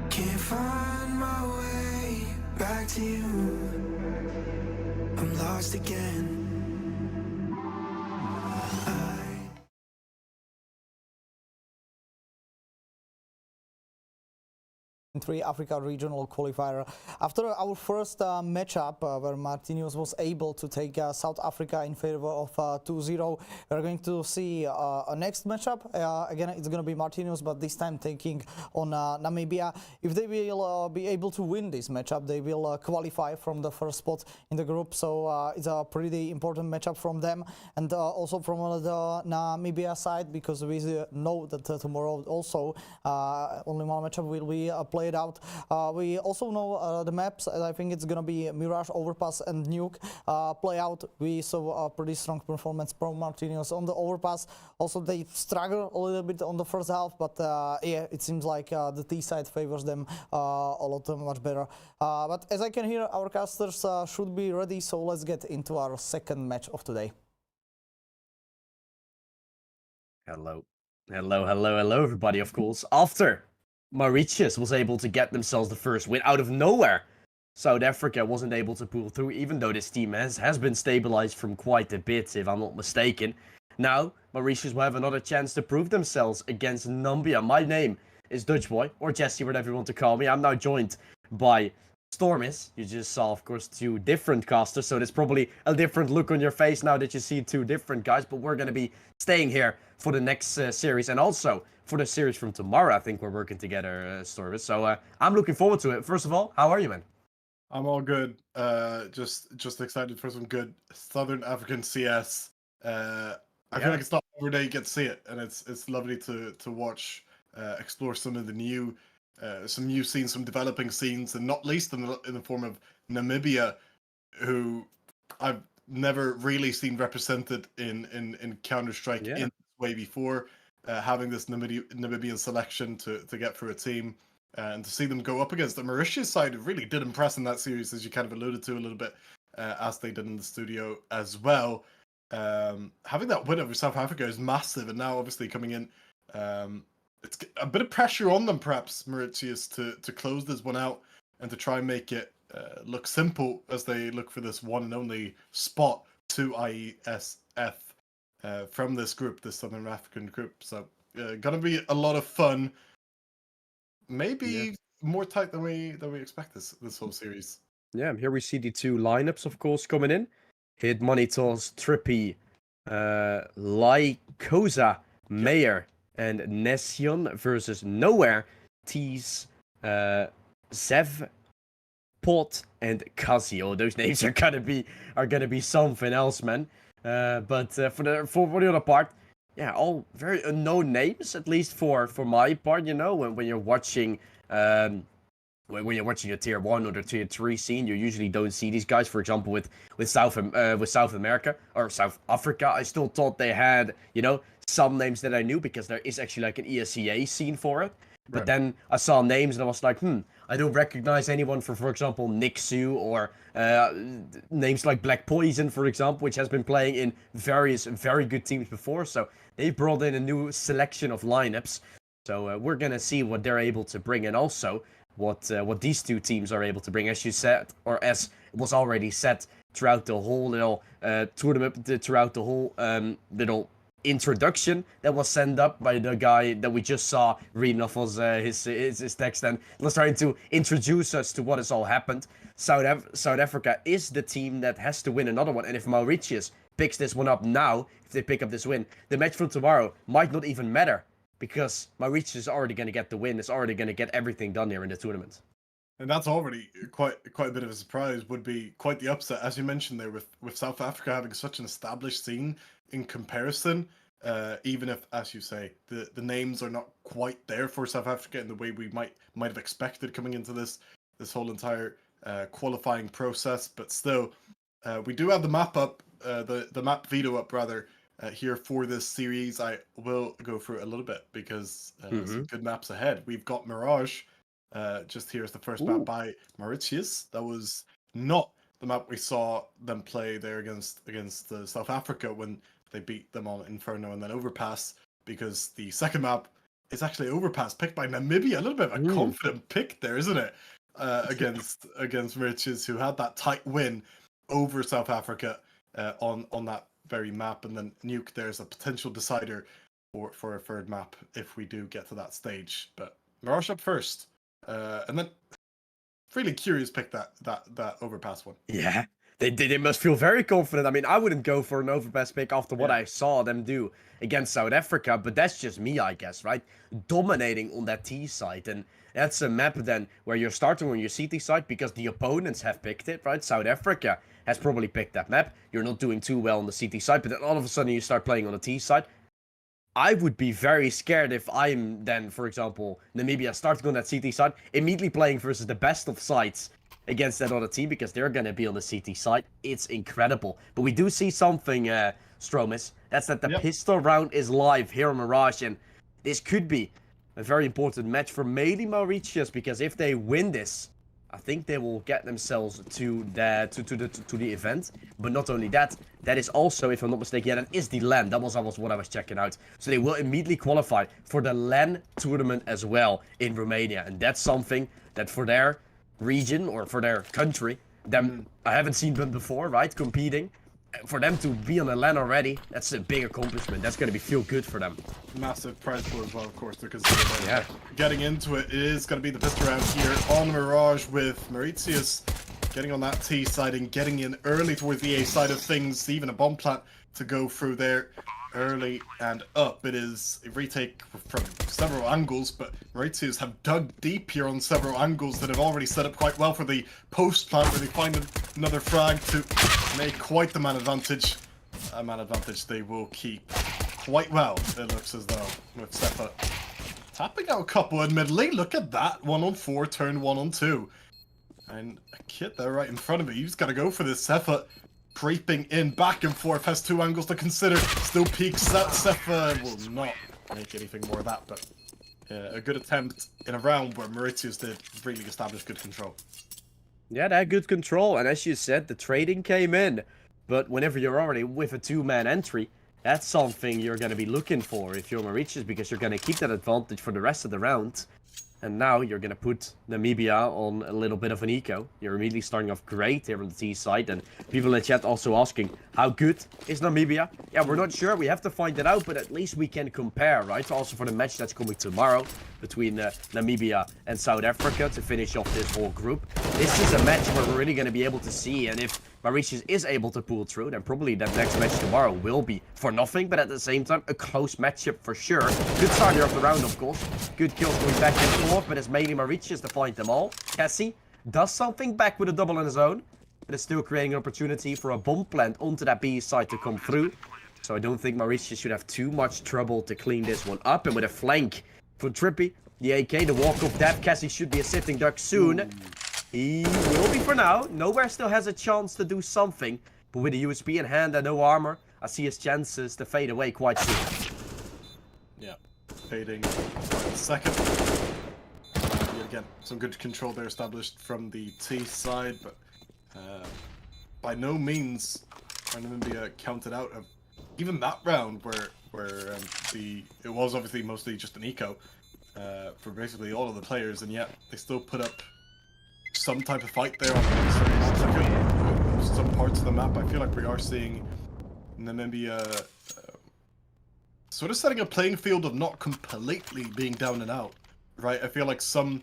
S4: Can't find my way back to you. I'm lost again.
S5: WEC23 Africa Regional Qualifier. After our first matchup where Martinius was able to take South Africa in favor of 2-0, we're going to see a next matchup. Again, it's going to be Martinius, but this time taking on Namibia. If they will be able to win this matchup, they will qualify from the first spot in the group. So it's a pretty important matchup from them, and also from the Namibia side, because we know that tomorrow also only one matchup will be played it out. We also know the maps, and I think it's gonna be Mirage, Overpass, and Nuke play out. We saw a pretty strong performance from Martinius on the Overpass. Also, they struggle a little bit on the first half, but yeah, it seems like the T side favors them a lot much better. But as I can hear, our casters should be ready, so let's get into our second match of today.
S10: Hello, everybody, of course. After Mauritius was able to get themselves the first win out of nowhere, South Africa wasn't able to pull through, even though this team has been stabilized from quite a bit, if I'm not mistaken. Now, Mauritius will have another chance to prove themselves against Namibia. My name is Dutch Boy, or Jesse, whatever you want to call me. I'm now joined by Stormis. You just saw, of course, two different casters, so there's probably a different look on your face now that you see two different guys, but we're going to be staying here for the next series, and also for the series from tomorrow. I think we're working together, Stormis, so I'm looking forward to it. First of all, how are you, man?
S11: I'm all good. Just excited for some good Southern African CS. I feel like it's not every day you get to see it, and it's lovely to watch, explore some of the new scenes, some developing scenes, and not least in the form of Namibia, who I've never really seen represented in Counter-Strike in this way before. Having this Namibian selection to get through a team, and to see them go up against the Mauritius side, it really did impress in that series, as you kind of alluded to a little bit, as they did in the studio as well. Having that win over South Africa is massive, and now obviously coming in, it's a bit of pressure on them, perhaps, Mauritius, to close this one out and to try and make it look simple as they look for this one and only spot to IESF from this group, this Southern African group. So gonna be a lot of fun. Maybe more tight than we expect this whole series.
S10: Yeah, here we see the two lineups, of course, coming in. Hit Monitos, Trippy, Lycosa, Mayer, and Nession versus Nowhere, Tease, Zev, Pot, and Casio. Those names are gonna be something else, man. But for the other part, yeah, all very unknown names, at least for my part. You know, when you're watching when you're watching a tier 1 or the tier 3 scene, you usually don't see these guys. For example, with South America or South Africa, I still thought they had, you know, some names that I knew, because there is actually like an ESCA scene for it. But then I saw names and I was like, I don't recognize anyone for example, Nixu, or names like Black Poison, for example, which has been playing in various very good teams before. So they brought in a new selection of lineups. So we're gonna see what they're able to bring, and also what these two teams are able to bring, as you said, or as was already said throughout the whole little tournament, throughout the whole little introduction that was sent up by the guy that we just saw reading off his text, and was trying to introduce us to what has all happened. South Africa is the team that has to win another one, and if Mauritius picks this one up now, if they pick up this win, the match from tomorrow might not even matter, because Mauritius is already going to get the win, is already going to get everything done here in the tournament.
S11: And that's already quite a bit of a surprise, would be quite the upset, as you mentioned there, with South Africa having such an established scene in comparison, even if, as you say, the names are not quite there for South Africa in the way we might have expected coming into this whole entire qualifying process. But still, we do have the map up, the map veto up rather, here for this series. I will go through it a little bit, because some good maps ahead. We've got Mirage. Just here is the first map by Mauritius. That was not the map we saw them play there against South Africa when they beat them on Inferno and then Overpass, because the second map is actually Overpass, picked by Namibia. A little bit of a confident pick there, isn't it? Against Mauritius, who had that tight win over South Africa on that very map. And then Nuke, there's a potential decider for a third map if we do get to that stage. But Mirage up first. And then really curious pick that Overpass one.
S10: Yeah, they must feel very confident. I mean, I wouldn't go for an Overpass pick after what I saw them do against South Africa, but that's just me, I guess, right? Dominating on that T side, and that's a map then where you're starting on your CT side because the opponents have picked it, right? South Africa has probably picked that map. You're not doing too well on the CT side, but then all of a sudden you start playing on the T side. I would be very scared if I'm then, for example, Namibia starting on that CT side, immediately playing versus the best of sides against that other team, because they're going to be on the CT side. It's incredible. But we do see something, Stromis. That's that the pistol round is live here on Mirage, and this could be a very important match for mainly Mauritius, because if they win this, I think they will get themselves to the event. But not only that, that is also, if I'm not mistaken, that is the LAN. That was what I was checking out. So they will immediately qualify for the LAN tournament as well in Romania. And that's something that for their region or for their country, I haven't seen them before, right? Competing. For them to be on the LAN already, that's a big accomplishment. That's going to feel good for them.
S11: Massive prize pool as well, of course, because getting into it is going to be the best round here on Mirage, with Mauritius getting on that T side and getting in early towards the A side of things. Even a bomb plant to go through there early and up. It is a retake from several angles, but Mauritius have dug deep here on several angles that have already set up quite well for the post plant, where they find another frag to make quite the man advantage. A man advantage they will keep quite well, it looks as though, with Sefa tapping out a couple, admittedly. Look at that, 1 on 4, turn 1 on 2. And a kid there right in front of me. You just gotta go for this. Sefa creeping in back and forth, has 2 angles to consider. Still peeks that. Sefa will not make anything more of that, but a good attempt in a round where Mauritius did really establish good control.
S10: Yeah, they had good control, and as you said, the trading came in. But whenever you're already with a 2-man entry, that's something you're going to be looking for if you're Mauritius, because you're going to keep that advantage for the rest of the round. And now you're going to put Namibia on a little bit of an eco. You're immediately starting off great here on the T side. And people in the chat also asking, how good is Namibia? Yeah, we're not sure. We have to find it out, but at least we can compare, right? Also for the match that's coming tomorrow between Namibia and South Africa to finish off this whole group. This is a match where we're really going to be able to see. And if Mauritius is able to pull through, then probably that next match tomorrow will be for nothing, but at the same time, a close matchup for sure. Good start here of the round, of course. Good kills going back and forth, but it's mainly Mauritius to find them all. Cassie does something back with a double on his own, but it's still creating an opportunity for a bomb plant onto that B side to come through. So I don't think Mauritius should have too much trouble to clean this one up. And with a flank for Trippy, the AK, the walk of death, Cassie should be a sitting duck soon. He will be for now. Nowhere still has a chance to do something, but with a USB in hand and no armor, I see his chances to fade away quite soon.
S11: Yeah, fading second. Yet again, some good control there established from the T side, but by no means are Namibia counted out of even that round, where it was obviously mostly just an eco for basically all of the players, and yet they still put up some type of fight there on certain maps. I feel some parts of the map, I feel like we are seeing Namibia sort of setting a playing field of not completely being down and out, right? I feel like some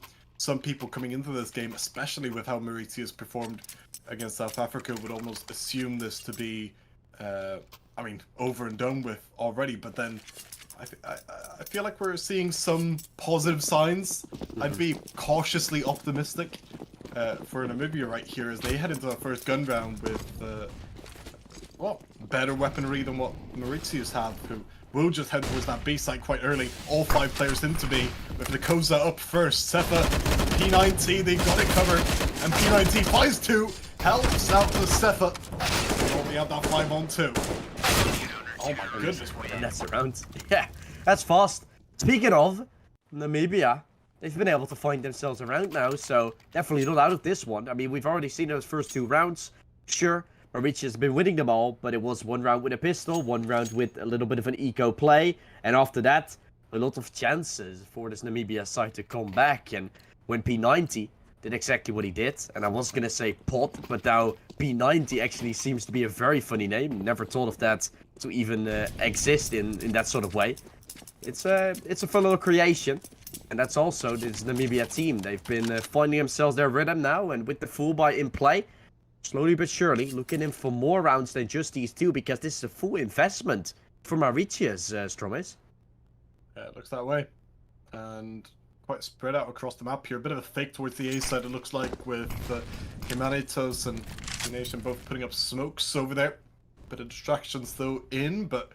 S11: people coming into this game, especially with how Mauritius performed against South Africa, would almost assume this to be, I mean, over and done with already, but then I feel like we're seeing some positive signs. I'd be cautiously optimistic for Namibia right here, as they head into the first gun round with well, better weaponry than what Mauritius have, who will just head towards that B site quite early. All 5 players into B, with Nakosa up first. Sefa, P90, they got it covered, and P90 finds 2, helps out the Sefa. They only have that 5 on 2. Oh my goodness, what
S10: And that's around. Yeah, that's fast. Speaking of Namibia, they've been able to find themselves around now, so definitely not out of this one. I mean, we've already seen those first 2 rounds. Sure, Mauritius has been winning them all, but it was 1 round with a pistol, 1 round with a little bit of an eco play, and after that, a lot of chances for this Namibia side to come back. And when P90 did exactly what he did, and I was gonna say Pot, but now P90 actually seems to be a very funny name. Never thought of that to even exist in that sort of way. It's a fun little creation, and that's also this Namibia team. They've been finding themselves their rhythm now, and with the full buy in play, slowly but surely looking in for more rounds than just these 2, because this is a full investment for Mauritius, Stromis.
S11: Yeah, it looks that way, and quite spread out across the map here. A bit of a fake towards the A side, it looks like, with Humanitos and the Nation both putting up smokes over there. Bit of distractions though in, but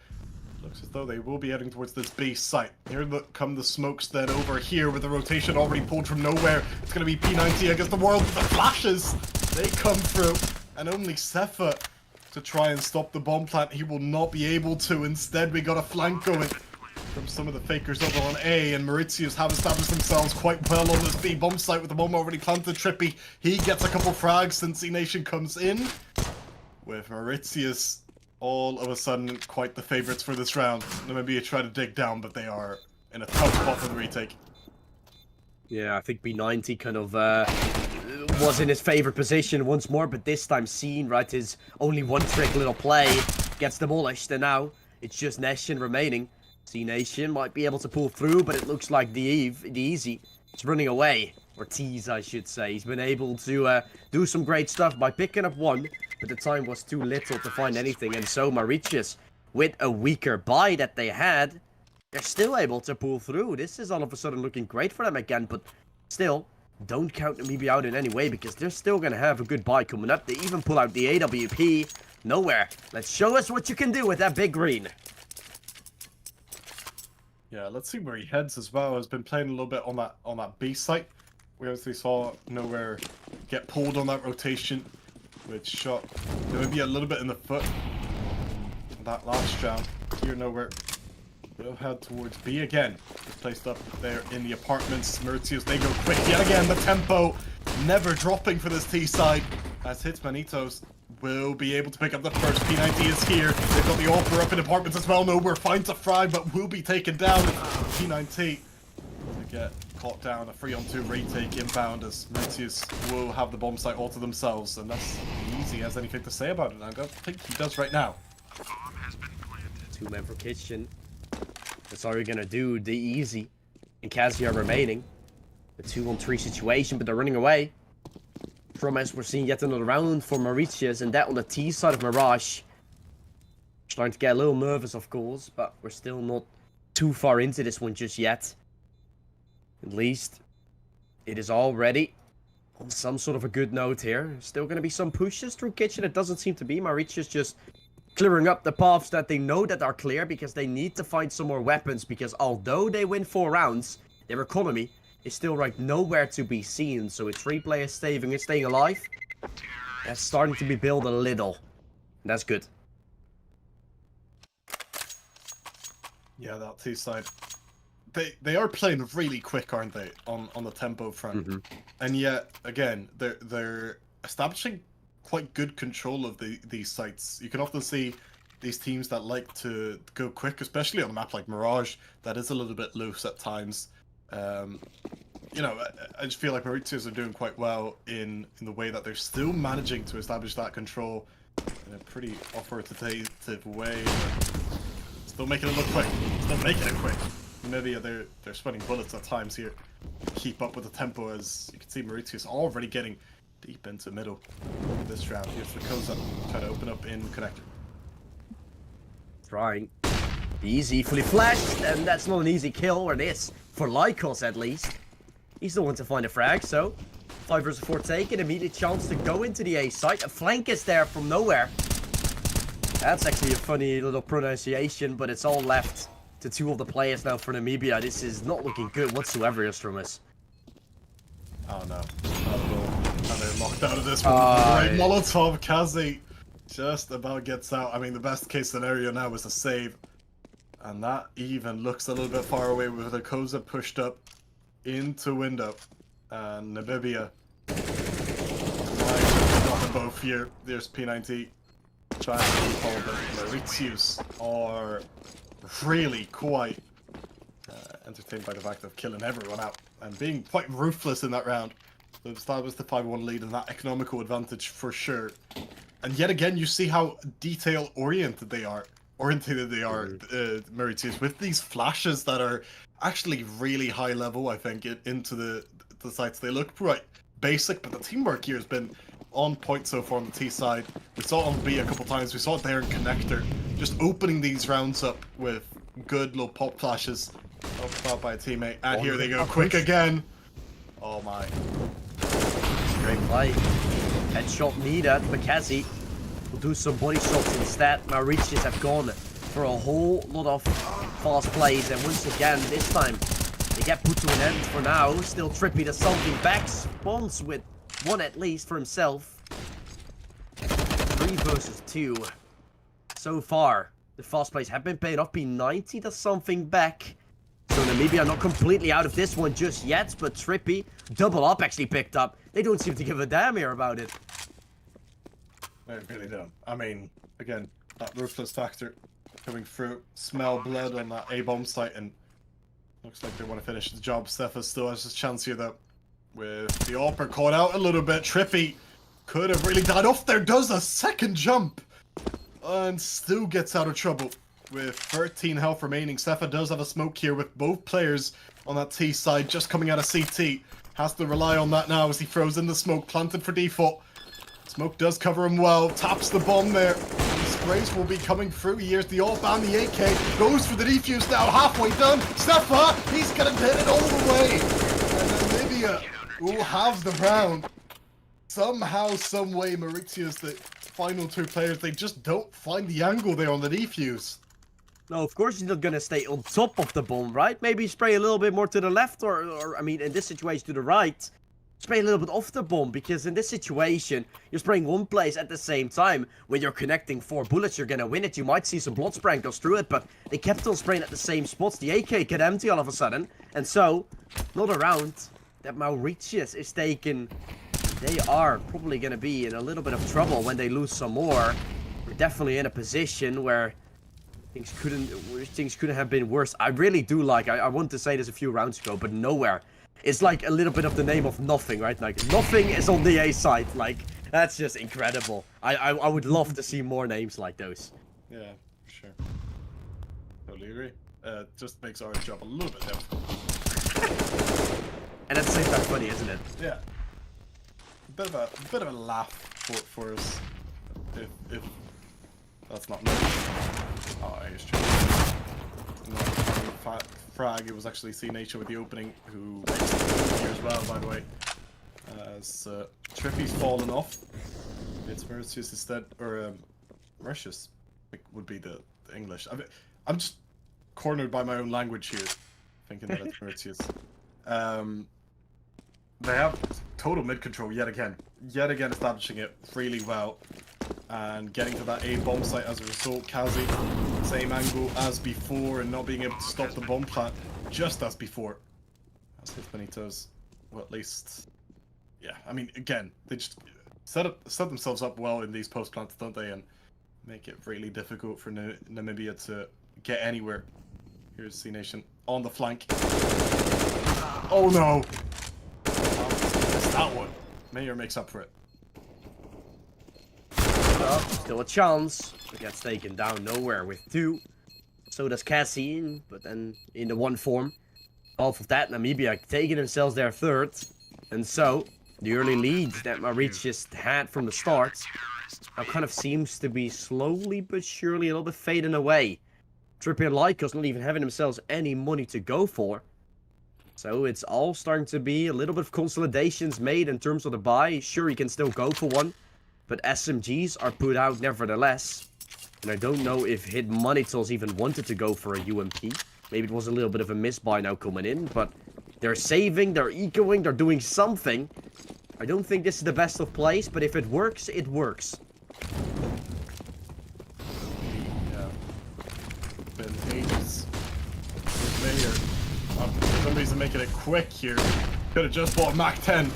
S11: Looks as though they will be heading towards this B site. Here come the smokes then over here with the rotation already pulled from nowhere. It's going to be P90 against the world with the flashes. They come through, and only Sefa to try and stop the bomb plant. He will not be able to. Instead, we got a flank going from some of the fakers over on A, and Mauritius have established themselves quite well on this B bomb site with the bomb already planted. Trippy, he gets a couple frags since C Nation comes in. With Mauritius all of a sudden quite the favorites for this round. Namibia try to dig down, but they are in a tough spot for the retake.
S10: Yeah, I think B90 kind of was in his favorite position once more, but this time seen, right, his only one-trick little play gets demolished, and now it's just Nation remaining. C-Nation might be able to pull through, but it looks like the Easy is running away, or Tease, I should say. He's been able to do some great stuff by picking up one, but the time was too little to find anything, and so Mauritius, with a weaker buy that they had, they're still able to pull through. This is all of a sudden looking great for them again, but still, don't count Namibia out in any way, because they're still going to have a good buy coming up. They even pull out the AWP. Nowhere. Let's show us what you can do with that big green.
S11: Yeah, let's see where he heads as well. Has been playing a little bit on that B site. We obviously saw Nowhere get pulled on that rotation, which shot Namibia a little bit in the foot. That last round. Here Nowhere will head towards B again. It's placed up there in the apartments. Mauritius, they go quick yet again. The tempo never dropping for this T side. As Hitmanitos will be able to pick up the first. P90 is here. They've got the offer up in apartments as well. Nowhere finds a frag, but will be taken down. P90 to get caught down. A 3-on-2 retake inbound as Mauritius will have the bomb site all to themselves. And that's Easy has anything to say about it. I don't think he does right now.
S10: Two men for Kitchen. That's all you're gonna do. The Easy and Cassie are remaining. The 2-on-3 situation, but they're running away. From as we're seeing yet another round for Mauritius, and that on the T side of Mirage. Starting to get a little nervous, of course, but we're still not too far into this one just yet. At least it is already on some sort of a good note here. Still going to be some pushes through Kitchen. It doesn't seem to be. Mauritius just clearing up the paths that they know that are clear, because they need to find some more weapons, because although they win 4 rounds, their economy is still right nowhere to be seen. So it's 3 players staying alive. That's starting to be built a little. That's good.
S11: Yeah, that T side. They are playing really quick, aren't they, on the tempo front? And yet again, they're establishing quite good control of these sites. You can often see these teams that like to go quick, especially on a map like Mirage, that is a little bit loose at times. You know, I just feel like Mauritius are doing quite well in the way that they're still managing to establish that control in a pretty authoritative way. Still making it look quick. Still making it quick. Maybe they're sweating bullets at times here. Keep up with the tempo, as you can see Mauritius already getting deep into middle of this round. Here's the Koza trying to open up in connector.
S10: Trying. Easy, fully flashed, and that's not an easy kill, or this, for Lycos at least. He's the one to find a frag, so 5 versus 4 take, an immediate chance to go into the A site. A flank is there from nowhere. That's actually a funny little pronunciation, but it's all left to 2 of the players now for Namibia. This is not looking good whatsoever, Yostromus.
S11: Oh no, not at all. And they're locked out of this one. Great Molotov. Kazi just about gets out. I mean, the best case scenario now is a save. And that even looks a little bit far away with the Koza pushed up into window. And Namibia dropping both here. There's P90 trying to keep hold of Mauritius are really quite entertained by the fact of killing everyone out and being quite ruthless in that round. So that was the 5-1 lead and that economical advantage for sure. And yet again, you see how detail-oriented they are. Mauritius, with these flashes that are actually really high level, I think, into the sites. They look quite basic, but the teamwork here has been on point so far on the T side. We saw it on B a couple times. We saw it there in connector. Just opening these rounds up with good little pop flashes. Helped out by a teammate. And here they go, quick again. Oh my.
S10: Great play. Headshot needed. Makazi will do some body shots instead. Mauritius have gone for a whole lot of fast plays. And once again, this time, they get put to an end for now. Still Trippy does something back. Spawns with one at least for himself. 3 versus 2. So far, the fast plays have been paid off. P90 does something back. So Namibia not completely out of this one just yet, but Trippy, double up actually picked up. They don't seem to give a damn here about it.
S11: They really don't. I mean, again, that ruthless factor coming through. Smell blood on that A-bomb site, and looks like they want to finish the job. Stefa still has his chance here, though. With the AWPer caught out a little bit. Trippy could have really died off there. Does a second jump. And still gets out of trouble. With 13 health remaining. Stefa does have a smoke here with both players on that T side just coming out of CT. Has to rely on that now as he throws in the smoke. Planted for default. Smoke does cover him well. Taps the bomb there. The sprays will be coming through. Here's the AWP and the AK. Goes for the defuse now. Halfway done. Stefa, he's gonna hit it all the way. And Namibia will have the round. Somehow, some way, Mauritius, the final 2 players, they just don't find the angle there on the defuse.
S10: No, of course he's not gonna stay on top of the bomb, right? Maybe spray a little bit more to the left, or I mean, in this situation, to the right. Spray a little bit off the bomb, because in this situation, you're spraying one place at the same time. When you're connecting 4 bullets, you're gonna win it. You might see some blood sprinkles through it, but they kept on spraying at the same spots. The AK get empty all of a sudden, and so, not a round that Mauritius is taking. They are probably gonna be in a little bit of trouble when they lose some more. We're definitely in a position where things couldn't have been worse. I really do like, I wanted to say this a few rounds ago, but nowhere. It's like a little bit of the name of nothing, right? Like, nothing is on the A side. Like, that's just incredible. I would love to see more names like those.
S11: Yeah, sure. Totally agree. Just makes our job a little bit difficult.
S10: And at the same time funny, isn't it?
S11: Yeah. A bit of a laugh for us. If that's not nice. Oh, it's true. Frag, it was actually C Nation with the opening, who makes it here as well, by the way. As Trippy's fallen off. It's Mauritius instead, or Mauritius would be the English. I'm just cornered by my own language here, thinking that it's Mauritius. They have total mid control yet again establishing it really well. And getting to that A-bomb site as a result. Kazi, same angle as before, and not being able to stop the bomb plant just as before. As his Benitos, well, at least, yeah. I mean, again, they just set themselves up well in these post plants, don't they? And make it really difficult for Namibia to get anywhere. Here's C Nation on the flank. Oh no! Missed that one. Mayor makes up for it.
S10: Still a chance, but gets taken down nowhere with 2. So does Cassie, but then in the 1 form. Off of that, Namibia taking themselves their 3rd. And so, the early lead that Mauritius had from the start now kind of seems to be slowly but surely a little bit fading away. Trippy and Lycos not even having themselves any money to go for. So it's all starting to be a little bit of consolidations made in terms of the buy. Sure, you can still go for one, but SMGs are put out nevertheless. And I don't know if Hit Money Tools even wanted to go for a UMP. Maybe it was a little bit of a misbuy now coming in, but they're saving, they're ecoing, they're doing something. I don't think this is the best of plays, but if it works, it works.
S11: Yeah. Been ages. For some reason making it quick here. Could have just bought a Mac 10.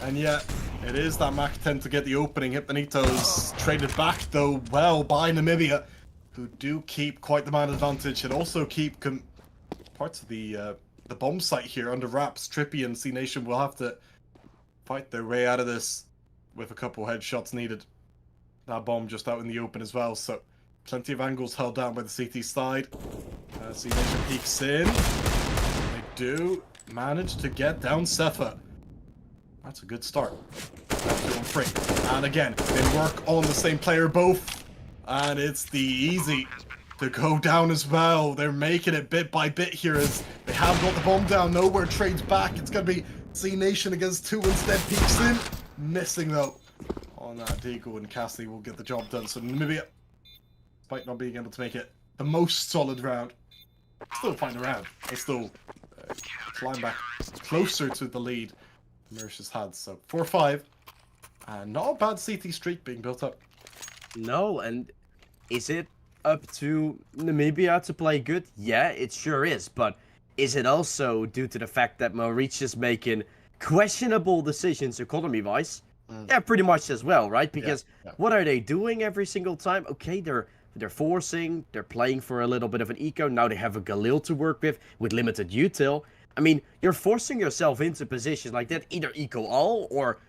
S11: And yet, it is that Mac 10 to get the opening. Hit Benito's traded back though well by Namibia, who do keep quite the man advantage and also keep parts of the bomb site here under wraps. Trippy and C Nation will have to fight their way out of this with a couple headshots needed. That bomb just out in the open as well, so plenty of angles held down by the CT side. C Nation peeks in. They do manage to get down Sefa. That's a good start. That's 2-on-3. And again, they work on the same player both. And it's the easy to go down as well. They're making it bit by bit here as they have got the bomb down. Nowhere trades back. It's going to be C Nation against 2 instead. Peeks in. Missing though on that Deagle, and Cassie will get the job done. So Namibia, despite not being able to make it the most solid round. Still find a round. They still climb back closer to the lead Mauritius had. So 4-5. Not a bad CT streak being built up.
S10: No, and is it up to Namibia to play good? Yeah, it sure is. But is it also due to the fact that Mauritius making questionable decisions economy-wise? Yeah, pretty much as well, right? Because what are they doing every single time? Okay, they're forcing, they're playing for a little bit of an eco. Now they have a Galil to work with limited util. I mean, you're forcing yourself into positions like that, either eco all or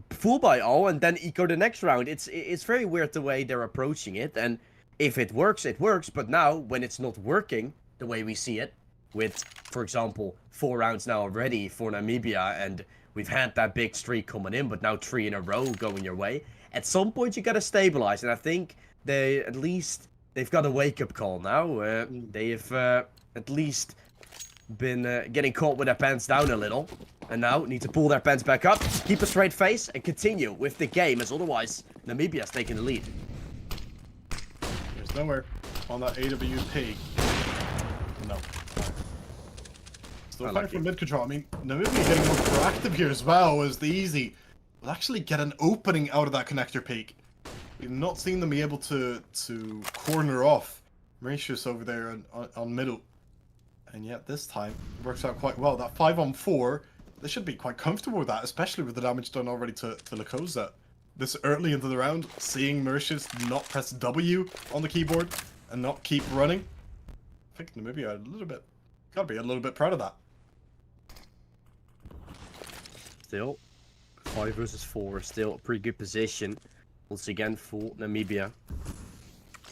S10: full buy all and then eco the next round. It's very weird the way they're approaching it, and if it works, it works. But now, when it's not working the way we see it, with, for example, 4 rounds now already for Namibia, and we've had that big streak coming in, but now 3 in a row going your way, at some point you gotta stabilize, and I think they've got a wake-up call now. They've at least been getting caught with their pants down a little, and now need to pull their pants back up, keep a straight face, and continue with the game, as otherwise Namibia's taking the lead.
S11: There's nowhere on that AWP. No. Still fighting for mid control. I mean, Namibia getting more proactive here as well as the easy. Will actually get an opening out of that connector peak. We've not seen them be able to corner off Mauritius over there on middle. And yet this time, it works out quite well. That 5-on-4, they should be quite comfortable with that, especially with the damage done already to Lakoza. This early into the round, seeing Mauritius not press W on the keyboard and not keep running. I think Namibia gotta be a little bit proud of that.
S10: Still, 5 versus 4, still a pretty good position. Once again for Namibia.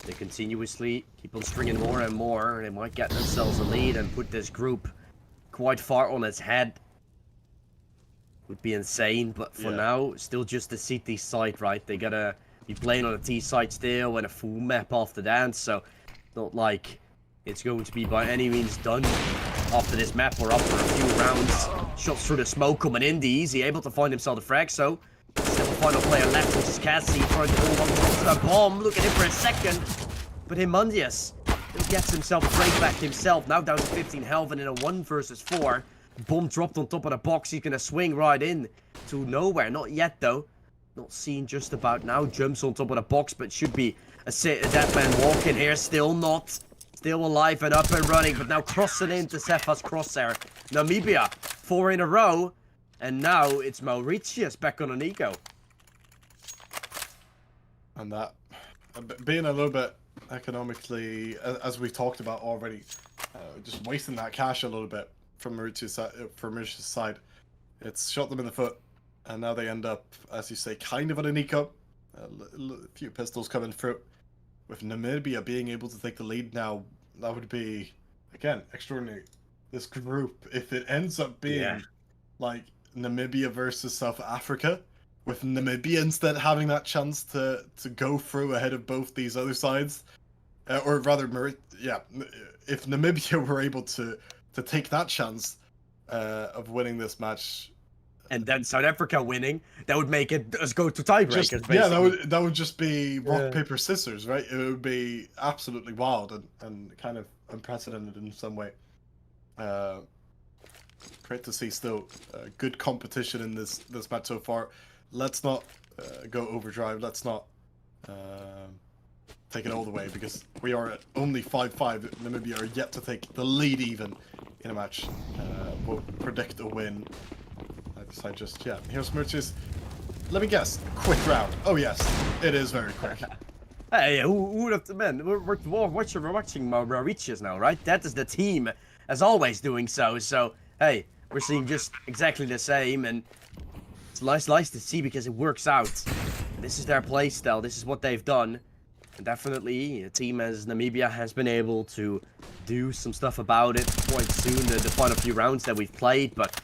S10: They continuously keep on stringing more and more. They might get themselves a lead and put this group quite far on its head. Would be insane, but for now, still just the CT side, right? They gotta be playing on the T side still and a full map after that, so not like it's going to be by any means done after this map or after a few rounds. Shots through the smoke coming in, the easy able to find himself the frag, so still the final player left, which is Cassie, trying to hold on to the bomb, looking in for a second. But Himundius gets himself a break back himself, now down to 15 health and in a 1 versus 4. Bomb dropped on top of the box, he's gonna swing right in to nowhere. Not yet though. Not seen just about now. Jumps on top of the box, but should be a dead man walking here. Still not. Still alive and up and running, but now crossing into Sefa's crosshair. Namibia, 4 in a row. And now it's Mauritius back on an eco.
S11: And that, being a little bit economically, as we've talked about already, just wasting that cash a little bit from Mauritius' side. It's shot them in the foot, and now they end up, as you say, kind of on an eco. A few pistols coming through. With Namibia being able to take the lead now, that would be, again, extraordinary. This group, if it ends up being like Namibia versus South Africa, with Namibia instead having that chance to go through ahead of both these other sides, or rather, if Namibia were able to take that chance of winning this match,
S10: and then South Africa winning, that would make it us go to tiebreakers. Basically.
S11: Yeah, that would just be rock paper scissors, right? It would be absolutely wild and kind of unprecedented in some way. Great to see still good competition in this match so far. Let's not go overdrive. Let's not take it all the way, because we are at only 5-5. Namibia are yet to take the lead even in a match. We'll predict a win. I just, here's Mauritius. Let me guess. Quick round. Oh yes, it is very quick.
S10: Hey, who would have been? We're watching Mauritius now, right? That is the team, as always, doing so. So, hey, we're seeing just exactly the same, and it's nice to see because it works out. This is their playstyle. This is what they've done. And definitely, a team as Namibia has been able to do some stuff about it quite soon. The final few rounds that we've played, but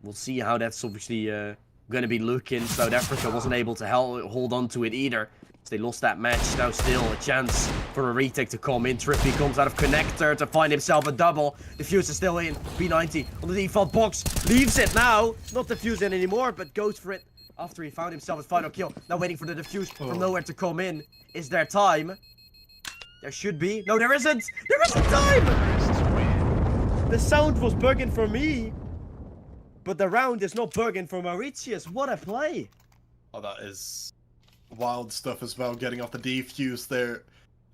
S10: we'll see how that's obviously going to be looking. South Africa wasn't able to hold on to it either. So they lost that match. Now still a chance for a retake to come in. Trippy comes out of connector to find himself a double. Diffuse is still in. B90 on the default box. Leaves it now. Not defusing anymore, but goes for it after he found himself his final kill. Now waiting for the defuse from nowhere to come in. Is there time? There should be. No, there isn't. There isn't time. The sound was bugging for me, but the round is not bugging for Mauritius. What a play.
S11: Oh, that is wild stuff as well. Getting off the defuse there.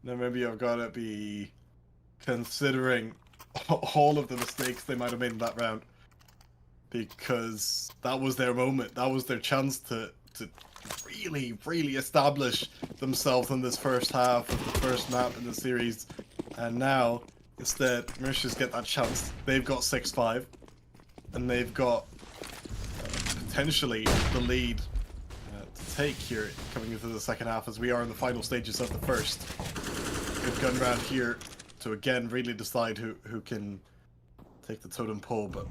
S11: Namibia have got to be considering all of the mistakes they might have made in that round, because that was their moment. That was their chance to really establish themselves in this first half of the first map in the series. And now, instead, Mauritius get that chance. They've got 6-5, and they've got potentially the lead to take here coming into the second half, as we are in the final stages of the first. Good gun round here to again really decide who can take the totem pole, but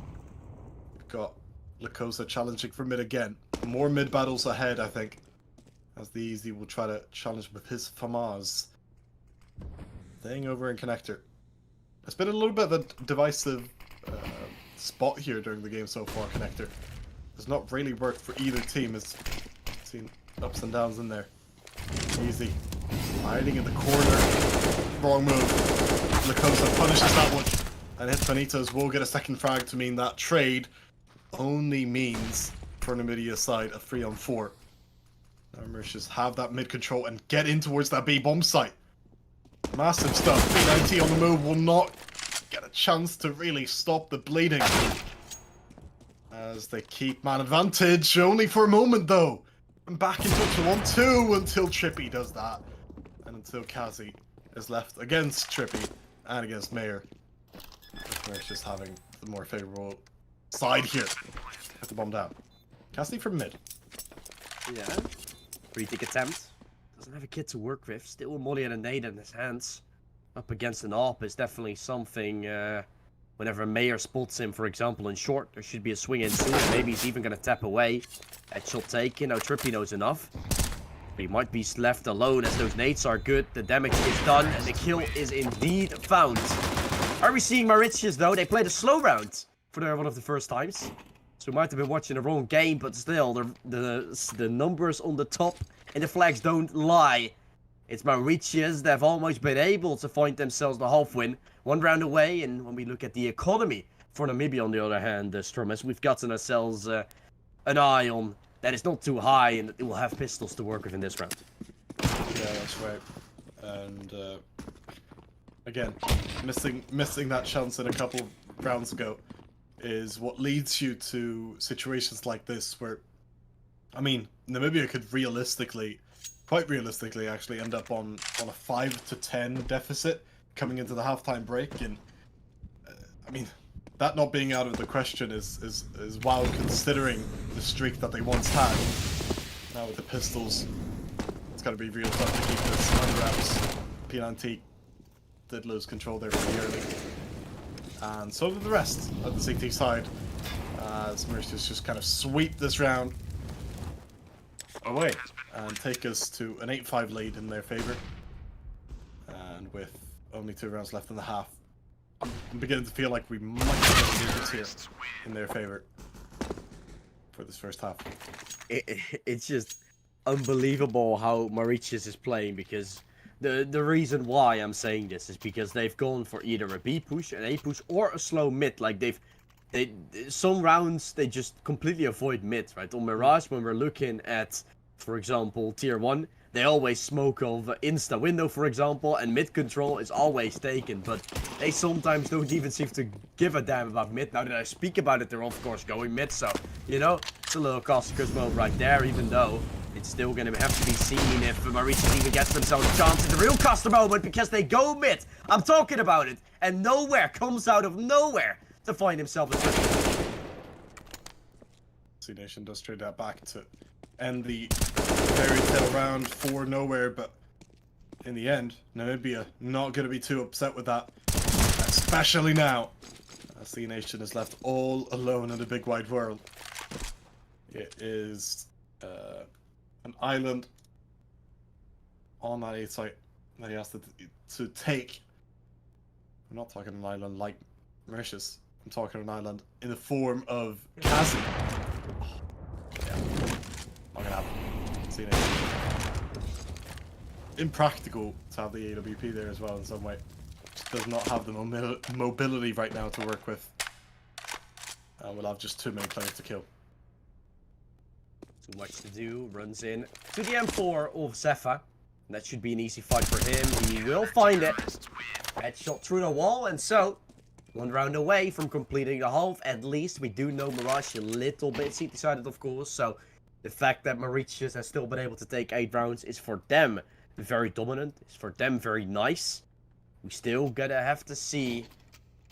S11: we've got Lakosa challenging for mid again. More mid battles ahead, I think, as the Easy will try to challenge with his FAMAS. Staying over in connector. It's been a little bit of a divisive spot here during the game so far, connector. It's not really worked for either team. It's seen ups and downs in there. Easy. Hiding in the corner. Wrong move. Lakosa punishes that one and hits Benitos. Will get a second frag to mean that trade only means for Namibia's side a 3-on-4. Now Mauritius have that mid control and get in towards that B bomb site. Massive stuff. P90 on the move will not get a chance to really stop the bleeding, as they keep man advantage only for a moment though. And back into 1-2 until Trippy does that, and until Kazi is left against Trippy and against Mayor. Mauritius having the more favorable side here. Get the bomb down. Kazi from mid.
S10: Yeah. Retake attempt. Doesn't have a kid to work with. Still a molly and a nade in his hands. Up against an AWP is definitely something. Whenever Mayor spots him, for example, in short, there should be a swing in soon. Maybe he's even going to tap away. Headshot taken. Now Trippy knows enough. But he might be left alone, as those nades are good. The damage is done, and the kill is indeed found. Are we seeing Mauritius, though? They played a slow round for one of the first times. So we might have been watching the wrong game, but still, the numbers on the top and the flags don't lie. It's Mauritius that have almost been able to find themselves the half win. One round away, and when we look at the economy for Namibia, on the other hand, Strummers, we've gotten ourselves an eye on that is not too high, and it will have pistols to work with in this round.
S11: Yeah, that's right. And again, missing that chance in a couple rounds ago is what leads you to situations like this where, I mean, Namibia could quite realistically actually end up on a 5-10 deficit coming into the halftime break, and I mean, that not being out of the question is wild considering the streak that they once had. Now with the pistols, it's got to be real tough to keep this under wraps. P90 did lose control there pretty early, and so did the rest of the CT side, as Mauritius just kind of sweep this round away and take us to an 8-5 lead in their favor. And with only 2 rounds left in the half, I'm beginning to feel like we might be getting here in their favor for this first half.
S10: It's just unbelievable how Mauritius is playing, because the reason why I'm saying this is because they've gone for either a B push, an A push, or a slow mid. Like some rounds they just completely avoid mid, right? On Mirage, when we're looking at, for example, tier 1, they always smoke of insta window, for example, and mid control is always taken, but they sometimes don't even seem to give a damn about mid. Now that I speak about it, they're of course going mid, so, you know, it's a little Costica's mode right there, even though it's still going to have to be seen if Mauritius even gets themselves a chance at the real Costa moment, because they go mid. I'm talking about it, and nowhere comes out of nowhere to find himself a switch.
S11: C-Nation does trade that back to end the fairy tale round for nowhere, but in the end, Namibia not going to be too upset with that, especially now, as C-Nation is left all alone in the big wide world. It is an island on that A site that he has to take. I'm not talking an island like Mauritius. I'm talking an island in the form of Kazi. Yeah. Not gonna happen. See you next. impractical to have the AWP there as well in some way. Just does not have the mobility right now to work with. And we'll have just too many players to kill.
S10: Too much to do. Runs in to the M4 of Zephyr. That should be an easy fight for him. He will find it. Headshot through the wall, and so 1 round away from completing the half. At least we do know Mirage a little bit CT-sided, of course. So the fact that Mauritius has still been able to take 8 rounds is for them very dominant. It's for them very nice. We still gotta have to see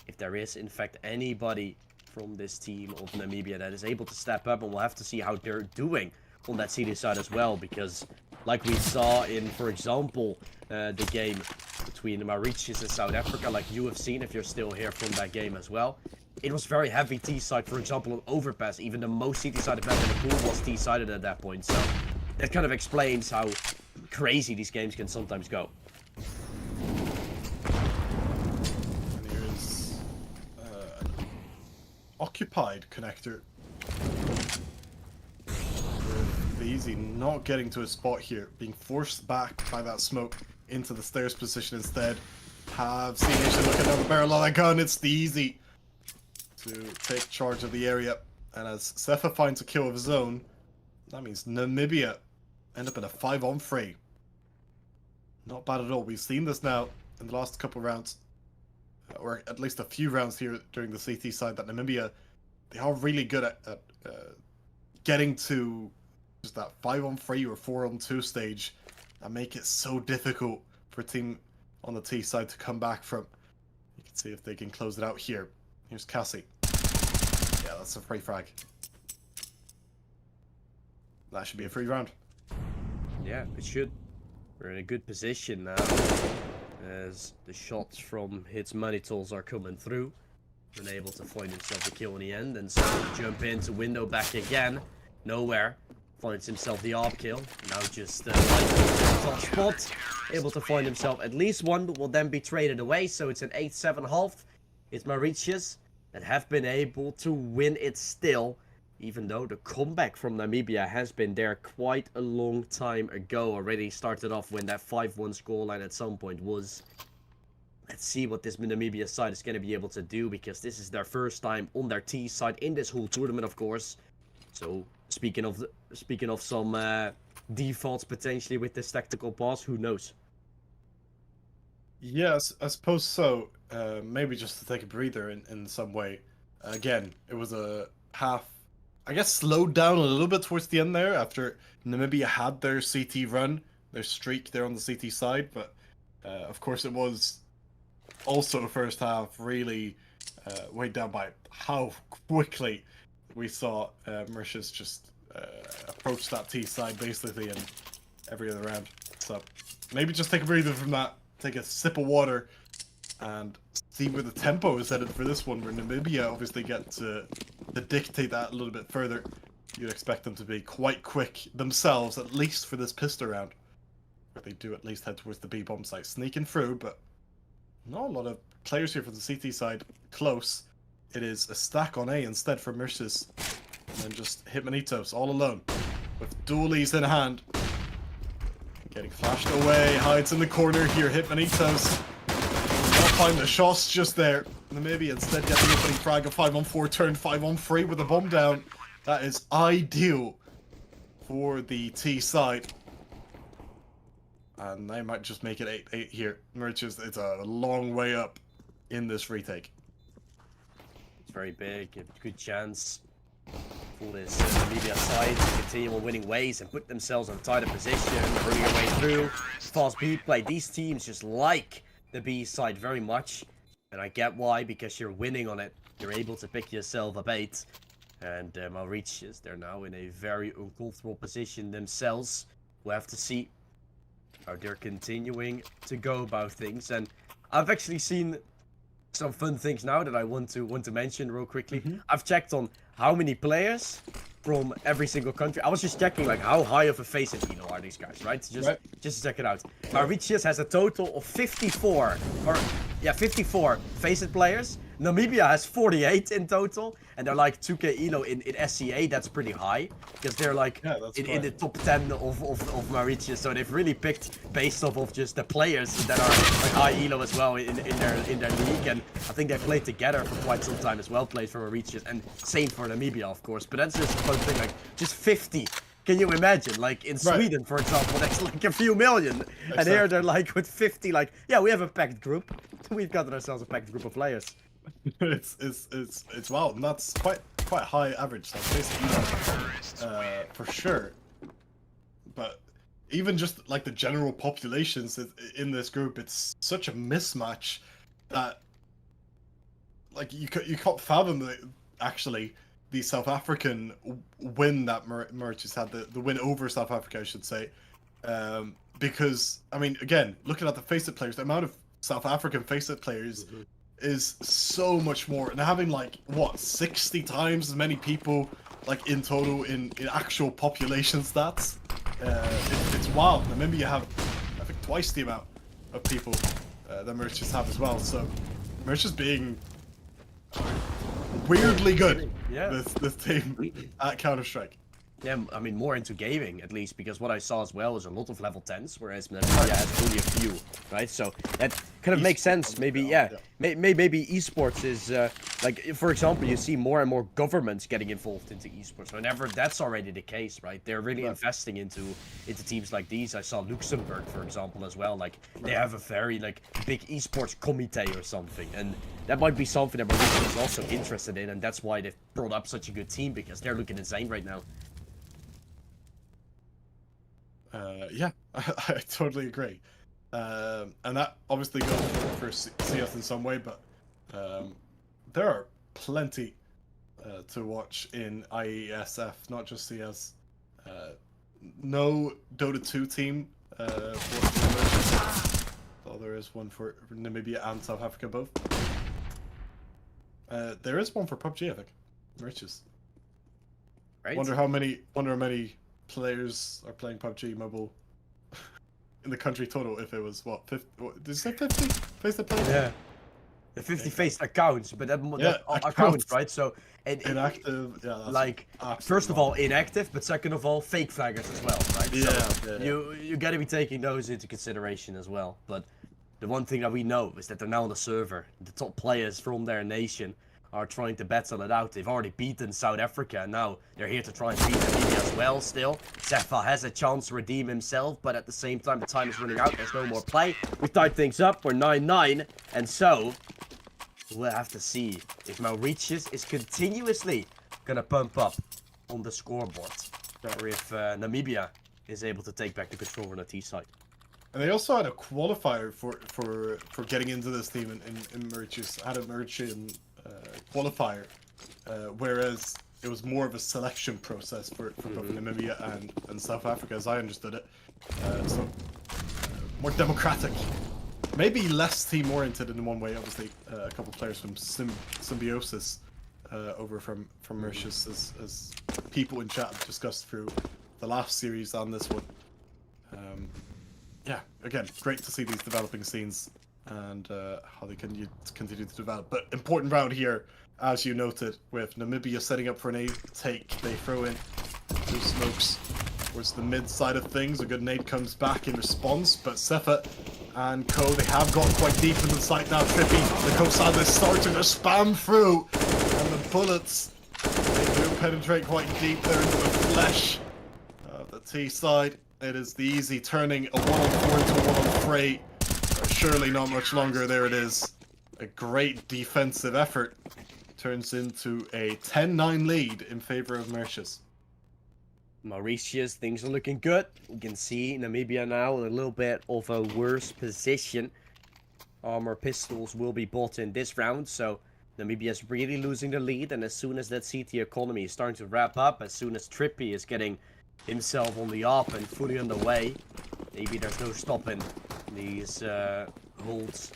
S10: if there is in fact anybody from this team of Namibia that is able to step up, and we'll have to see how they're doing on that CT side as well, because like we saw in, for example, the game between Mauritius and South Africa, like you have seen if you're still here from that game as well, it was very heavy T-side. For example, on Overpass, even the most CT-sided map in the pool was T-sided at that point, so that kind of explains how crazy these games can sometimes go.
S11: And here's occupied connector. With Easy not getting to a spot here, being forced back by that smoke into the stairs position instead. Have seen Nation looking down the barrel of that gun. It's the Easy to take charge of the area. And as Zephyr finds a kill of his own, that means Namibia end up in a 5-on-3. Not bad at all. We've seen this now in the last couple of rounds, or at least a few rounds here during the CT side, that Namibia, they are really good at getting to just that 5-on-3 or 4-on-2 stage and make it so difficult for a team on the T side to come back from. You can see if they can close it out here. Here's Cassie. Yeah, that's a free frag. That should be a free round.
S10: Yeah, it should. We're in a good position now, as the shots from his money tools are coming through. Been able to find himself a kill in the end, and so jump into window back again. Nowhere. Finds himself the ARP kill. Now just top spot. Able to find himself at least one, but will then be traded away. So it's an 8-7 half. It's Mauritius that have been able to win it still, even though the comeback from Namibia has been there quite a long time ago. Already started off when that 5-1 scoreline at some point was. Let's see what this Namibia side is going to be able to do, because this is their first time on their T side in this whole tournament, of course. So speaking of some defaults potentially with this tactical pass, who knows?
S11: Yes, I suppose so. Maybe just to take a breather in some way. Again, it was a half, I guess, slowed down a little bit towards the end there after Namibia had their CT run, their streak there on the CT side. But of course, it was also the first half really weighed down by how quickly we saw Mauritius just approach that T side basically in every other round. So maybe just take a breather from that, take a sip of water, and see where the tempo is headed for this one, where Namibia obviously get to dictate that a little bit further. You'd expect them to be quite quick themselves, at least for this pistol round, where they do at least head towards the B-bomb site. Sneaking through, but not a lot of players here for the CT side close. It is a stack on A instead for Mauritius, and then just Hitmanitos all alone, with dualies in hand. Getting flashed away, hides in the corner here, Hitmanitos. Not find the shots just there. Namibia instead getting the opening frag of 5-on-4, turned 5-on-3 with a bomb down. That is ideal for the T side. And they might just make it 8-8 here. Mauritius, it's a long way up in this retake.
S10: It's very big, a good chance for this Namibia side to continue on winning ways and put themselves on a tighter position, bringing their way through. Fast B play. These teams just like the B side very much, and I get why, because you're winning on it. You're able to pick yourself up 8, and Mauritius, they're now in a very uncomfortable position themselves. We'll have to see how they're continuing to go about things, and I've actually seen some fun things now that I want to mention real quickly. I've checked on how many players from every single country. I was just checking like how high of a face-it elo are these guys, right? Just to check it out. Mauritius has a total of 54 face-it players, Namibia has 48 in total, and they're like 2k elo in SCA. That's pretty high because they're like in the top 10 of Mauritius. So they've really picked based off of just the players that are like high elo as well in their league. And I think they played together for quite some time as well. Played for Mauritius and same for Namibia, of course. But that's just one thing. Like just 50. Can you imagine? Like in Sweden, for example, that's like a few million. Exactly. And here they're like with 50, like, yeah, we have a packed group. We've got ourselves a packed group of players.
S11: It's wild, and that's quite high average. Like basically, for sure. But even just like the general populations in this group, it's such a mismatch that like you can't fathom that actually. The South African win that Mauritius had, the win over South Africa, I should say, because I mean, again, looking at the FACEIT players, the amount of South African FACEIT players is so much more, and having like what 60 times as many people like in total in actual population stats, it's wild. Namibia have I think twice the amount of people that Mauritius have as well. So Mauritius being weirdly good.
S10: Yeah.
S11: This team at Counter-Strike.
S10: Yeah, I mean, more into gaming, at least, because what I saw as well is a lot of level 10s, whereas Namibia has only a few, right? So that kind of makes sense. Maybe, yeah. Maybe esports is, like, for example, you see more and more governments getting involved into esports. Whenever that's already the case, right? They're really investing into teams like these. I saw Luxembourg, for example, as well. Like, they have a very, like, big esports committee or something. And that might be something that Mauritius is also interested in, and that's why they've brought up such a good team, because they're looking insane right now.
S11: Yeah, I totally agree. And that obviously goes for CS in some way, but there are plenty to watch in IESF, not just CS. No Dota 2 team for Mauritius, though there is one for Namibia and South Africa both. There is one for PUBG, I think. Mauritius.
S10: Right.
S11: Wonder how many players are playing PUBG Mobile in the country total. If it was what, 50? What, did you say 50 FACEIT players?
S10: Yeah, the 50 FACEIT accounts, but that
S11: accounts,
S10: accounts, right? So
S11: inactive, yeah. That's
S10: like first of all inactive, but second of all fake flaggers as well, right?
S11: Yeah,
S10: so you got to be taking those into consideration as well. But the one thing that we know is that they're now on the server. The top players from their nation are trying to battle it out. They've already beaten South Africa, and now they're here to try and beat Namibia as well still. Sefa has a chance to redeem himself, but at the same time, the time is running out. There's no more play. We've tied things up. We're 9-9, and so we'll have to see if Mauritius is continuously gonna pump up on the scoreboard, or if Namibia is able to take back the control on the T side.
S11: And they also had a qualifier for getting into this team in Mauritius. Had a Mauritian qualifier, whereas it was more of a selection process for both Namibia and South Africa, as I understood it. So more democratic, maybe less team-oriented in one way. Obviously, a couple of players from Symbiosis over from Mauritius, as people in chat have discussed through the last series on this one. Yeah, again, great to see these developing scenes and how they continue to develop. But important round here, as you noted, with Namibia setting up for an A take. They throw in two smokes towards the mid side of things. A good nade comes back in response, but Sefa and Co, they have gone quite deep into the site now. Trippy, the co-side, they're starting to spam through, and the bullets, they do penetrate quite deep there into the flesh of the T side. It is the easy turning a 1-on-4 into a 1-on-3. Surely not much longer. There it is. A great defensive effort turns into a 10-9 lead in favor of Mauritius.
S10: Mauritius, things are looking good. You can see Namibia now in a little bit of a worse position. Armor pistols will be bought in this round, so Namibia is really losing the lead. And as soon as that CT economy is starting to wrap up, as soon as Trippy is getting himself on the up and fully underway, maybe there's no stopping these holds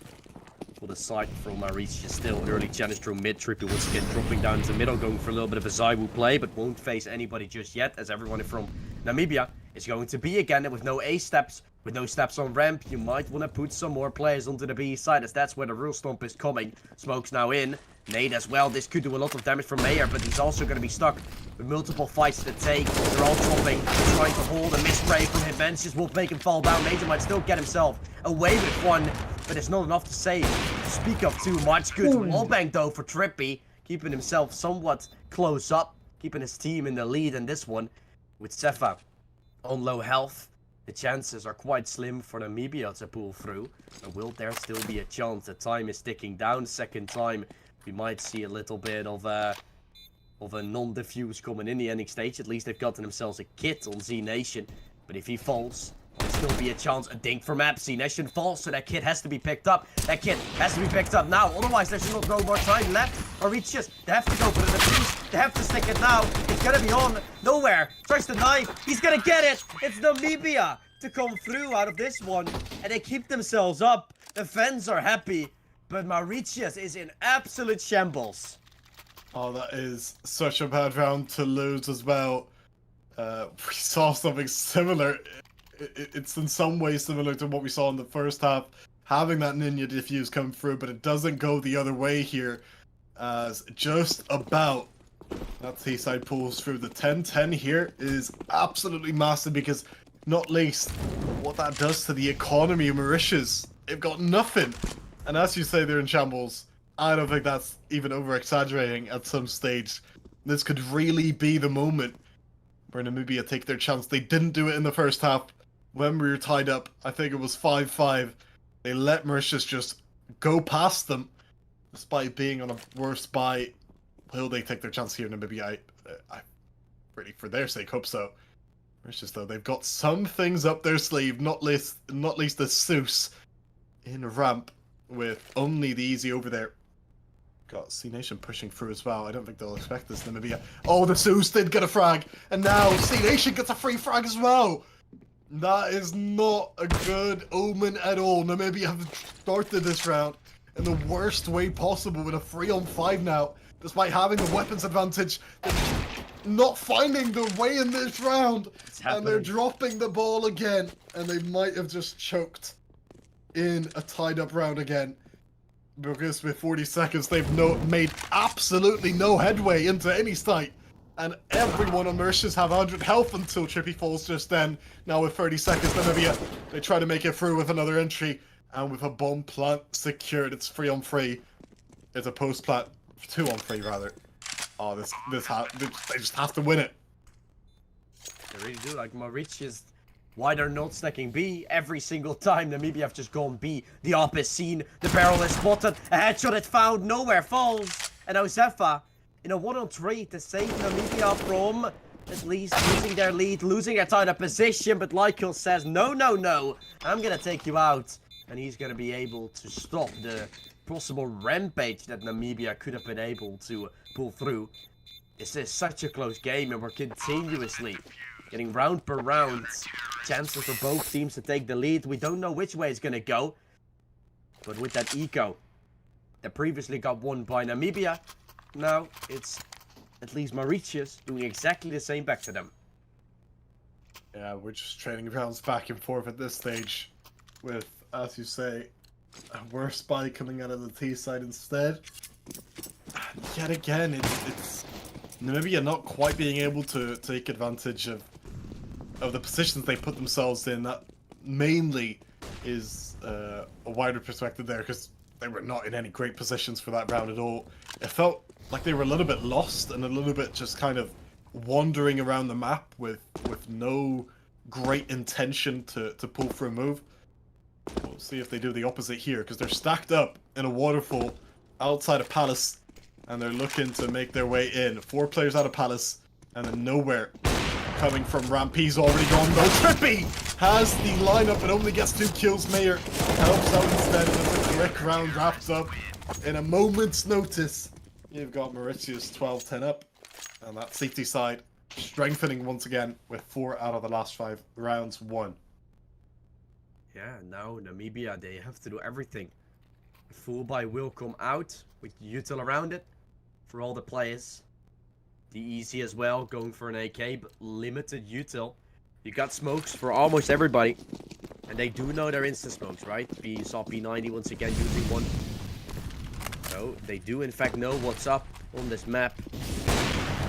S10: for the side from Mauritius. Still early challenge through mid. Trippy once again dropping down to the middle, going for a little bit of a Zaiwu play, but won't face anybody just yet, as everyone from Namibia is going to be again with no A steps With no steps on ramp, you might want to put some more players onto the B side, as that's where the real stomp is coming. Smoke's now in. Nade as well. This could do a lot of damage from Mayer, but he's also going to be stuck with multiple fights to take. They're all dropping, trying to hold a misspray from him. Manches will make him fall down. Major might still get himself away with one, but it's not enough to save. To speak of too much. Good wallbang though for Trippy, keeping himself somewhat close up, keeping his team in the lead in this one. With Sefa on low health, the chances are quite slim for Namibia to pull through. But will there still be a chance? The time is ticking down. Second time, we might see a little bit of a non-diffuse coming in the ending stage. At least they've gotten themselves a kit on Z Nation. But if he falls, there'll still be a chance. A dink from App. Z Nation falls, so that kit has to be picked up. That kit has to be picked up now. Otherwise, there's not no more time left. Mauritius, they have to go for the defuse. They have to stick it now. It's gonna be on. Nowhere. Tries to knife. He's gonna get it. It's Namibia to come through out of this one. And they keep themselves up. The fans are happy. But Mauritius is in absolute shambles.
S11: Oh, that is such a bad round to lose as well. We saw something similar. It's in some ways similar to what we saw in the first half. Having that Ninja diffuse come through, but it doesn't go the other way here. As just about that T-side pulls through. The 10-10 here is absolutely massive because not least what that does to the economy of Mauritius. They've got nothing. And as you say, they're in shambles. I don't think that's even over-exaggerating at some stage. This could really be the moment where Namibia take their chance. They didn't do it in the first half. When we were tied up, I think it was 5-5. They let Mauritius just go past them, despite being on a worse bye. Will they take their chance here, Namibia? I really, for their sake, hope so. Mauritius, though, they've got some things up their sleeve, not least the Seuss in ramp, with only the easy over there. Got C Nation pushing through as well. I don't think they'll expect this, Namibia. Oh, the Seuss did get a frag, and now C Nation gets a free frag as well. That is not a good omen at all. Namibia have started this round in the worst way possible with a 3-on-5 now. Despite having the weapons advantage, they're not finding their way in this round. And they're dropping the ball again. And they might have just choked in a tied up round again. Because with 40 seconds, they've made absolutely no headway into any sight. And everyone on Mauritius have 100 health until Trippy falls just then. Now with 30 seconds, Namibia, they try to make it through with another entry. And with a bomb plant secured, it's 3-on-3. It's a post plant, 2-on-3 rather. Oh, they just have to win it.
S10: They really do. Like Mauritius, why they're not stacking B every single time. Namibia have just gone B. The AWP is seen. The barrel is spotted. A headshot is found. Nowhere falls. And Ozefa in a 1-on-3 to save Namibia from at least losing their lead, losing their tied up position. But Lykel says, no, no, no. I'm going to take you out. And he's going to be able to stop the possible rampage that Namibia could have been able to pull through. This is such a close game, and we're continuously getting round per round chances for both teams to take the lead. We don't know which way it's going to go. But with that eco that previously got won by Namibia, now it's at least Mauritius doing exactly the same back to them.
S11: Yeah, we're just trading rounds back and forth at this stage with, as you say, a worse spy coming out of the T side instead. And yet again, it's Namibia not quite being able to take advantage of the positions they put themselves in. That mainly is a wider perspective there, because they were not in any great positions for that round at all. It felt like they were a little bit lost and a little bit just kind of wandering around the map with no great intention to pull through a move. We'll see if they do the opposite here, because they're stacked up in a waterfall outside of Palace, and they're looking to make their way in. 4 players out of Palace, and then nowhere coming from ramp. He's already gone though. Trippy has the lineup and only gets 2 kills. Mayer helps out instead, and the quick round wraps up in a moment's notice. You've got Mauritius 12-10 up, and that CT side strengthening once again with 4 out of the last 5 rounds won.
S10: Yeah, now Namibia, they have to do everything. Full buy will come out with util around it for all the players. The easy as well, going for an AK, but limited util. You got smokes for almost everybody. And they do know their instant smokes, right? We saw P90 once again using one. So they do in fact know what's up on this map.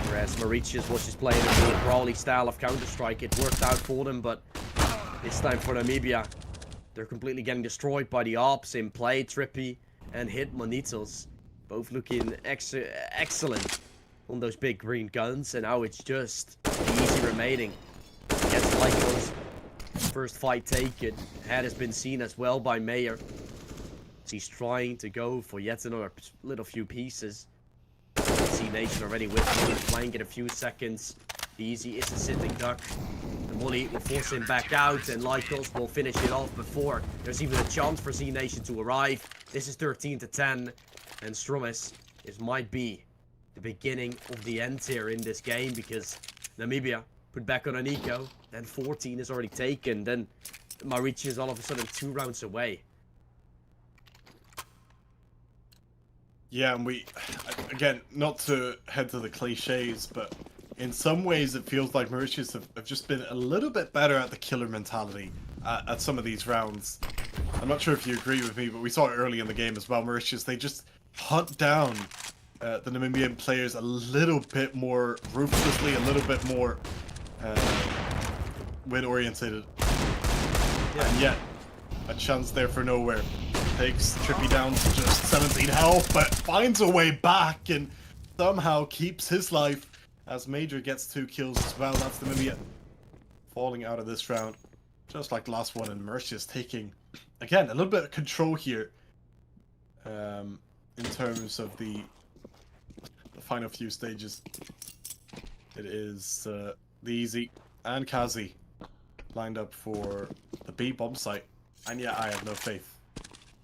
S10: Whereas Mauritius was just playing a more brawly style of Counter-Strike. It worked out for them, but this time for Namibia, they're completely getting destroyed by the ops in play. Trippy and Hit Monitos, both looking excellent on those big green guns. And now it's just easy remaining against Lycos. First fight taken. Head has been seen as well by Mayor. He's trying to go for yet another little few pieces. See Nation already with him, flank in a few seconds. Easy is a sitting duck. The molly will force him back out, and Lycos will finish it off before there's even a chance for Z Nation to arrive. This is 13-10, and Stromis, this might be the beginning of the end here in this game, because Namibia put back on an eco, then 14 is already taken, then Mauritius all of a sudden 2 rounds away.
S11: Yeah, and we, again, not to head to the cliches, but in some ways it feels like Mauritius have just been a little bit better at the killer mentality at some of these rounds. I'm not sure if you agree with me, but we saw it early in the game as well. Mauritius, they just hunt down the Namibian players a little bit more ruthlessly, a little bit more win-orientated. Yeah. And yet, a chance there for nowhere. Takes Trippy down to just 17 health, but finds a way back and somehow keeps his life as Major gets 2 kills as well. That's Namibia falling out of this round, just like the last one, and Mauritius taking, again, a little bit of control here in terms of the final few stages. It is the Easy and Kazi lined up for the B bomb site, and yeah, I have no faith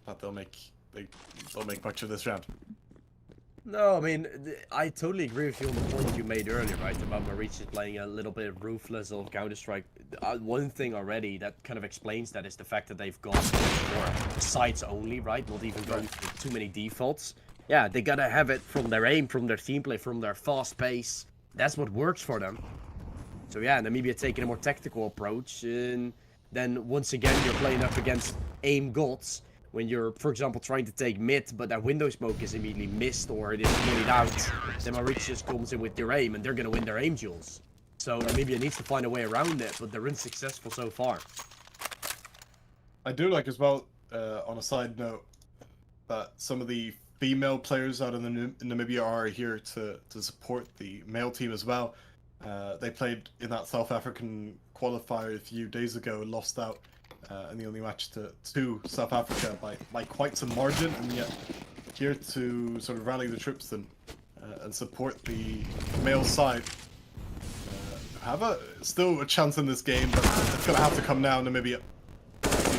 S11: that they'll make much of this round.
S10: No, I mean, I totally agree with you on the point you made earlier, right? About Mauritius playing a little bit ruthless of Counter-Strike. One thing already that kind of explains that is the fact that they've gone for sites only, right? Not even going for too many defaults. Yeah, they gotta have it from their aim, from their team play, from their fast pace. That's what works for them. So yeah, Namibia taking a more tactical approach. And then once again, you're playing up against aim gods. When you're, for example, trying to take mid, but that window smoke is immediately missed or it is bullied out, then Mauritius comes in with their aim, and they're going to win their aim duels. So Namibia needs to find a way around it, but they're unsuccessful so far.
S11: I do like as well, on a side note, that some of the female players out in Namibia are here to support the male team as well. They played in that South African qualifier a few days ago, lost out in the only match to South Africa by quite some margin, and yet here to sort of rally the troops and support the male side. Have still a chance in this game, but it's gonna have to come now. Namibia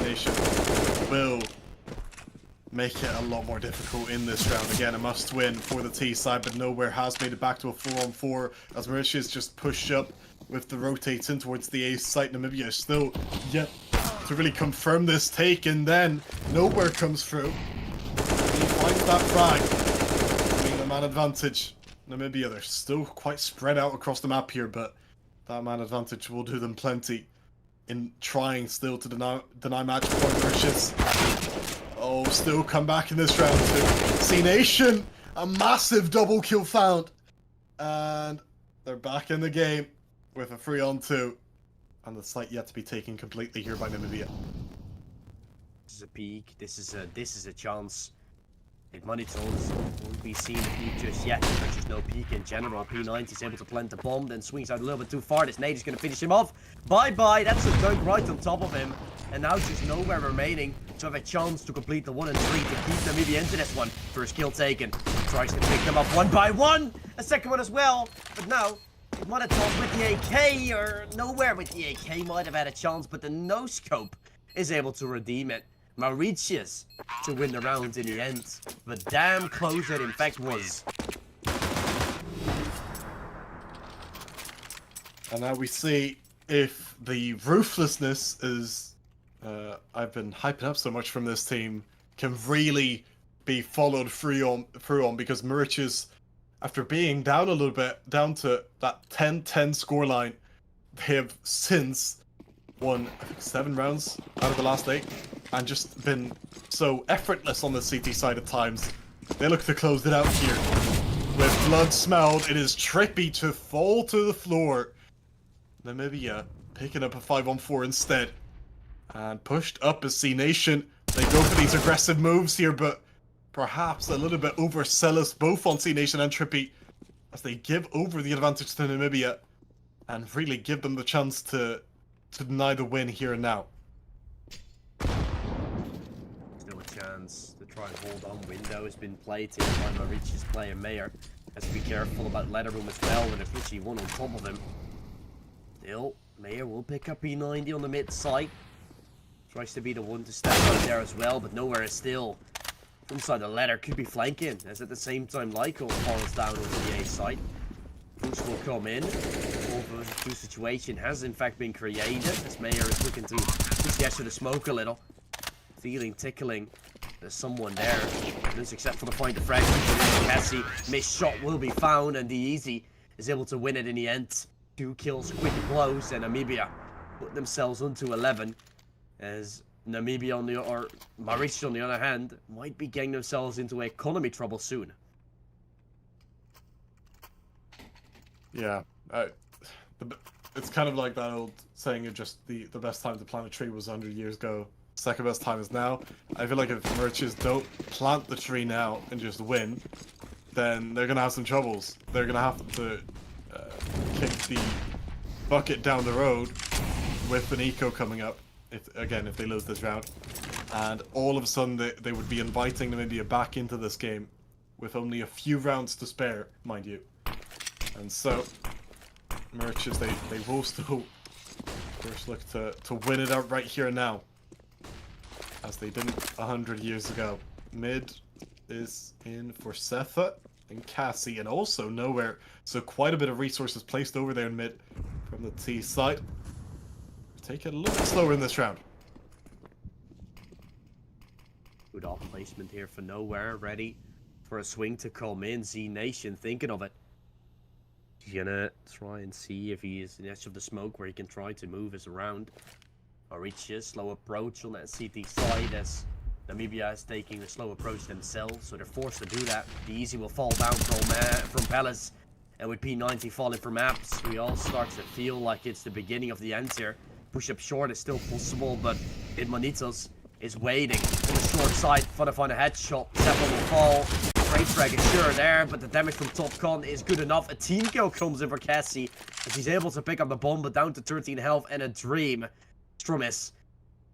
S11: Nation will make it a lot more difficult in this round. Again, a must win for the T side, but nowhere has made it back to a 4-on-4 as Mauritius just pushed up with the rotates in towards the A site. Namibia is still yet to really confirm this take, and then nowhere comes through. He finds that frag, being the man advantage. Namibia, they're still quite spread out across the map here, but that man advantage will do them plenty in trying still to deny match point. Mauritius, oh, still come back in this round too. C Nation, a massive double kill found, and they're back in the game with a 3-on-2. And the site yet to be taken completely here by Namibia.
S10: This is a peak. This is a chance. If Monitors won't be seen a peak just yet. There's just no peak in general. P90 is able to plant the bomb, then swings out a little bit too far. This nade is going to finish him off. Bye-bye. That's a dunk right on top of him. And now just nowhere remaining to have a chance to complete the 1 and 3 to keep Namibia into this one. First kill taken. Tries to pick them up one by one. A second one as well. But now, Monitors with the AK, or nowhere with the AK, might have had a chance, but the no-scope is able to redeem it. Mauritius to win the round in the end, but damn close it in fact was.
S11: And now we see if the ruthlessness is, I've been hyping up so much from this team, can really be followed through on, because Mauritius, after being down a little bit, down to that 10-10 scoreline, they have since won, I think, 7 rounds out of the last 8, and just been so effortless on the CT side at times. They look to close it out here. With blood smelled, it is Trippy to fall to the floor. Namibia picking up a 5-on-4 instead. And pushed up as C Nation. They go for these aggressive moves here, but perhaps a little bit overzealous both on C Nation and Trippy, as they give over the advantage to Namibia and really give them the chance to deny the win here and now.
S10: Still a chance to try and hold on. Window has been played here by Mauritius player Mayor. Has to be careful about Letterboom as well, and there's literally one on top of him. Still, Mayor will pick up E90 on the mid side. Tries to be the one to step out there as well, but nowhere is still. Inside the ladder could be flanking, as at the same time Lyko falls down over the A side. Boost will come in. Over the situation has in fact been created, as Mayor is looking to push the edge of the smoke a little. Feeling tickling. There's someone there. Just except for the point of fragment. Cassie, missed shot will be found, and the Easy is able to win it in the end. 2 kills, quick blows, and Namibia put themselves onto 11. As Namibia or Mauritius on the other hand might be getting themselves into economy trouble soon.
S11: Yeah, it's kind of like that old saying of just the best time to plant a tree was 100 years ago. Second best time is now. I feel like if Mauritius don't plant the tree now and just win, then they're gonna have some troubles. They're gonna have to kick the bucket down the road with an eco coming up. If they lose this round, and all of a sudden they would be inviting Namibia back into this game with only a few rounds to spare, mind you. And so Mauritius, they will still first look to win it out right here and now, as they didn't 100 years ago. Mid is in for Setha and Cassie, and also Nowhere, so quite a bit of resources placed over there in mid from the T side. Take it a little bit slower in this round.
S10: Good off placement here for Nowhere, ready for a swing to come in. Z Nation thinking of it. He's gonna try and see if he is in the edge of the smoke where he can try to move us around. Mauritius, slow approach on that CT side, as Namibia is taking a slow approach themselves, so they're forced to do that. The Easy will fall down from Palace, and with P90 falling from Apps, we all start to feel like it's the beginning of the end here. Push up short is still possible, but Idmanitos is waiting on the short side for to find a headshot. Seven will fall. Great frag is sure there, but the damage from Top Con is good enough. A team kill comes in for Cassie, as he's able to pick up the bomb, but down to 13 health and a dream. Strumis,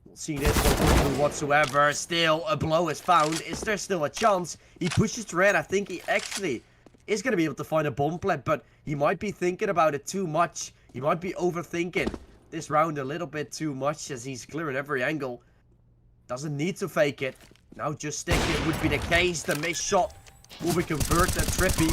S10: we'll see this one whatsoever. Still, a blow is found. Is there still a chance? He pushes to red. I think he actually is going to be able to find a bomb plant, but he might be thinking about it too much. He might be overthinking this round a little bit too much, as he's clearing every angle. Doesn't need to fake it. Now just stick it would be the case. The missed shot will be converted. Trippy,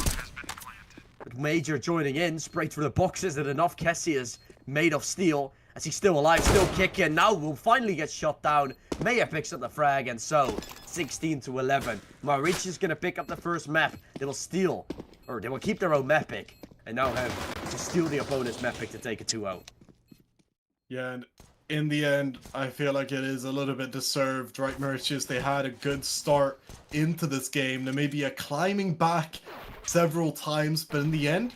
S10: with Major joining in, sprayed through the boxes, and enough. Cassie is made of steel, as he's still alive, still kicking. Now will finally get shot down. Mayor picks up the frag, and so 16 to 11. Mauritius is gonna pick up the first map. They will steal, or they will keep their own map pick, and now have to steal the opponent's map pick to take a 2-0.
S11: Yeah, and in the end, I feel like it is a little bit deserved, right, Mauritius? They had a good start into this game. Namibia climbing back several times, but in the end,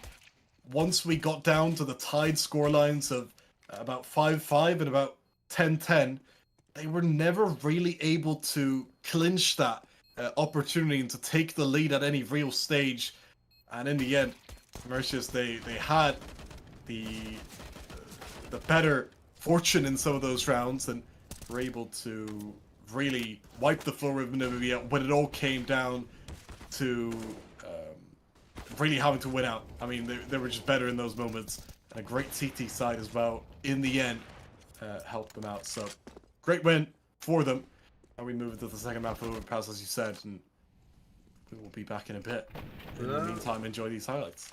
S11: once we got down to the tied scorelines of about 5-5 and about 10-10, they were never really able to clinch that opportunity and to take the lead at any real stage. And in the end, Mauritius, they had the better fortune in some of those rounds and were able to really wipe the floor with Namibia when it all came down to really having to win out. I mean, they were just better in those moments, and a great CT side as well in the end helped them out. So great win for them, and we move into the second map of Overpass, as you said, and we will be back in a bit. In the meantime, enjoy these highlights.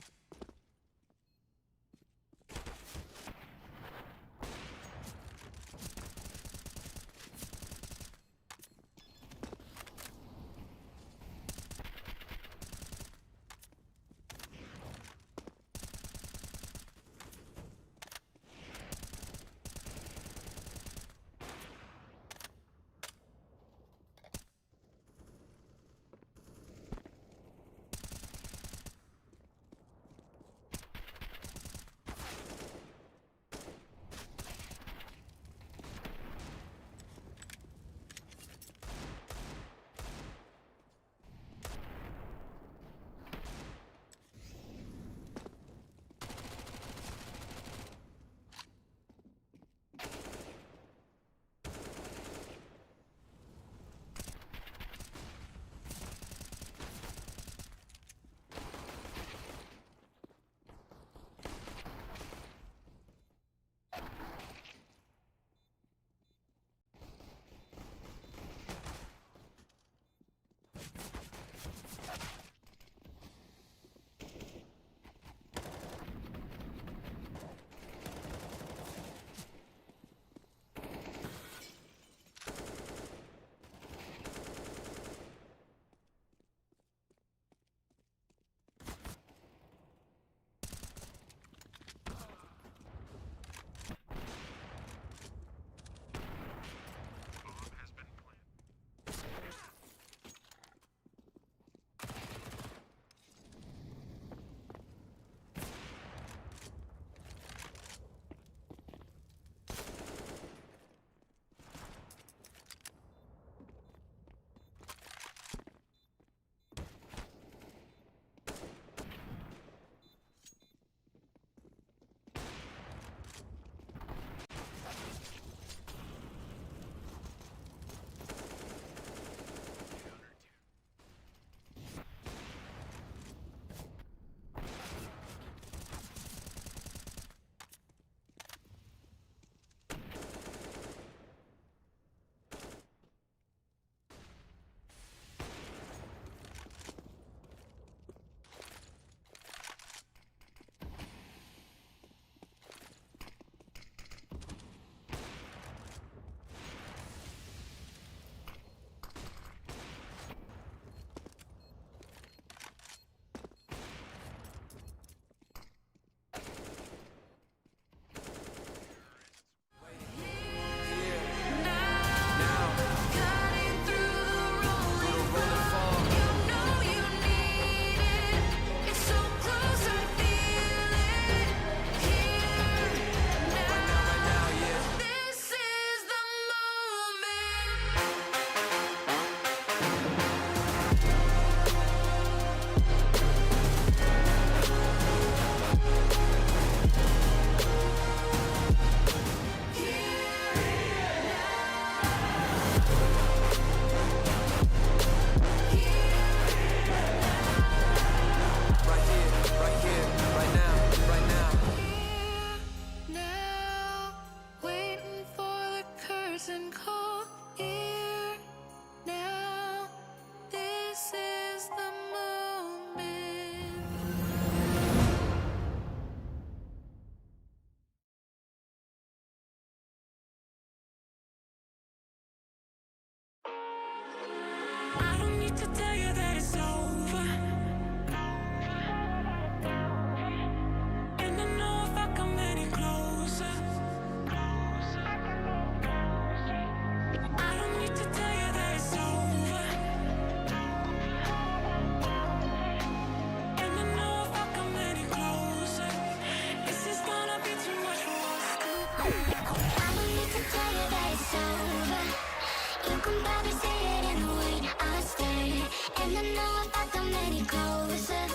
S9: I know about the many closer.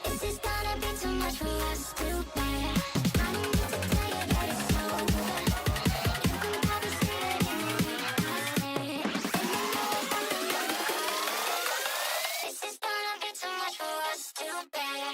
S9: Is this gonna be too much for us to bear? I don't need to tell you that it's over. You can probably see it in the way I stare. And I know about the many closer. Is this gonna be too much for us to bear?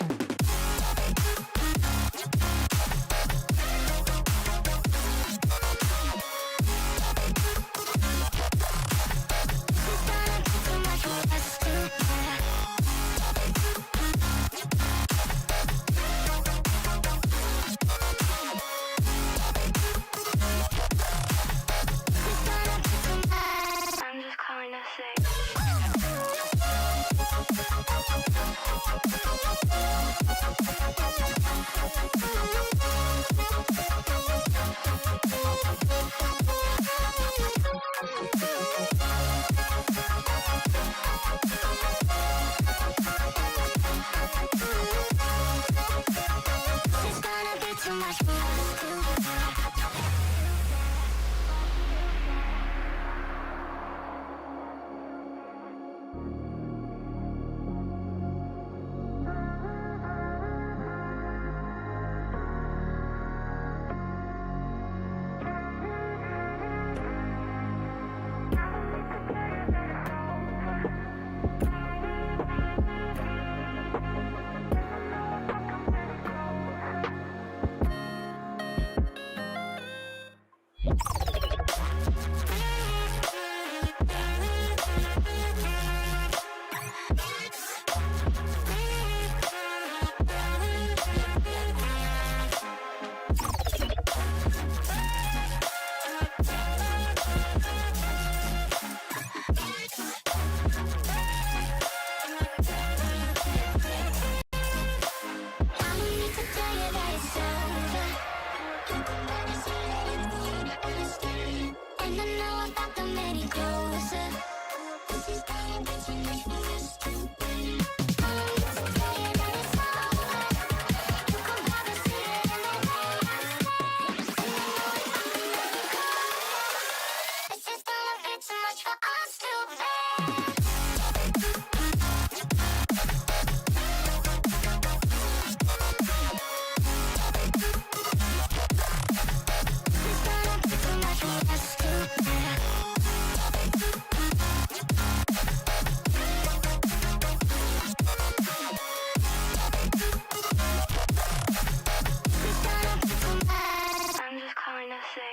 S9: I'm just calling to say.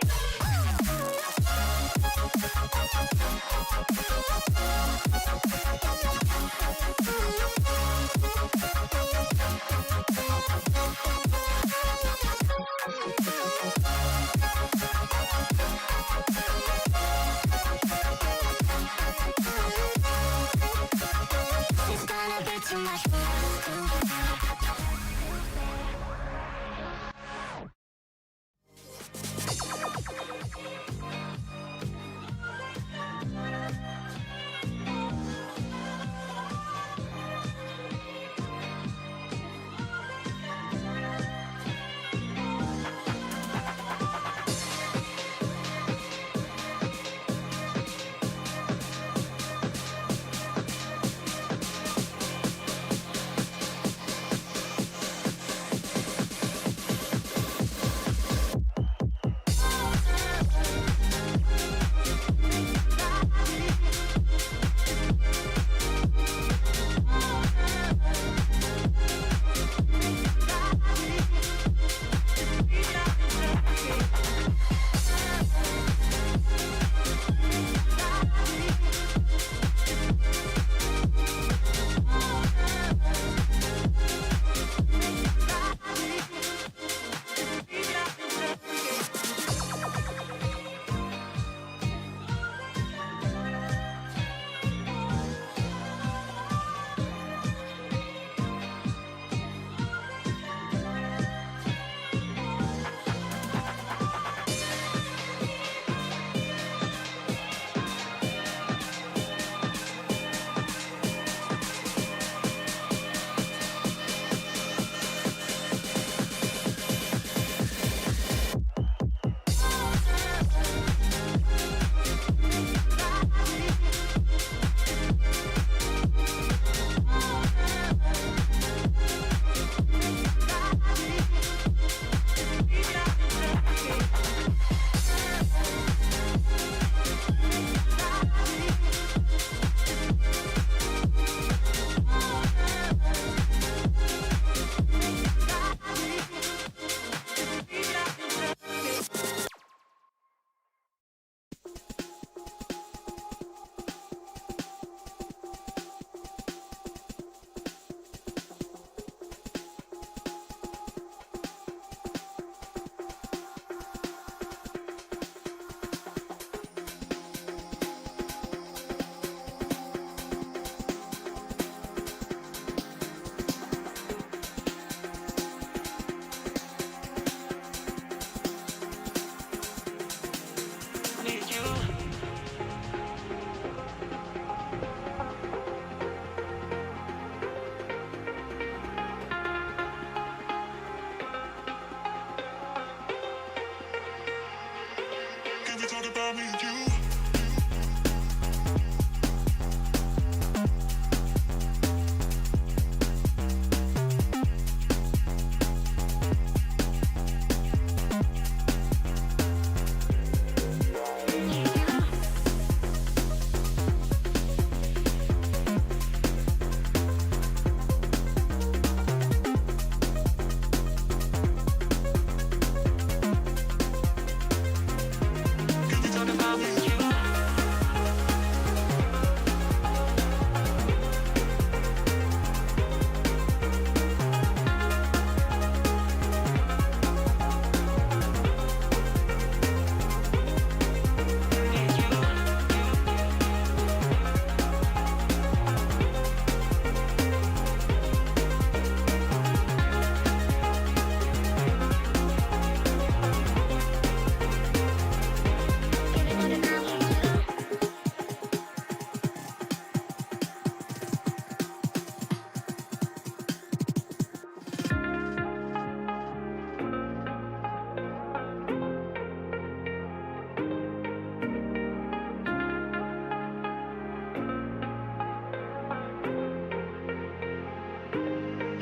S9: It's gonna be too much for us to bear.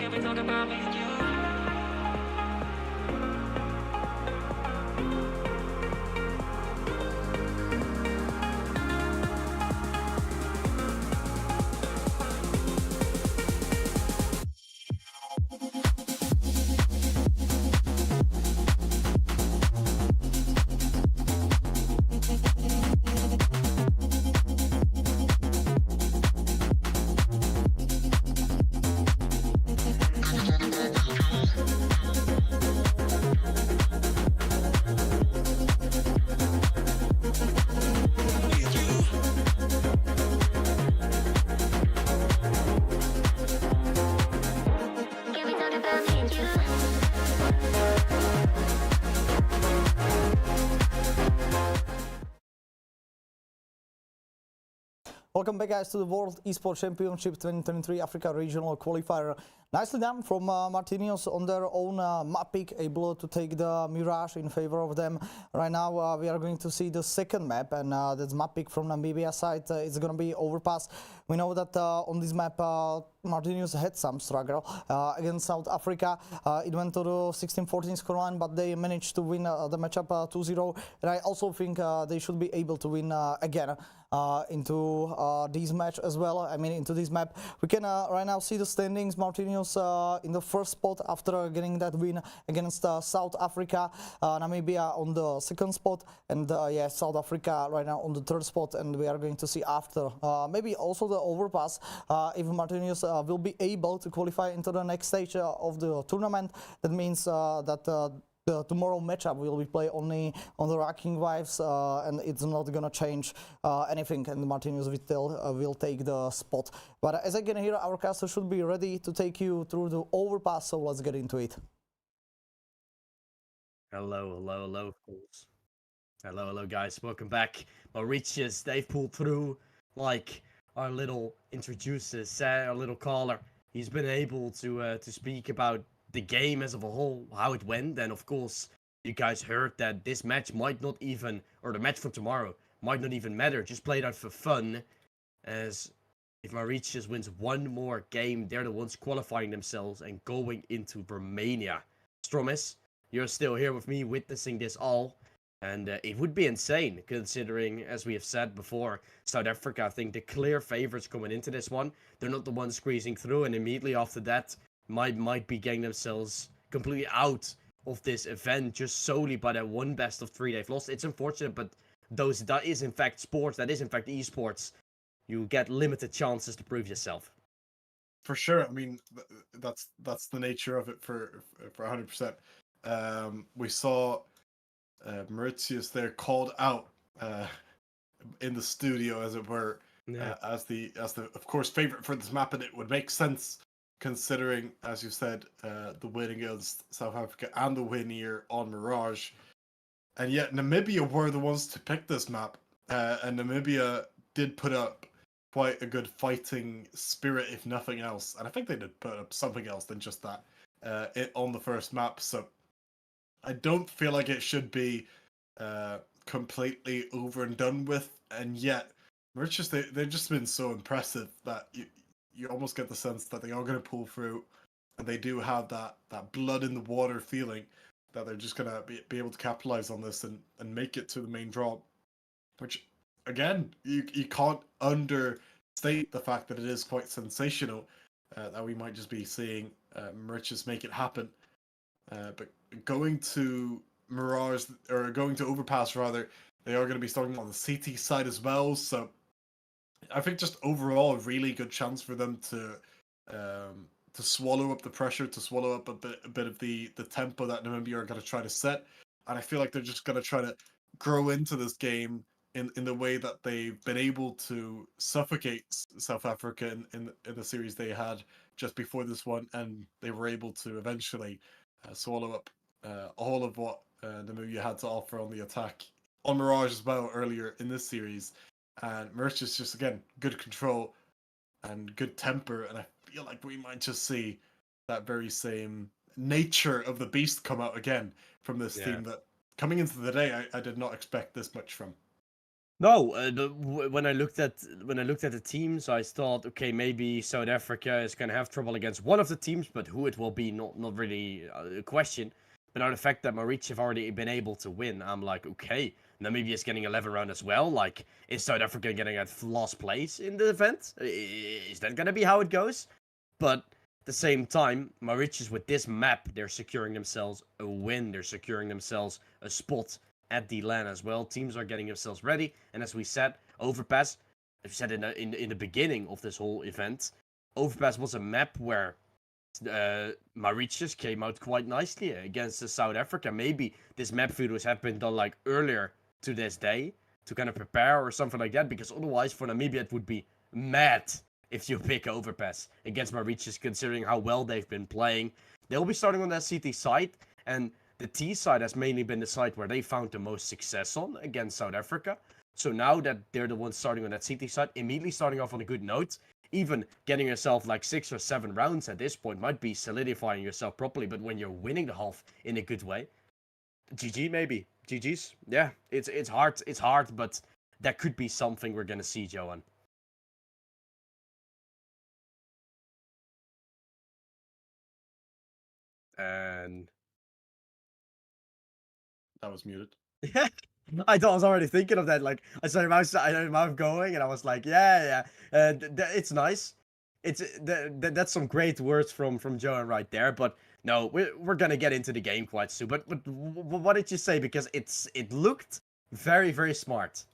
S2: Can we talk about me and you?
S9: Can we talk about me and you?
S5: Welcome back, guys, to the World Esports Championship 2023 Africa Regional Qualifier. Nicely done from Martinius on their own map pick, able to take the Mirage in favor of them. Right now, we are going to see the second map, and that's map pick from Namibia side. It's going to be Overpass. We know that on this map, Martinius had some struggle against South Africa. It went to the 16-14 scoreline, but they managed to win the matchup 2-0. And I also think they should be able to win again into this match as well. I mean, into this map. We can right now see the standings. Martinius in the first spot after getting that win against South Africa. Namibia on the second spot, and yeah, South Africa right now on the third spot. And we are going to see after maybe also the Overpass if Martinius will be able to qualify into the next stage of the tournament. That means that the tomorrow matchup will be played only on the ranking wives, and it's not gonna change anything, and Martinius will take the spot. But as I can hear, our caster should be ready to take you through the Overpass, so let's get into it.
S10: Hello, of course. Hello, guys. Welcome back. Mauritius, they've pulled through like our little introducer said, our little caller. He's been able to speak about the game as of a whole, how it went, and of course, you guys heard that this match might not even, or the match for tomorrow, might not even matter. Just played out for fun, as if Mauritius wins one more game, they're the ones qualifying themselves and going into Romania. Stromis, you're still here with me witnessing this all. And it would be insane, considering, as we have said before, South Africa, I think, the clear favorites coming into this one. They're not the ones squeezing through, and immediately after that, might be getting themselves completely out of this event just solely by that one best of 3 they've lost. It's unfortunate, but that is in fact sports, that is in fact esports. You get limited chances to prove yourself.
S11: For sure. I mean, that's the nature of it for 100%. We saw Mauritius there called out in the studio, as it were, as the of course favorite for this map, and it would make sense considering, as you said, the win against South Africa and the win here on Mirage. And yet Namibia were the ones to pick this map, and Namibia did put up quite a good fighting spirit, if nothing else. And I think they did put up something else than just that on the first map. So I don't feel like it should be completely over and done with. And yet, Mauritius, they've just been so impressive that you almost get the sense that they are going to pull through, and they do have that blood in the water feeling that they're just going to be able to capitalize on this and make it to the main draw, which, again, you can't understate the fact that it is quite sensational that we might just be seeing Mauritius make it happen. But going to Mirage, or going to Overpass rather, they are going to be starting on the CT side as well, so I think just overall a really good chance for them to swallow up the pressure, to swallow up a bit of the tempo that Namibia are going to try to set. And I feel like they're just going to try to grow into this game in the way that they've been able to suffocate South Africa in the series they had just before this one, and they were able to eventually swallow up all of what Namibia had to offer on the attack on Mirage as well earlier in this series. And Mauritius just, again, good control and good temper, and I feel like we might just see that very same nature of the beast come out again from this team that, coming into the day, I did not expect this much from.
S10: No, when I looked at the teams, I thought, okay, maybe South Africa is gonna have trouble against one of the teams, but who it will be, not really a question. But now the fact that Mauritius have already been able to win, I'm like, okay, Namibia is getting 11 round as well. Like, is South Africa getting at last place in the event? Is that gonna be how it goes? But at the same time, Mauritius with this map, they're securing themselves a win. They're securing themselves a spot at the LAN as well. Teams are getting themselves ready, and as we said, Overpass, as we said in the beginning of this whole event, Overpass was a map where Mauritius came out quite nicely against South Africa. Maybe this map videos have been done like earlier to this day to kind of prepare or something like that, because otherwise for Namibia it would be mad if you pick Overpass against Mauritius, considering how well they've been playing. They'll be starting on that CT side, and the T side has mainly been the side where they found the most success on against South Africa. So now that they're the ones starting on that CT side, immediately starting off on a good note, even getting yourself like 6 or 7 rounds at this point might be solidifying yourself properly. But when you're winning the half in a good way, GG maybe. GG's. Yeah, it's hard, but that could be something we're gonna see, Johan. And
S11: That was muted.
S10: yeah, I was already thinking of that. Like, I saw your mouth going, and I was like, yeah. It's nice. That's some great words from Johan right there. But no, we're gonna get into the game quite soon. But what did you say? Because it looked very, very smart.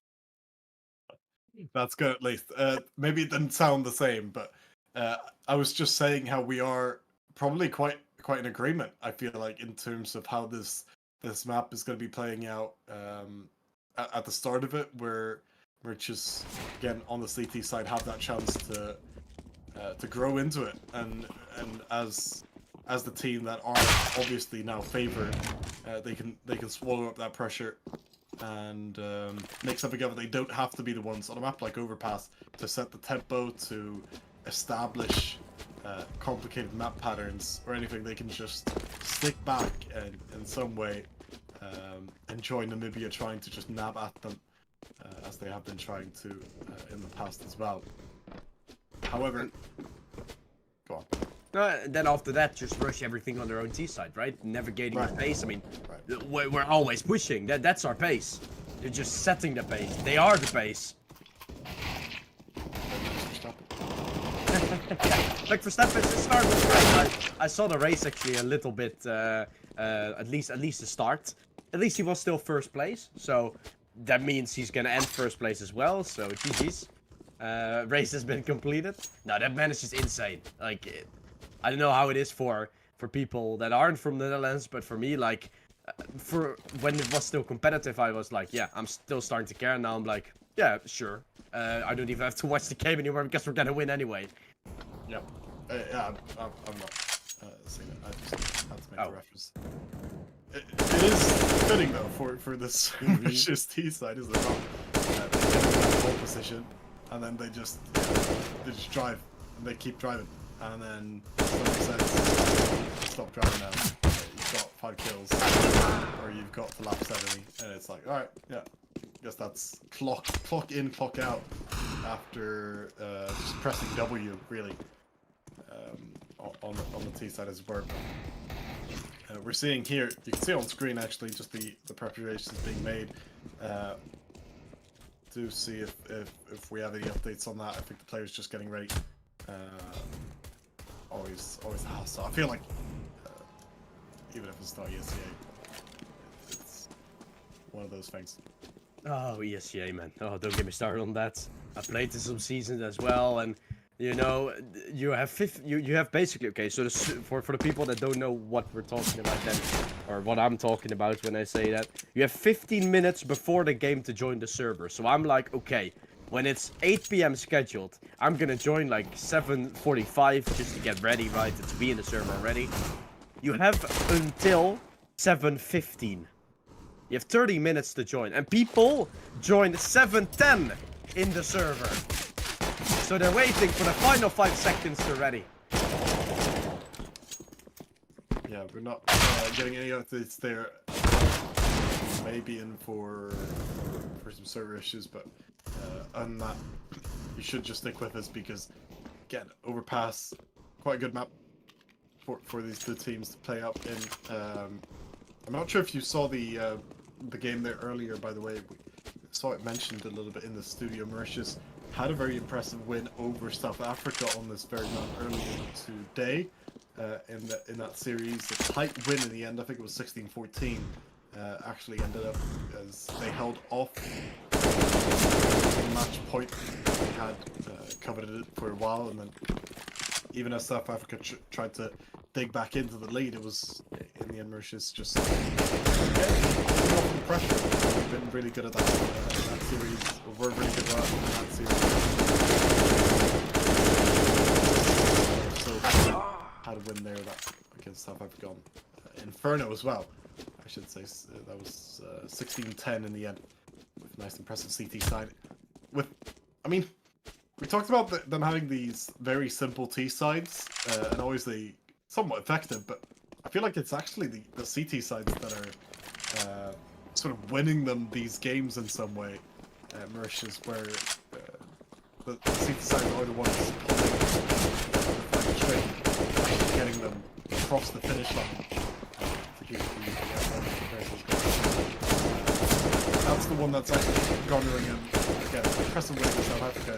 S11: That's good at least. Maybe it didn't sound the same, but I was just saying how we are probably quite in agreement. I feel like in terms of how this map is going to be playing out at the start of it, where we're just again on the CT side have that chance to grow into it, and as the team that are obviously now favored, they can swallow up that pressure and make something of it. They don't have to be the ones on a map like Overpass to set the tempo, to establish complicated map patterns or anything. They can just stick back and in some way enjoy Namibia trying to just nab at them, as they have been trying to in the past as well. However, go on.
S10: Then after that, just rush everything on their own T side, right? Navigating the pace. I mean, we're always pushing. That's our pace. They're just setting the pace. They are the pace. Like Verstappen started great. I saw the race actually a little bit, at least the start. At least he was still first place, so that means he's gonna end first place as well. So GG's. Race has been completed. No, that man is just insane. Like, I don't know how it is for people that aren't from the Netherlands, but for me, like, for when it was still competitive, I was like, yeah, I'm still starting to care. Now I'm like, yeah, sure. I don't even have to watch the game anymore because we're gonna win anyway.
S11: Yep. Yeah, I'm not saying it. I just had to make a reference. It is fitting though for this vicious T side, isn't it? They get in that pole position, and then they just drive, and they keep driving, and then somebody says, "Stop driving now. You've got 5 kills, or you've got the lap 70," and it's like, all right, yeah. Guess that's clock in, clock out after just pressing W really on the T side as it were. We're seeing here, you can see on screen actually just the preparations being made. Do see if we have any updates on that. I think the players just getting ready. Always a hassle. I feel like even if it's not ESCA, it's one of those things.
S10: Oh, ESCA, man. Oh, don't get me started on that. I played this some seasons as well, and you know, you have basically, okay, so for the people that don't know what we're talking about then, or what I'm talking about when I say that, you have 15 minutes before the game to join the server. So I'm like, okay, when it's 8 p.m. scheduled, I'm gonna join like 7:45 just to get ready, right, to be in the server already. You have until 7:15. You have 30 minutes to join, and people join 7:10 in the server. So they're waiting for the final 5 seconds to ready.
S11: Yeah, we're not getting any updates there. Maybe in for some server issues, but and that you should just stick with is because, again, Overpass, quite a good map for these two teams to play up in. I'm not sure if you saw the game there earlier, by the way. We saw it mentioned a little bit in the studio. Mauritius had a very impressive win over South Africa on this very map earlier today in that series. A tight win in the end. I think it was 16-14. Actually ended up as they held off the match point. They had coveted it for a while, and then even as South Africa tried to dig back into the lead, it was in the end Mauritius just getting off the pressure. We've been really good at that series. We're really good at that in that series. So had a win there against South Africa on Inferno as well. I should say that was 16-10 in the end, with a nice impressive CT side. I mean, we talked about them having these very simple T sides and always somewhat effective, but I feel like it's actually the CT sides that are sort of winning them these games in some way. Mauritius, where the CT sides are the ones pulling the straight, getting them across the finish line. That's the one that's actually garnering him again. Impressive win against South Africa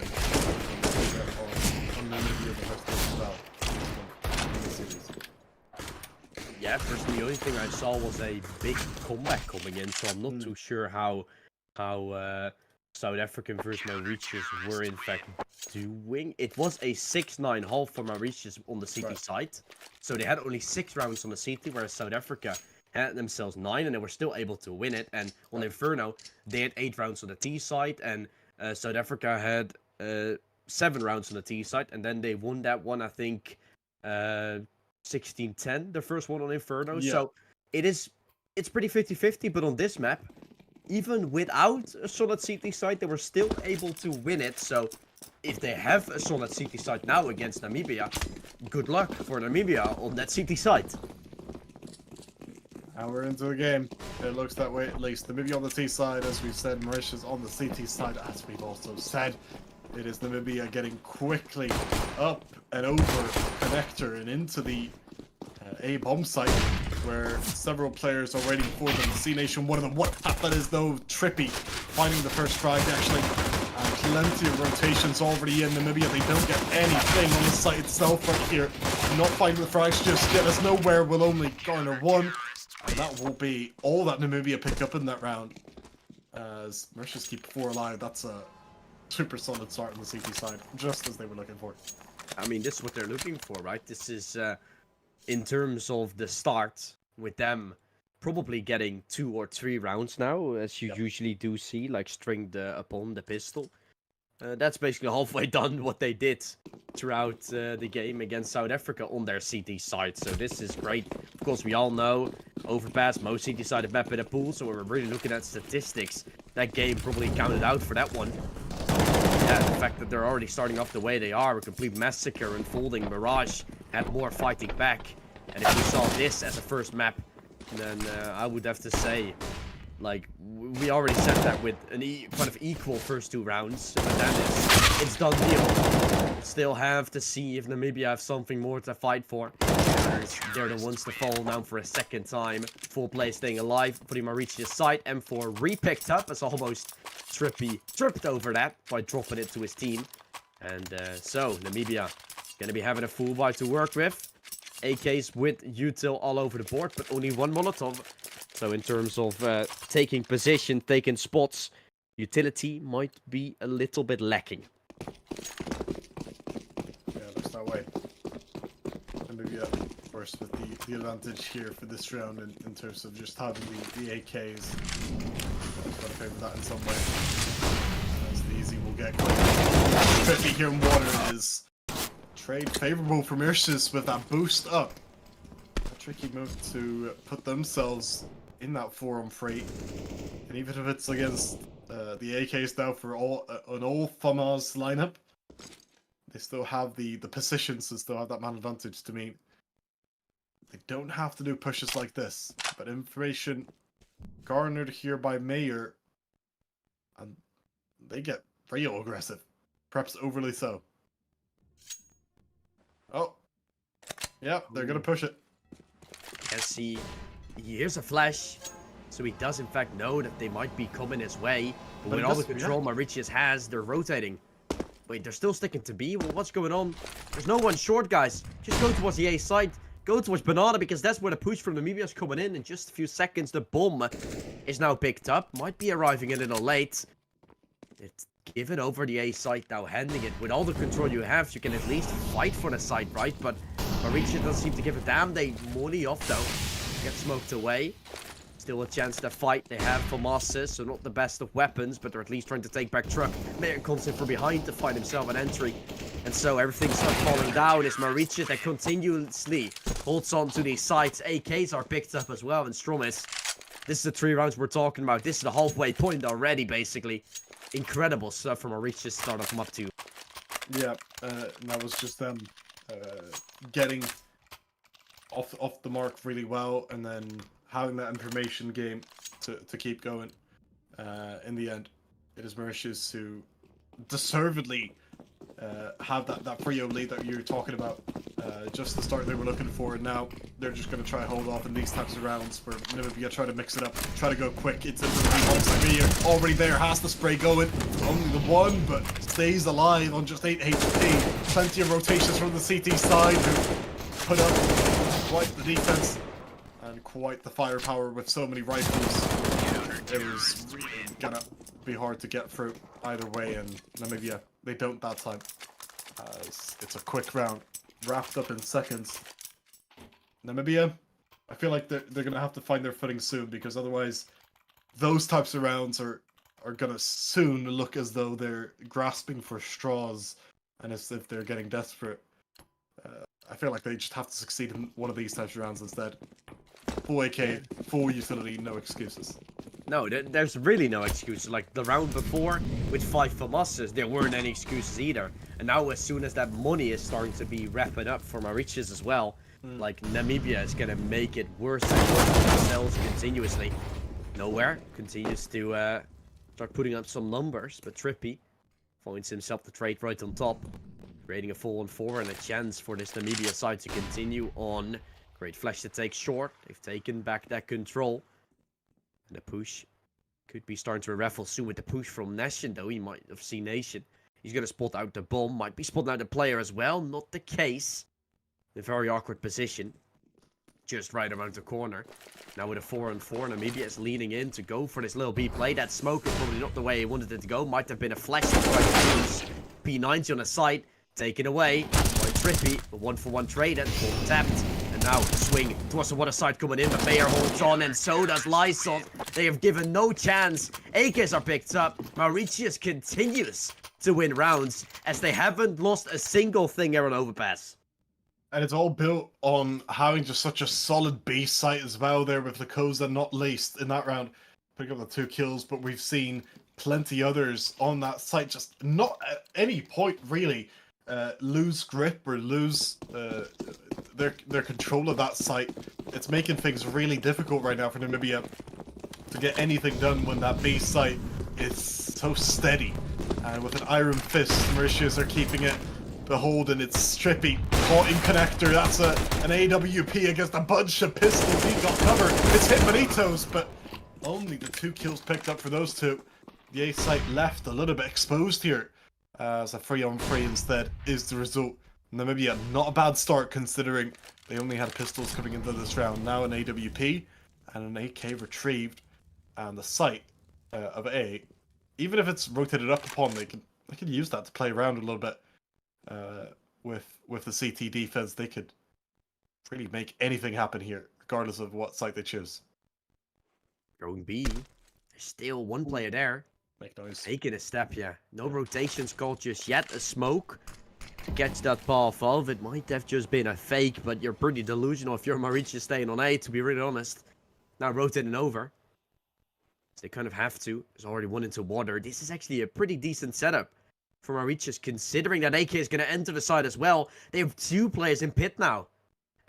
S11: on Namibia the first game as well in the series.
S10: Yeah, personally, the only thing I saw was a big comeback coming in, so I'm not too sure how South African versus Mauritius were in fact doing. It was a 6-9 half for Mauritius on the CT side, so they had only 6 rounds on the CT, whereas South Africa had themselves 9, and they were still able to win it. And on Inferno, they had 8 rounds on the T side, and South Africa had 7 rounds on the T side, and then they won that one, I think, 16-10, the first one on Inferno.
S11: Yeah.
S10: So it's pretty 50-50, but on this map, even without a solid CT side, they were still able to win it. So if they have a solid CT side now against Namibia, good luck for Namibia on that CT side.
S11: And we're into a game. It looks that way at least. Namibia on the T side, as we've said. Mauritius on the CT side, as we've also said. It is Namibia getting quickly up and over connector and into the A bomb site, where several players are waiting for them. C Nation, one of them. What that is though, Trippy finding the first frag actually. Plenty of rotations already in Namibia. They don't get anything on the site itself right here. Not finding the frags just yet. As nowhere will only garner 1. And that will be all that Namibia pick up in that round. As Mauritius keep 4 alive, that's a super solid start on the CT side, just as they were looking for.
S10: I mean, this is what they're looking for, right? This is, in terms of the start, with them probably getting 2 or 3 rounds now, as you usually do see, like stringed upon the pistol. That's basically halfway done what they did throughout the game against South Africa on their CT side. So this is great. Of course, we all know Overpass, most CT sided map in a pool. So we're really looking at statistics. That game probably counted out for that one. Yeah, the fact that they're already starting off the way they are, a complete massacre unfolding. Mirage had more fighting back. And if we saw this as a first map, then I would have to say, like, we already said that with an kind of equal first 2 rounds, but then it's done deal. Still have to see if Namibia have something more to fight for. They're the ones to fall down for a second time. Full play staying alive for the Mauritius side. M4 re-picked up as almost Trippy tripped over that by dropping it to his team. And so Namibia gonna be having a full buy to work with. AKs with util all over the board, but only 1 Molotov. So in terms of taking position, taking spots, utility might be a little bit lacking.
S11: Yeah, looks that way. Namibia, of course, with the advantage here for this round in terms of just having the AKs. Got to favor that in some way. As the easy will get quick. Trippy here in water is trade favorable for Mauritius with that boost up. A tricky move to put themselves in that 4-on-3, and even if it's against the AKs now for an all FAMAS lineup, they still have the positions to still have that man advantage to mean. They don't have to do pushes like this, but information garnered here by Mayor, and they get Frio aggressive. Perhaps overly so. Oh. Yeah, they're gonna push it.
S10: As he hears a flash, so he does in fact know that they might be coming his way. But with all the control Mauritius has, they're rotating. Wait, they're still sticking to B? Well, what's going on? There's no one short, guys. Just go towards the A side. Go towards Banana, because that's where the push from Namibia is coming in. In just a few seconds, the bomb is now picked up. Might be arriving a little late. It's given over the A site now, handing it. With all the control you have, you can at least fight for the site, right? But Mauritius doesn't seem to give a damn. They money off, though. Get smoked away. Still a chance to fight. They have FAMASs, so not the best of weapons, but they're at least trying to take back truck. Mayer comes in from behind to find himself an entry. And so everything starts falling down. It's Mauritius that continuously holds on to these sites. AKs are picked up as well, and Stromis. This is the 3 rounds we're talking about. This is the halfway point already, basically. Incredible stuff from Mauritius to start them up to.
S11: Yeah, and that was just them getting off the mark really well, and then having that information game to keep going. In the end, it is Mauritius who deservedly have that Frio lead that you were talking about. Just the start they were looking for, and now they're just going to try hold off in these types of rounds where Namibia try to mix it up, try to go quick. It's Namibia already there, has the spray going. Only the one, but stays alive on just 8 HP. Plenty of rotations from the CT side who put up quite the defense and quite the firepower with so many rifles. It was really gonna be hard to get through either way, and Namibia, they don't that time. It's a quick round, wrapped up in seconds. Namibia, I feel like they're gonna have to find their footing soon, because otherwise those types of rounds are gonna soon look as though they're grasping for straws and as if they're getting desperate. I feel like they just have to succeed in one of these types of rounds instead. Full AK, full utility, no excuses.
S10: No, there's really no excuses. Like the round before, with 5 FAMASs, there weren't any excuses either. And now, as soon as that money is starting to be wrapping up for Mauritius as well, like Namibia is gonna make it worse and worse for themselves continuously. Nowhere continues to start putting up some numbers, but Trippy finds himself the trade right on top, creating a 4-on-4 and a chance for this Namibia side to continue on. Great flash to take short. They've taken back that control. And the push could be starting to raffle soon with the push from Nation, though. He might have seen Nation. He's going to spot out the bomb. Might be spotting out the player as well. Not the case. In a very awkward position. Just right around the corner. Now with a 4-on-4, Namibia is leaning in to go for this little B play. That smoke is probably not the way he wanted it to go. Might have been a flash to try to use. P90 on the side. Taken away by Trippy. A 1-for-1 trade and full tapped. And now swing towards the water side coming in, but Mayer holds on, and so does Lysol. They have given no chance. AKs are picked up. Mauritius continues to win rounds as they haven't lost a single thing here on Overpass.
S11: And it's all built on having just such a solid base site as well there, with Lakoza not laced in that round, picking up the 2 kills, but we've seen plenty others on that site just not at any point really lose grip or lose their control of that site. It's making things really difficult right now for Namibia to get anything done when that base site is so steady. And with an iron fist, Mauritius are keeping it beholden. It's Trippy caught in connector. That's an AWP against a bunch of pistols. He got covered. It's hit Bonitos, but only the 2 kills picked up for those 2. The A site left a little bit exposed here. As a 3-on-3 instead is the result. Namibia, not a bad start considering they only had pistols coming into this round. Now an AWP and an AK retrieved, and the site of A, even if it's rotated up upon, they can use that to play around a little bit. With the CT defense, they could really make anything happen here, regardless of what site they choose.
S10: Going B, there's still one player there.
S11: Make noise.
S10: Taking a step, yeah. No rotations called just yet. A smoke to catch that ball off. It might have just been a fake, but you're pretty delusional if you're Mauritius staying on A, to be really honest. Now rotating over. They kind of have to. There's already one into water. This is actually a pretty decent setup for Mauritius, considering that AK is going to enter the side as well. They have 2 players in pit now.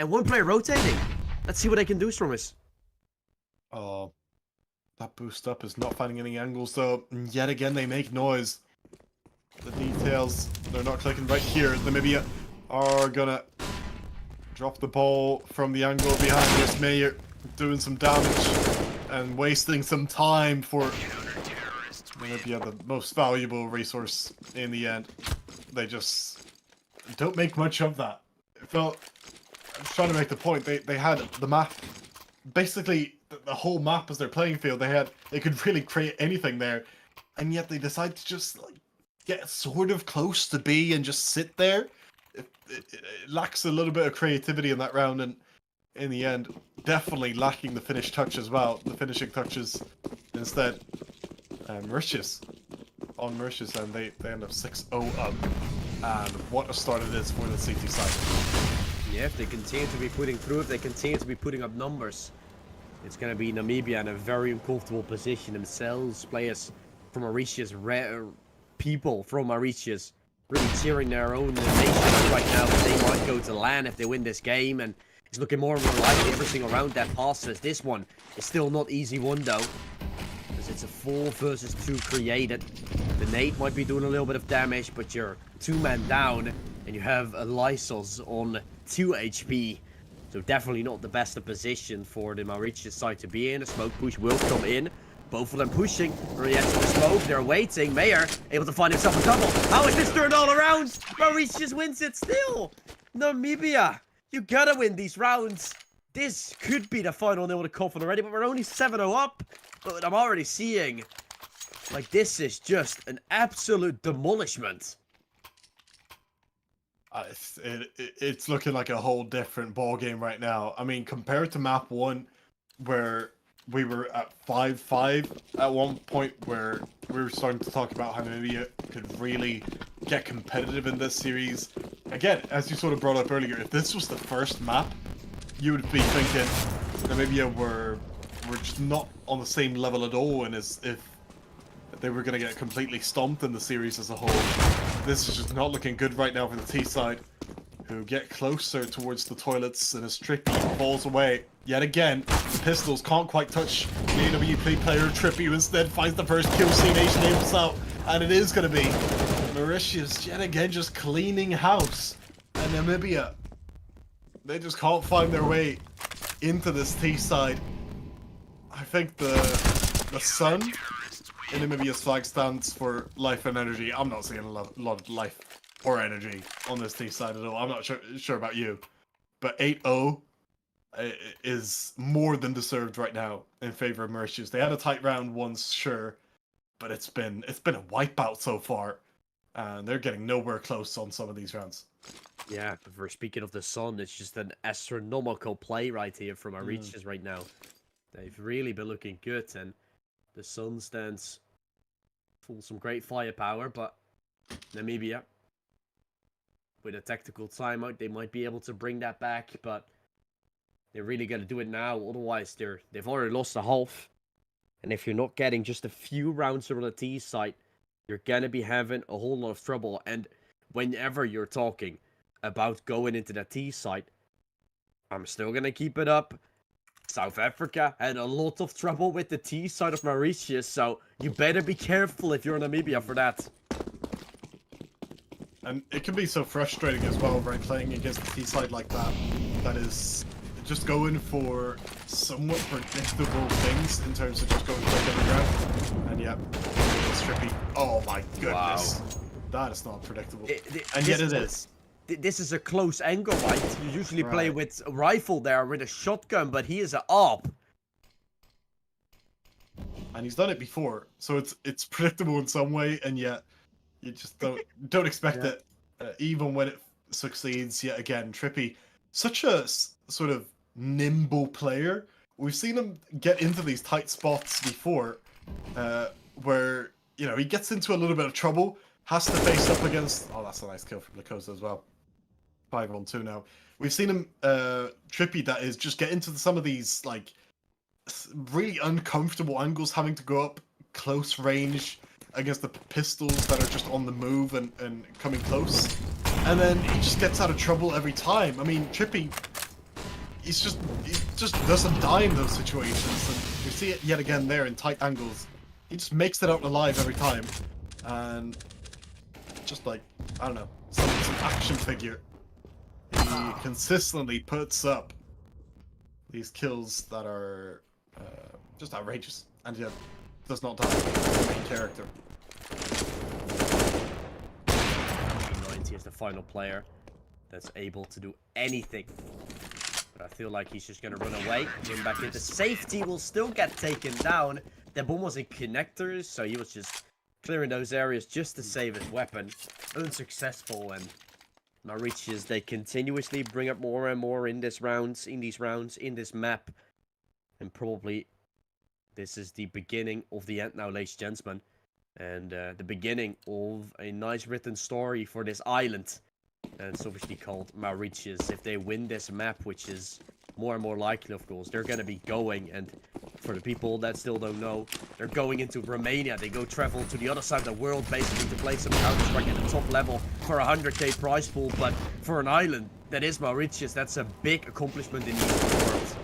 S10: And 1 player rotating. Let's see what they can do, Stromis.
S11: Oh. That boost up is not finding any angles, though. And yet again, they make noise. the details, they're not clicking right here. Namibia are gonna drop the ball from the angle behind this Mayor, doing some damage and wasting some time for Namibia, the most valuable resource in the end. They just don't make much of that. It felt, I was trying to make the point, they had the map, basically the whole map as their playing field. They could really create anything there, and yet they decide to just like get sort of close to B and just sit there. It lacks a little bit of creativity in that round, and in the end, definitely lacking the finish touch as well. The finishing touches instead. Mauritius, and they end up 6-0 up. And what a start it is for the CT side.
S10: Yeah, if they continue to be putting through, if they continue to be putting up numbers, it's going to be Namibia in a very uncomfortable position themselves. Players from Mauritius, people from Mauritius, really cheering their own nation right now. They might go to LAN if they win this game, and it's looking more and more likely every single round that passes. This one is still not easy one though, because it's a 4 versus 2 created. The nade might be doing a little bit of damage, but you're 2-man down, and you have a Lysos on 2 HP. So definitely not the best of position for the Mauritius side to be in. A smoke push will come in. Both of them pushing. Reacts to the smoke. They're waiting. Mayor able to find himself a double. How is this turned all around? Mauritius wins it still. Namibia, you gotta win these rounds. This could be the final nil to coffin already, but we're only 7-0 up. But I'm already seeing, like, this is just an absolute demolishment.
S11: It's looking like a whole different ball game right now. I mean, compared to map 1, where we were at 5-5 at one point, where we were starting to talk about how Namibia could really get competitive in this series. Again, as you sort of brought up earlier, if this was the first map, you would be thinking Namibia were just not on the same level at all, and as if they were going to get completely stomped in the series as a whole. This is just not looking good right now for the T side, who get closer towards the toilets, and as Trippy falls away yet again. The pistols can't quite touch the AWP player. Trippy, who instead finds the first kill. C-Nation aims out, and it is going to be Mauritius yet again just cleaning house. And Namibia, they just can't find their way into this T side. I think the sun in Namibia's flag stands for life and energy. I'm not seeing a lot of life or energy on this T side at all. I'm not sure about you, but 8-0 is more than deserved right now in favor of Mauritius. They had a tight round once, sure, but it's been a wipeout so far, and they're getting nowhere close on some of these rounds.
S10: Yeah, but for speaking of the sun, it's just an astronomical play right here from Mauritius right now. They've really been looking good, and the sun stands for some great firepower, but Namibia, with a tactical timeout, they might be able to bring that back, but they're really going to do it now. Otherwise, they've already lost a half. And if you're not getting just a few rounds on the T side, you're going to be having a whole lot of trouble. And whenever you're talking about going into the T side, I'm still going to keep it up. South Africa had a lot of trouble with the T side of Mauritius, so you better be careful if you're in Namibia for that.
S11: And it can be so frustrating as well, right, playing against the T side like that. That is just going for somewhat predictable things in terms of just going quick every round. And yeah, it's trippy. Oh my goodness. Wow. That is not predictable. And yet it is.
S10: This is a close angle, right? You usually play with a rifle there, with a shotgun, but he is an AWP.
S11: And he's done it before, so it's predictable in some way, and yet you just don't expect it, even when it succeeds yet again. Trippy, such a sort of nimble player. We've seen him get into these tight spots before, where, you know, he gets into a little bit of trouble, has to face up against... Oh, that's a nice kill from Lakosa as well. 5-on-2 now. We've seen him, Trippy, that is, just get into some of these, like, really uncomfortable angles, having to go up close range against the pistols that are just on the move and coming close. And then he just gets out of trouble every time. I mean, Trippy, he just doesn't die in those situations. And we see it yet again there in tight angles. He just makes it out alive every time. And just like, I don't know, some action figure. He consistently puts up these kills that are just outrageous, and yet does not die the main character.
S10: 90 is the final player that's able to do anything. But I feel like he's just gonna run away, run back into safety, will still get taken down. The bomb was in connectors, so he was just clearing those areas just to save his weapon. Unsuccessful, and Mauritius, they continuously bring up more and more in these rounds, in this map. And probably this is the beginning of the end now, ladies and gentlemen. And the beginning of a nice written story for this island. And it's obviously called Mauritius. If they win this map, which is more and more likely, of course, they're going to be going. And for the people that still don't know, they're going into Romania. They go travel to the other side of the world, basically, to play some Counter-Strike at the top level for a 100k prize pool. But for an island that is Mauritius, that's a big accomplishment in the world.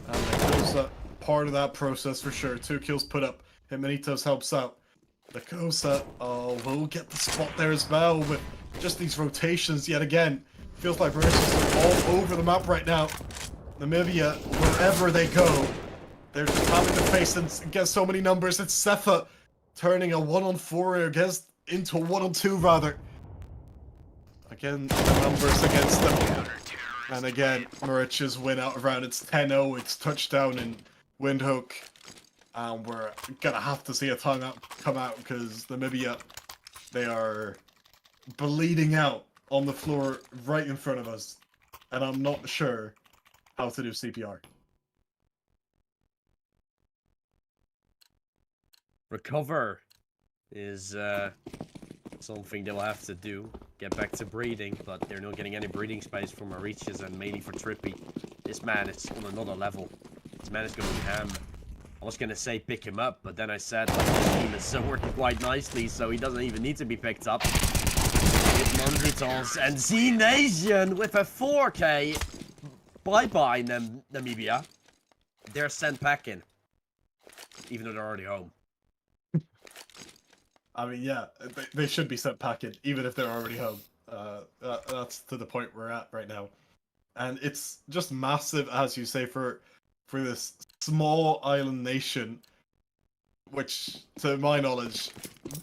S11: And the kills are part of that process for sure. 2 kills put up. Himanitos helps out. The Kosa, will get the spot there as well with just these rotations yet again. Feels like Mauritius are all over the map right now. Namibia, wherever they go, they're just having to face and get so many numbers. It's Setha turning a 1-on-4 into a 1-on-2 rather. Again, the numbers against them. And again, Mauritius win out around. It's 10-0. It's touchdown in Windhoek. And we're gonna have to see a tongue come out because Namibia, they are bleeding out on the floor right in front of us. And I'm not sure how to do CPR.
S10: Recover is something they'll have to do. Get back to breathing, but they're not getting any breathing space for Mauritius and mainly for Trippy. This man is on another level. This man is going ham. I was gonna say pick him up, but then I said like this team is working quite nicely, so he doesn't even need to be picked up. With Montage and Z-Nation with a 4k. Bye-bye, Namibia. They're sent packing. Even though they're already home.
S11: I mean, yeah, they should be sent packing, even if they're already home. That's to the point we're at right now. And it's just massive, as you say, for this small island nation, which, to my knowledge,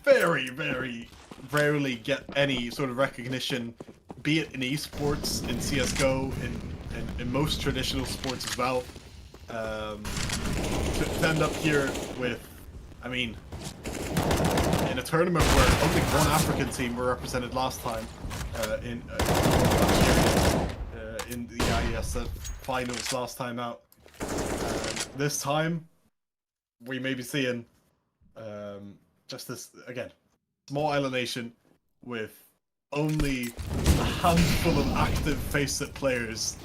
S11: very, very rarely get any sort of recognition, be it in esports, in CSGO, in most traditional sports as well. To end up here with, I mean, in a tournament where only one African team were represented last time, in the IESF finals last time out. This time, we may be seeing just this, again, small island nation with only a handful of active FACEIT players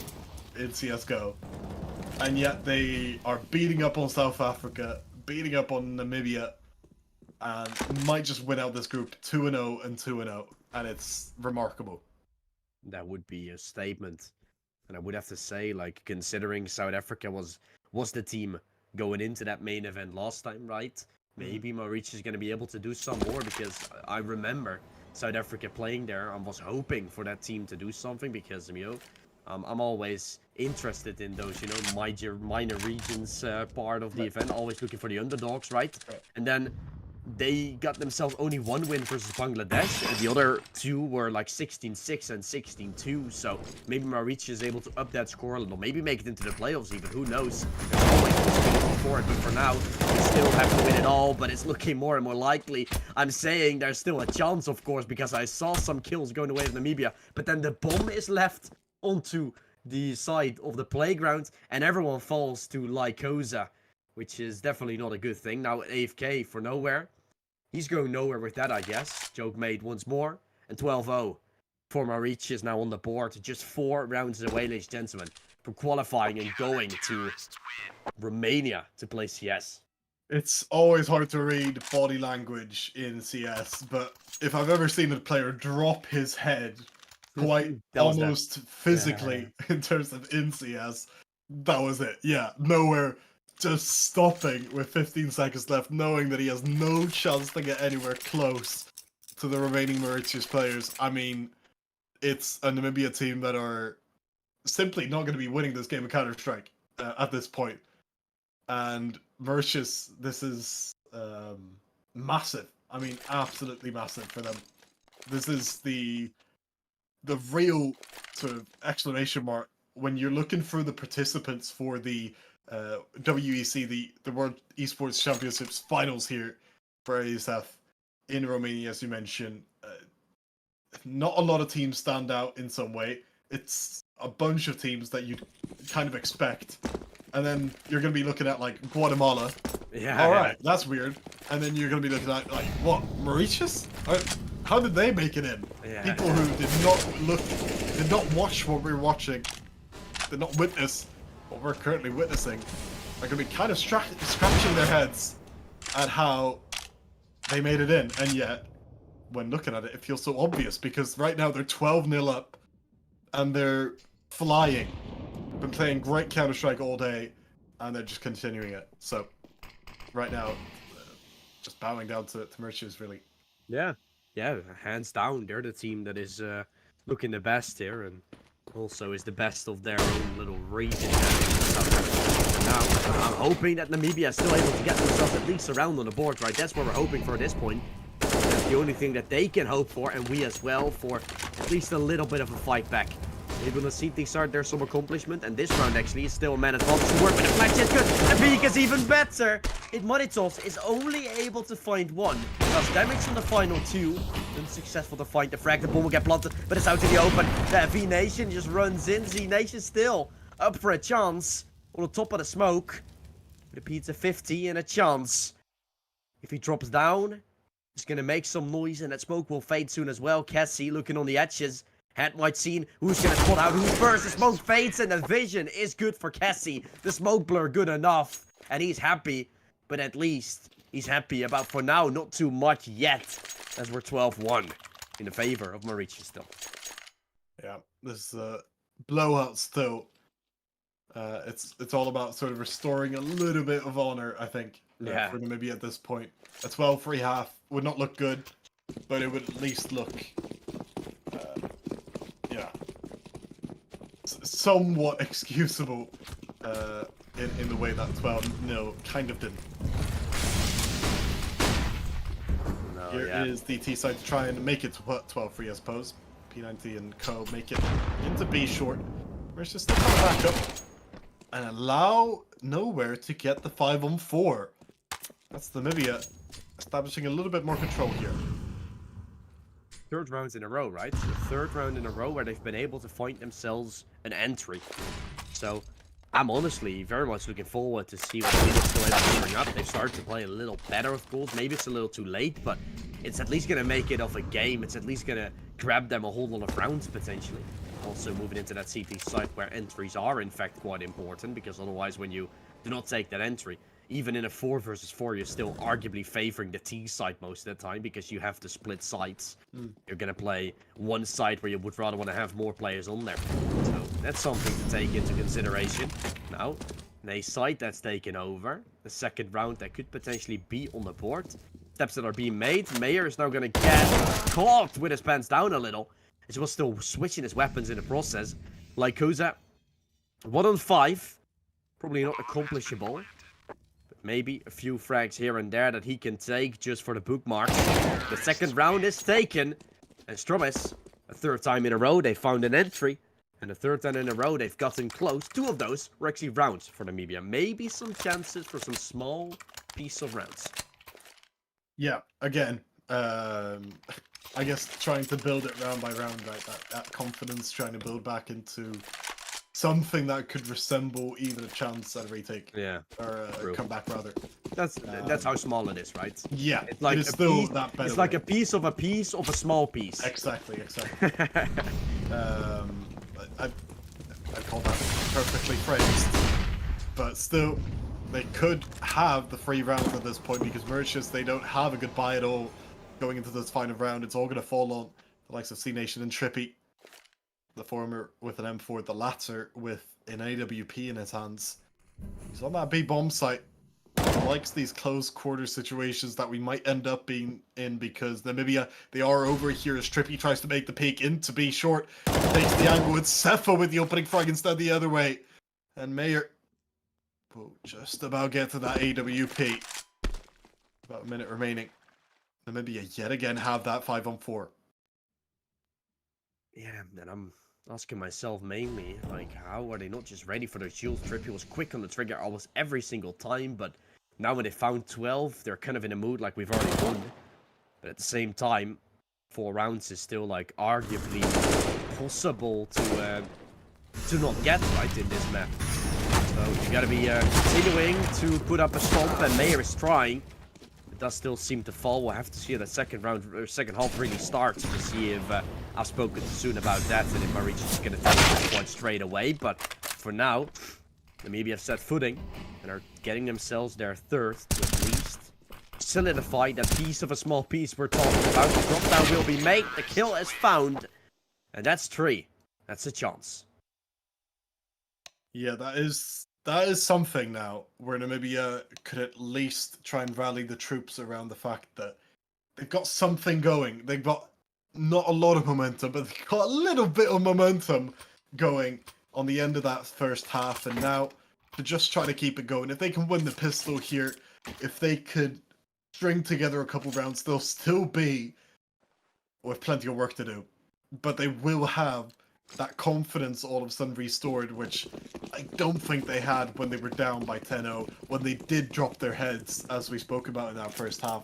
S11: in CSGO. And yet they are beating up on South Africa, beating up on Namibia, and might just win out this group 2-0 and 2-0. And it's remarkable.
S10: That would be a statement. And I would have to say, like, considering South Africa was the team going into that main event last time, right? Maybe Mauritius is going to be able to do some more, because I remember South Africa playing there. I was hoping for that team to do something because, you know, I'm always interested in those, you know, minor regions part of the event. Always looking for the underdogs, right? And then they got themselves only one win versus Bangladesh, and the other two were like 16-6 and 16-2. So maybe Mauritius is able to up that score a little, maybe make it into the playoffs even. Who knows? There's always possibility for it, but for now, we still have to win it all. But it's looking more and more likely. I'm saying there's still a chance, of course, because I saw some kills going away of Namibia, but then the bomb is left onto the side of the playground, and everyone falls to Lycosa, which is definitely not a good thing. Now AFK for nowhere. He's going nowhere with that, I guess. Joke made once more. And 12-0 for Mauritius now on the board. Just 4 rounds away, ladies and gentlemen, from qualifying and going to Romania to play CS.
S11: It's always hard to read body language in CS, but if I've ever seen a player drop his head quite almost physically in terms of in CS, that was it. Yeah, nowhere just stopping with 15 seconds left, knowing that he has no chance to get anywhere close to the remaining Mauritius players. I mean, it's a Namibia team that are simply not going to be winning this game of Counter-Strike at this point. And Mauritius, this is massive. I mean, absolutely massive for them. This is the real sort of exclamation mark when you're looking for the participants for the WEC, the World Esports Championships finals here for IESF in Romania, as you mentioned. Not a lot of teams stand out in some way. It's a bunch of teams that you'd kind of expect. And then you're going to be looking at, like, Guatemala.
S10: Yeah.
S11: Alright, that's weird. And then you're going to be looking at, like, what, Mauritius? How did they make it in?
S10: Yeah.
S11: People who did not watch what we were watching, did not witness what we're currently witnessing, are going to be kind of scratching their heads at how they made it in. And yet, when looking at it, it feels so obvious because right now they're 12-0 up and they're flying. Been playing great Counter-Strike all day and they're just continuing it. So, right now, just bowing down to Mauritius, really.
S10: Yeah, hands down, they're the team that is looking the best here, and also is the best of their own little region. Now, I'm hoping that Namibia is still able to get themselves at least around on the board, right? That's what we're hoping for at this point. That's the only thing that they can hope for, and we as well, for at least a little bit of a fight back. Maybe on the CT side there's some accomplishment, and this round actually is still a man advantage to work with. The flash is good, and Beak is even better. Mauritius is only able to find one. Does damage on the final two. Unsuccessful to find the frag. The bomb will get planted, but it's out in the open. The V-Nation just runs in. Z-Nation still up for a chance on the top of the smoke. Repeats a 50 and a chance. If he drops down, he's going to make some noise, and that smoke will fade soon as well. Cassie looking on the edges. Head might seen who's going to spot out who's first. The smoke fades, and the vision is good for Cassie. The smoke blur good enough, and he's happy. But at least he's happy about, for now, not too much yet, as we're 12-1 in the favor of Mauritius still.
S11: Yeah, this blowout still. It's all about sort of restoring a little bit of honor, I think, for Namibia at this point. A 12-3 half would not look good, but it would at least look, somewhat excusable in the way that 12-0 kind of didn't. Here is the T side to try and make it to 12-3, I suppose. P90 and Co make it into B short. Where's just the back up and allow Nowhere to get the 5-on-4. That's Namibia establishing a little bit more control here.
S10: Third round in a row, right? The third round in a row where they've been able to find themselves an entry. So I'm honestly very much looking forward to see what they're still able to bring up. They've started to play a little better, of course. Maybe it's a little too late, but it's at least going to make it of a game. It's at least going to grab them a whole lot of rounds, potentially. Also moving into that CT site where entries are, in fact, quite important, because otherwise when you do not take that entry, even in a 4 versus 4, you're still arguably favoring the T side most of the time because you have to split sides. You're going to play one side where you would rather want to have more players on there. So that's something to take into consideration. Now, an A side that's taken over. The second round that could potentially be on the board. Steps that are being made. Mayer is now going to get caught with his pants down a little. As well, still switching his weapons in the process. Like Koza, 1-on-5. Probably not accomplishable. Maybe a few frags here and there that he can take just for the bookmarks. The second round is taken. And Stromes, a third time in a row, they found an entry. And the third time in a row, they've gotten close. 2 of those were actually rounds for Namibia. Maybe some chances for some small piece of rounds.
S11: Yeah, again, I guess trying to build it round by round, right? That confidence, trying to build back into something that could resemble even a chance at a retake.
S10: Yeah.
S11: Or a comeback, rather.
S10: That's how small it is, right?
S11: Yeah.
S10: It's like
S11: it is still piece, that better.
S10: It's like a piece of a small piece.
S11: Exactly. I call that perfectly phrased. But still, they could have the 3 rounds at this point because Mauritius, they don't have a good buy at all going into this final round. It's all going to fall on the likes of C-Nation and Trippy. The former with an M4, the latter with an AWP in his hands. He's on that B bomb site. Likes these close quarter situations that we might end up being in because Namibia, they are over here as Trippy tries to make the peek into B short. Takes the angle. It's Cepha with the opening frag instead the other way. And Mayer will just about get to that AWP. About a minute remaining. Namibia yet again have that 5-on-4.
S10: Yeah, and I'm asking myself mainly, like, how are they not just ready for their shields? Trippy was quick on the trigger almost every single time, but now when they found 12, they're kind of in a mood like we've already won. But at the same time, 4 rounds is still, like, arguably possible to not get right in this map. So you gotta be continuing to put up a stomp, and Mayer is trying. It does still seem to fall. We'll have to see how the second half really starts to see if I've spoken too soon about that and if Mauritius is going to take this point straight away. But for now, Namibia have set footing and are getting themselves their third to at least solidify that piece of a small piece we're talking about. The drop down will be made. The kill is found. And that's 3. That's a chance.
S11: Yeah, that is something now where Namibia could at least try and rally the troops around the fact that they've got something going. They've got not a lot of momentum, but they've got a little bit of momentum going on the end of that first half. And now to just try to keep it going. If they can win the pistol here, if they could string together a couple rounds, they'll still be with plenty of work to do. But they will have that confidence all of a sudden restored, which I don't think they had when they were down by 10-0, when they did drop their heads, as we spoke about in that first half.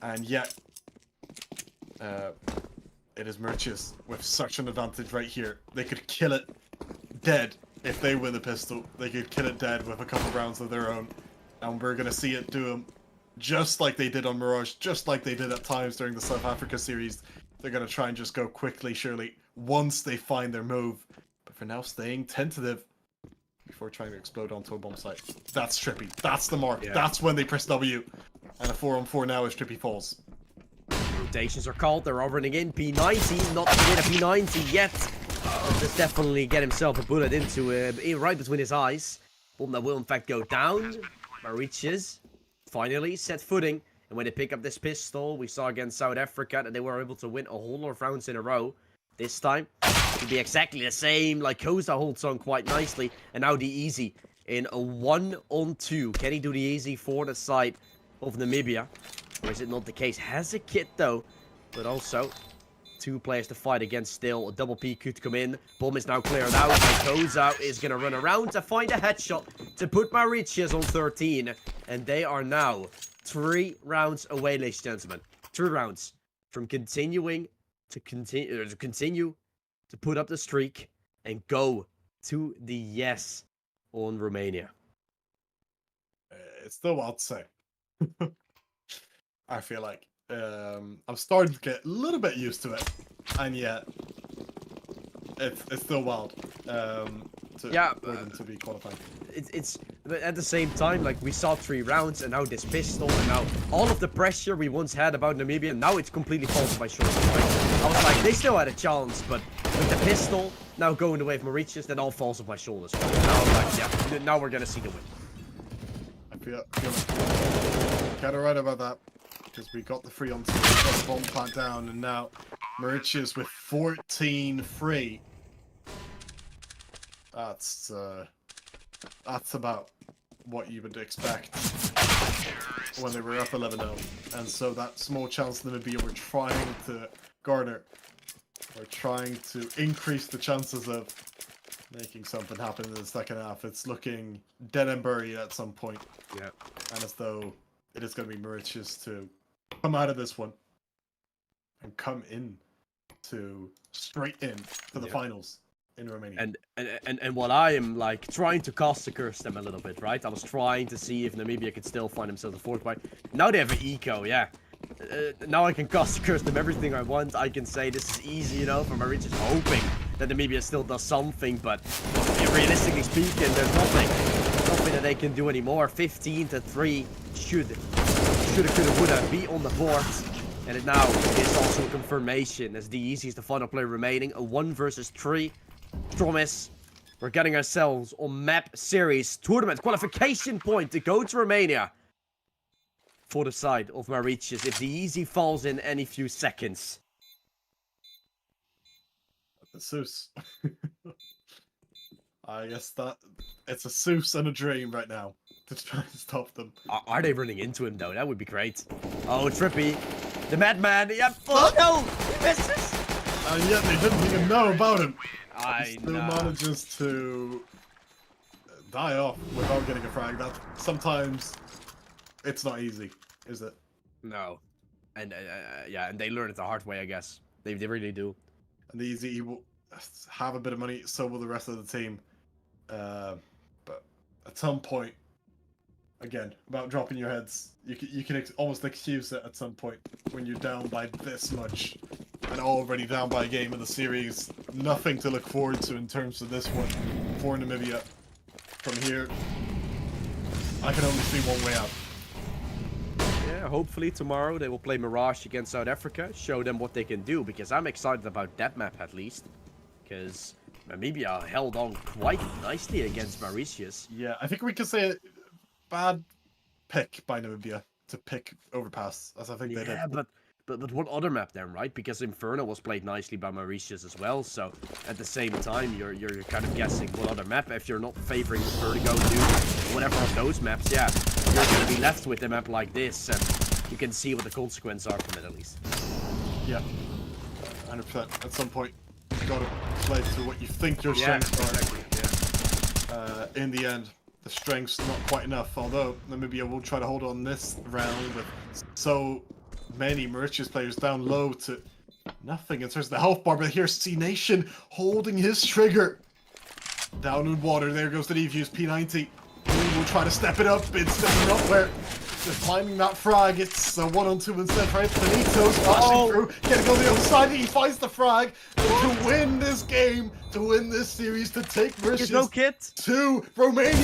S11: And yet, it is Mauritius with such an advantage right here. They could kill it dead if they win the pistol. They could kill it dead with a couple rounds of their own. And we're going to see it do them just like they did on Mirage, just like they did at times during the South Africa series. They're going to try and just go quickly, surely, once they find their move. But for now, staying tentative before trying to explode onto a bomb site. That's Trippy. That's the mark. Yeah. That's when they press W. And a 4-on-4 now as Trippy falls.
S10: Rotations are called. They're all running in. P90, not to get a P90 yet. Just definitely get himself a bullet into right between his eyes. Bomb that will in fact go down. Mauritius finally set footing. And when they pick up this pistol, we saw against South Africa that they were able to win a whole lot of rounds in a row. This time, it will be exactly the same. Like Koza holds on quite nicely. And now the easy in a 1-on-2. Can he do the easy for the side of Namibia? Or is it not the case? Has a kit though. But also, 2 players to fight against still. A double P could come in. Bomb is now cleared out. And Koza is going to run around to find a headshot to put Mauritius on 13. And they are now 3 rounds away, ladies and gentlemen. 3 rounds from continue to put up the streak and go to the yes on Romania.
S11: It's still wild to say. I feel like I'm starting to get a little bit used to it, and yet it's still wild for them to be qualified.
S10: But at the same time, like, we saw 3 rounds, and now this pistol, and now all of the pressure we once had about Namibia, now it's completely fallen by shoulders. Right? I was like, they still had a chance, but with the pistol now going away from Mauritius, then all falls off my shoulders. Now I'm like, yeah, now we're gonna see the win.
S11: I feel kind of right about that, because we got the free on 2, we got the bomb plant down, and now Mauritius with 14 free. That's about what you would expect when they were up 11-0. And so that small chance Namibia were trying to garner, or trying to increase the chances of making something happen in the second half, it's looking dead and buried at some point.
S10: Yeah.
S11: And as though it is going to be Mauritius to come out of this one and come in to straight in to the finals in Romania.
S10: And what I am like trying to cast curse them a little bit, right? I was trying to see if Namibia could still find themselves a 4th fight. Now they have an eco, yeah. Now I can cast curse them everything I want. I can say this is easy, you know, for Mauritius, hoping that Namibia still does something, but realistically speaking, there's nothing that they can do anymore. 15-3 shoulda, coulda, woulda be on the board. And it now is also a confirmation as the easy is the final player remaining. A 1 versus 3. Promise. We're getting ourselves on map series tournament qualification point to go to Romania for the side of Mauritius if the easy falls in any few seconds.
S11: Seuss. I guess that it's a Seuss and a dream right now to try and stop them.
S10: Are they running into him though? That would be great. Oh, Trippy, the madman. Yep. Oh no, he misses.
S11: And yet they didn't even know about him.
S10: I
S11: He still
S10: know.
S11: manages to die off without getting a frag. That sometimes it's not easy, is it?
S10: No, and yeah, and they learn it the hard way, I guess. They really do.
S11: And the easy, he will have a bit of money, so will the rest of the team. But at some point, again, about dropping your heads, you can almost excuse it at some point when you're down by this much and already down by a game in the series. Nothing to look forward to in terms of this one for Namibia. From here, I can only see one way out.
S10: Yeah, hopefully tomorrow they will play Mirage against South Africa, show them what they can do, because I'm excited about that map at least. Because Namibia held on quite nicely against Mauritius.
S11: Yeah, I think we could say a bad pick by Namibia to pick Overpass, as I think they did.
S10: Yeah, but what other map then, right? Because Inferno was played nicely by Mauritius as well, so at the same time, you're kind of guessing what other map. If you're not favoring Vertigo, Duke, whatever of those maps, yeah, you're going to be left with a map like this, and you can see what the consequences are from it at least.
S11: Yeah, 100%. At some point, you've got to play to what you think your strengths are.
S10: Exactly,
S11: In the end, the strength's not quite enough, although Namibia will try to hold on this round with so many Mauritius players down low to nothing in terms of the health bar, but here's C Nation holding his trigger. Down in water, there goes the defuse, P90. He will try to step it up, it's stepping up where they're climbing that frag. It's a 1-on-2 instead, right? Benito's flashing through, getting on the other side, he finds the frag to win this game, to win this series, to take Mauritius
S10: no kit.
S11: to Romania.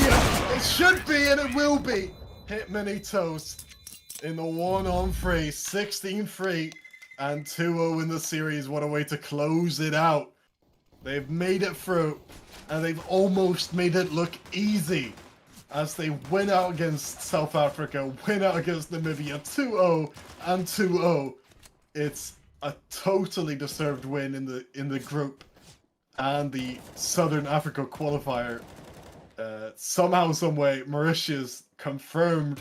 S11: It should be and it will be. Hit Benito's in the 1-on-3, 16-3 and 2-0 in the series. What a way to close it out. They've made it through and they've almost made it look easy as they win out against South Africa, win out against Namibia, 2-0 and 2-0. It's a totally deserved win in the group and the Southern Africa qualifier. Somehow, someway, Mauritius confirmed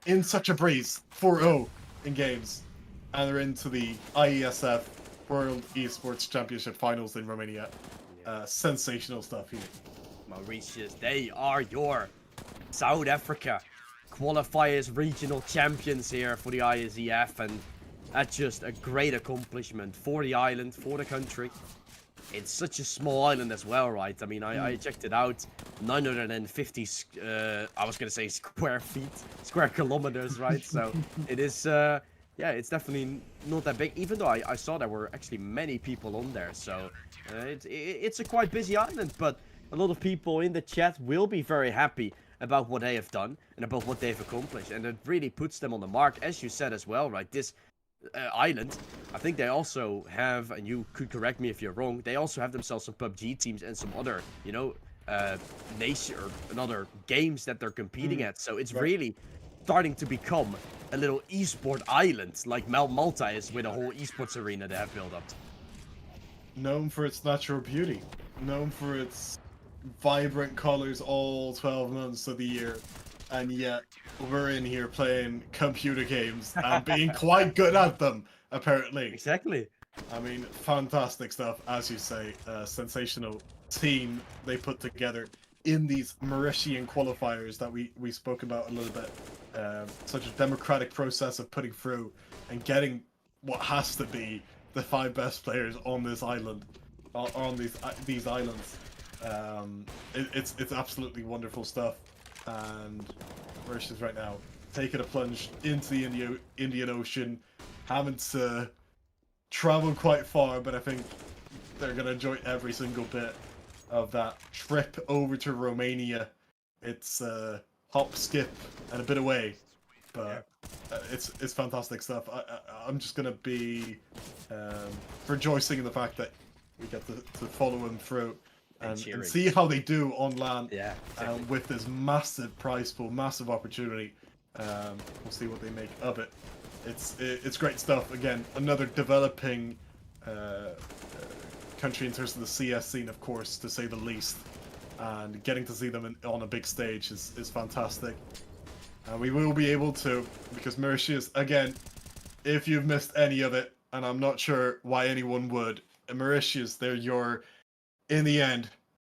S11: in such a breeze, 4-0 in games, and they're into the IESF World Esports Championship Finals in Romania. Sensational stuff here.
S10: Mauritius, they are your South Africa qualifiers regional champions here for the IESF, and that's just a great accomplishment for the island, for the country. It's such a small island as well, right? I mean, I checked it out, 950, I was gonna say square kilometers, right? So it is, yeah, it's definitely not that big, even though I saw there were actually many people on there. So it's a quite busy island, but a lot of people in the chat will be very happy about what they have done and about what they've accomplished. And it really puts them on the mark, as you said as well, right? This island, I think they also have, and you could correct me if you're wrong, they also have themselves some PUBG teams and some other, you know, nation or other games that they're competing at. So it's really starting to become a little esport island, like Malta is with a whole esports arena they have built up.
S11: Known for its natural beauty, known for its vibrant colors all 12 months of the year, and yet we're in here playing computer games and being quite good at them, apparently.
S10: Exactly.
S11: I mean, fantastic stuff, as you say. Sensational team they put together in these Mauritian qualifiers that we spoke about a little bit. Such a democratic process of putting through and getting what has to be the 5 best players on this island, on these islands. It's absolutely wonderful stuff, and Mauritius right now taking a plunge into the Indian Ocean, having to travel quite far, but I think they're gonna enjoy every single bit of that trip over to Romania. It's hop, skip, and a bit away, but it's fantastic stuff. I'm just gonna be rejoicing in the fact that we get to follow him through and
S10: cheering.
S11: see how they do on LAN.
S10: Yeah, exactly.
S11: With this massive prize pool, massive opportunity. We'll see what they make of it. It's great stuff. Again, another developing country in terms of the CS scene, of course, to say the least. And getting to see them on a big stage is fantastic. And we will be able to, because Mauritius, again, if you've missed any of it, and I'm not sure why anyone would, Mauritius, they're your, in the end,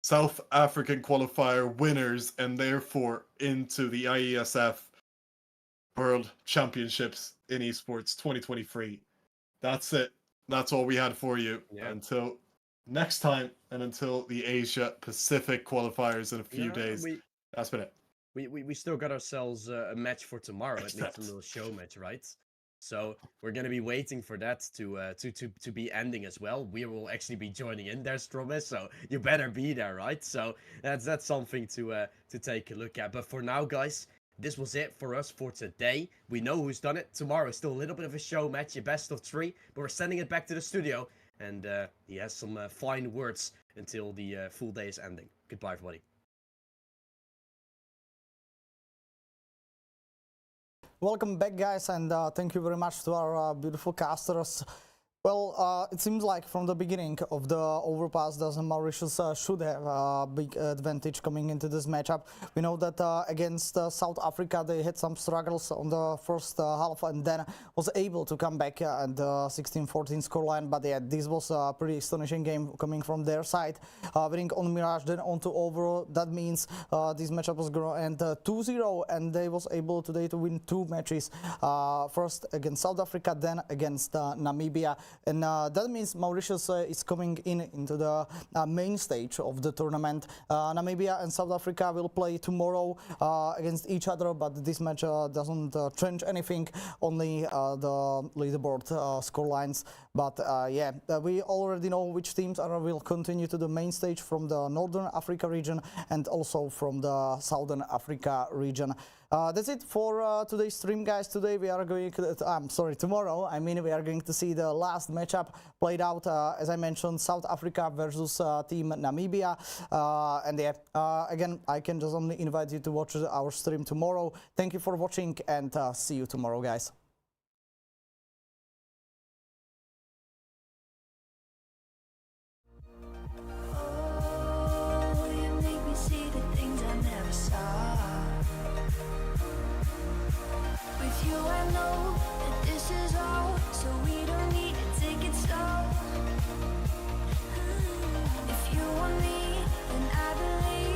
S11: South African qualifier winners, and therefore into the IESF World Championships in Esports 2023. That's it. That's all we had for you.
S10: Yeah.
S11: Until next time, and until the Asia Pacific qualifiers in a few days. That's been it.
S10: We still got ourselves a match for tomorrow, at least a little show match, right? So we're gonna be waiting for that to be ending as well. We will actually be joining in there, Stromes, so you better be there, right? So that's something to take a look at. But for now, guys, this was it for us for today. We know who's done it. Tomorrow is still a little bit of a show match, a best of 3, but we're sending it back to the studio, and he has some fine words until the full day is ending. Goodbye, everybody.
S5: Welcome back, guys, and thank you very much to our beautiful casters. Well, it seems like from the beginning of the Overpass, the Mauritius should have a big advantage coming into this matchup. We know that against South Africa, they had some struggles on the first half and then was able to come back at the 16-14 scoreline. But yeah, this was a pretty astonishing game coming from their side. Winning on Mirage, then on to Over. That means this matchup was going to end 2-0, and they was able today to win 2 matches. First against South Africa, then against Namibia. And that means Mauritius is coming into the main stage of the tournament. Namibia and South Africa will play tomorrow against each other, but this match doesn't change anything, only the leaderboard scorelines. But yeah, we already know which teams will continue to the main stage from the Northern Africa region and also from the Southern Africa region. That's it for today's stream, guys. Today we are going to, tomorrow, I mean, we are going to see the last matchup played out, as I mentioned, South Africa versus team Namibia. And yeah, again, I can just only invite you to watch our stream tomorrow. Thank you for watching, and see you tomorrow, guys.
S9: Oh, you make me see the things I never saw. With you I know that this is all, so we don't need to take it slow. If you want me, then I believe